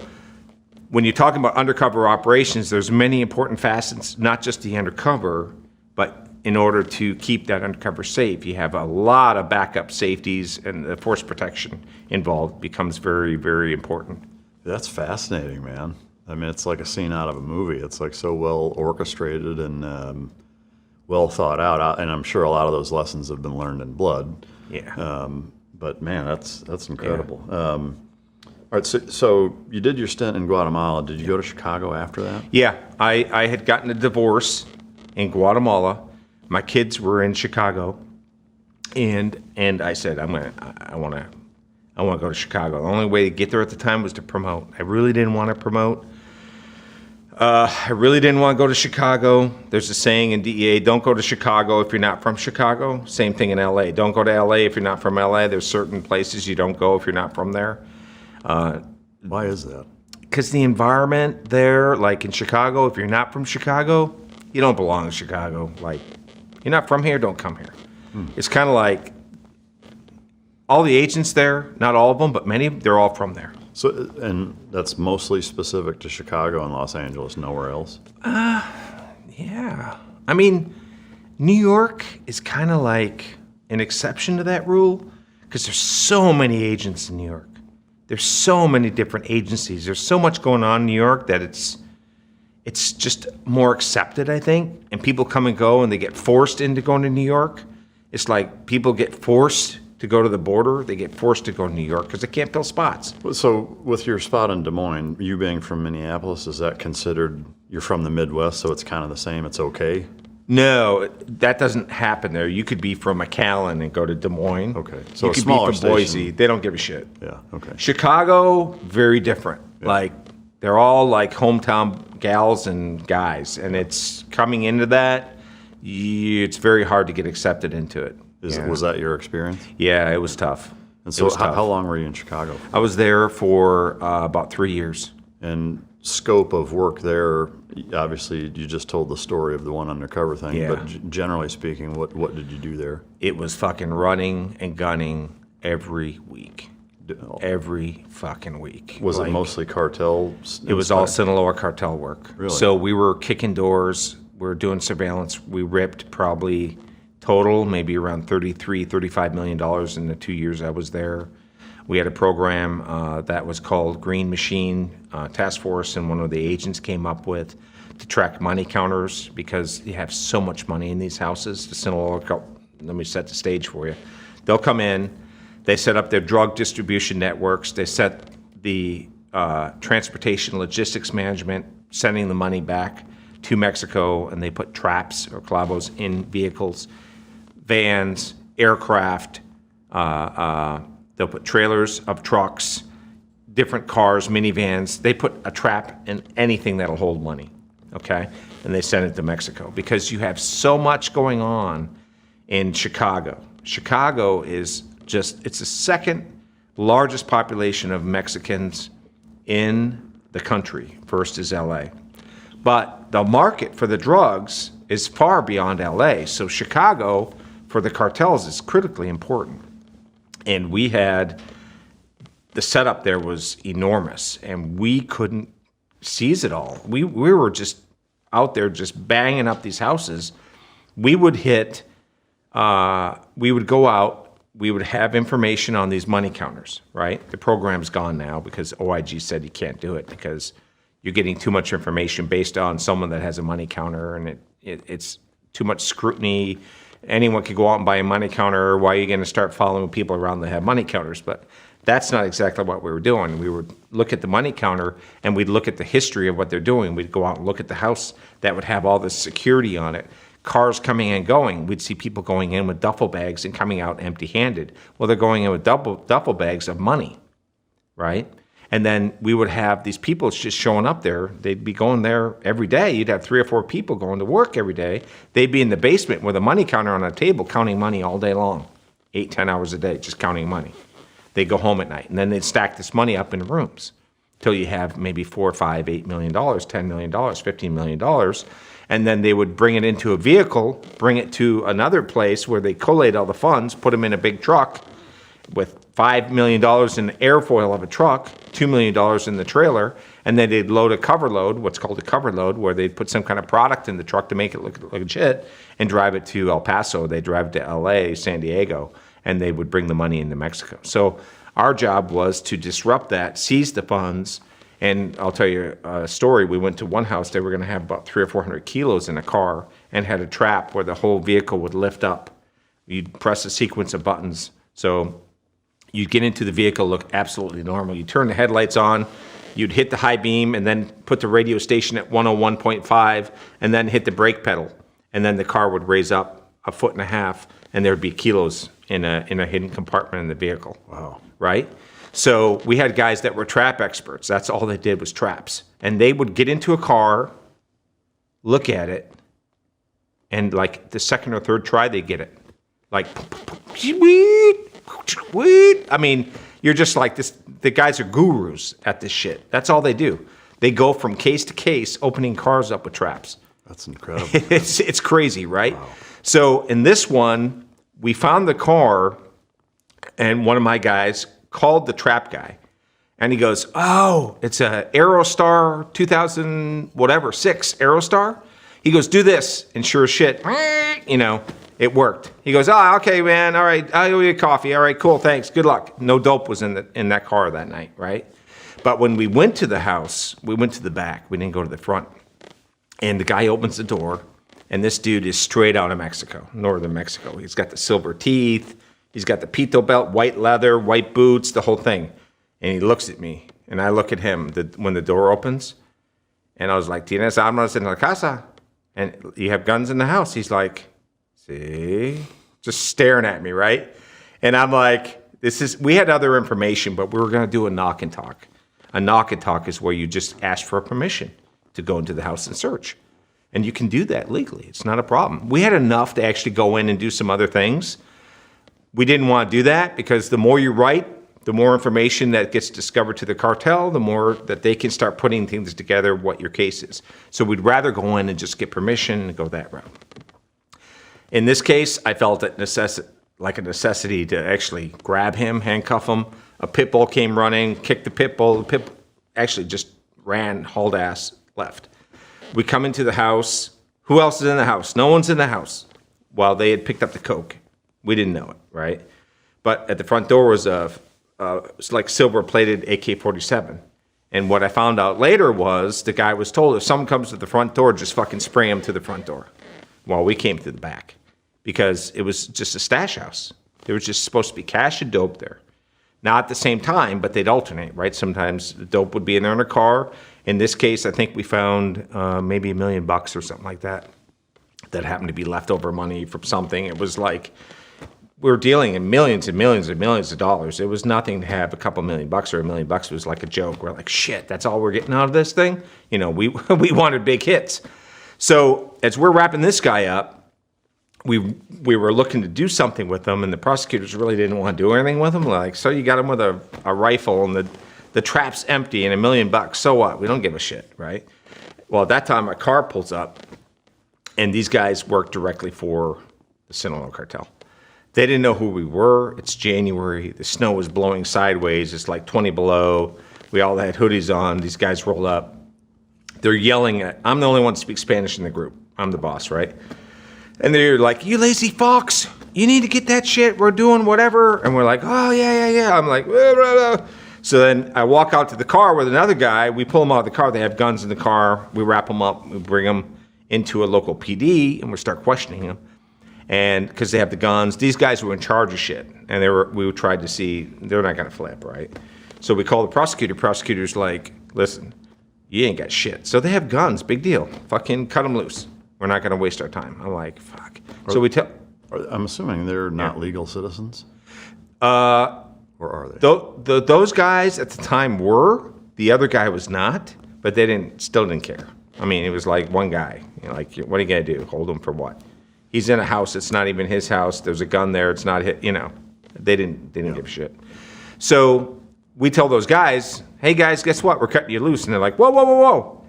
Speaker 1: when you're talking about undercover operations, there's many important facets, not just the undercover, but in order to keep that undercover safe, you have a lot of backup safeties, and the force protection involved becomes very, very important.
Speaker 2: That's fascinating, man. I mean, it's like a scene out of a movie. It's like so well orchestrated and well thought out. And I'm sure a lot of those lessons have been learned in blood.
Speaker 1: Yeah.
Speaker 2: But man, that's incredible. All right, so you did your stint in Guatemala. Did you go to Chicago after that?
Speaker 1: Yeah, I had gotten a divorce in Guatemala. My kids were in Chicago, and I said, I want to go to Chicago. The only way to get there at the time was to promote. I really didn't want to promote. I really didn't want to go to Chicago. There's a saying in DEA, don't go to Chicago if you're not from Chicago. Same thing in LA. Don't go to LA if you're not from LA. There's certain places you don't go if you're not from there.
Speaker 2: Why is that?
Speaker 1: Because the environment there, like in Chicago, if you're not from Chicago, you don't belong in Chicago. Like, you're not from here, don't come here. It's kind of like all the agents there, not all of them, but many, they're all from there.
Speaker 2: So, and that's mostly specific to Chicago and Los Angeles, nowhere else?
Speaker 1: Yeah. I mean, New York is kind of like an exception to that rule because there's so many agents in New York. There's so many different agencies. There's so much going on in New York that it's just more accepted, I think. And people come and go and they get forced into going to New York. It's like people get forced to go to the border. They get forced to go to New York because they can't fill spots.
Speaker 2: So with your spot in Des Moines, you being from Minneapolis, is that considered, you're from the Midwest, so it's kind of the same, it's okay?
Speaker 1: No, that doesn't happen there. You could be from McAllen and go to Des Moines.
Speaker 2: Okay, so
Speaker 1: you
Speaker 2: a
Speaker 1: could
Speaker 2: smaller
Speaker 1: be from Boise.
Speaker 2: station.
Speaker 1: They don't give a shit.
Speaker 2: Yeah, okay.
Speaker 1: Chicago, very different. Like, they're all like hometown gals and guys, and it's coming into that, it's very hard to get accepted into it.
Speaker 2: Was that your experience?
Speaker 1: Yeah, it was tough.
Speaker 2: And so how long were you in Chicago?
Speaker 1: I was there for about 3 years.
Speaker 2: And scope of work there, obviously you just told the story of the one undercover thing,
Speaker 1: Yeah.
Speaker 2: but generally speaking, what did you do there?
Speaker 1: It was fucking running and gunning every week. Every fucking week.
Speaker 2: Was it mostly cartel?
Speaker 1: It was all Sinaloa cartel work.
Speaker 2: Really?
Speaker 1: So we were kicking doors. We were doing surveillance. We ripped probably total maybe around $35 million in the 2 years I was there. We had a program that was called Green Machine Task Force, and one of the agents came up with to track money counters because you have so much money in these houses. The Sinaloa, let me set the stage for you. They'll come in, they set up their drug distribution networks, they set the transportation logistics management, sending the money back to Mexico, and they put traps or clavos in vehicles, vans, aircraft, they'll put trailers of trucks, different cars, minivans. They put a trap in anything that'll hold money, okay? And they send it to Mexico because you have so much going on in Chicago. Chicago is it's the second largest population of Mexicans in the country. First is LA. But the market for the drugs is far beyond LA. So Chicago, for the cartels, is critically important. And we had, the setup there was enormous, and we couldn't seize it all. We were just out there just banging up these houses. We would hit, we would go out, we would have information on these money counters, right? The program's gone now because OIG said you can't do it because you're getting too much information based on someone that has a money counter, and it's too much scrutiny. Anyone could go out and buy a money counter. Why are you going to start following people around that have money counters? But that's not exactly what we were doing. We would look at the money counter, and we'd look at the history of what they're doing. We'd go out and look at the house that would have all this security on it, cars coming and going. We'd see people going in with duffel bags and coming out empty-handed. Well, they're going in with duffel bags of money, right? And then we would have these people just showing up there. They'd be going there every day. You'd have 3 or 4 people going to work every day. They'd be in the basement with a money counter on a table counting money all day long, 8-10 hours a day, just counting money. They'd go home at night, and then they'd stack this money up in rooms. till you have maybe $4, $5, $8 million, $10 million, $15 million. And then they would bring it into a vehicle, bring it to another place where they collate all the funds, put them in a big truck with $5 million in the airfoil of a truck, $2 million in the trailer, and then they'd load a cover load, what's called a cover load, where they'd put some kind of product in the truck to make it look legit, and drive it to El Paso. They'd drive it to LA, San Diego, and they would bring the money into Mexico. So our job was to disrupt that, seize the funds, and I'll tell you a story. We went to one house, they were going to have about 300 or 400 kilos in a car, and had a trap where the whole vehicle would lift up. You'd press a sequence of buttons. So you'd get into the vehicle, look absolutely normal. You turn the headlights on, you'd hit the high beam, and then put the radio station at 101.5, and then hit the brake pedal. And then the car would raise up 1.5 feet, and there'd be kilos in a hidden compartment in the vehicle.
Speaker 2: Wow.
Speaker 1: Right? So we had guys that were trap experts. That's all they did was traps. And they would get into a car, look at it, and like the second or third try, they get it. Like, I mean, you're just like this. The guys are gurus at this shit. That's all they do. They go from case to case, opening cars up with traps.
Speaker 2: That's incredible.
Speaker 1: It's crazy, right?
Speaker 2: Wow.
Speaker 1: So in this one, we found the car, and one of my guys called the trap guy, and he goes, "Oh, it's a Aerostar 2006 Aerostar." He goes, "Do this," and sure as shit, it worked. He goes, "Oh, okay, man. All right, I'll give you a coffee. All right, cool, thanks. Good luck." No dope was in that car that night, right? But when we went to the house, we went to the back. We didn't go to the front. And the guy opens the door, and this dude is straight out of Mexico, northern Mexico. He's got the silver teeth. He's got the pito belt, white leather, white boots, the whole thing. And he looks at me, and I look at him when the door opens. And I was like, "Tienes armas en la casa?" And you have guns in the house. He's like, "See?" Just staring at me, right? And I'm like, we had other information, but we were going to do a knock and talk. A knock and talk is where you just ask for permission to go into the house and search. And you can do that legally. It's not a problem. We had enough to actually go in and do some other things. We didn't want to do that because the more you write, the more information that gets discovered to the cartel, the more that they can start putting things together, what your case is. So we'd rather go in and just get permission and go that route. In this case, I felt it like a necessity to actually grab him, handcuff him. A pit bull came running, kicked the pit bull. The pit bull actually just ran, hauled ass, left. We come into the house. Who else is in the house? No one's in the house. Well, they had picked up the coke. We didn't know it, right? But at the front door was it's like silver-plated AK-47. And what I found out later was the guy was told, if someone comes to the front door, just fucking spray them to the front door. Well, we came to the back because it was just a stash house. There was just supposed to be cash and dope there. Not at the same time, but they'd alternate, right? Sometimes the dope would be in there in a car. In this case, I think we found maybe $1 million or something like that. That happened to be leftover money from something. It was like we were dealing in millions and millions and millions of dollars. It was nothing to have a couple $1 million or $1 million was like a joke. We're like, shit, that's all we're getting out of this thing? We wanted big hits. So as we're wrapping this guy up, we were looking to do something with him, and the prosecutors really didn't want to do anything with him. Like, so you got him with a rifle, and the trap's empty, and $1 million. So what? We don't give a shit, right? Well, at that time, a car pulls up, and these guys worked directly for the Sinaloa cartel. They didn't know who we were. It's January. The snow was blowing sideways. It's like 20 below. We all had hoodies on. These guys roll up. They're yelling at, I'm the only one that speaks Spanish in the group. I'm the boss, right? And they're like, "You lazy fox, you need to get that shit. We're doing whatever." And we're like, "Oh, yeah. I'm like, blah, blah, blah. So then I walk out to the car with another guy. We pull them out of the car. They have guns in the car. We wrap them up. We bring them into a local PD, and we start questioning them. And because they have the guns, these guys were in charge of shit. And we tried to see, they're not going to flip, right? So we call the prosecutor. Prosecutor's like, "Listen, you ain't got shit." So they have guns. Big deal. Fucking cut them loose. We're not going to waste our time. I'm like, fuck. So we tell.
Speaker 2: I'm assuming they're not legal citizens?
Speaker 1: Or
Speaker 2: are they?
Speaker 1: Those guys at the time were. The other guy was not, but they still didn't care. I mean, it was like one guy. Like, what are you going to do? Hold him for what? He's in a house. It's not even his house. There's a gun there. It's not his, They didn't give a shit. So we tell those guys, hey guys, guess what? We're cutting you loose. And they're like, whoa, whoa, whoa, whoa.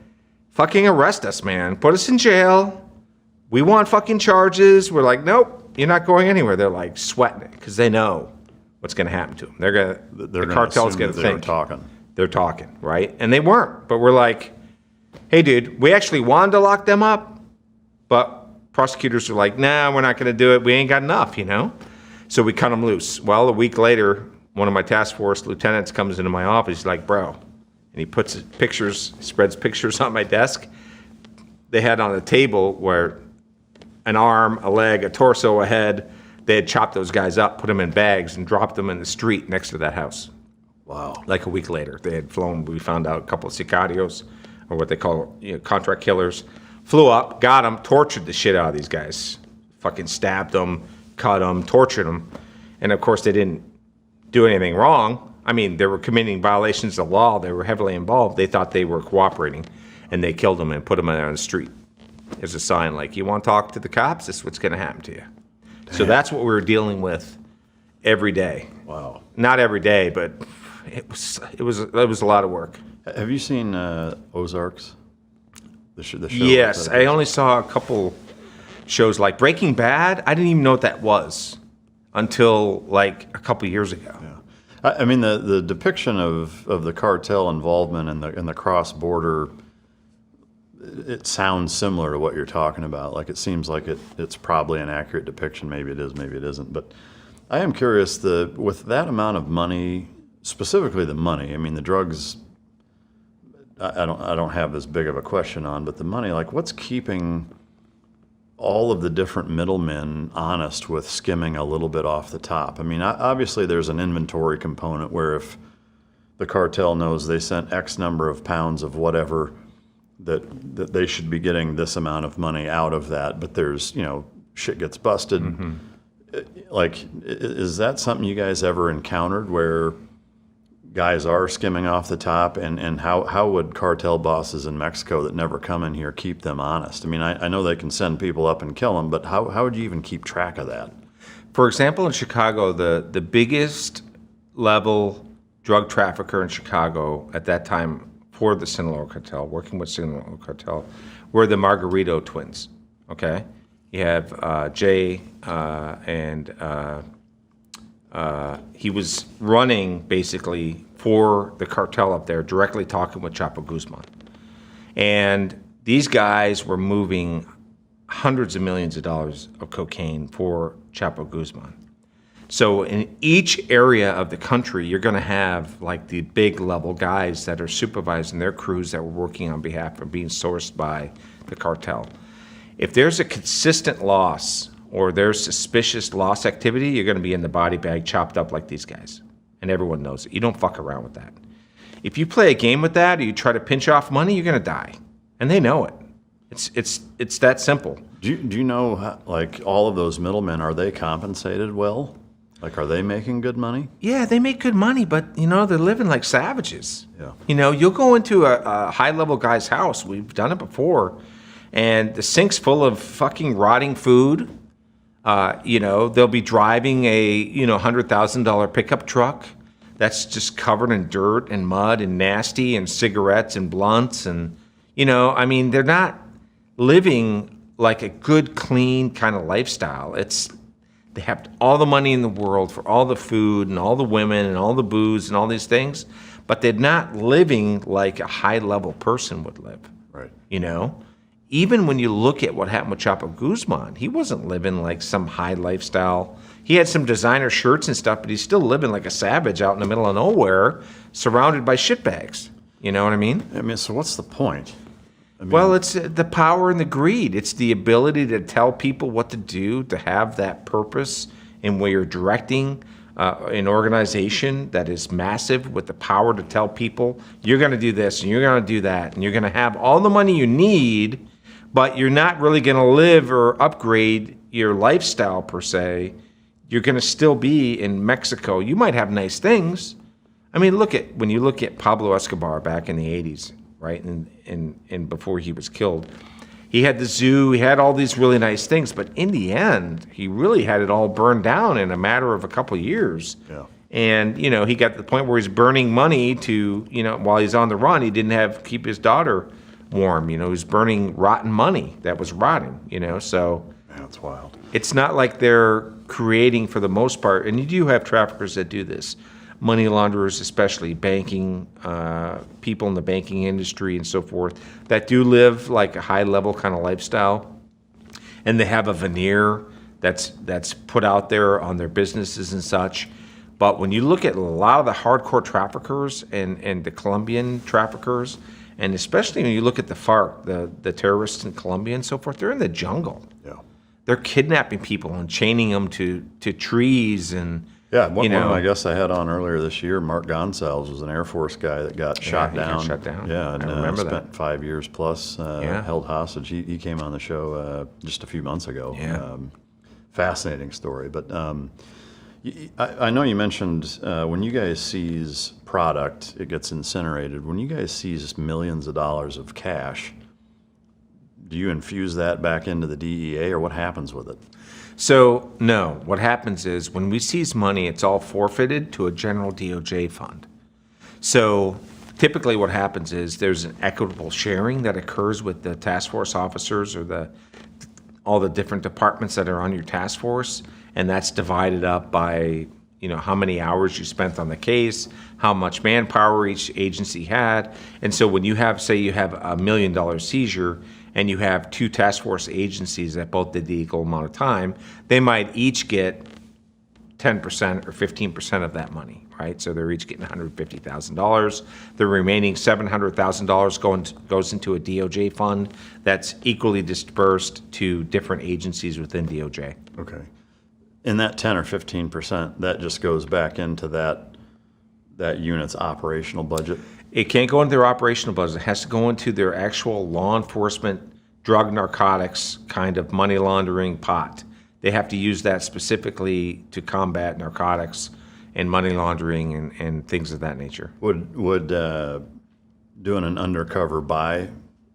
Speaker 1: Fucking arrest us, man. Put us in jail. We want fucking charges. We're like, nope, you're not going anywhere. They're like sweating it because they know what's going to happen to them. The cartel's going to think they're talking, right? And they weren't. But we're like, hey, dude, we actually wanted to lock them up, but prosecutors are like, nah, we're not going to do it. We ain't got enough, you know? So we cut them loose. Well, a week later, one of my task force lieutenants comes into my office. He's like, bro, and he puts spreads pictures on my desk. They had on a table where an arm, a leg, a torso, a head. They had chopped those guys up, put them in bags, and dropped them in the street next to that house.
Speaker 2: Wow.
Speaker 1: Like a week later, they had flown. We found out a couple of sicarios, or what they call contract killers, flew up, got them, tortured the shit out of these guys. Fucking stabbed them, cut them, tortured them. And of course, they didn't do anything wrong. I mean, they were committing violations of law. They were heavily involved. They thought they were cooperating, and they killed them and put them on the street. There's a sign like, you want to talk to the cops? This is what's going to happen to you. Damn. So that's what we were dealing with every day.
Speaker 2: Wow.
Speaker 1: Not every day, but it was a lot of work.
Speaker 2: Have you seen Ozarks? The show?
Speaker 1: Yes, I only saw a couple shows like Breaking Bad. I didn't even know what that was until like a couple years ago.
Speaker 2: Yeah. I mean, the depiction of the cartel involvement and the cross-border, it sounds similar to what you're talking about. Like, it seems like it's probably an accurate depiction. Maybe it is, maybe it isn't. But I am curious, with that amount of money, specifically the money, I mean, the drugs, I don't have as big of a question on, but the money, like, what's keeping all of the different middlemen honest with skimming a little bit off the top? I mean, obviously there's an inventory component where if the cartel knows they sent X number of pounds of whatever, that they should be getting this amount of money out of that, but there's, shit gets busted. Mm-hmm. Like, is that something you guys ever encountered where guys are skimming off the top, and how would cartel bosses in Mexico that never come in here keep them honest? I mean, I know they can send people up and kill them, but how would you even keep track of that?
Speaker 1: For example, in Chicago, the biggest level drug trafficker in Chicago at that time for the Sinaloa cartel, working with Sinaloa cartel, were the Margarito twins, okay? You have Jay and he was running basically for the cartel up there, directly talking with Chapo Guzman. And these guys were moving hundreds of millions of dollars of cocaine for Chapo Guzman. So in each area of the country, you're going to have like the big level guys that are supervising their crews that were working on behalf of being sourced by the cartel. If there's a consistent loss or there's suspicious loss activity, you're going to be in the body bag chopped up like these guys. And everyone knows it. You don't fuck around with that. If you play a game with that or you try to pinch off money, you're going to die. And they know it. It's that simple.
Speaker 2: Do you know, how, like, all of those middlemen, are they compensated well? Like, are they making good money?
Speaker 1: Yeah, they make good money, but, they're living like savages.
Speaker 2: Yeah.
Speaker 1: You'll go into a high-level guy's house. We've done it before. And the sink's full of fucking rotting food. They'll be driving a, $100,000 pickup truck that's just covered in dirt and mud and nasty and cigarettes and blunts. And, they're not living like a good, clean kind of lifestyle. They have all the money in the world for all the food and all the women and all the booze and all these things, but they're not living like a high-level person would live.
Speaker 2: Right.
Speaker 1: Even when you look at what happened with Chapo Guzman, he wasn't living like some high lifestyle. He had some designer shirts and stuff, but he's still living like a savage out in the middle of nowhere, surrounded by shitbags. You know what I mean?
Speaker 2: I mean, so what's the point?
Speaker 1: Well, it's the power and the greed. It's the ability to tell people what to do, to have that purpose in where you're directing an organization that is massive with the power to tell people, you're going to do this and you're going to do that, and you're going to have all the money you need, but you're not really going to live or upgrade your lifestyle per se. You're going to still be in Mexico. You might have nice things. I mean, when you look at Pablo Escobar back in the 80s, right, and before he was killed, he had the zoo, he had all these really nice things, but in the end, he really had it all burned down in a matter of a couple of years.
Speaker 2: Yeah.
Speaker 1: And, he got to the point where he's burning money to, while he's on the run, he didn't keep his daughter warm. He was burning rotten money that was rotting, so.
Speaker 2: That's wild.
Speaker 1: It's not like they're creating for the most part, and you do have traffickers that do this. Money launderers, especially banking, people in the banking industry and so forth, that do live like a high-level kind of lifestyle, and they have a veneer that's put out there on their businesses and such. But when you look at a lot of the hardcore traffickers and the Colombian traffickers, and especially when you look at the FARC, the terrorists in Colombia and so forth, they're in the jungle.
Speaker 2: Yeah.
Speaker 1: They're kidnapping people and chaining them to trees and,
Speaker 2: Yeah, one of my guests I had on earlier this year, Mark Gonsalves, was an Air Force guy that got shot
Speaker 1: he
Speaker 2: down.
Speaker 1: got shot down.
Speaker 2: Yeah, and
Speaker 1: I remember
Speaker 2: spent
Speaker 1: that.
Speaker 2: 5 years plus held hostage. He came on the show just a few months ago.
Speaker 1: Yeah.
Speaker 2: Fascinating story. But I know you mentioned when you guys seize product, it gets incinerated. When you guys seize millions of dollars of cash, do you infuse that back into the DEA, or what happens with it?
Speaker 1: So, no. What happens is when we seize money, it's all forfeited to a general DOJ fund. So, typically what happens is there's an equitable sharing that occurs with the task force officers or all the different departments that are on your task force, and that's divided up by how many hours you spent on the case, how much manpower each agency had. And so when you have, say you have $1 million seizure, and you have two task force agencies that both did the equal amount of time, they might each get 10% or 15% of that money, right? So they're each getting $150,000. The remaining $700,000 goes into a DOJ fund that's equally dispersed to different agencies within DOJ.
Speaker 2: Okay. And that 10 or 15%, that just goes back into that unit's operational budget?
Speaker 1: It can't go into their operational budget. It has to go into their actual law enforcement, drug narcotics kind of money laundering pot. They have to use that specifically to combat narcotics and money laundering and things of that nature.
Speaker 2: Would doing an undercover buy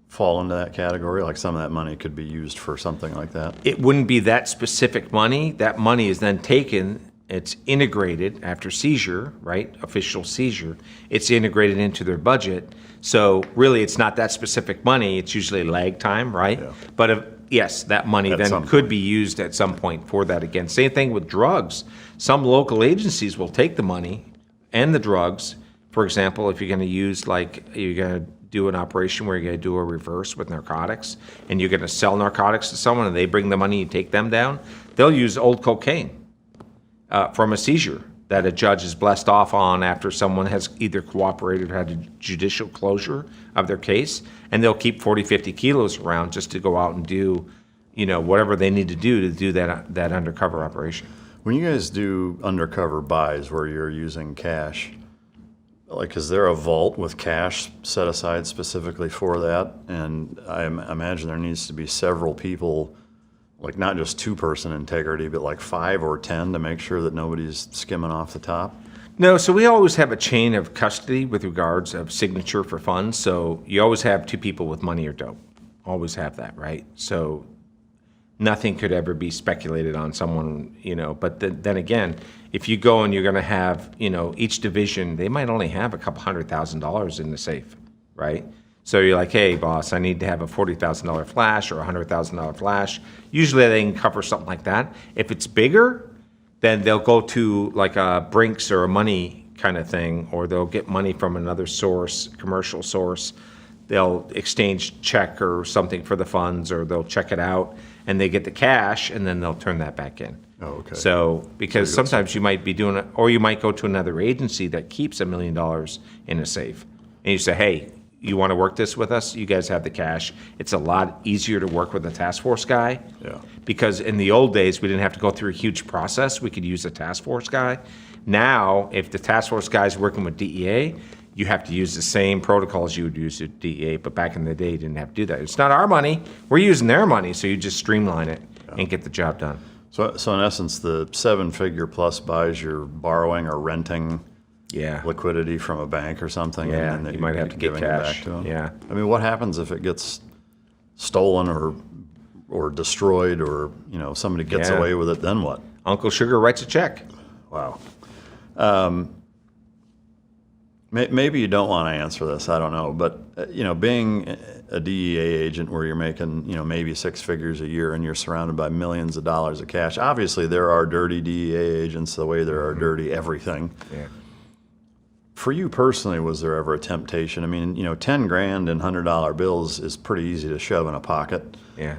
Speaker 2: fall into that category? Like some of that money could be used for something like that?
Speaker 1: It wouldn't be that specific money. That money is then taken. It's integrated after seizure, right? Official seizure. It's integrated into their budget. So really, it's not that specific money. It's usually lag time, right?
Speaker 2: Yeah.
Speaker 1: But yes, that money then could be used at some point for that again. Same thing with drugs. Some local agencies will take the money and the drugs. For example, if you're going to use you're going to do an operation where you're going to do a reverse with narcotics, and you're going to sell narcotics to someone, and they bring the money, you take them down. They'll use old cocaine from a seizure that a judge is blessed off on after someone has either cooperated or had a judicial closure of their case, and they'll keep 40, 50 kilos around just to go out and do, whatever they need to do that undercover operation.
Speaker 2: When you guys do undercover buys where you're using cash, is there a vault with cash set aside specifically for that? And I imagine there needs to be several people, not just two-person integrity, but 5 or 10 to make sure that nobody's skimming off the top?
Speaker 1: No, so we always have a chain of custody with regards of signature for funds. So you always have two people with money or dope. Always have that, right? So nothing could ever be speculated on someone, But then again, if you go and you're going to have, each division, they might only have a couple $100,000 in the safe, right? So you're like, hey, boss, I need to have a $40,000 flash or a $100,000 flash. Usually they can cover something like that. If it's bigger, then they'll go to a Brinks or a Money kind of thing, or they'll get money from another source, commercial source. They'll exchange check or something for the funds, or they'll check it out, and they get the cash, and then they'll turn that back in.
Speaker 2: Oh, okay.
Speaker 1: So, because sometimes you might be doing it, or you might go to another agency that keeps $1 million in a safe, and you say, hey, you want to work this with us? You guys have the cash. It's a lot easier to work with a task force guy.
Speaker 2: Yeah.
Speaker 1: Because in the old days, we didn't have to go through a huge process. We could use a task force guy. Now, if the task force guy is working with DEA, you have to use the same protocols you would use at DEA, but back in the day, you didn't have to do that. It's not our money. We're using their money, so you just streamline it and get the job done.
Speaker 2: So in essence, the 7-figure plus buys you're borrowing or renting liquidity from a bank or something.
Speaker 1: Yeah,
Speaker 2: and then
Speaker 1: you might have to get
Speaker 2: giving it
Speaker 1: cash.
Speaker 2: back to them.
Speaker 1: Yeah.
Speaker 2: I mean, what happens if it gets stolen or destroyed, or somebody gets away with it? Then what?
Speaker 1: Uncle Sugar writes a check.
Speaker 2: Wow. Maybe you don't want to answer this. I don't know. But, being a DEA agent where you're making, maybe 6 figures a year and you're surrounded by millions of dollars of cash, obviously there are dirty DEA agents the way there are dirty everything.
Speaker 1: Yeah.
Speaker 2: For you personally, was there ever a temptation? I mean, $10,000 in $100 bills is pretty easy to shove in a pocket.
Speaker 1: Yeah.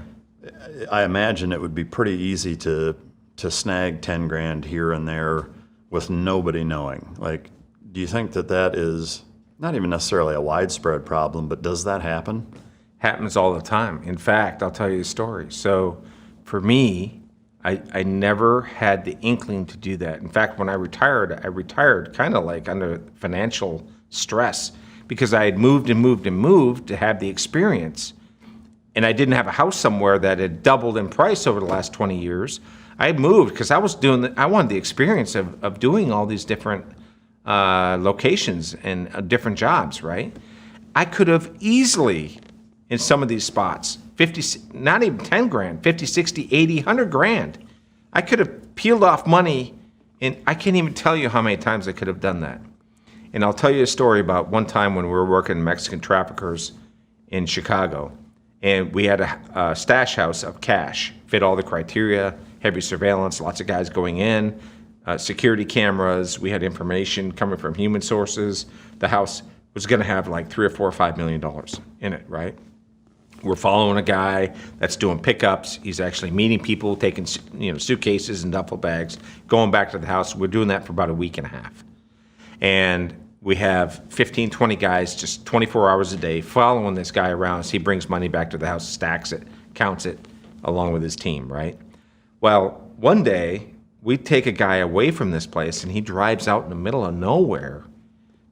Speaker 2: I imagine it would be pretty easy to snag $10,000 here and there with nobody knowing. Like, do you think that is not even necessarily a widespread problem, but does that happen?
Speaker 1: Happens all the time. In fact, I'll tell you a story. So for me, I never had the inkling to do that. In fact, when I retired kind of like under financial stress because I had moved to have the experience. And I didn't have a house somewhere that had doubled in price over the last 20 years. I had moved because I wanted the experience of doing all these different locations and different jobs, right? I could have easily, in some of these spots, 50, not even 10 grand, 50, 60, 80, 100 grand. I could have peeled off money, and I can't even tell you how many times I could have done that. And I'll tell you a story about one time when we were working Mexican traffickers in Chicago, and we had a stash house of cash, fit all the criteria, heavy surveillance, lots of guys going in, security cameras. We had information coming from human sources. The house was going to have like $3 or $4 or $5 million in it, right? We're following a guy that's doing pickups. He's actually meeting people, taking suitcases and duffel bags, going back to the house. We're doing that for about a week and a half. And we have 15, 20 guys just 24 hours a day following this guy around as he brings money back to the house, stacks it, counts it, along with his team, right? Well, one day, we take a guy away from this place, and he drives out in the middle of nowhere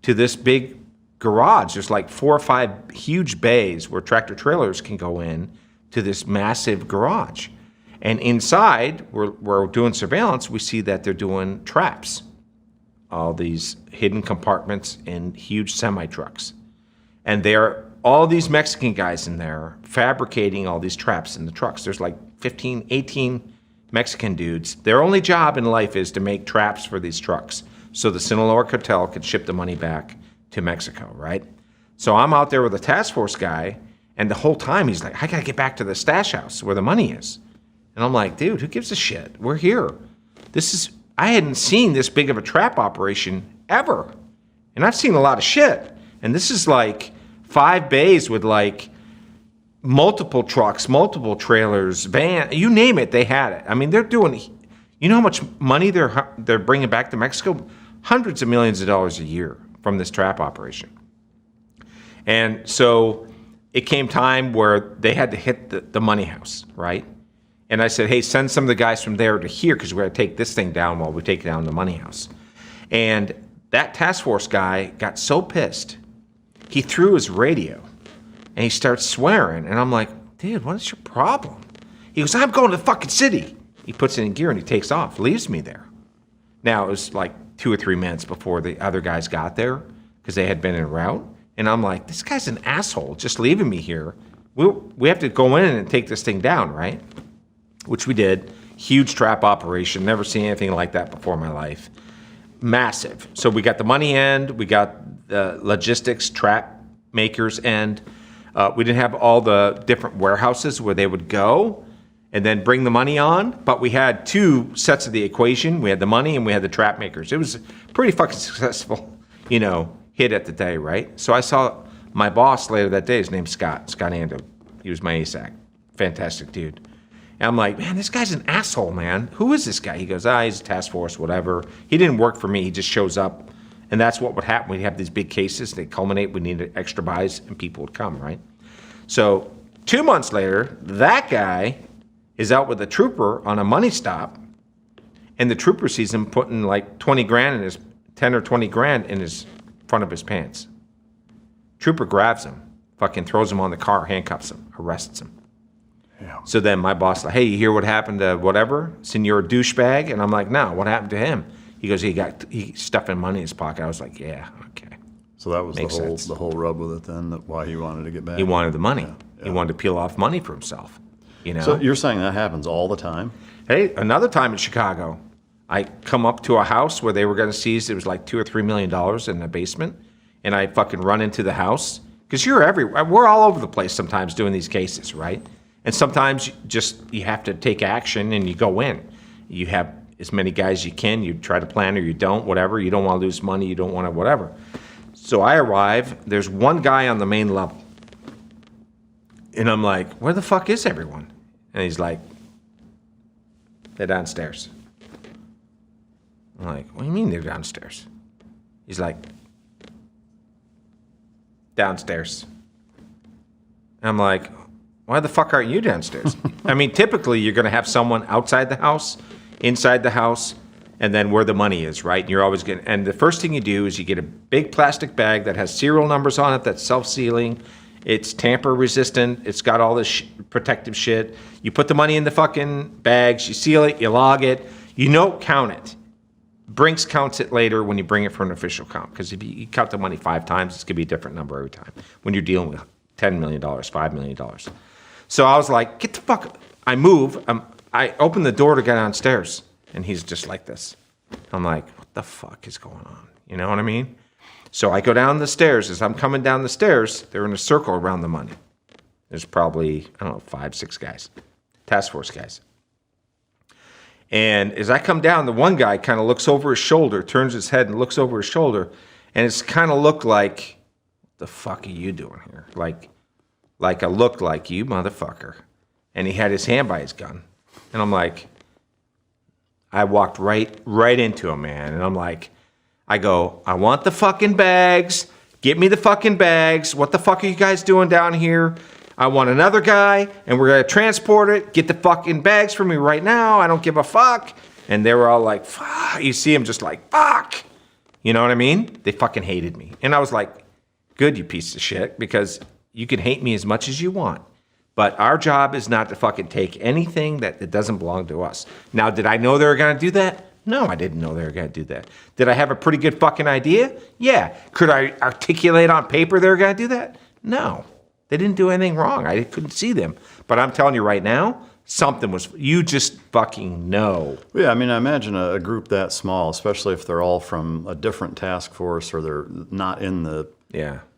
Speaker 1: to this big garage. There's like 4 or 5 huge bays where tractor trailers can go in to this massive garage. And inside, we're doing surveillance. We see that they're doing traps, all these hidden compartments in huge semi-trucks. And there are all these Mexican guys in there fabricating all these traps in the trucks. There's like 15, 18 Mexican dudes. Their only job in life is to make traps for these trucks so the Sinaloa cartel could ship the money back to Mexico, right? So I'm out there with a task force guy, and the whole time he's like, I gotta get back to the stash house where the money is. And I'm like, dude, who gives a shit? We're here. I hadn't seen this big of a trap operation ever. And I've seen a lot of shit. And this is like 5 bays with like multiple trucks, multiple trailers, van, you name it, they had it. I mean, they're doing, you know how much money they're bringing back to Mexico? Hundreds of millions of dollars a year from this trap operation. And so it came time where they had to hit the money house, right? And I said, hey, send some of the guys from there to here because we're going to take this thing down while we take down the money house. And that task force guy got so pissed, he threw his radio. And he starts swearing. And I'm like, dude, what is your problem? He goes, I'm going to the fucking city. He puts it in gear and he takes off, leaves me there. Now, it was like 2 or 3 minutes before the other guys got there because they had been en route. And I'm like, this guy's an asshole just leaving me here. We have to go in and take this thing down, right? Which we did. Huge trap operation. Never seen anything like that before in my life. Massive. So we got the money end. We got the logistics, trap makers end. We didn't have all the different warehouses where they would go and then bring the money on, but we had 2 sets of the equation. We had the money and we had the trap makers. It was a pretty fucking successful, hit at the day, right? So I saw my boss later that day. His name's Scott Ando. He was my ASAC. Fantastic dude. And I'm like, man, this guy's an asshole, man. Who is this guy? He goes, he's a task force, whatever. He didn't work for me. He just shows up. And that's what would happen. We'd have these big cases. They culminate. We needed extra buys, and people would come, right? So 2 months later, that guy is out with a trooper on a money stop, and the trooper sees him putting like 20 grand in his, 10 or 20 grand in his front of his pants. Trooper grabs him, fucking throws him on the car, handcuffs him, arrests him. Yeah. So then my boss like, hey, you hear what happened to whatever, Senor Douchebag? And I'm like, no, what happened to him? He goes, he stuffing money in his pocket. I was like, yeah, okay.
Speaker 2: So that was the whole rub with it then, why he wanted to get back?
Speaker 1: He wanted the money.
Speaker 2: Yeah.
Speaker 1: He wanted to peel off money for himself.
Speaker 2: So you're saying that happens all the time?
Speaker 1: Hey, another time in Chicago, I come up to a house where they were going to seize, it was like $2 or $3 million in the basement, and I fucking run into the house, because you're everywhere. We're all over the place sometimes doing these cases, right? And sometimes you have to take action and you go in. You have as many guys as you can, you try to plan or you don't, whatever. You don't want to lose money, you don't want to whatever. So I arrive, there's one guy on the main level. And I'm like, where the fuck is everyone? And he's like, they're downstairs. I'm like, what do you mean they're downstairs? He's like, downstairs. And I'm like, why the fuck aren't you downstairs? I mean, typically you're going to have someone outside the house, inside the house, and then where the money is, right? And you're always going to, and the first thing you do is you get a big plastic bag that has serial numbers on it that's self-sealing. It's tamper resistant. It's got all this protective shit. You put the money in the fucking bags, you seal it, you log it, you don't count it. Brinks counts it later when you bring it for an official count, because if you count the money 5 times, it's going to be a different number every time when you're dealing with $10 million, $5 million. So I was like, get the fuck, I move, I open the door to get downstairs, and he's just like this. I'm like, what the fuck is going on? You know what I mean? So I go down the stairs. As I'm coming down the stairs, they're in a circle around the money. There's probably, I don't know, 5, 6 guys, task force guys. And as I come down, the one guy kind of looks over his shoulder, turns his head and looks over his shoulder, and it's kind of looked like, what the fuck are you doing here? Like I looked like, you motherfucker. And he had his hand by his gun. And I'm like, I walked right into him, man. And I'm like, I go, I want the fucking bags. Get me the fucking bags. What the fuck are you guys doing down here? I want another guy, and we're going to transport it. Get the fucking bags for me right now. I don't give a fuck. And they were all like, fuck. You see them just like, fuck. You know what I mean? They fucking hated me. And I was like, good, you piece of shit, because you can hate me as much as you want. But our job is not to fucking take anything that doesn't belong to us. Now, did I know they were going to do that? No, I didn't know they were going to do that. Did I have a pretty good fucking idea? Yeah. Could I articulate on paper they were going to do that? No. They didn't do anything wrong. I couldn't see them. But I'm telling you right now, something was, you just fucking know.
Speaker 2: Yeah, I mean, I imagine a group that small, especially if they're all from a different task force or they're not in the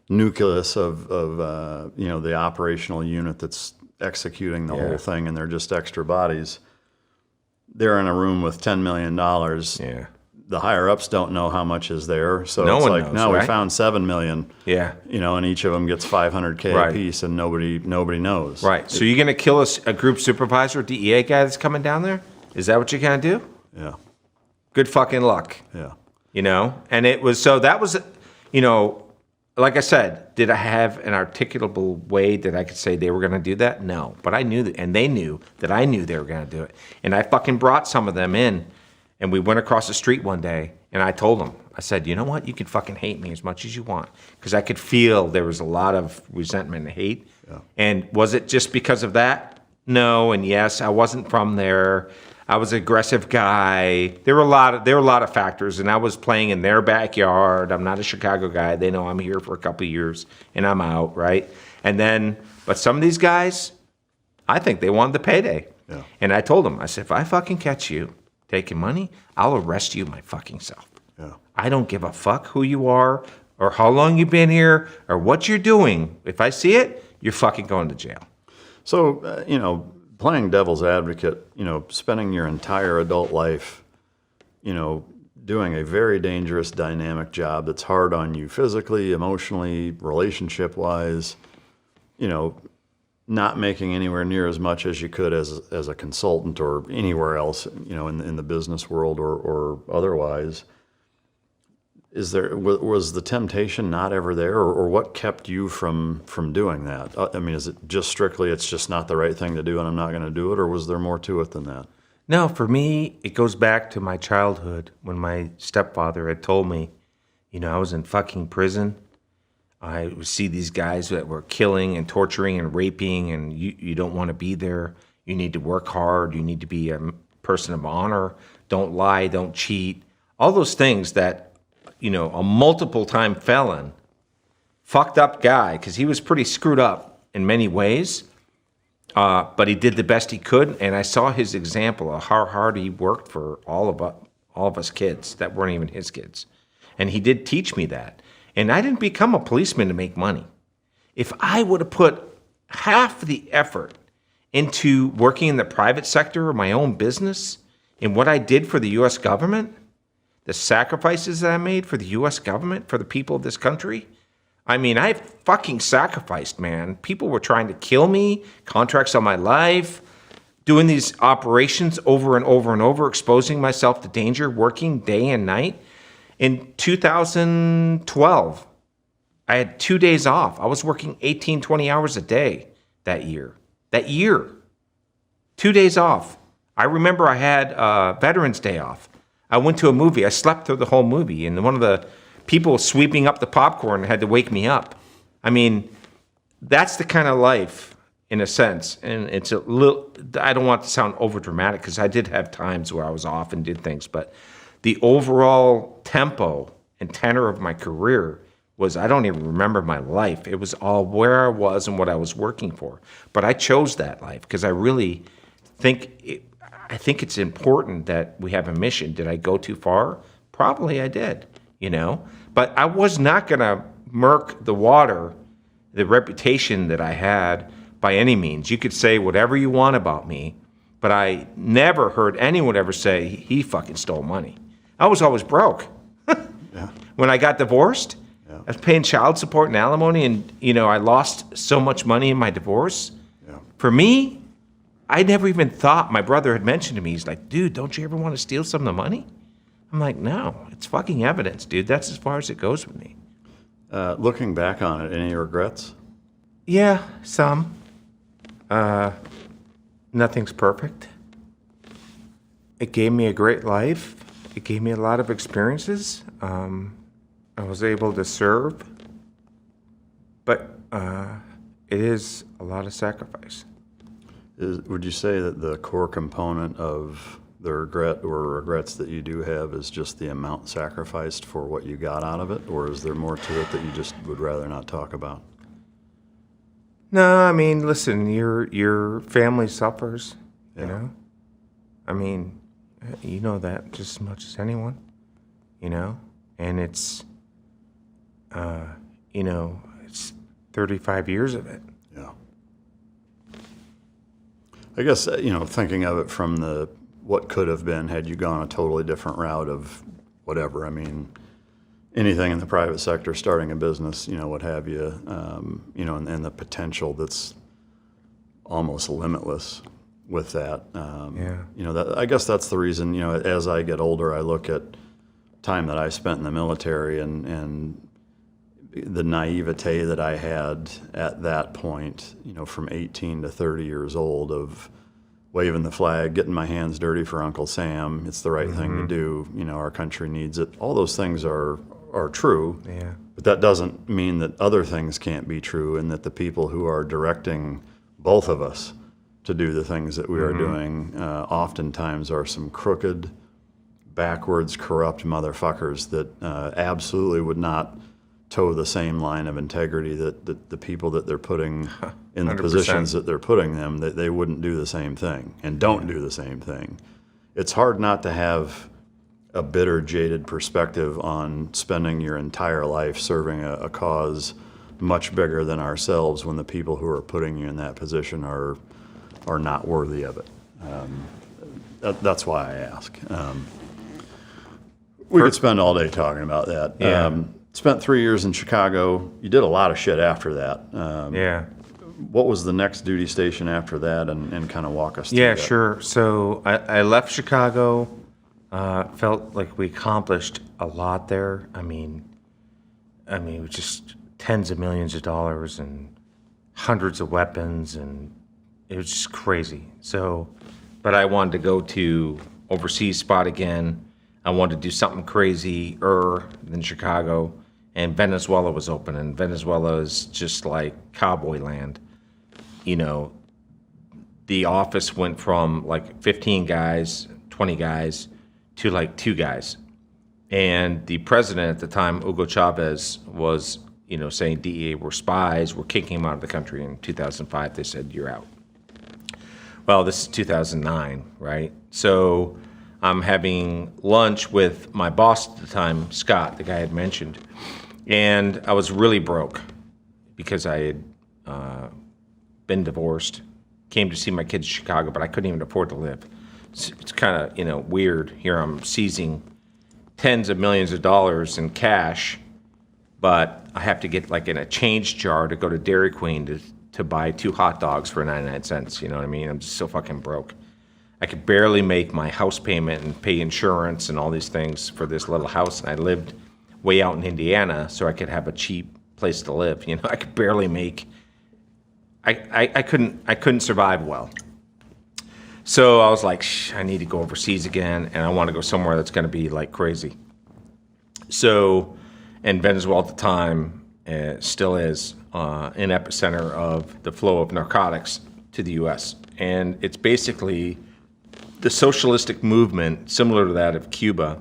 Speaker 2: nucleus of the operational unit that's executing the whole thing, and they're just extra bodies. They're in a room with $10 million.
Speaker 1: Yeah.
Speaker 2: The higher ups don't know how much is there, so
Speaker 1: No
Speaker 2: it's
Speaker 1: one
Speaker 2: like,
Speaker 1: knows,
Speaker 2: no,
Speaker 1: right?
Speaker 2: we found $7 million.
Speaker 1: Yeah.
Speaker 2: And each of them gets $500K
Speaker 1: Right.
Speaker 2: a piece, and nobody knows.
Speaker 1: Right. So you're going to kill a group supervisor, DEA guy that's coming down there? Is that what you're going to do?
Speaker 2: Yeah.
Speaker 1: Good fucking luck.
Speaker 2: Yeah.
Speaker 1: And it was, so that was, like I said, did I have an articulable way that I could say they were going to do that? No. But I knew that, and they knew that I knew they were going to do it. And I fucking brought some of them in, and we went across the street one day, and I told them, I said, you know what? You can fucking hate me as much as you want. Because I could feel there was a lot of resentment and hate. Yeah. And was it just because of that? No. And yes, I wasn't from there. I was an aggressive guy. There were a lot of factors, and I was playing in their backyard. I'm not a Chicago guy. They know I'm here for a couple of years, and I'm out, right? And then, but some of these guys, I think they wanted the payday. Yeah. And I told them, I said, if I fucking catch you taking money, I'll arrest you my fucking self. Yeah. I don't give a fuck who you are or how long you've been here or what you're doing. If I see it, you're fucking going to jail.
Speaker 2: So, playing devil's advocate, spending your entire adult life, doing a very dangerous, dynamic job that's hard on you physically, emotionally, relationship-wise, not making anywhere near as much as you could as a consultant or anywhere else, in the business world or otherwise. Was the temptation not ever there, or what kept you from doing that? I mean, is it just strictly it's just not the right thing to do and I'm not going to do it, or was there more to it than that?
Speaker 1: No, for me, it goes back to my childhood when my stepfather had told me, I was in fucking prison. I would see these guys that were killing and torturing and raping, and you don't want to be there. You need to work hard. You need to be a person of honor. Don't lie. Don't cheat. All those things that, a multiple-time felon, fucked up guy, because he was pretty screwed up in many ways, but he did the best he could, and I saw his example of how hard he worked for all of all of us kids that weren't even his kids. And he did teach me that. And I didn't become a policeman to make money. If I would have put half the effort into working in the private sector or my own business and what I did for the U.S. government, the sacrifices that I made for the U.S. government, for the people of this country, I mean, I fucking sacrificed, man. People were trying to kill me, contracts on my life, doing these operations over and over and over, exposing myself to danger, working day and night. In 2012, I had 2 days off. I was working 18, 20 hours a day that year. 2 days off. I remember I had Veterans Day off. I went to a movie. I slept through the whole movie, and one of the people sweeping up the popcorn had to wake me up. I mean, that's the kind of life, in a sense. And it's a little, I don't want to sound over dramatic, because I did have times where I was off and did things, but the overall tempo and tenor of my career was, I don't even remember my life. It was all where I was and what I was working for. But I chose that life because I really think it's important that we have a mission. Did I go too far? Probably I did, But I was not going to murk the water, the reputation that I had by any means. You could say whatever you want about me, but I never heard anyone ever say he fucking stole money. I was always broke.
Speaker 2: Yeah.
Speaker 1: When I got divorced,
Speaker 2: yeah.
Speaker 1: I was paying child support and alimony, and I lost so much money in my divorce.
Speaker 2: Yeah.
Speaker 1: For me, I never even thought. My brother had mentioned to me, he's like, dude, don't you ever want to steal some of the money? I'm like, no, it's fucking evidence, dude. That's as far as it goes with me.
Speaker 2: Looking back on it, any regrets?
Speaker 1: Yeah, some. Nothing's perfect. It gave me a great life. It gave me a lot of experiences. I was able to serve, but it is a lot of sacrifice.
Speaker 2: Would you say that the core component of the regret or regrets that you do have is just the amount sacrificed for what you got out of it, or is there more to it that you just would rather not talk about?
Speaker 1: No, I mean, listen, your family suffers,
Speaker 2: Yeah.
Speaker 1: I mean, you know that just as much as anyone, and it's, it's 35 years of it.
Speaker 2: Yeah. I guess, thinking of it from what could have been had you gone a totally different route of whatever. I mean, anything in the private sector, starting a business, what have you, and the potential that's almost limitless with that. I guess that's the reason, as I get older, I look at time that I spent in the military and the naivete that I had at that point, from 18 to 30 years old, of waving the flag, getting my hands dirty for Uncle Sam. It's the right thing to do. Our country needs it. All those things are true.
Speaker 1: Yeah.
Speaker 2: But that doesn't mean that other things can't be true, and that the people who are directing both of us to do the things that we are doing oftentimes are some crooked, backwards, corrupt motherfuckers that absolutely would not toe the same line of integrity that the people that they're putting in the
Speaker 1: 100%.
Speaker 2: positions that they're putting them, that they wouldn't do the same thing and don't do the same thing. It's hard not to have a bitter, jaded perspective on spending your entire life serving a cause much bigger than ourselves when the people who are putting you in that position are not worthy of it. That's why I ask. We could spend all day talking about that.
Speaker 1: Yeah.
Speaker 2: Spent 3 years in Chicago. You did a lot of shit after that.
Speaker 1: Yeah.
Speaker 2: What was the next duty station after that, and kind of walk us through
Speaker 1: Yeah,
Speaker 2: that?
Speaker 1: sure. So I left Chicago. Felt like we accomplished a lot there. I mean, it was just tens of millions of dollars and hundreds of weapons, and it was just crazy. So, but I wanted to go to overseas spot again. I wanted to do something crazier than Chicago, and Venezuela was open, and Venezuela is just like cowboy land. The office went from like 15 guys, 20 guys, to like 2 guys. And the president at the time, Hugo Chavez, was, saying DEA were spies, were kicking him out of the country. In 2005, they said, you're out. Well, this is 2009, right? So I'm having lunch with my boss at the time, Scott, the guy I had mentioned. And I was really broke because I had been divorced, came to see my kids in Chicago, but I couldn't even afford to live. It's kind of, weird. Here I'm seizing tens of millions of dollars in cash, but I have to get like in a change jar to go to Dairy Queen to buy 2 hot dogs for 99 cents. You know what I mean? I'm just so fucking broke. I could barely make my house payment and pay insurance and all these things for this little house. And I lived way out in Indiana so I could have a cheap place to live. I could barely make, I couldn't survive well. So I was like, I need to go overseas again, and I want to go somewhere that's going to be like crazy. So, and Venezuela at the time still is an epicenter of the flow of narcotics to the U.S. And it's basically the socialistic movement, similar to that of Cuba,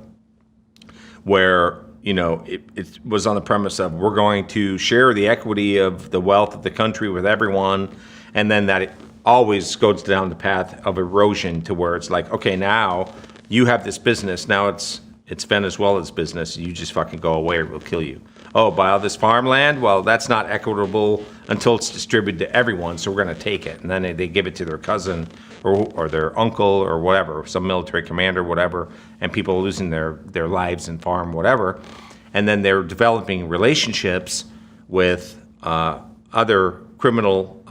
Speaker 1: where, it was on the premise of we're going to share the equity of the wealth of the country with everyone, and then that it always goes down the path of erosion to where it's like, okay, now you have this business, now it's Venezuela's business, you just fucking go away or we'll kill you. Oh, buy all this farmland? Well, that's not equitable until it's distributed to everyone, so we're going to take it. And then they give it to their cousin or their uncle or whatever, some military commander, whatever, and people are losing their lives and farm, whatever. And then they're developing relationships with other criminal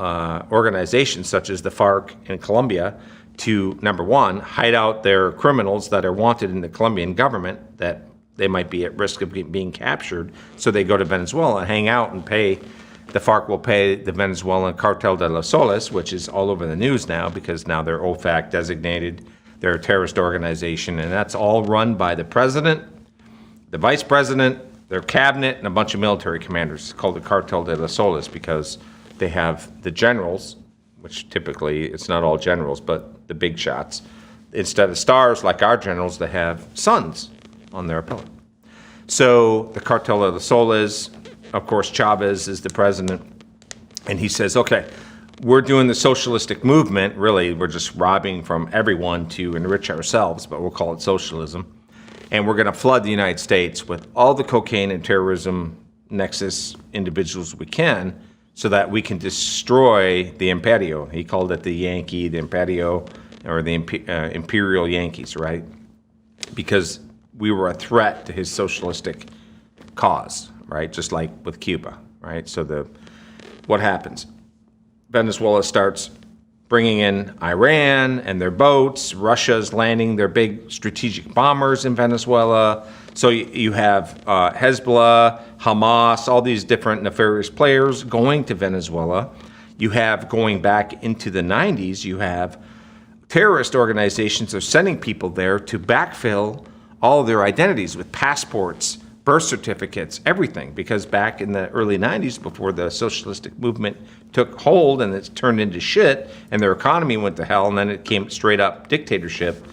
Speaker 1: organizations such as the FARC in Colombia to, number one, hide out their criminals that are wanted in the Colombian government that they might be at risk of being captured. So they go to Venezuela and hang out and pay. The FARC will pay the Venezuelan Cartel de los Soles, which is all over the news now because now they're OFAC designated. They're a terrorist organization, and that's all run by the president, the vice president, their cabinet, and a bunch of military commanders. It's called the Cartel de los Soles because they have the generals, which typically it's not all generals, but the big shots. Instead of stars like our generals, they have suns on their appellate. So the Cartel de los Soles, of course, Chavez is the president, and he says, okay, we're doing the socialistic movement. Really, we're just robbing from everyone to enrich ourselves, but we'll call it socialism. And we're going to flood the United States with all the cocaine and terrorism nexus individuals we can so that we can destroy the Imperio. He called it the Yankee, the Imperio, or the Imperial Yankees, right? Because we were a threat to his socialistic cause, right? Just like with Cuba, right? So what happens? Venezuela starts bringing in Iran and their boats. Russia's landing their big strategic bombers in Venezuela. So you have Hezbollah, Hamas, all these different nefarious players going to Venezuela. You have, going back into the 90s, you have terrorist organizations are sending people there to backfill all of their identities with passports, birth certificates, everything. Because back in the early 90s, before the socialistic movement took hold and it's turned into shit and their economy went to hell and then it came straight up dictatorship,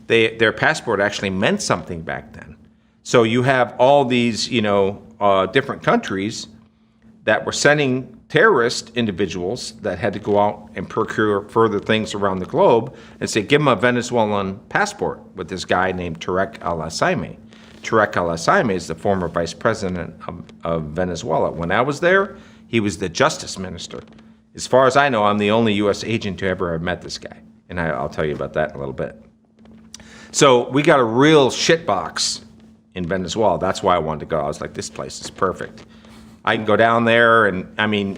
Speaker 1: their passport actually meant something back then. So you have all these, different countries that were sending terrorist individuals that had to go out and procure further things around the globe and say, give them a Venezuelan passport with this guy named Tarek al-Asaimi. Tarek al-Asaimi is the former vice president of Venezuela. When I was there, he was the justice minister. As far as I know, I'm the only U.S. agent to ever have met this guy. And I'll tell you about that in a little bit. So we got a real shitbox in Venezuela. That's why I wanted to go. I was like, this place is perfect. I can go down there and,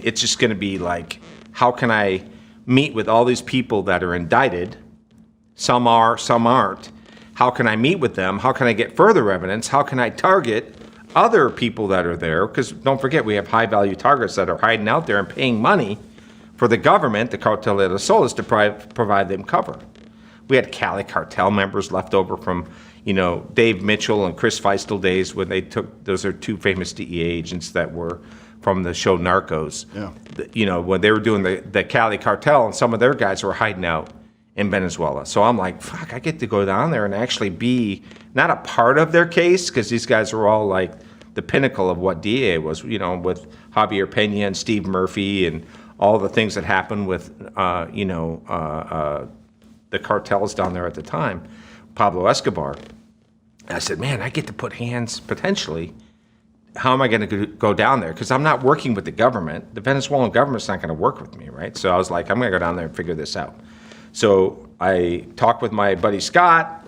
Speaker 1: it's just going to be like, how can I meet with all these people that are indicted? Some are, some aren't. How can I meet with them? How can I get further evidence? How can I target other people that are there? Because don't forget, we have high-value targets that are hiding out there and paying money for the government, the Cartel de los Soles, to provide them cover. We had Cali cartel members left over from, Dave Mitchell and Chris Feistel days when they took, those are two famous DEA agents that were from the show Narcos. Yeah. When they were doing the Cali cartel, and some of their guys were hiding out in Venezuela. So I'm like, fuck, I get to go down there and actually be not a part of their case, because these guys are all like the pinnacle of what DEA was, with Javier Pena and Steve Murphy and all the things that happened with, the cartels down there at the time. Pablo Escobar. And I said, man, I get to put hands potentially. How am I going to go down there? Because I'm not working with the government. The Venezuelan government's not going to work with me, right? So I was like, I'm going to go down there and figure this out. So I talked with my buddy Scott,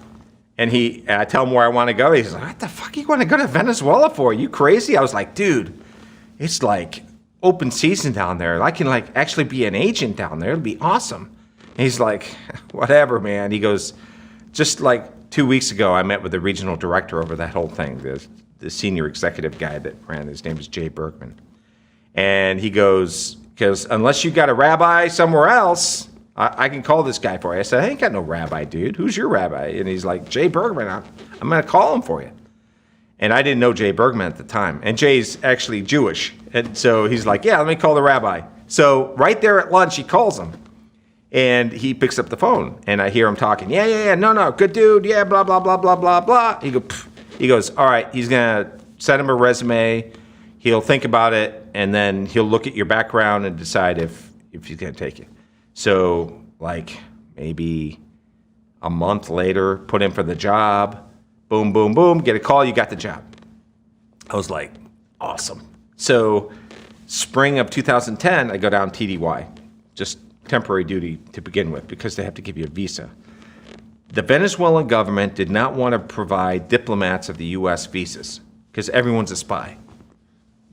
Speaker 1: and I tell him where I want to go. He's like, what the fuck you want to go to Venezuela for? Are you crazy? I was like, dude, it's like open season down there. I can like actually be an agent down there. It'll be awesome. And he's like, whatever, man. He goes, just like 2 weeks ago, I met with the regional director over that whole thing, the senior executive guy that ran. His name is Jay Bergman. And he goes, because unless you got a rabbi somewhere else, I can call this guy for you. I said, I ain't got no rabbi, dude. Who's your rabbi? And he's like, Jay Bergman. I'm going to call him for you. And I didn't know Jay Bergman at the time. And Jay's actually Jewish. And so he's like, yeah, let me call the rabbi. So right there at lunch, he calls him. And he picks up the phone. And I hear him talking. Yeah, no, good dude. Yeah, blah, blah, blah, blah, blah, blah. He goes, all right, he's going to send him a resume. He'll think about it. And then he'll look at your background and decide if he's going to take you. So like maybe a month later, put in for the job. Boom, boom, boom, get a call, you got the job. I was like, awesome. So spring of 2010, I go down TDY, just temporary duty to begin with, because they have to give you a visa. The Venezuelan government did not want to provide diplomats of the U.S. visas, because everyone's a spy.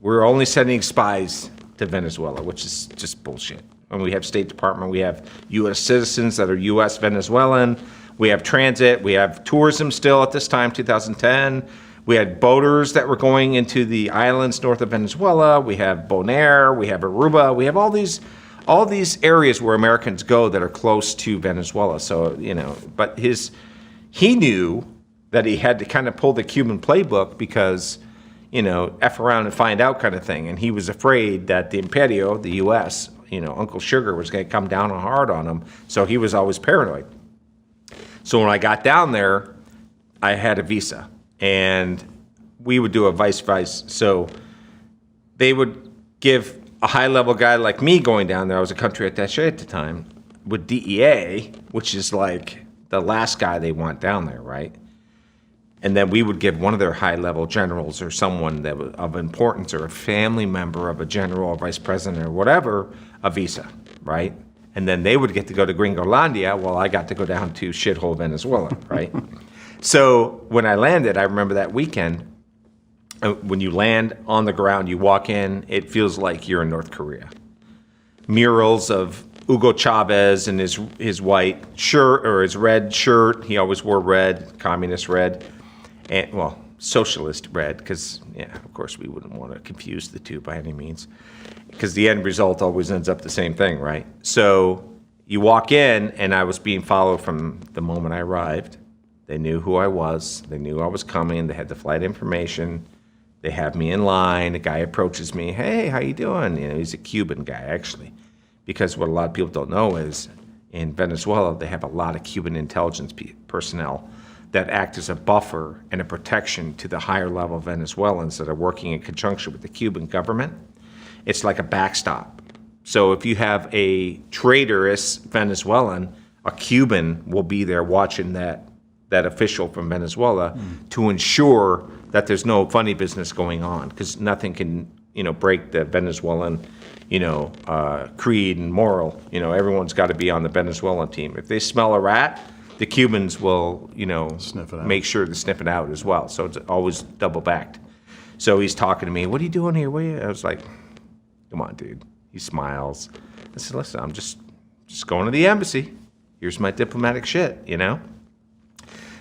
Speaker 1: We're only sending spies to Venezuela, which is just bullshit. And we have State Department, we have U.S. citizens that are U.S. Venezuelan, we have transit, we have tourism still at this time, 2010. We had boaters that were going into the islands north of Venezuela. We have Bonaire, we have Aruba, we have all these areas where Americans go that are close to Venezuela. So, but he knew that he had to kind of pull the Cuban playbook because, F around and find out kind of thing. And he was afraid that the Imperio, the U.S., Uncle Sugar was going to come down hard on him. So he was always paranoid. So when I got down there, I had a visa, and we would do a vice. So they would give a high-level guy like me going down there, I was a country attaché at the time, with DEA, which is like the last guy they want down there, right? And then we would give one of their high-level generals or someone that was of importance or a family member of a general or vice president or whatever a visa, right? And then they would get to go to Gringolandia while I got to go down to shithole Venezuela, right? So when I landed, I remember that weekend, when you land on the ground, you walk in, it feels like you're in North Korea. Murals of Hugo Chavez in his white shirt or his red shirt. He always wore red, communist red, and well, socialist red, because of course we wouldn't want to confuse the two by any means, because the end result always ends up the same thing, right? So you walk in, and I was being followed from the moment I arrived. They knew who I was. They knew I was coming. They had the flight information. They have me in line. A guy approaches me. Hey, how you doing? He's a Cuban guy, actually, because what a lot of people don't know is in Venezuela, they have a lot of Cuban intelligence personnel that act as a buffer and a protection to the higher level Venezuelans that are working in conjunction with the Cuban government. It's like a backstop. So if you have a traitorous Venezuelan, a Cuban will be there watching that official from Venezuela to ensure that there's no funny business going on, because nothing can, break the Venezuelan, creed and moral. Everyone's got to be on the Venezuelan team. If they smell a rat, the Cubans will,
Speaker 2: sniff it out.
Speaker 1: Make sure to sniff it out as well. So it's always double backed. So he's talking to me. What are you doing here? I was like, come on, dude. He smiles. I said, listen, I'm just going to the embassy. Here's my diplomatic shit,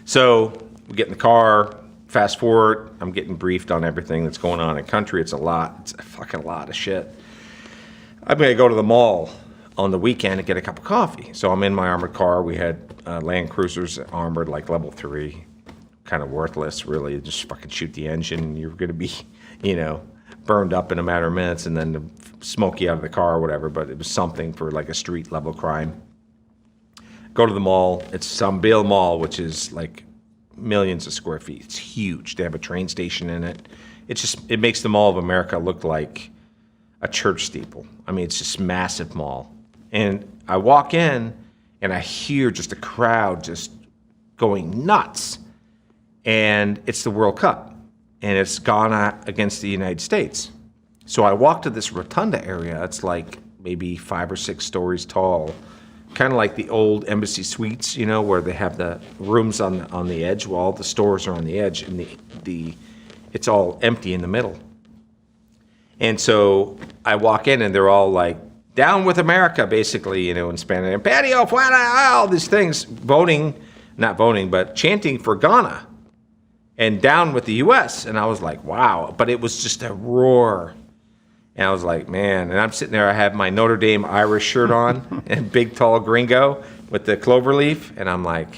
Speaker 1: So we get in the car. Fast forward, I'm getting briefed on everything that's going on in the country. It's a lot. It's a fucking lot of shit. I'm going to go to the mall on the weekend and get a cup of coffee. So I'm in my armored car. We had Land Cruisers armored, like level 3, kind of worthless, really. Just fucking shoot the engine. You're going to be, burned up in a matter of minutes and then smoke you out of the car or whatever. But it was something for like a street level crime. Go to the mall. It's Sambil Mall, which is like millions of square feet. It's huge. They have a train station in it. It makes the Mall of America look like a church steeple. I mean, it's just massive mall. And I walk in and I hear just a crowd just going nuts. And it's the World Cup. And it's Ghana against the United States. So I walked to this rotunda area. It's like maybe 5 or 6 stories tall. Kind of like the old embassy suites, where they have the rooms on the edge. Well, all the stores are on the edge, and it's all empty in the middle. And so I walk in, and they're all like, "Down with America," basically, in Spanish. And "Patio fuera," all these things, not voting, but chanting for Ghana, and "Down with the U.S." And I was like, wow. But it was just a roar. And I was like, man, and I'm sitting there, I have my Notre Dame Irish shirt on and big, tall gringo with the clover leaf. And I'm like,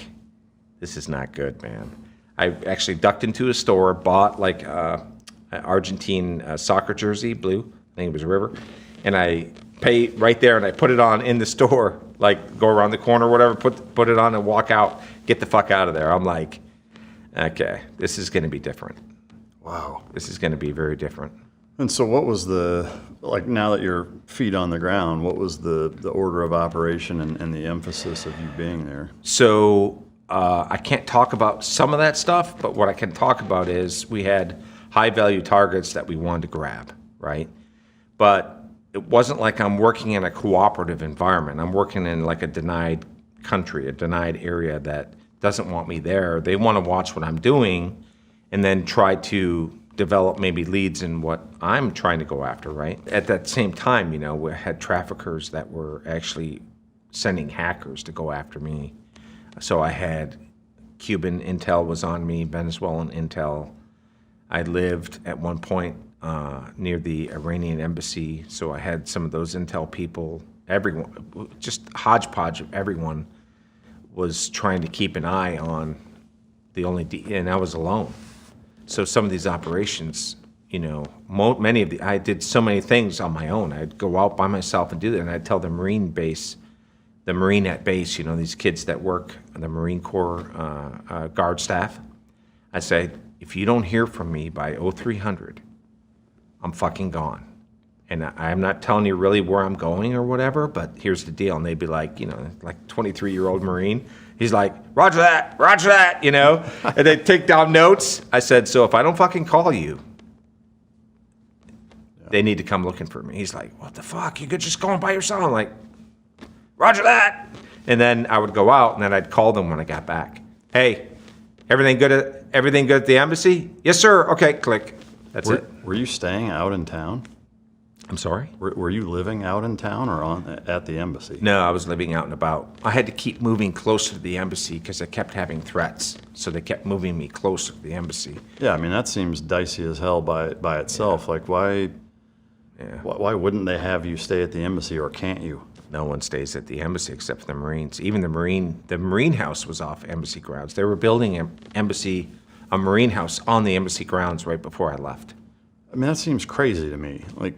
Speaker 1: this is not good, man. I actually ducked into a store, bought like an Argentine soccer jersey, blue, I think it was a river. And I pay right there and I put it on in the store, like go around the corner or whatever, put it on and walk out, get the fuck out of there. I'm like, okay, this is going to be different.
Speaker 2: Wow.
Speaker 1: This is going to be very different.
Speaker 2: And so what was now that you're feet on the ground, what was the order of operation and the emphasis of you being there?
Speaker 1: So I can't talk about some of that stuff, but what I can talk about is we had high-value targets that we wanted to grab, right? But it wasn't like I'm working in a cooperative environment. I'm working in like a denied country, a denied area that doesn't want me there. They want to watch what I'm doing and then try to develop maybe leads in what I'm trying to go after, right? At that same time, we had traffickers that were actually sending hackers to go after me. So I had Cuban intel was on me, Venezuelan intel. I lived at one point near the Iranian embassy, so I had some of those intel people. Everyone, just hodgepodge of everyone was trying to keep an eye on and I was alone. So some of these operations, I did so many things on my own. I'd go out by myself and do that, and I'd tell the Marine at base, these kids that work on the Marine Corps guard staff, I'd say, if you don't hear from me by 0300, I'm fucking gone. And I'm not telling you really where I'm going or whatever, but here's the deal. And they'd be like, like 23-year-old Marine. He's like, roger that, and they'd take down notes. I said, so if I don't fucking call you, they need to come looking for me. He's like, what the fuck? You could just go by yourself. I'm like, roger that. And then I would go out, and then I'd call them when I got back. Hey, everything good at the embassy? Yes, sir. Okay, click. That's it.
Speaker 2: Were you staying out in town?
Speaker 1: I'm sorry?
Speaker 2: Were you living out in town or at the embassy?
Speaker 1: No, I was living out and about. I had to keep moving closer to the embassy because I kept having threats. So they kept moving me closer to the embassy.
Speaker 2: Yeah, I mean, that seems dicey as hell by itself. Yeah. Like, why why wouldn't they have you stay at the embassy, or can't you?
Speaker 1: No one stays at the embassy except for the Marines. Even the Marine house was off embassy grounds. They were building a Marine house on the embassy grounds right before I left.
Speaker 2: I mean, that seems crazy to me. Like,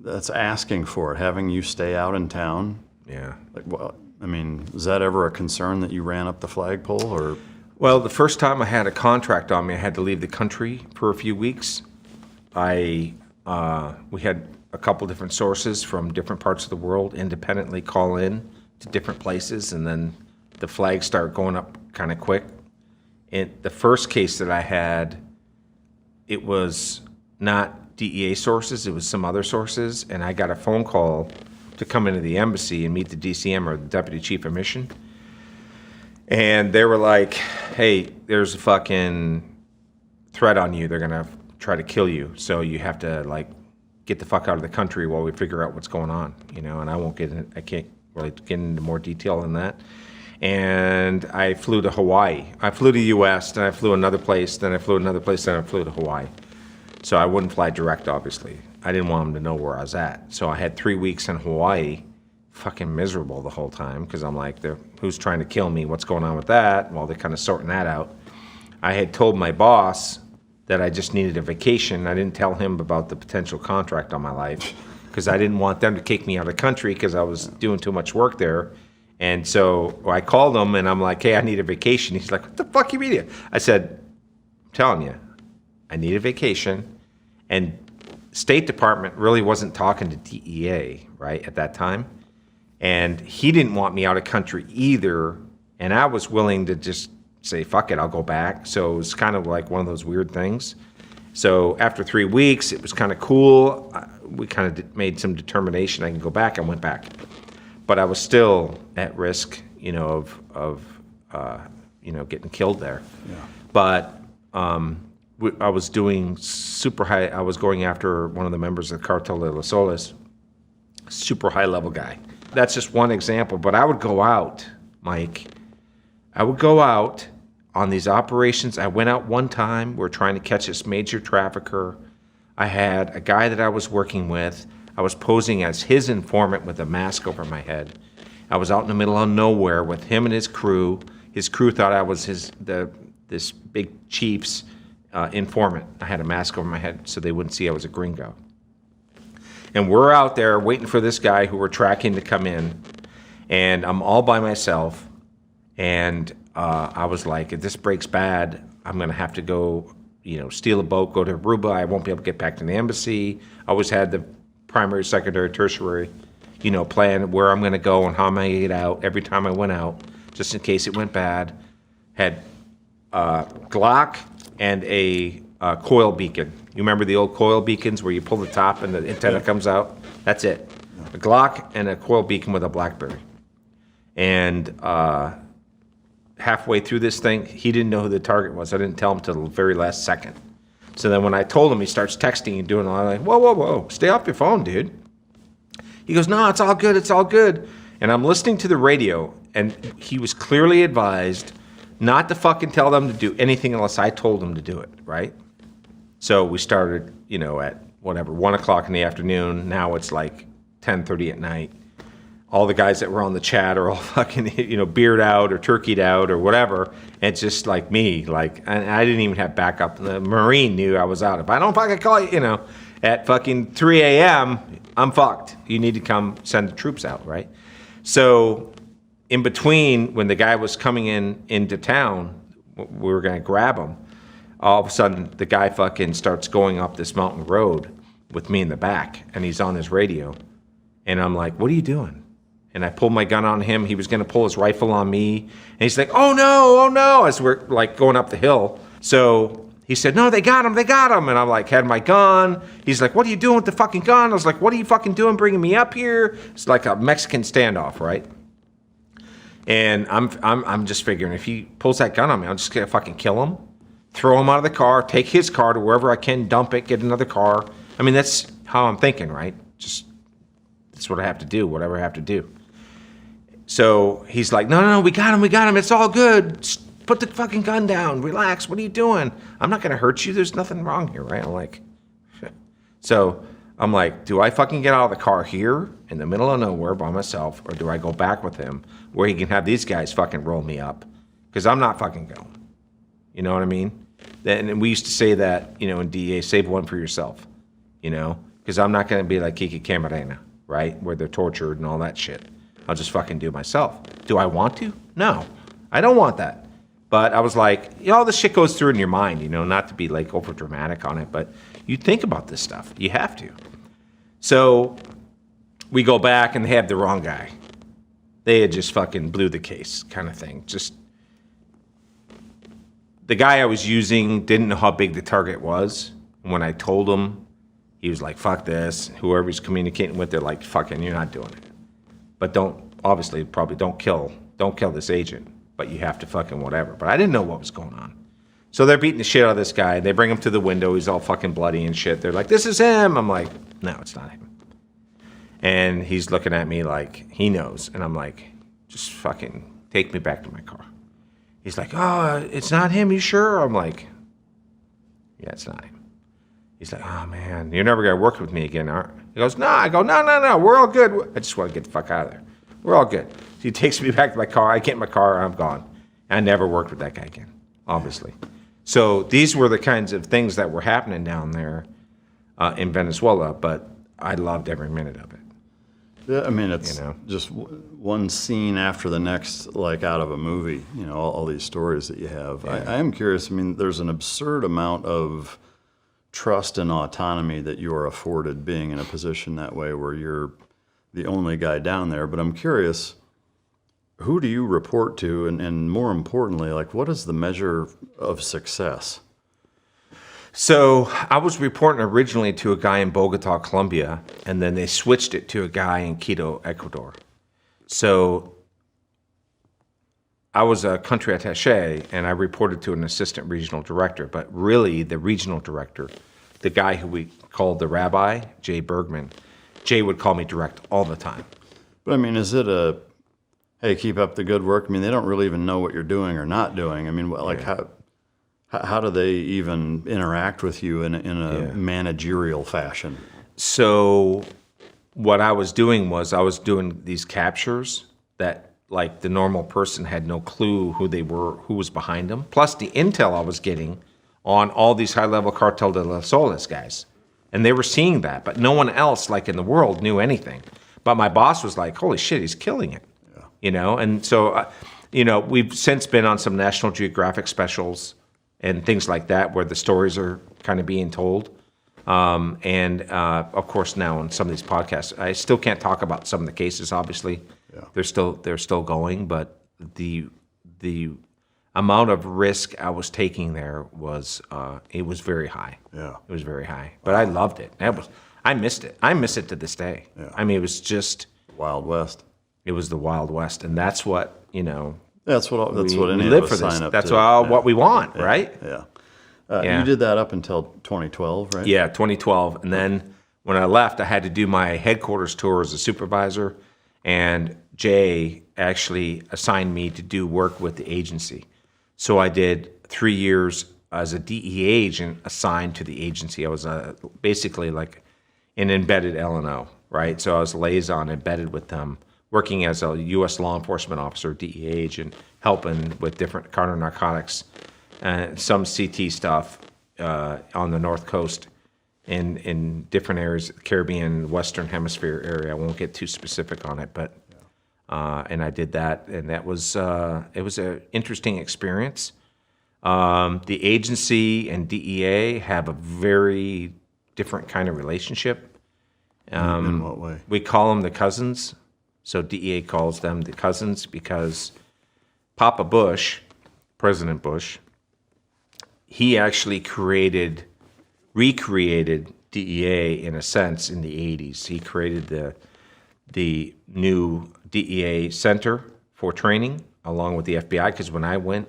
Speaker 2: that's asking for it, having you stay out in town.
Speaker 1: Yeah.
Speaker 2: Like, well, I mean, is that ever a concern that you ran up the flagpole, or?
Speaker 1: Well, the first time I had a contract on me, I had to leave the country for a few weeks. We had a couple different sources from different parts of the world independently call in to different places, and then the flags start going up kind of quick. The first case that I had, it was not DEA sources, it was some other sources, and I got a phone call to come into the embassy and meet the DCM, or the Deputy Chief of Mission. And they were like, hey, there's a fucking threat on you. They're going to try to kill you. So you have to, like, get the fuck out of the country while we figure out what's going on, and I can't really get into more detail than that. And I flew to Hawaii. I flew to the U.S., then I flew another place, then I flew another place, then I flew to Hawaii. So I wouldn't fly direct, obviously. I didn't want them to know where I was at. So I had 3 weeks in Hawaii, fucking miserable the whole time, because I'm like, who's trying to kill me? What's going on with that? Well, they're kind of sorting that out. I had told my boss that I just needed a vacation. I didn't tell him about the potential contract on my life, because I didn't want them to kick me out of the country because I was doing too much work there. And so I called him, and I'm like, hey, I need a vacation. He's like, what the fuck you mean? I said, I'm telling you, I need a vacation. And State Department really wasn't talking to DEA, right, at that time. And he didn't want me out of country either And I was willing to just say, fuck it, I'll go back. So it was kind of like one of those weird things. So after 3 weeks, it was kind of cool. We kind of made some determination I can go back. I went back. But I was still at risk, of getting killed there. Yeah. But I was doing super high. I was going after one of the members of the Cartel de los Soles, super high level guy. That's just one example. But I would go out, Mike. I would go out on these operations. I went out one time. We were trying to catch this major trafficker. I had a guy that I was working with. I was posing as his informant with a mask over my head. I was out in the middle of nowhere with him and his crew. His crew thought I was this big chief's informant. I had a mask over my head so they wouldn't see I was a gringo. And we're out there waiting for this guy who we're tracking to come in. And I'm all by myself. And I was like, if this breaks bad, I'm going to have to go, steal a boat, go to Aruba. I won't be able to get back to the embassy. I always had the primary, secondary, tertiary, plan where I'm going to go and how I'm going to get out every time I went out, just in case it went bad. Had a Glock and a coil beacon. You remember the old coil beacons where you pull the top and the antenna comes out? That's it. A Glock and a coil beacon with a BlackBerry. And halfway through this thing, he didn't know who the target was. I didn't tell him till the very last second. So then when I told him, he starts texting and doing all that. I'm like, whoa, stay off your phone, dude. He goes, no, it's all good, it's all good. And I'm listening to the radio, and he was clearly advised not to fucking tell them to do anything unless I told him to do it, right? So we started, at 1 o'clock in the afternoon. Now it's like 10:30 at night. All the guys that were on the chat are all fucking, beard out or turkeyed out or whatever. And it's just like me, and I didn't even have backup. The Marine knew I was out. If I don't fucking call you, at fucking 3 a.m., I'm fucked. You need to come send the troops out, right? So in between, when the guy was coming into town, we were going to grab him. All of a sudden, the guy fucking starts going up this mountain road with me in the back, and he's on his radio. And I'm like, what are you doing? And I pulled my gun on him. He was going to pull his rifle on me. And he's like, oh no, as we're like going up the hill. So he said, no, they got him. And I'm like, had my gun. He's like, what are you doing with the fucking gun? I was like, what are you fucking doing bringing me up here? It's like a Mexican standoff, right? And I'm just figuring if he pulls that gun on me, I'm just going to fucking kill him, throw him out of the car, take his car to wherever I can, dump it, get another car. I mean, that's how I'm thinking, right? That's what I have to do, whatever I have to do. So he's like, no, we got him. It's all good. Just put the fucking gun down. Relax. What are you doing? I'm not going to hurt you. There's nothing wrong here, right? I'm like, shit. So I'm like, do I fucking get out of the car here in the middle of nowhere by myself, or do I go back with him where he can have these guys fucking roll me up? Because I'm not fucking going. You know what I mean? And we used to say that, in DEA, save one for yourself, because I'm not going to be like Kiki Camarena, right? Where they're tortured and all that shit. I'll just fucking do it myself. Do I want to? No, I don't want that. But I was like, all this shit goes through in your mind, not to be like over dramatic on it, but you think about this stuff. You have to. So we go back and they have the wrong guy. They had just fucking blew the case kind of thing. Just the guy I was using didn't know how big the target was. And when I told him, he was like, fuck this. Whoever he's communicating with, they're like, fucking, you're not doing it. But probably don't kill this agent, but you have to fucking whatever. But I didn't know what was going on. So they're beating the shit out of this guy. They bring him to the window. He's all fucking bloody and shit. They're like, this is him. I'm like, no, it's not him. And he's looking at me like he knows. And I'm like, just fucking take me back to my car. He's like, oh, it's not him. You sure? I'm like, yeah, it's not him. He's like, oh, man, you're never going to work with me again, aren't you? He goes, no. I go, no, we're all good. I just want to get the fuck out of there. We're all good. So he takes me back to my car. I get in my car, I'm gone. I never worked with that guy again, obviously. So these were the kinds of things that were happening down there in Venezuela, but I loved every minute of it.
Speaker 2: Yeah, I mean, it's just one scene after the next, like out of a movie, all these stories that you have. Yeah. I am curious. I mean, there's an absurd amount of trust and autonomy that you are afforded being in a position that way where you're the only guy down there. But I'm curious, who do you report to? And more importantly, like, what is the measure of success?
Speaker 1: So I was reporting originally to a guy in Bogota, Colombia, and then they switched it to a guy in Quito, Ecuador. So I was a country attaché, and I reported to an assistant regional director, but really the regional director, the guy who we called the rabbi, Jay Bergman, Jay would call me direct all the time.
Speaker 2: But I mean, is it hey, keep up the good work? I mean, they don't really even know what you're doing or not doing. I mean, like, how do they even interact with you in a managerial fashion?
Speaker 1: So what I was doing was I was doing these captures that, like, the normal person had no clue who they were, who was behind them. Plus the intel I was getting on all these high-level Cartel de las Solas guys. And they were seeing that, but no one else, like, in the world knew anything. But my boss was like, holy shit, he's killing it. Yeah. You know, and so, we've since been on some National Geographic specials and things like that where the stories are kind of being told. Of course, now on some of these podcasts, I still can't talk about some of the cases, obviously. Yeah. They're still going, but the amount of risk I was taking there was it was very high. Yeah. It was very high. But I loved it. I missed it. I miss it to this day. Yeah. I mean, it was just
Speaker 2: Wild West.
Speaker 1: It was the Wild West, and that's what,
Speaker 2: That's what any
Speaker 1: live
Speaker 2: of us
Speaker 1: for this.
Speaker 2: sign up
Speaker 1: That's
Speaker 2: to.
Speaker 1: what we want, right?
Speaker 2: Yeah. You did that up until 2012, right?
Speaker 1: Yeah, 2012. And then when I left, I had to do my headquarters tour as a supervisor, and Jay actually assigned me to do work with the agency. So I did 3 years as a DEA agent assigned to the agency. I was basically like an embedded L&O, right? So I was liaison embedded with them, working as a U.S. law enforcement officer, DEA agent, helping with different counter narcotics and some CT stuff on the North Coast in different areas, Caribbean, Western Hemisphere area. I won't get too specific on it, but and I did that, and that was it was an interesting experience. The agency and DEA have a very different kind of relationship.
Speaker 2: In what way?
Speaker 1: We call them the cousins. So DEA calls them the cousins because Papa Bush, President Bush, he actually recreated DEA in a sense in the 80s. He created the new DEA Center for Training along with the FBI, because when I went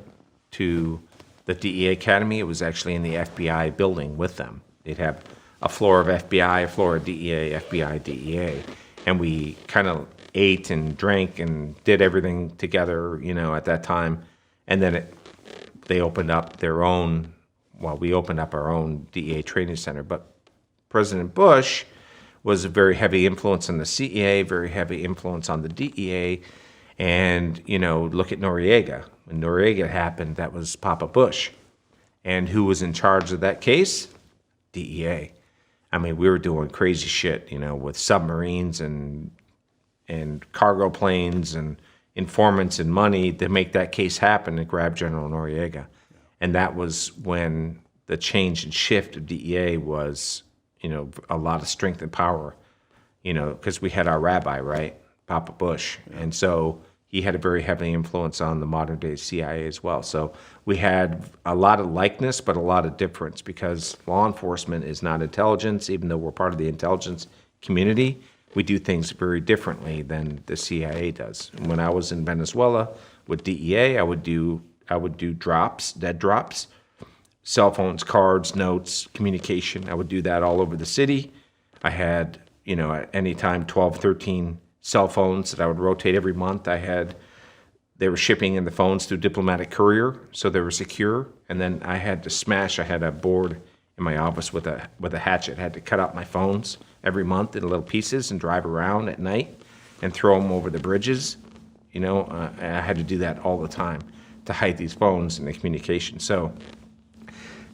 Speaker 1: to the DEA Academy, it was actually in the FBI building with them. They'd have a floor of FBI, a floor of DEA, FBI, DEA, and we kind of ate and drank and did everything together, at that time. And then they opened up their own, we opened up our own DEA training center. But President Bush was a very heavy influence on the CIA, very heavy influence on the DEA. And, look at Noriega. When Noriega happened, that was Papa Bush. And who was in charge of that case? DEA. I mean, we were doing crazy shit, with submarines and cargo planes and informants and money to make that case happen and grab General Noriega. Yeah. And that was when the change and shift of DEA was, a lot of strength and power, because we had our rabbi, right? Papa Bush. Yeah. And so he had a very heavy influence on the modern day CIA as well. So we had a lot of likeness, but a lot of difference, because law enforcement is not intelligence. Even though we're part of the intelligence community, we do things very differently than the CIA does. And when I was in Venezuela with DEA, I would do drops, dead drops, cell phones, cards, notes, communication. I would do that all over the city. I had, at any time, 12, 13 cell phones that I would rotate every month. They were shipping in the phones through diplomatic courier, so they were secure. And then I had a board in my office with a hatchet. I had to cut out my phones every month in little pieces and drive around at night and throw them over the bridges. I had to do that all the time to hide these phones and the communication. So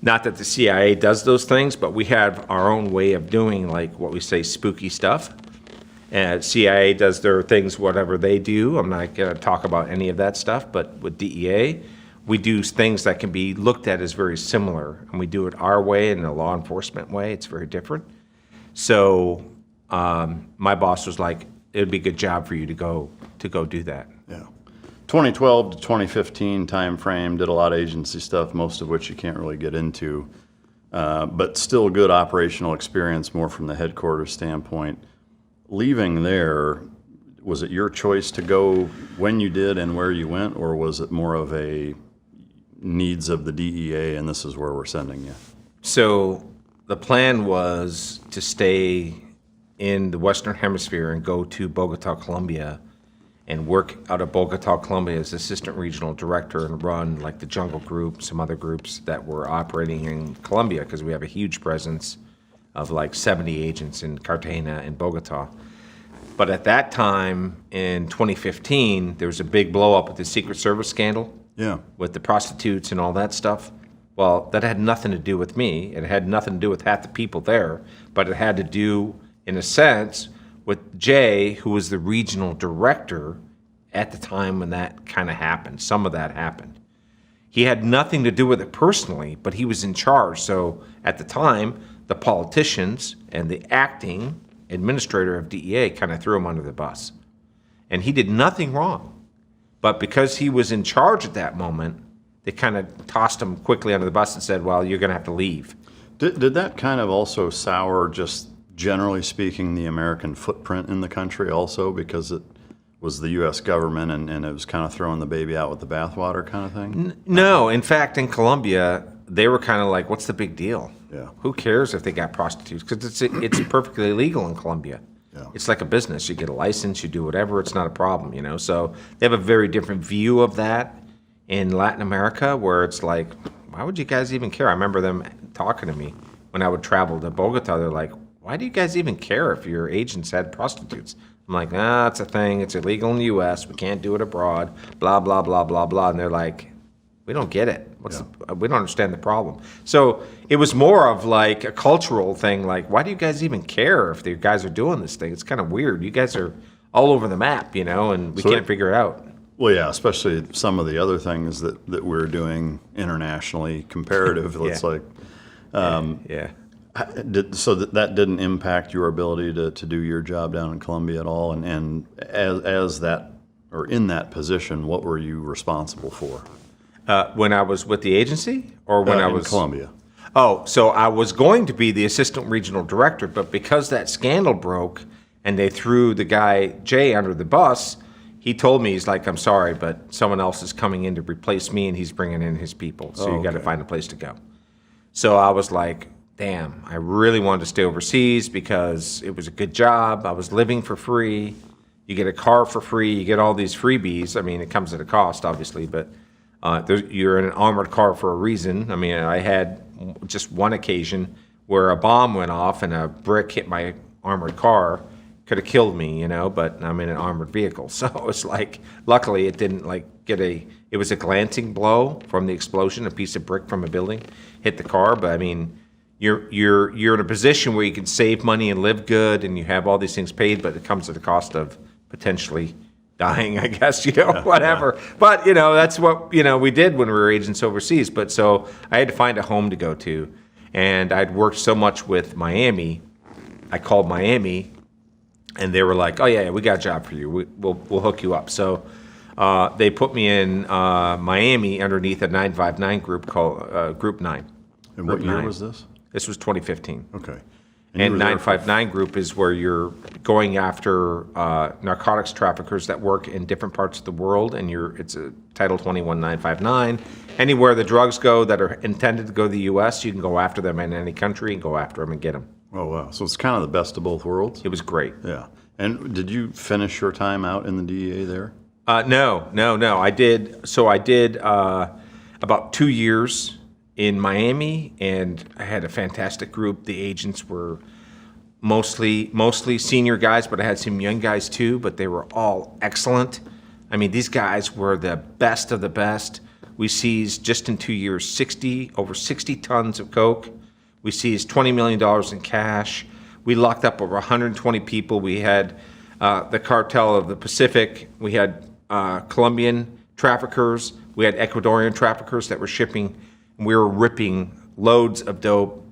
Speaker 1: not that the CIA does those things, but we have our own way of doing, like, what we say, spooky stuff. And CIA does their things, whatever they do. I'm not going to talk about any of that stuff, but with DEA, we do things that can be looked at as very similar, and we do it our way and the law enforcement way. It's very different. So my boss was like, "It'd be a good job for you to go do that."
Speaker 2: Yeah. 2012 to 2015 timeframe, did a lot of agency stuff, most of which you can't really get into, but still good operational experience, more from the headquarters standpoint. Leaving there, was it your choice to go when you did and where you went, or was it more of a needs of the DEA and this is where we're sending you?
Speaker 1: So the plan was to stay in the Western Hemisphere and go to Bogota, Colombia, and work out of Bogota, Colombia as assistant regional director and run like the Jungle Group, some other groups that were operating in Colombia, because we have a huge presence of like 70 agents in Cartagena and Bogota. But at that time in 2015, there was a big blow up with the Secret Service scandal.
Speaker 2: Yeah.
Speaker 1: With the prostitutes and all that stuff. Well, that had nothing to do with me. It had nothing to do with half the people there, but it had to do, in a sense, with Jay, who was the regional director at the time when that kind of happened. Some of that happened. He had nothing to do with it personally, but he was in charge. So at the time, the politicians and the acting administrator of DEA kind of threw him under the bus. And he did nothing wrong. But because he was in charge at that moment, they kind of tossed him quickly under the bus and said, well, you're going to have to leave.
Speaker 2: Did that kind of also sour, just generally speaking, the American footprint in the country also, because it was the U.S. government and it was kind of throwing the baby out with the bathwater kind of thing?
Speaker 1: No. In fact, in Colombia, they were kind of like, what's the big deal?
Speaker 2: Yeah.
Speaker 1: Who cares if they got prostitutes? Because it's perfectly legal in Colombia.
Speaker 2: Yeah.
Speaker 1: It's like a business. You get a license, you do whatever. It's not a problem, you know? So they have a very different view of that in Latin America, where it's like, why would you guys even care? I remember them talking to me when I would travel to Bogota. They're like, why do you guys even care if your agents had prostitutes? I'm like, it's a thing. It's illegal in the U.S. We can't do it abroad, blah, blah, blah, blah, blah. And they're like, we don't get it. We don't understand the problem. So it was more of like a cultural thing. Like, why do you guys even care if the guys are doing this thing? It's kind of weird. You guys are all over the map, you know, and we can't figure it out.
Speaker 2: Well, yeah, especially some of the other things that we're doing internationally, comparative. It's like,
Speaker 1: yeah.
Speaker 2: So that didn't impact your ability to do your job down in Colombia at all. And as that, or in that position, what were you responsible for?
Speaker 1: When I was with the agency, or when I was
Speaker 2: in Colombia?
Speaker 1: Oh, so I was going to be the assistant regional director, but because that scandal broke and they threw the guy Jay under the bus, he told me, he's like, I'm sorry, but someone else is coming in to replace me, and he's bringing in his people. So you got to find a place to go. So I was like, damn, I really wanted to stay overseas because it was a good job. I was living for free. You get a car for free. You get all these freebies. I mean, it comes at a cost, obviously, but you're in an armored car for a reason. I mean, I had just one occasion where a bomb went off and a brick hit my armored car. Could have killed me, you know, but I'm in an armored vehicle. So it's like, luckily it didn't like it was a glancing blow from the explosion. A piece of brick from a building hit the car. But I mean, you're in a position where you can save money and live good and you have all these things paid, but it comes at the cost of potentially dying, I guess, you know, whatever. Yeah. But, you know, that's what, you know, we did when we were agents overseas. But so I had to find a home to go to. And I'd worked so much with Miami. I called Miami and they were like, oh, yeah, we got a job for you. We'll hook you up. So they put me in Miami underneath a 959 group called Group 9.
Speaker 2: And what year was this?
Speaker 1: This was 2015.
Speaker 2: Okay.
Speaker 1: And 959 Group is where you're going after narcotics traffickers that work in different parts of the world, and it's a Title 21 959. Anywhere the drugs go that are intended to go to the U.S., you can go after them in any country and go after them and get them.
Speaker 2: Oh, wow. So it's kind of the best of both worlds?
Speaker 1: It was great.
Speaker 2: Yeah. And did you finish your time out in the DEA there?
Speaker 1: No. I did. So I did about 2 years in Miami, and I had a fantastic group. The agents were mostly senior guys, but I had some young guys too, but they were all excellent. I mean, these guys were the best of the best. We seized, just in 2 years, over 60 tons of coke. We seized $20 million in cash. We locked up over 120 people. We had the cartel of the Pacific. We had Colombian traffickers. We had Ecuadorian traffickers that were shipping. We were ripping loads of dope,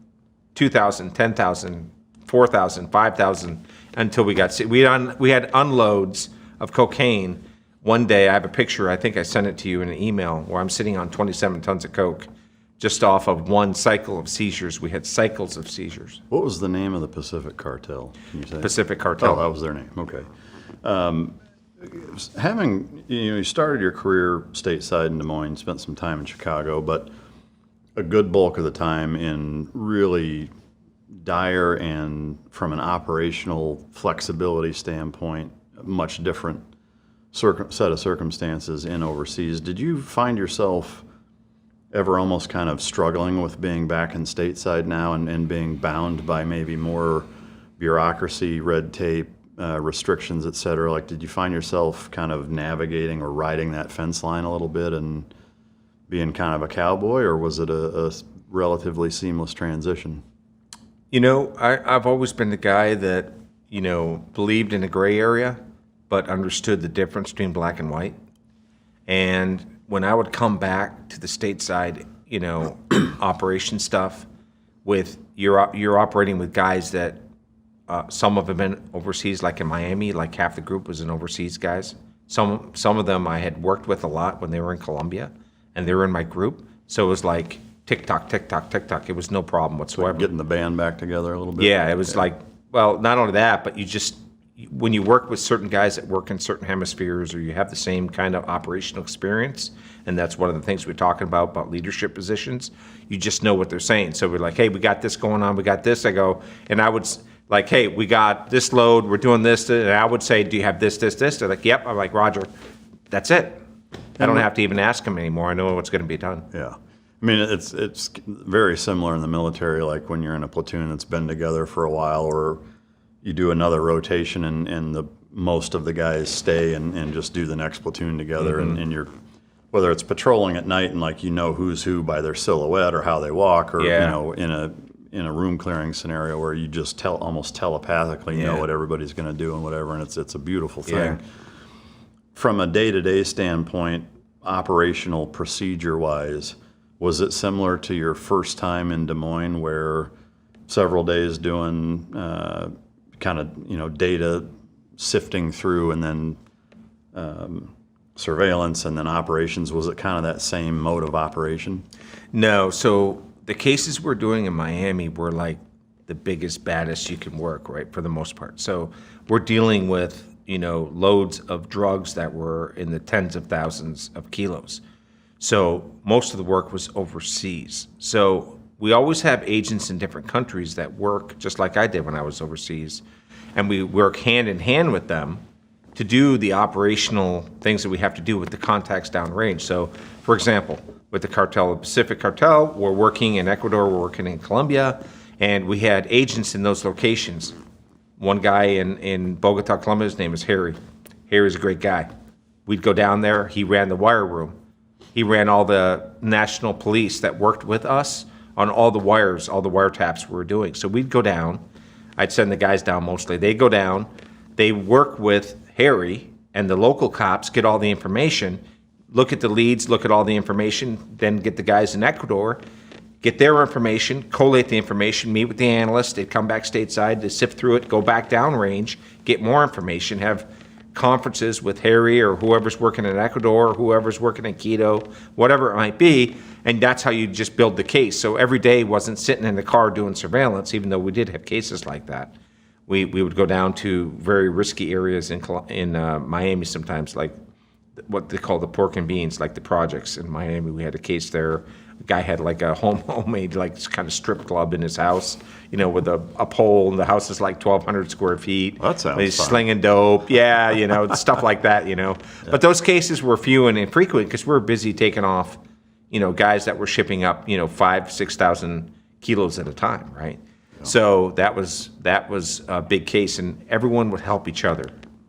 Speaker 1: 2,000, 10,000, 4,000, 5,000, until we got sick. We had unloads of cocaine one day, I have a picture, I think I sent it to you in an email, where I'm sitting on 27 tons of coke just off of one cycle of seizures. We had cycles of seizures.
Speaker 2: What was the name of the Pacific Cartel? Can you say?
Speaker 1: Pacific Cartel.
Speaker 2: Oh, that was their name. Okay. You started your career stateside in Des Moines, spent some time in Chicago, but a good bulk of the time in really dire and, from an operational flexibility standpoint, much different set of circumstances in overseas. Did you find yourself ever almost kind of struggling with being back in stateside now and being bound by maybe more bureaucracy, red tape, restrictions, et cetera? Like, did you find yourself kind of navigating or riding that fence line a little bit and being kind of a cowboy, or was it a relatively seamless transition?
Speaker 1: I've always been the guy that, believed in a gray area, but understood the difference between black and white. And when I would come back to the stateside, operation stuff, you're operating with guys that some of them have been overseas, like in Miami, like half the group was in overseas guys. Some of them I had worked with a lot when they were in Colombia, and they were in my group. So it was like tick-tock, tick-tock, tick-tock. It was no problem whatsoever.
Speaker 2: Like getting the band back together a little bit?
Speaker 1: Yeah, it was like, well, not only that, but when you work with certain guys that work in certain hemispheres, or you have the same kind of operational experience, and that's one of the things we're talking about leadership positions, you just know what they're saying. So we're like, hey, we got this going on, we got this. I go, and I would like, hey, we got this load, we're doing this, and I would say, do you have this? They're like, yep. I'm like, Roger, that's it. I don't have to even ask them anymore. I know what's going to be done.
Speaker 2: Yeah. I mean, it's very similar in the military, like when you're in a platoon that's been together for a while, or you do another rotation and most of the guys stay and just do the next platoon together, and you're, whether it's patrolling at night and like who's who by their silhouette or how they walk, or in a room clearing scenario where you just almost telepathically know what everybody's going to do and whatever, and it's a beautiful thing.
Speaker 1: Yeah.
Speaker 2: From a day-to-day standpoint, operational procedure-wise, was it similar to your first time in Des Moines, where several days doing kind of data sifting through, and then surveillance, and then operations? Was it kind of that same mode of operation?
Speaker 1: No. So the cases we're doing in Miami were like the biggest, baddest you can work, right, for the most part. So we're dealing with loads of drugs that were in the tens of thousands of kilos. So most of the work was overseas. So we always have agents in different countries that work just like I did when I was overseas. And we work hand in hand with them to do the operational things that we have to do with the contacts downrange. So, for example, with the cartel, the Pacific Cartel, we're working in Ecuador, we're working in Colombia, and we had agents in those locations. One guy in Bogota, Colombia, his name is Harry. Harry's a great guy. We'd go down there, he ran the wire room. He ran all the national police that worked with us on all the wires, all the wiretaps we were doing. So we'd go down, I'd send the guys down mostly. They'd go down, they work with Harry, and the local cops get all the information, look at the leads, look at all the information, then get the guys in Ecuador, get their information, collate the information, meet with the analysts, they'd come back stateside to sift through it, go back downrange, get more information, have conferences with Harry or whoever's working in Ecuador or whoever's working in Quito, whatever it might be, and that's how you just build the case. So every day wasn't sitting in the car doing surveillance, even though we did have cases like that. We would go down to very risky areas in Miami sometimes, like what they call the pork and beans, like the projects in Miami. We had a case there. A guy had like a homemade like kind of strip club in his house, with a pole, and the house is like 1,200 square feet.
Speaker 2: That sounds
Speaker 1: He's
Speaker 2: fun.
Speaker 1: slinging dope, stuff like that, Yeah. But those cases were few and infrequent because we were busy taking off, guys that were shipping up, 5,000-6,000 kilos at a time, right? Yeah. So that was a big case, and everyone would help each other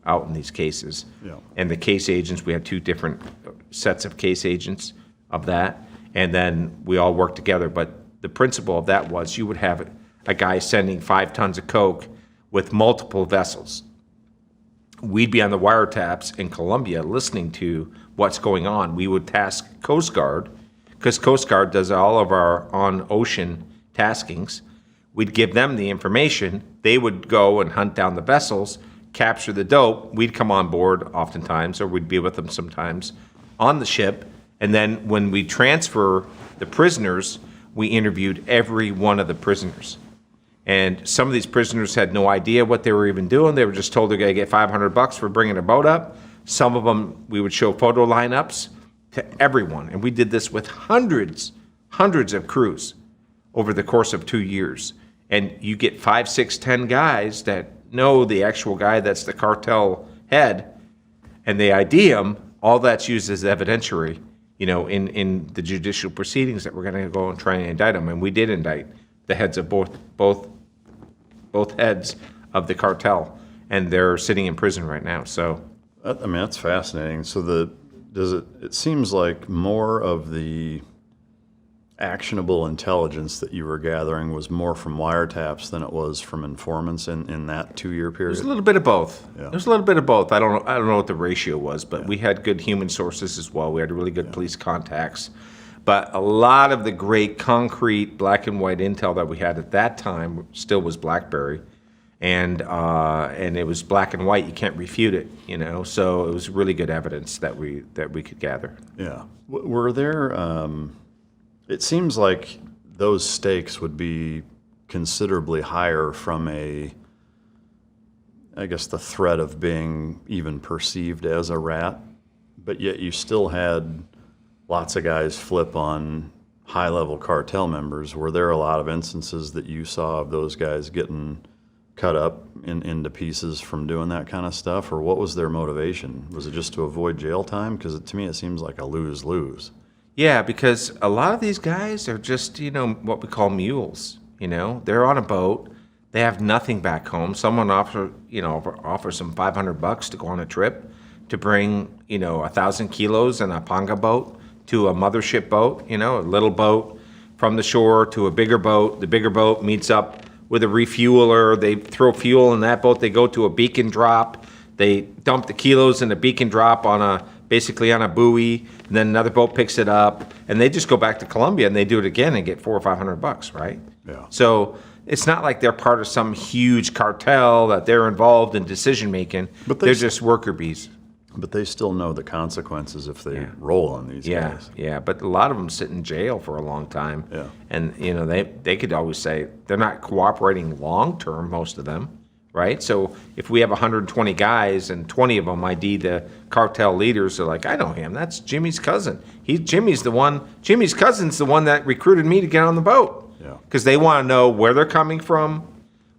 Speaker 1: out in these cases.
Speaker 2: Yeah.
Speaker 1: And the case agents, we had 2 different sets of case agents of that. And then we all worked together. But the principle of that was you would have a guy sending 5 tons of coke with multiple vessels. We'd be on the wiretaps in Colombia listening to what's going on. We would task Coast Guard, because Coast Guard does all of our on-ocean taskings. We'd give them the information. They would go and hunt down the vessels, capture the dope, we'd come on board oftentimes, or we'd be with them sometimes on the ship. And then when we transfer the prisoners, we interviewed every one of the prisoners. And some of these prisoners had no idea what they were even doing. They were just told they're going to get $500 for bringing a boat up. Some of them, we would show photo lineups to everyone. And we did this with hundreds of crews over the course of 2 years. And you get 5, 6, 10 guys that know the actual guy that's the cartel head, and they ID him. All that's used as evidentiary, in the judicial proceedings that we're going to go and try and indict them. And we did indict the heads of both heads of the cartel, and they're sitting in prison right now. So,
Speaker 2: that's fascinating. So it seems like more of the actionable intelligence that you were gathering was more from wiretaps than it was from informants in that 2-year period?
Speaker 1: There's a little bit of both.
Speaker 2: Yeah.
Speaker 1: There's a little bit of both. I don't know what the ratio was, but we had good human sources as well. We had really good police contacts. But a lot of the great concrete black and white intel that we had at that time still was BlackBerry. And it was black and white. You can't refute it, So it was really good evidence that we could gather.
Speaker 2: Yeah. Were there... It seems like those stakes would be considerably higher from the threat of being even perceived as a rat, but yet you still had lots of guys flip on high-level cartel members. Were there a lot of instances that you saw of those guys getting cut up into pieces from doing that kind of stuff, or what was their motivation? Was it just to avoid jail time? Because to me it seems like a lose-lose.
Speaker 1: Yeah, because a lot of these guys are just, what we call mules. They're on a boat. They have nothing back home. Someone offers them $500 to go on a trip to bring, 1,000 kilos in a panga boat to a mothership boat, a little boat from the shore to a bigger boat. The bigger boat meets up with a refueler. They throw fuel in that boat. They go to a beacon drop. They dump the kilos in a beacon drop basically on a buoy, and then another boat picks it up, and they just go back to Colombia and they do it again and get $400 or $500, right?
Speaker 2: Yeah.
Speaker 1: So it's not like they're part of some huge cartel that they're involved in decision making. But they're just worker bees.
Speaker 2: But they still know the consequences if they roll on these guys.
Speaker 1: Yeah, but a lot of them sit in jail for a long time.
Speaker 2: Yeah.
Speaker 1: And they could always say they're not cooperating long term, most of them. Right? So if we have 120 guys and 20 of them ID the cartel leaders, they're like, I know him. That's Jimmy's cousin. Jimmy's cousin's the one that recruited me to get on the boat.
Speaker 2: Yeah.
Speaker 1: Because they want to know where they're coming from,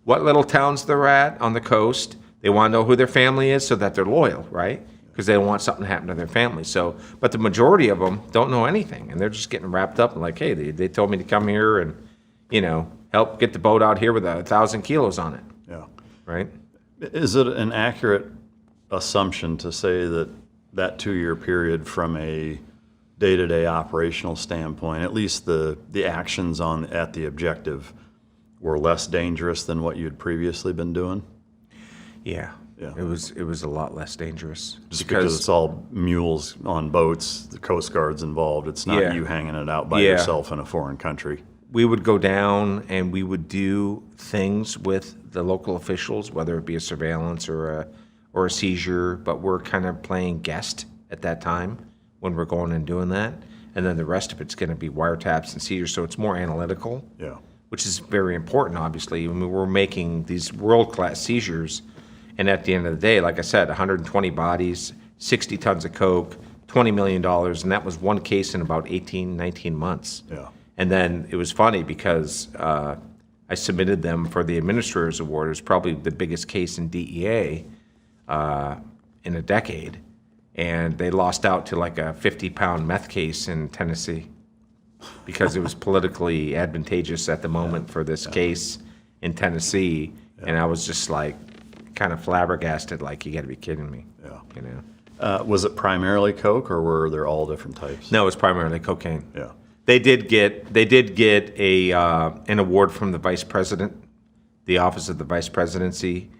Speaker 1: what little towns they're at on the coast. They want to know who their family is so that they're loyal, right? Because they don't want something to happen to their family. So, but the majority of them don't know anything, and they're just getting wrapped up and like, hey, they told me to come here and, help get the boat out here with 1,000 kilos on it.
Speaker 2: Yeah.
Speaker 1: Right?
Speaker 2: Is it an accurate assumption to say that 2-year period from a day-to-day operational standpoint, at least the actions at the objective, were less dangerous than what you'd previously been doing?
Speaker 1: Yeah. It was a lot less dangerous.
Speaker 2: Just because it's all mules on boats, the Coast Guard's involved. It's not you hanging it out by yourself in a foreign country. We would go down and we would do things with the local officials, whether it be a surveillance or a seizure, but we're kind of playing guest at that time when we're going and doing that. And then the rest of it's going to be wiretaps and seizures, so it's more analytical, which is very important, obviously. I mean, we're making these world-class seizures, and at the end of the day, like I said, 120 bodies, 60 tons of coke, $20 million, and that was one case in about 18, 19 months. Yeah. And then it was funny because I submitted them for the Administrator's Award. It was probably the biggest case in DEA in a decade. And they lost out to like a 50-pound meth case in Tennessee because it was politically advantageous at the moment for this case in Tennessee. And I was just like kind of flabbergasted, like, you got to be kidding me. Yeah. Was it primarily coke, or were there all different types?
Speaker 1: No, it was primarily cocaine.
Speaker 2: Yeah.
Speaker 1: They did get an award from the Vice President, the Office of the Vice Presidency.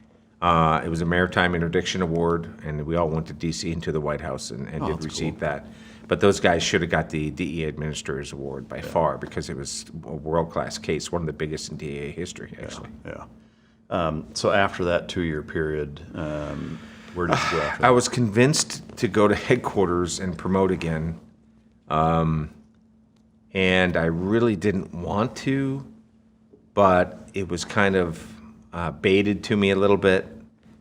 Speaker 1: It was a Maritime Interdiction Award, and we all went to D.C. and to the White House and did receive that. But those guys should have got the DEA Administrator's Award by far, because it was a world-class case, one of the biggest in DEA history, actually.
Speaker 2: Yeah. So after that 2-year period, where did you go after that?
Speaker 1: I was convinced to go to headquarters and promote again. And I really didn't want to, but it was kind of baited to me a little bit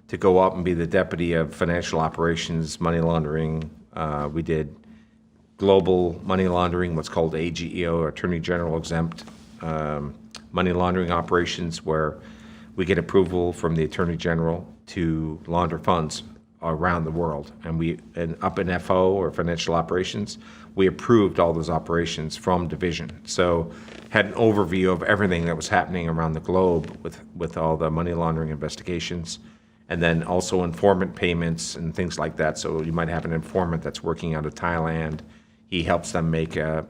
Speaker 1: to go up and be the deputy of financial operations, money laundering. We did global money laundering, what's called AGEO, Attorney General exempt money laundering operations, where we get approval from the Attorney General to launder funds around the world. And up in FO, or financial operations, we approved all those operations from division. So had an overview of everything that was happening around the globe with all the money laundering investigations, and then also informant payments and things like that. So you might have an informant that's working out of Thailand. He helps them make a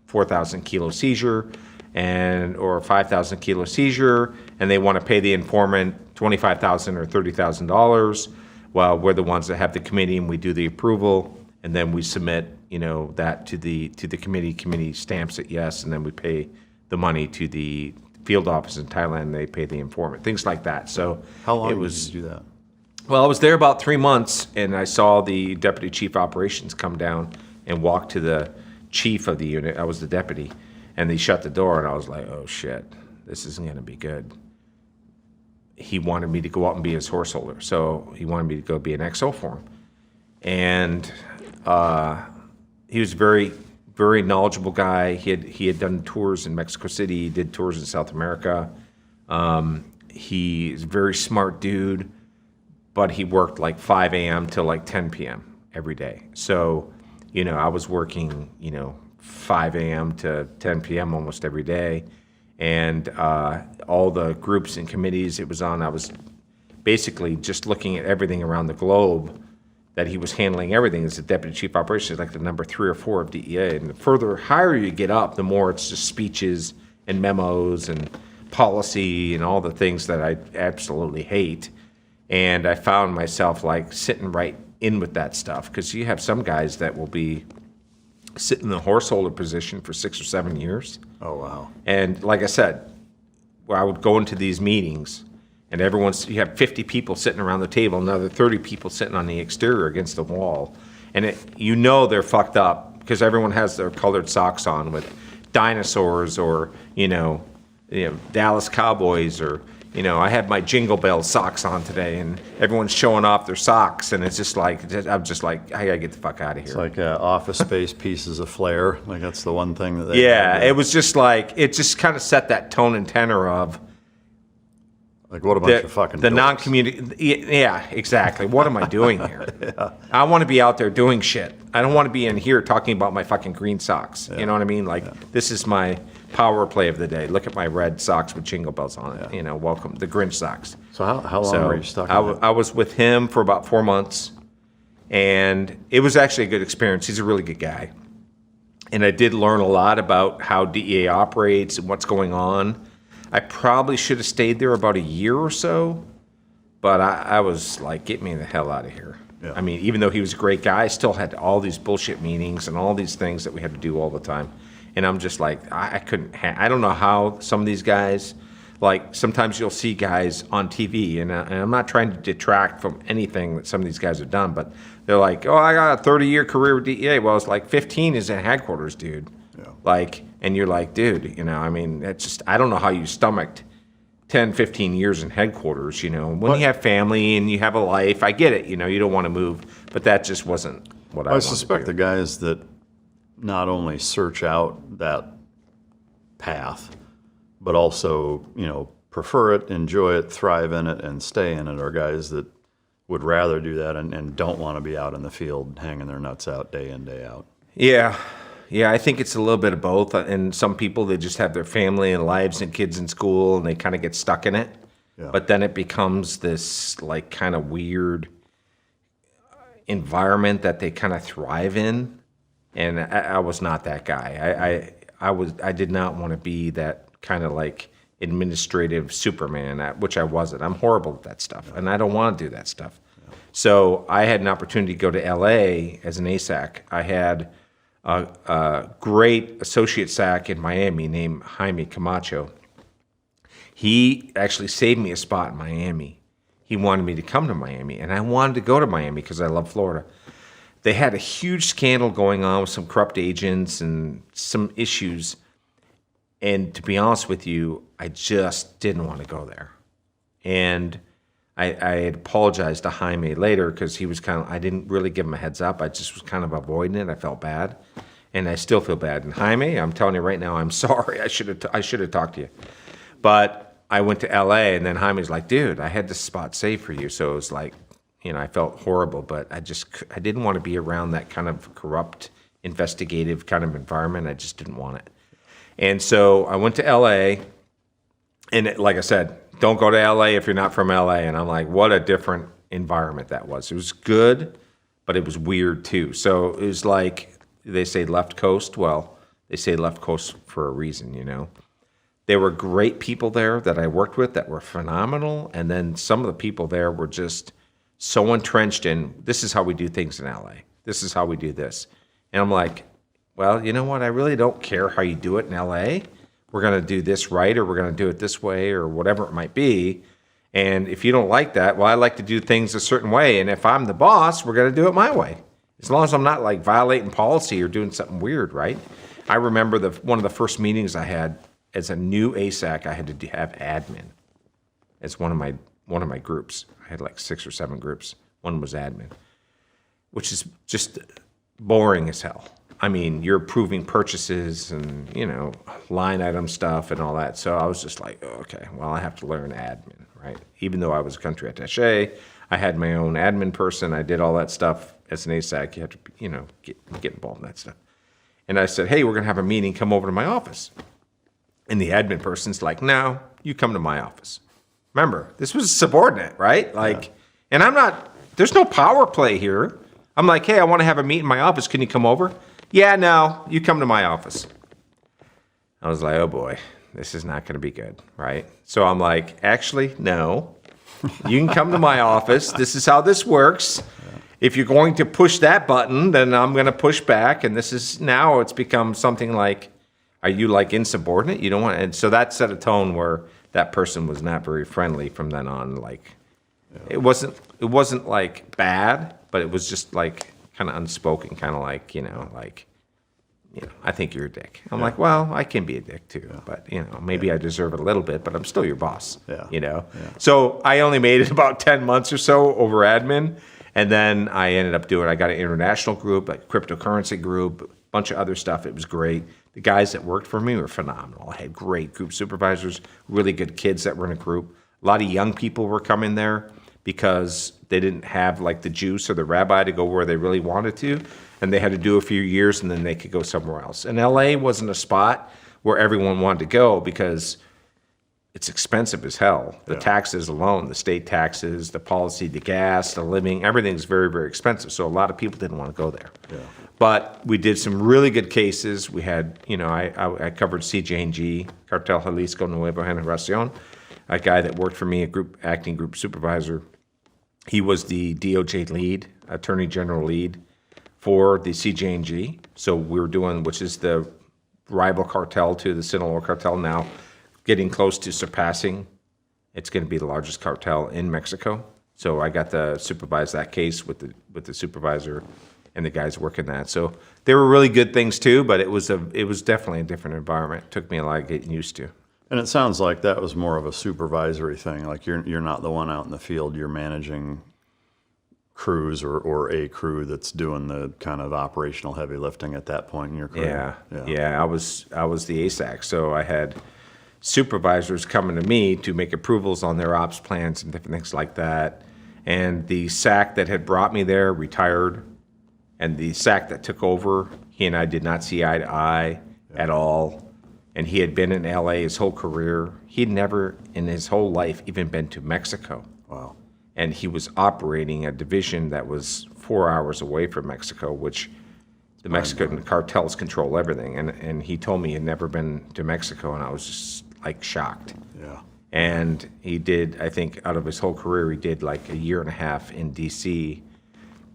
Speaker 1: 4,000 kilo seizure or a 5,000 kilo seizure, and they want to pay the informant $25,000 or $30,000. Well, we're the ones that have the committee, and we do the approval, and then we submit, that to the committee. Committee stamps it yes, and then we pay the money to the field office in Thailand. They pay the informant, things like that. So
Speaker 2: How long
Speaker 1: it was,
Speaker 2: did you do that?
Speaker 1: Well, I was there about 3 months, and I saw the deputy chief operations come down and walk to the chief of the unit. I was the deputy, and they shut the door, and I was like, oh shit, this isn't going to be good. He wanted me to go out and be his horse holder, so he wanted me to go be an XO for him. And he was a very, very knowledgeable guy. He had done tours in Mexico City. He did tours in South America. He's a very smart dude, but he worked like 5 a.m. till like 10 p.m. every day. So, I was working, 5 a.m. to 10 p.m. almost every day. And all the groups and committees it was on, I was basically just looking at everything around the globe that he was handling everything as the deputy chief operations, like the number 3 or 4 of DEA. And the further higher you get up, the more it's just speeches and memos and policy and all the things that I absolutely hate. And I found myself like sitting right in with that stuff, because you have some guys that will be sitting in the horse holder position for 6 or 7 years.
Speaker 2: Oh, wow.
Speaker 1: And like I said, where I would go into these meetings, and you have 50 people sitting around the table, another 30 people sitting on the exterior against the wall. And they're fucked up because everyone has their colored socks on with dinosaurs or, Dallas Cowboys, or, I had my Jingle Bell socks on today, and everyone's showing off their socks. And it's just like, I'm just like, I gotta get the fuck out of here.
Speaker 2: It's like Office Space pieces of flair. Like that's the one thing that they
Speaker 1: it was just like, it just kind of set that tone and tenor of,
Speaker 2: like, what a bunch of fucking
Speaker 1: the
Speaker 2: dorks.
Speaker 1: non-community. Yeah, exactly. What am I doing here? I want to be out there doing shit. I don't want to be in here talking about my fucking green socks. You know what I mean? Like, this is my power play of the day. Look at my red socks with jingle bells on it. Welcome, the Grinch socks.
Speaker 2: So how long were you stuck in
Speaker 1: I was with him for about 4 months, and it was actually a good experience. He's a really good guy. And I did learn a lot about how DEA operates and what's going on. I probably should have stayed there about a year or so, but I was like, get me the hell out of here.
Speaker 2: Yeah.
Speaker 1: I mean, even though he was a great guy, I still had all these bullshit meetings and all these things that we had to do all the time. And I'm just like, I don't know how some of these guys, like sometimes you'll see guys on TV, and I'm not trying to detract from anything that some of these guys have done, but they're like, oh, I got a 30-year career with DEA. Well, it's like 15 is in headquarters, dude. Yeah. Like, and you're like, dude, it's just, I don't know how you stomached 10, 15 years in headquarters, when you have family and you have a life. I get it, you don't want to move, but that just wasn't what I wanted
Speaker 2: suspect
Speaker 1: to do.
Speaker 2: the guys that not only search out that path, but also, prefer it, enjoy it, thrive in it, and stay in it are guys that would rather do that and don't want to be out in the field hanging their nuts out day in, day out.
Speaker 1: Yeah. Yeah, I think it's a little bit of both. And some people, they just have their family and lives and kids in school, and they kind of get stuck in it. Yeah. But then it becomes this like kind of weird environment that they kind of thrive in. And I was not that guy. I did not want to be that kind of like administrative Superman, which I wasn't. I'm horrible at that stuff, and I don't want to do that stuff. Yeah. So I had an opportunity to go to LA as an ASAC. I had a great associate SAC in Miami named Jaime Camacho. He actually saved me a spot in Miami. He wanted me to come to Miami, and I wanted to go to Miami because I love Florida. They had a huge scandal going on with some corrupt agents and some issues. And to be honest with you, I just didn't want to go there. And I had apologized to Jaime later because he was I didn't really give him a heads up. I just was kind of avoiding it. I felt bad. And I still feel bad. And Jaime, I'm telling you right now, I'm sorry. I should have talked to you. But I went to LA, and then Jaime's like, dude, I had this spot saved for you. So it was like, I felt horrible, but I didn't want to be around that kind of corrupt, investigative kind of environment. I just didn't want it. And so I went to LA, and like I said, don't go to LA if you're not from LA. And I'm like, what a different environment that was. It was good, but it was weird too. So it was like, they say left coast. Well, they say left coast for a reason, There were great people there that I worked with that were phenomenal. And then some of the people there were just so entrenched in, this is how we do things in LA. This is how we do this. And I'm like, well, you know what? I really don't care how you do it in LA. We're going to do this right, or we're going to do it this way, or whatever it might be. And if you don't like that, well, I like to do things a certain way. And if I'm the boss, we're going to do it my way. As long as I'm not like violating policy or doing something weird, right? I remember one of the first meetings I had as a new ASAC, I had to have admin as one of my groups. I had like 6 or 7 groups. One was admin, which is just boring as hell. I mean, you're approving purchases and, line item stuff and all that. So I was just like, oh, okay, well, I have to learn admin, right? Even though I was a country attaché, I had my own admin person. I did all that stuff. As an ASAC, you have to, get involved in that stuff. And I said, hey, we're going to have a meeting. Come over to my office. And the admin person's like, no, you come to my office. Remember, this was subordinate, right? And there's no power play here. I'm like, hey, I want to have a meeting in my office. Can you come over? Yeah, no, you come to my office. I was like, oh boy, this is not going to be good, right? So I'm like, actually, no, you can come to my office. This is how this works. If you're going to push that button, then I'm going to push back. And it's become something like, are you like insubordinate? You don't want, and so that set a tone where that person was not very friendly from then on. It wasn't like bad, but it was just like kind of unspoken, kind of like, I think you're a dick. I'm like, well, I can be a dick too, but maybe I deserve it a little bit, but I'm still your boss, So I only made it about 10 months or so over admin. And then I ended up I got an international group, a cryptocurrency group, a bunch of other stuff. It was great. The guys that worked for me were phenomenal. I had great group supervisors, really good kids that were in a group. A lot of young people were coming there because they didn't have like the juice or the rabbi to go where they really wanted to. And they had to do a few years and then they could go somewhere else. And LA wasn't a spot where everyone wanted to go because it's expensive as hell. The taxes alone, the state taxes, the policy, the gas, the living, everything's very, very expensive. So a lot of people didn't want to go there. Yeah. But we did some really good cases. We had, I covered CJ&G, Cartel Jalisco Nueva Generación, a guy that worked for me, acting group supervisor. He was the DOJ lead, Attorney General lead for the CJ&G. So we were doing, which is the rival cartel to the Sinaloa cartel now, getting close to surpassing. It's going to be the largest cartel in Mexico. So I got to supervise that case with the supervisor and the guys working that. So they were really good things too, but it was definitely a different environment. It took me a lot of getting used to.
Speaker 2: And it sounds like that was more of a supervisory thing. Like you're not the one out in the field. You're managing crews or a crew that's doing the kind of operational heavy lifting at that point in your career.
Speaker 1: Yeah. I was the ASAC, so I had supervisors coming to me to make approvals on their ops plans and different things like that. And the SAC that had brought me there retired, and the SAC that took over, he and I did not see eye to eye at all. And he had been in LA his whole career. He'd never in his whole life even been to Mexico.
Speaker 2: Wow.
Speaker 1: And he was operating a division that was 4 hours away from Mexico, which the Mexican cartels control everything. And he told me he had never been to Mexico, and I was just like shocked.
Speaker 2: Yeah.
Speaker 1: And he did, I think, out of his whole career, he did like a year and a half in D.C.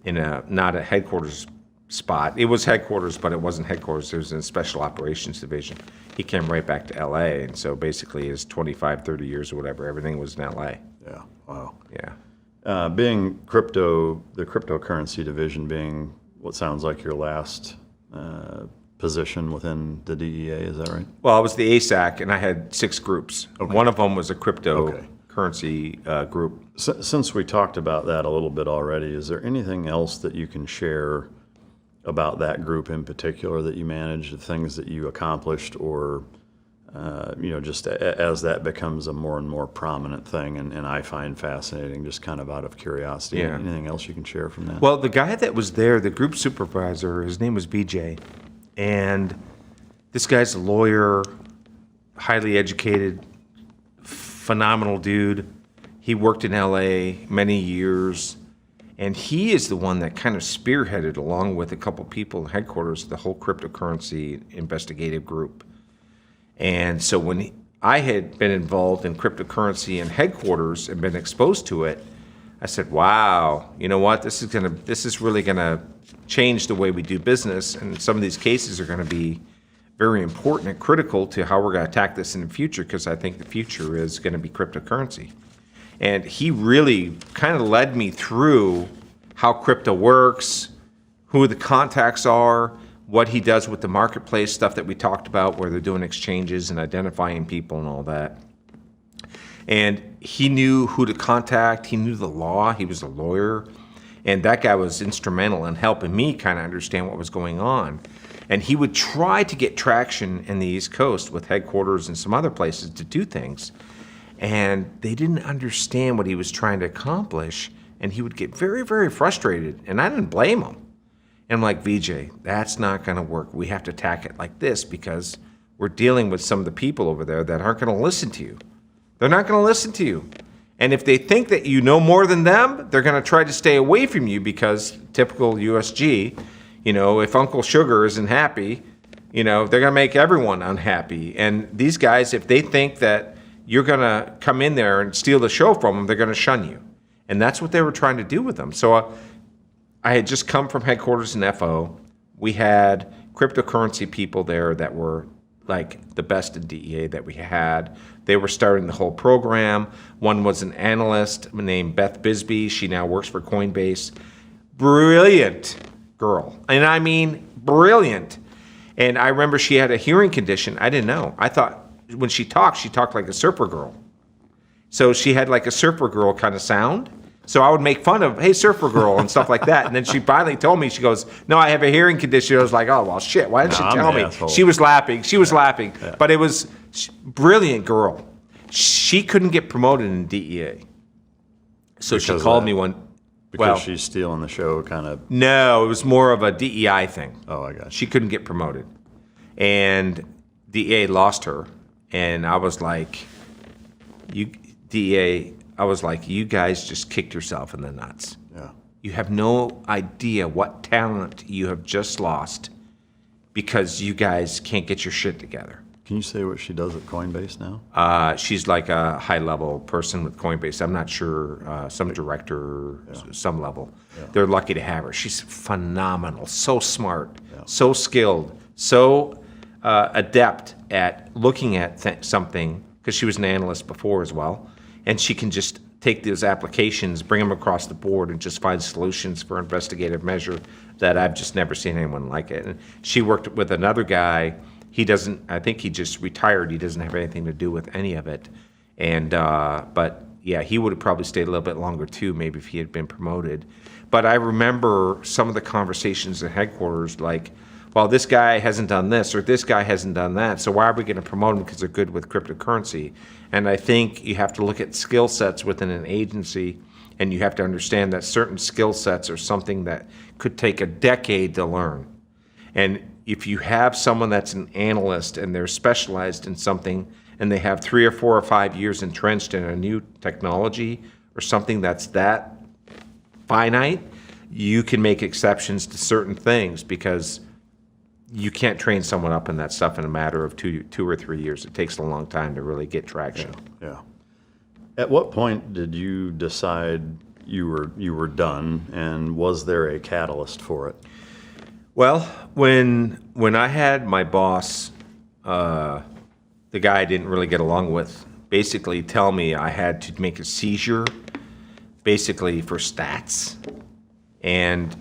Speaker 1: in not a headquarters spot. It was headquarters, but it wasn't headquarters. It was in a special operations division. He came right back to L.A., and so basically his 25, 30 years or whatever, everything was in L.A.
Speaker 2: Yeah. Wow.
Speaker 1: Yeah.
Speaker 2: Being the cryptocurrency division being what sounds like your last position within the DEA, is that right?
Speaker 1: Well, I was the ASAC, and I had 6 groups. Okay. One of them was a cryptocurrency group.
Speaker 2: Since we talked about that a little bit already, is there anything else that you can share about that group in particular that you managed, the things that you accomplished, or just as that becomes a more and more prominent thing, and I find fascinating, just kind of out of curiosity.
Speaker 1: Yeah.
Speaker 2: Anything else you can share from that?
Speaker 1: Well, the guy that was there, the group supervisor, his name was BJ, and this guy's a lawyer, highly educated, phenomenal dude. He worked in LA many years, and he is the one that kind of spearheaded, along with a couple people in headquarters, the whole cryptocurrency investigative group. And so when I had been involved in cryptocurrency in headquarters and been exposed to it, I said, wow, you know what, this is really gonna change the way we do business, and some of these cases are gonna be very important and critical to how we're gonna attack this in the future, because I think the future is gonna be cryptocurrency. And he really kind of led me through how crypto works, who the contacts are, what he does with the marketplace stuff that we talked about, where they're doing exchanges and identifying people and all that. And he knew who to contact. He knew the law. He was a lawyer. And that guy was instrumental in helping me kind of understand what was going on. And he would try to get traction in the East Coast with headquarters and some other places to do things. And they didn't understand what he was trying to accomplish. And he would get very, very frustrated. And I didn't blame him. And I'm like, VJ, that's not going to work. We have to attack it like this, because we're dealing with some of the people over there that aren't going to listen to you. They're not going to listen to you. And if they think that you know more than them, they're going to try to stay away from you, because typical USG, if Uncle Sugar isn't happy, they're going to make everyone unhappy. And these guys, if they think that you're going to come in there and steal the show from them, they're going to shun you. And that's what they were trying to do with them. So I had just come from headquarters in FO. We had cryptocurrency people there that were like the best in DEA that we had. They were starting the whole program. One was an analyst named Beth Bisbee. She now works for Coinbase. Brilliant girl. And I mean brilliant. And I remember she had a hearing condition. I didn't know. I thought when she talked like a surfer girl. So she had like a surfer girl kind of sound. So I would make fun of, hey, surfer girl, and stuff like that. And then she finally told me, she goes, no, I have a hearing condition. I was like, oh, well, shit, why didn't she tell me?
Speaker 2: Asshole.
Speaker 1: She was laughing. Yeah. But it was brilliant girl. She couldn't get promoted in DEA. So because she called me one.
Speaker 2: Because she's stealing the show, kind of.
Speaker 1: No, it was more of a DEI thing.
Speaker 2: Oh, I got you.
Speaker 1: She couldn't get promoted. And DEA lost her. And I was like, you guys just kicked yourself in the nuts.
Speaker 2: Yeah.
Speaker 1: You have no idea what talent you have just lost because you guys can't get your shit together.
Speaker 2: Can you say what she does at Coinbase now?
Speaker 1: She's like a high-level person with Coinbase. I'm not sure, some director, some level. Yeah. They're lucky to have her. She's phenomenal, so smart, so skilled, so adept at looking at something, because she was an analyst before as well. And she can just take those applications, bring them across the board, and just find solutions for investigative measure that I've just never seen anyone like it. And she worked with another guy. I think he just retired. He doesn't have anything to do with any of it. And, but yeah, he would have probably stayed a little bit longer too, maybe if he had been promoted. But I remember some of the conversations at headquarters, like, well, this guy hasn't done this or this guy hasn't done that, so why are we going to promote them because they're good with cryptocurrency? And I think you have to look at skill sets within an agency, and you have to understand that certain skill sets are something that could take a decade to learn. And if you have someone that's an analyst and they're specialized in something and they have 3 or 4 or 5 years entrenched in a new technology or something that's that finite, you can make exceptions to certain things, because you can't train someone up in that stuff in a matter of 2 or 3 years. It takes a long time to really get traction.
Speaker 2: Yeah. At what point did you decide you were done, and was there a catalyst for it?
Speaker 1: Well, when I had my boss, the guy I didn't really get along with, basically tell me I had to make a seizure, basically for stats, and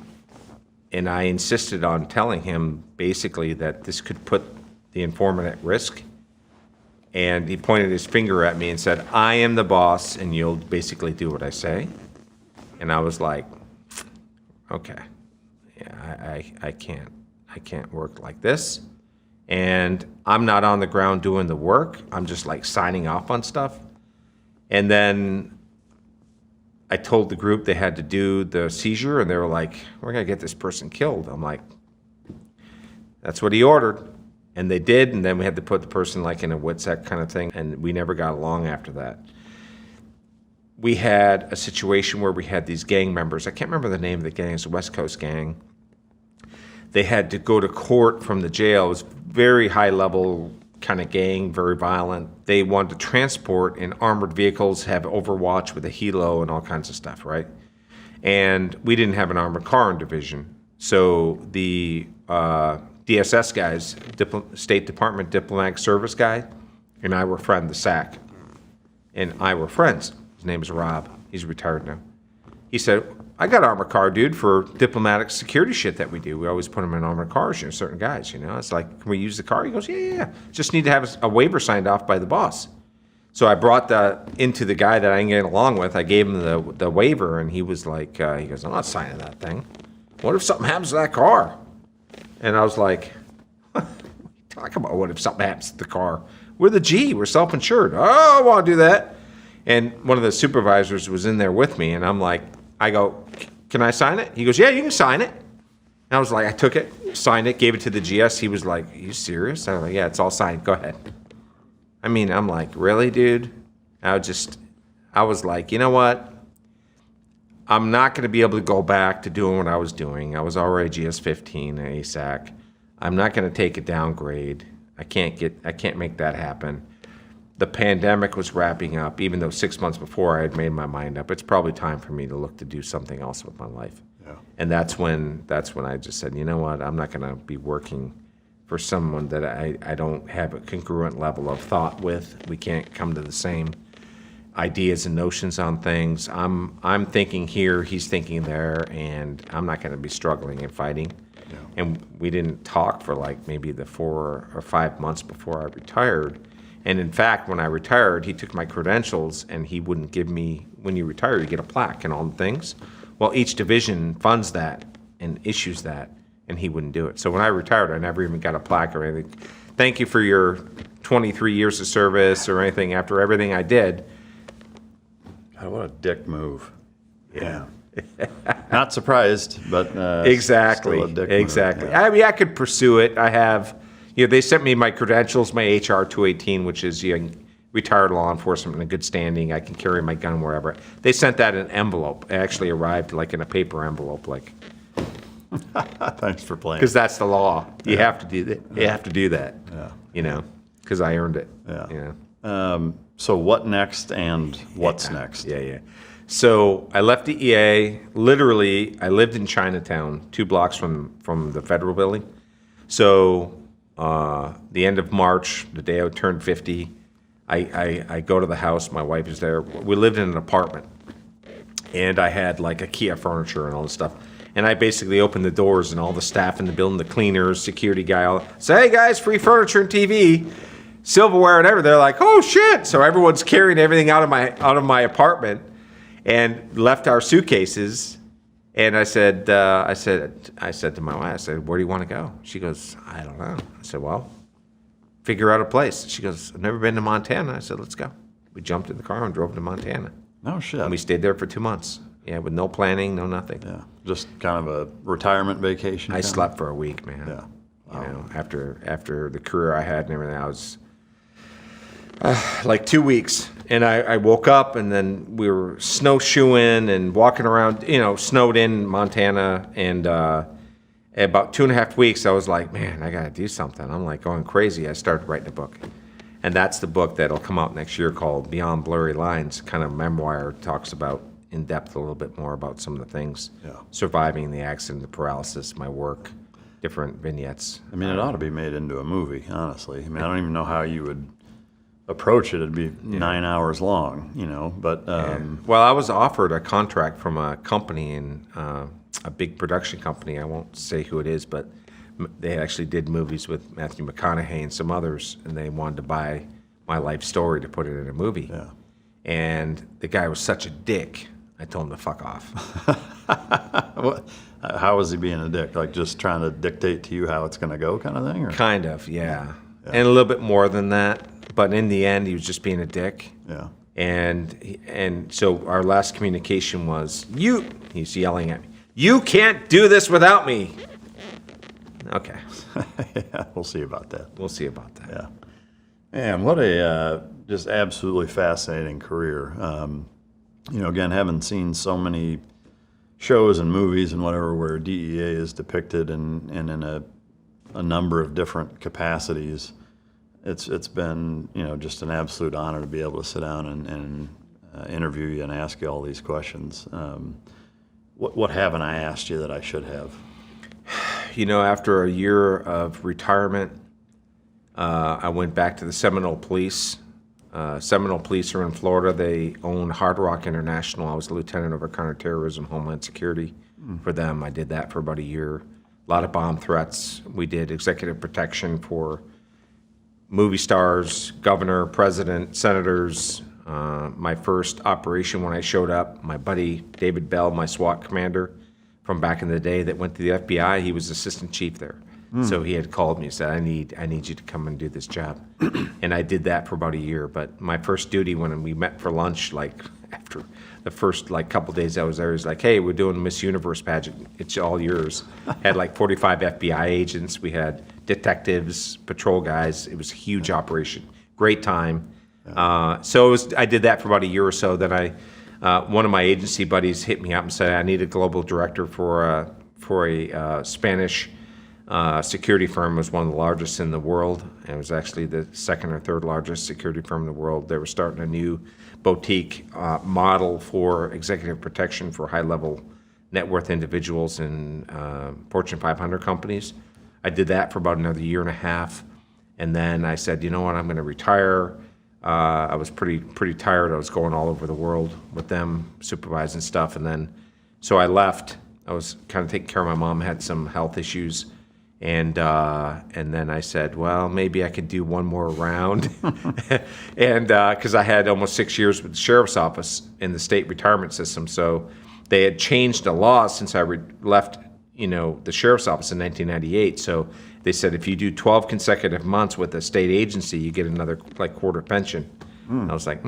Speaker 1: I insisted on telling him basically that this could put the informant at risk. And he pointed his finger at me and said, "I am the boss, and you'll basically do what I say." And I was like, "Okay, yeah, I can't work like this, and I'm not on the ground doing the work. I'm just like signing off on stuff." And then I told the group they had to do the seizure, and they were like, "We're gonna get this person killed." I'm like, "That's what he ordered." And they did, and then we had to put the person like in a WITSEC kind of thing, and we never got along after that. We had a situation where we had these gang members. I can't remember the name of the gang. It's a West Coast gang. They had to go to court from the jail. It was very high-level kind of gang, very violent. They wanted to transport in armored vehicles, have Overwatch with a helo and all kinds of stuff, right? And we didn't have an armored car in division. So the DSS guys, State Department Diplomatic Service guy, and I were friends, the SAC, and I were friends. His name is Rob. He's retired now. He said, "I got an armored car, dude, for diplomatic security shit that we do. We always put them in armored cars, certain guys, It's like, can we use the car?" He goes, yeah. Just need to have a waiver signed off by the boss. So I brought that into the guy that I didn't get along with. I gave him the waiver, and he was like, he goes, "I'm not signing that thing. What if something happens to that car?" And I was like, "What are you talking about? What if something happens to the car? We're the G. We're self-insured. Oh, I want to do that." And one of the supervisors was in there with me, and I go, "Can I sign it?" He goes, "Yeah, you can sign it." And I was like, I took it, signed it, gave it to the GS. He was like, "Are you serious?" I was like, "Yeah, it's all signed. Go ahead." I'm like, "Really, dude?" I was like, you know what? I'm not going to be able to go back to doing what I was doing. I was already GS-15 at ASAC. I'm not going to take a downgrade. I can't make that happen. The pandemic was wrapping up, even though 6 months before I had made my mind up. It's probably time for me to look to do something else with my life. Yeah. And that's when I just said, you know what? I'm not going to be working for someone that I don't have a congruent level of thought with. We can't come to the same ideas and notions on things. I'm thinking here, he's thinking there, and I'm not going to be struggling and fighting. Yeah. And we didn't talk for like maybe the 4 or 5 months before I retired. And in fact, when I retired, he took my credentials, and he wouldn't give me, when you retire, you get a plaque and all the things. Well, each division funds that and issues that, and he wouldn't do it. So when I retired, I never even got a plaque or anything. Thank you for your 23 years of service or anything after everything I did.
Speaker 2: God, what a dick move.
Speaker 1: Yeah.
Speaker 2: Not surprised, but
Speaker 1: exactly.
Speaker 2: Still a dick
Speaker 1: exactly.
Speaker 2: Move. Yeah.
Speaker 1: I mean, I could pursue it. I have, they sent me my credentials, my HR 218, which is retired law enforcement in a good standing. I can carry my gun wherever. They sent that in an envelope. It actually arrived like in a paper envelope, like.
Speaker 2: Thanks for playing.
Speaker 1: Because that's the law. You have to do that. You have to do that.
Speaker 2: Yeah.
Speaker 1: Because I earned it.
Speaker 2: Yeah. So what next and what's next?
Speaker 1: Yeah. So I left DEA. Literally, I lived in Chinatown, 2 blocks from the federal building. So the end of March, the day I turned 50, I go to the house. My wife is there. We lived in an apartment. And I had like IKEA furniture and all this stuff. And I basically opened the doors, and all the staff in the building, the cleaners, security guy, all say, "Hey guys, free furniture and TV, silverware and everything." They're like, "Oh shit!" So everyone's carrying everything out of my apartment, and left our suitcases. And I said to my wife, I said, "Where do you want to go?" She goes, "I don't know." I said, "Well, figure out a place." She goes, "I've never been to Montana." I said, "Let's go." We jumped in the car and drove to Montana.
Speaker 2: No shit.
Speaker 1: And we stayed there for 2 months. Yeah, with no planning, no nothing.
Speaker 2: Yeah, just kind of a retirement vacation.
Speaker 1: I slept for a week, man.
Speaker 2: Yeah. Wow.
Speaker 1: After the career I had and everything, I was like 2 weeks. And I woke up, and then we were snowshoeing and walking around, snowed in Montana. And about 2.5 weeks, I was like, man, I got to do something. I'm like going crazy. I started writing a book. And that's the book that'll come out next year called Beyond Blurry Lines, kind of memoir. Talks about in depth a little bit more about some of the things, surviving the accident, the paralysis, my work, different vignettes.
Speaker 2: I mean, it ought to be made into a movie, honestly. I mean, I don't even know how you would approach it. It'd be 9 hours long, but...
Speaker 1: Well, I was offered a contract from a company, a big production company. I won't say who it is, but they actually did movies with Matthew McConaughey and some others, and they wanted to buy my life story to put it in a movie.
Speaker 2: Yeah.
Speaker 1: And the guy was such a dick, I told him to fuck off.
Speaker 2: How was he being a dick? Like just trying to dictate to you how it's going to go kind of thing? Or?
Speaker 1: Kind of, yeah. And a little bit more than that. But in the end, he was just being a dick.
Speaker 2: Yeah.
Speaker 1: And so our last communication was, he's yelling at me, you can't do this without me. Okay.
Speaker 2: Yeah, we'll see about that.
Speaker 1: We'll see about that.
Speaker 2: Yeah. Man, what a just absolutely fascinating career. Again, having seen so many shows and movies and whatever where DEA is depicted and in a number of different capacities, it's been just an absolute honor to be able to sit down and interview you and ask you all these questions. What haven't I asked you that I should have?
Speaker 1: After a year of retirement, I went back to the Seminole Police. Seminole Police are in Florida. They own Hard Rock International. I was a lieutenant over counterterrorism, homeland security for them. I did that for about a year. A lot of bomb threats. We did executive protection for movie stars, governor, president, senators. My first operation when I showed up, my buddy David Bell, my SWAT commander from back in the day that went to the FBI, he was assistant chief there. So he had called me and said, I need you to come and do this job. And I did that for about a year. But my first duty when we met for lunch, like after the first couple days I was there, he was like, hey, we're doing the Miss Universe pageant. It's all yours. Had 45 FBI agents. We had detectives, patrol guys. It was a huge operation. Great time. I did that for about a year or so. Then one of my agency buddies hit me up and said, I need a global director for a Spanish security firm. Was one of the largest in the world, and it was actually the second or third largest security firm in the world. They were starting a new boutique model for executive protection for high-level net worth individuals in Fortune 500 companies. I did that for about another year and a half, and then I said, you know what, I'm going to retire. I was pretty tired. I was going all over the world with them, supervising stuff, and then so I left. I was kind of taking care of my mom, had some health issues. And then I said, well, maybe I could do one more round. And because I had almost 6 years with the sheriff's office in the state retirement system. So they had changed the law since I left, the sheriff's office in 1998. So they said if you do 12 consecutive months with a state agency, you get another quarter pension. I was like,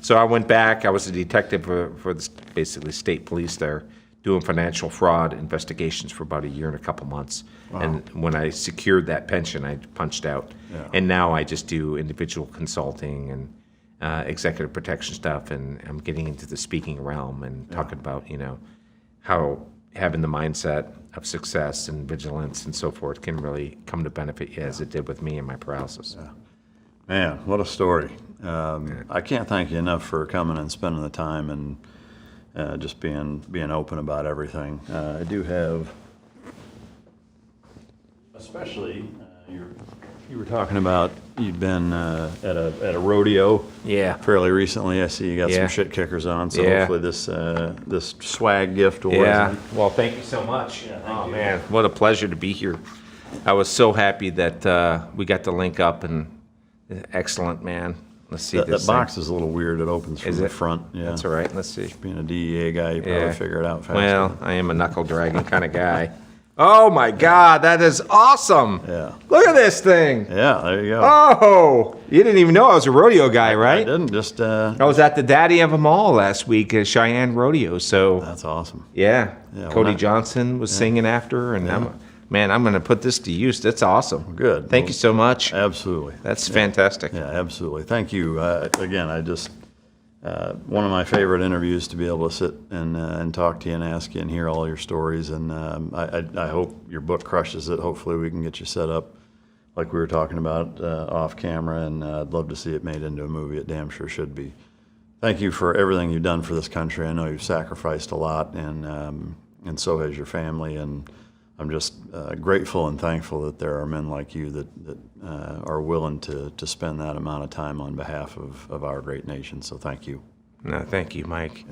Speaker 1: So I went back. I was a detective for the basically state police there, doing financial fraud investigations for about a year and a couple months. Wow. And when I secured that pension, I punched out. Yeah. And now I just do individual consulting and executive protection stuff, and I'm getting into the speaking realm and talking about, how having the mindset of success and vigilance and so forth can really come to benefit you as it did with me and my paralysis.
Speaker 2: Yeah. Man, what a story. I can't thank you enough for coming and spending the time and just being open about everything. I do have, especially you were talking about you'd been at a rodeo.
Speaker 1: Yeah.
Speaker 2: Fairly recently. I see you got some shit kickers on. So hopefully this swag gift will resonate.
Speaker 1: Well, thank you so much. Yeah, man, what a pleasure to be here. I was so happy that we got to link up, and excellent, man. Let's see
Speaker 2: that box is a little weird. It opens from the front. Yeah,
Speaker 1: that's all right. Let's see.
Speaker 2: Being a DEA guy, you probably figure it out fast.
Speaker 1: Well, I am a knuckle dragging kind of guy. Oh my God, that is awesome!
Speaker 2: Yeah.
Speaker 1: Look at this thing.
Speaker 2: Yeah, there you go.
Speaker 1: Oh, you didn't even know I was a rodeo guy, right?
Speaker 2: I didn't. Just.
Speaker 1: I was at the Daddy of Them All last week at Cheyenne Rodeo. So.
Speaker 2: That's awesome.
Speaker 1: Yeah. Cody Johnson was singing after, and I'm going to put this to use. That's awesome.
Speaker 2: Good.
Speaker 1: Thank you so much.
Speaker 2: Absolutely.
Speaker 1: That's fantastic.
Speaker 2: Yeah, absolutely. Thank you. Again, I just, one of my favorite interviews to be able to sit and talk to you and ask you and hear all your stories. And I hope your book crushes it. Hopefully we can get you set up like we were talking about off camera. And I'd love to see it made into a movie. It damn sure should be. Thank you for everything you've done for this country. I know you've sacrificed a lot, and so has your family. And I'm just grateful and thankful that there are men like you that are willing to spend that amount of time on behalf of our great nation. So thank you.
Speaker 1: No, thank you, Mike.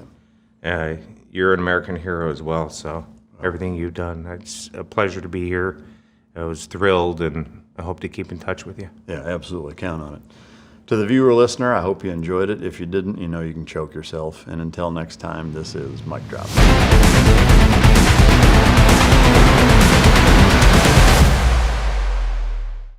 Speaker 1: You're an American hero as well, so everything you've done, it's a pleasure to be here. I was thrilled, and I hope to keep in touch with you.
Speaker 2: Yeah, absolutely. Count on it. To the viewer, listener, I hope you enjoyed it. If you didn't, you know you can choke yourself. And until next time, this is Mike Drop.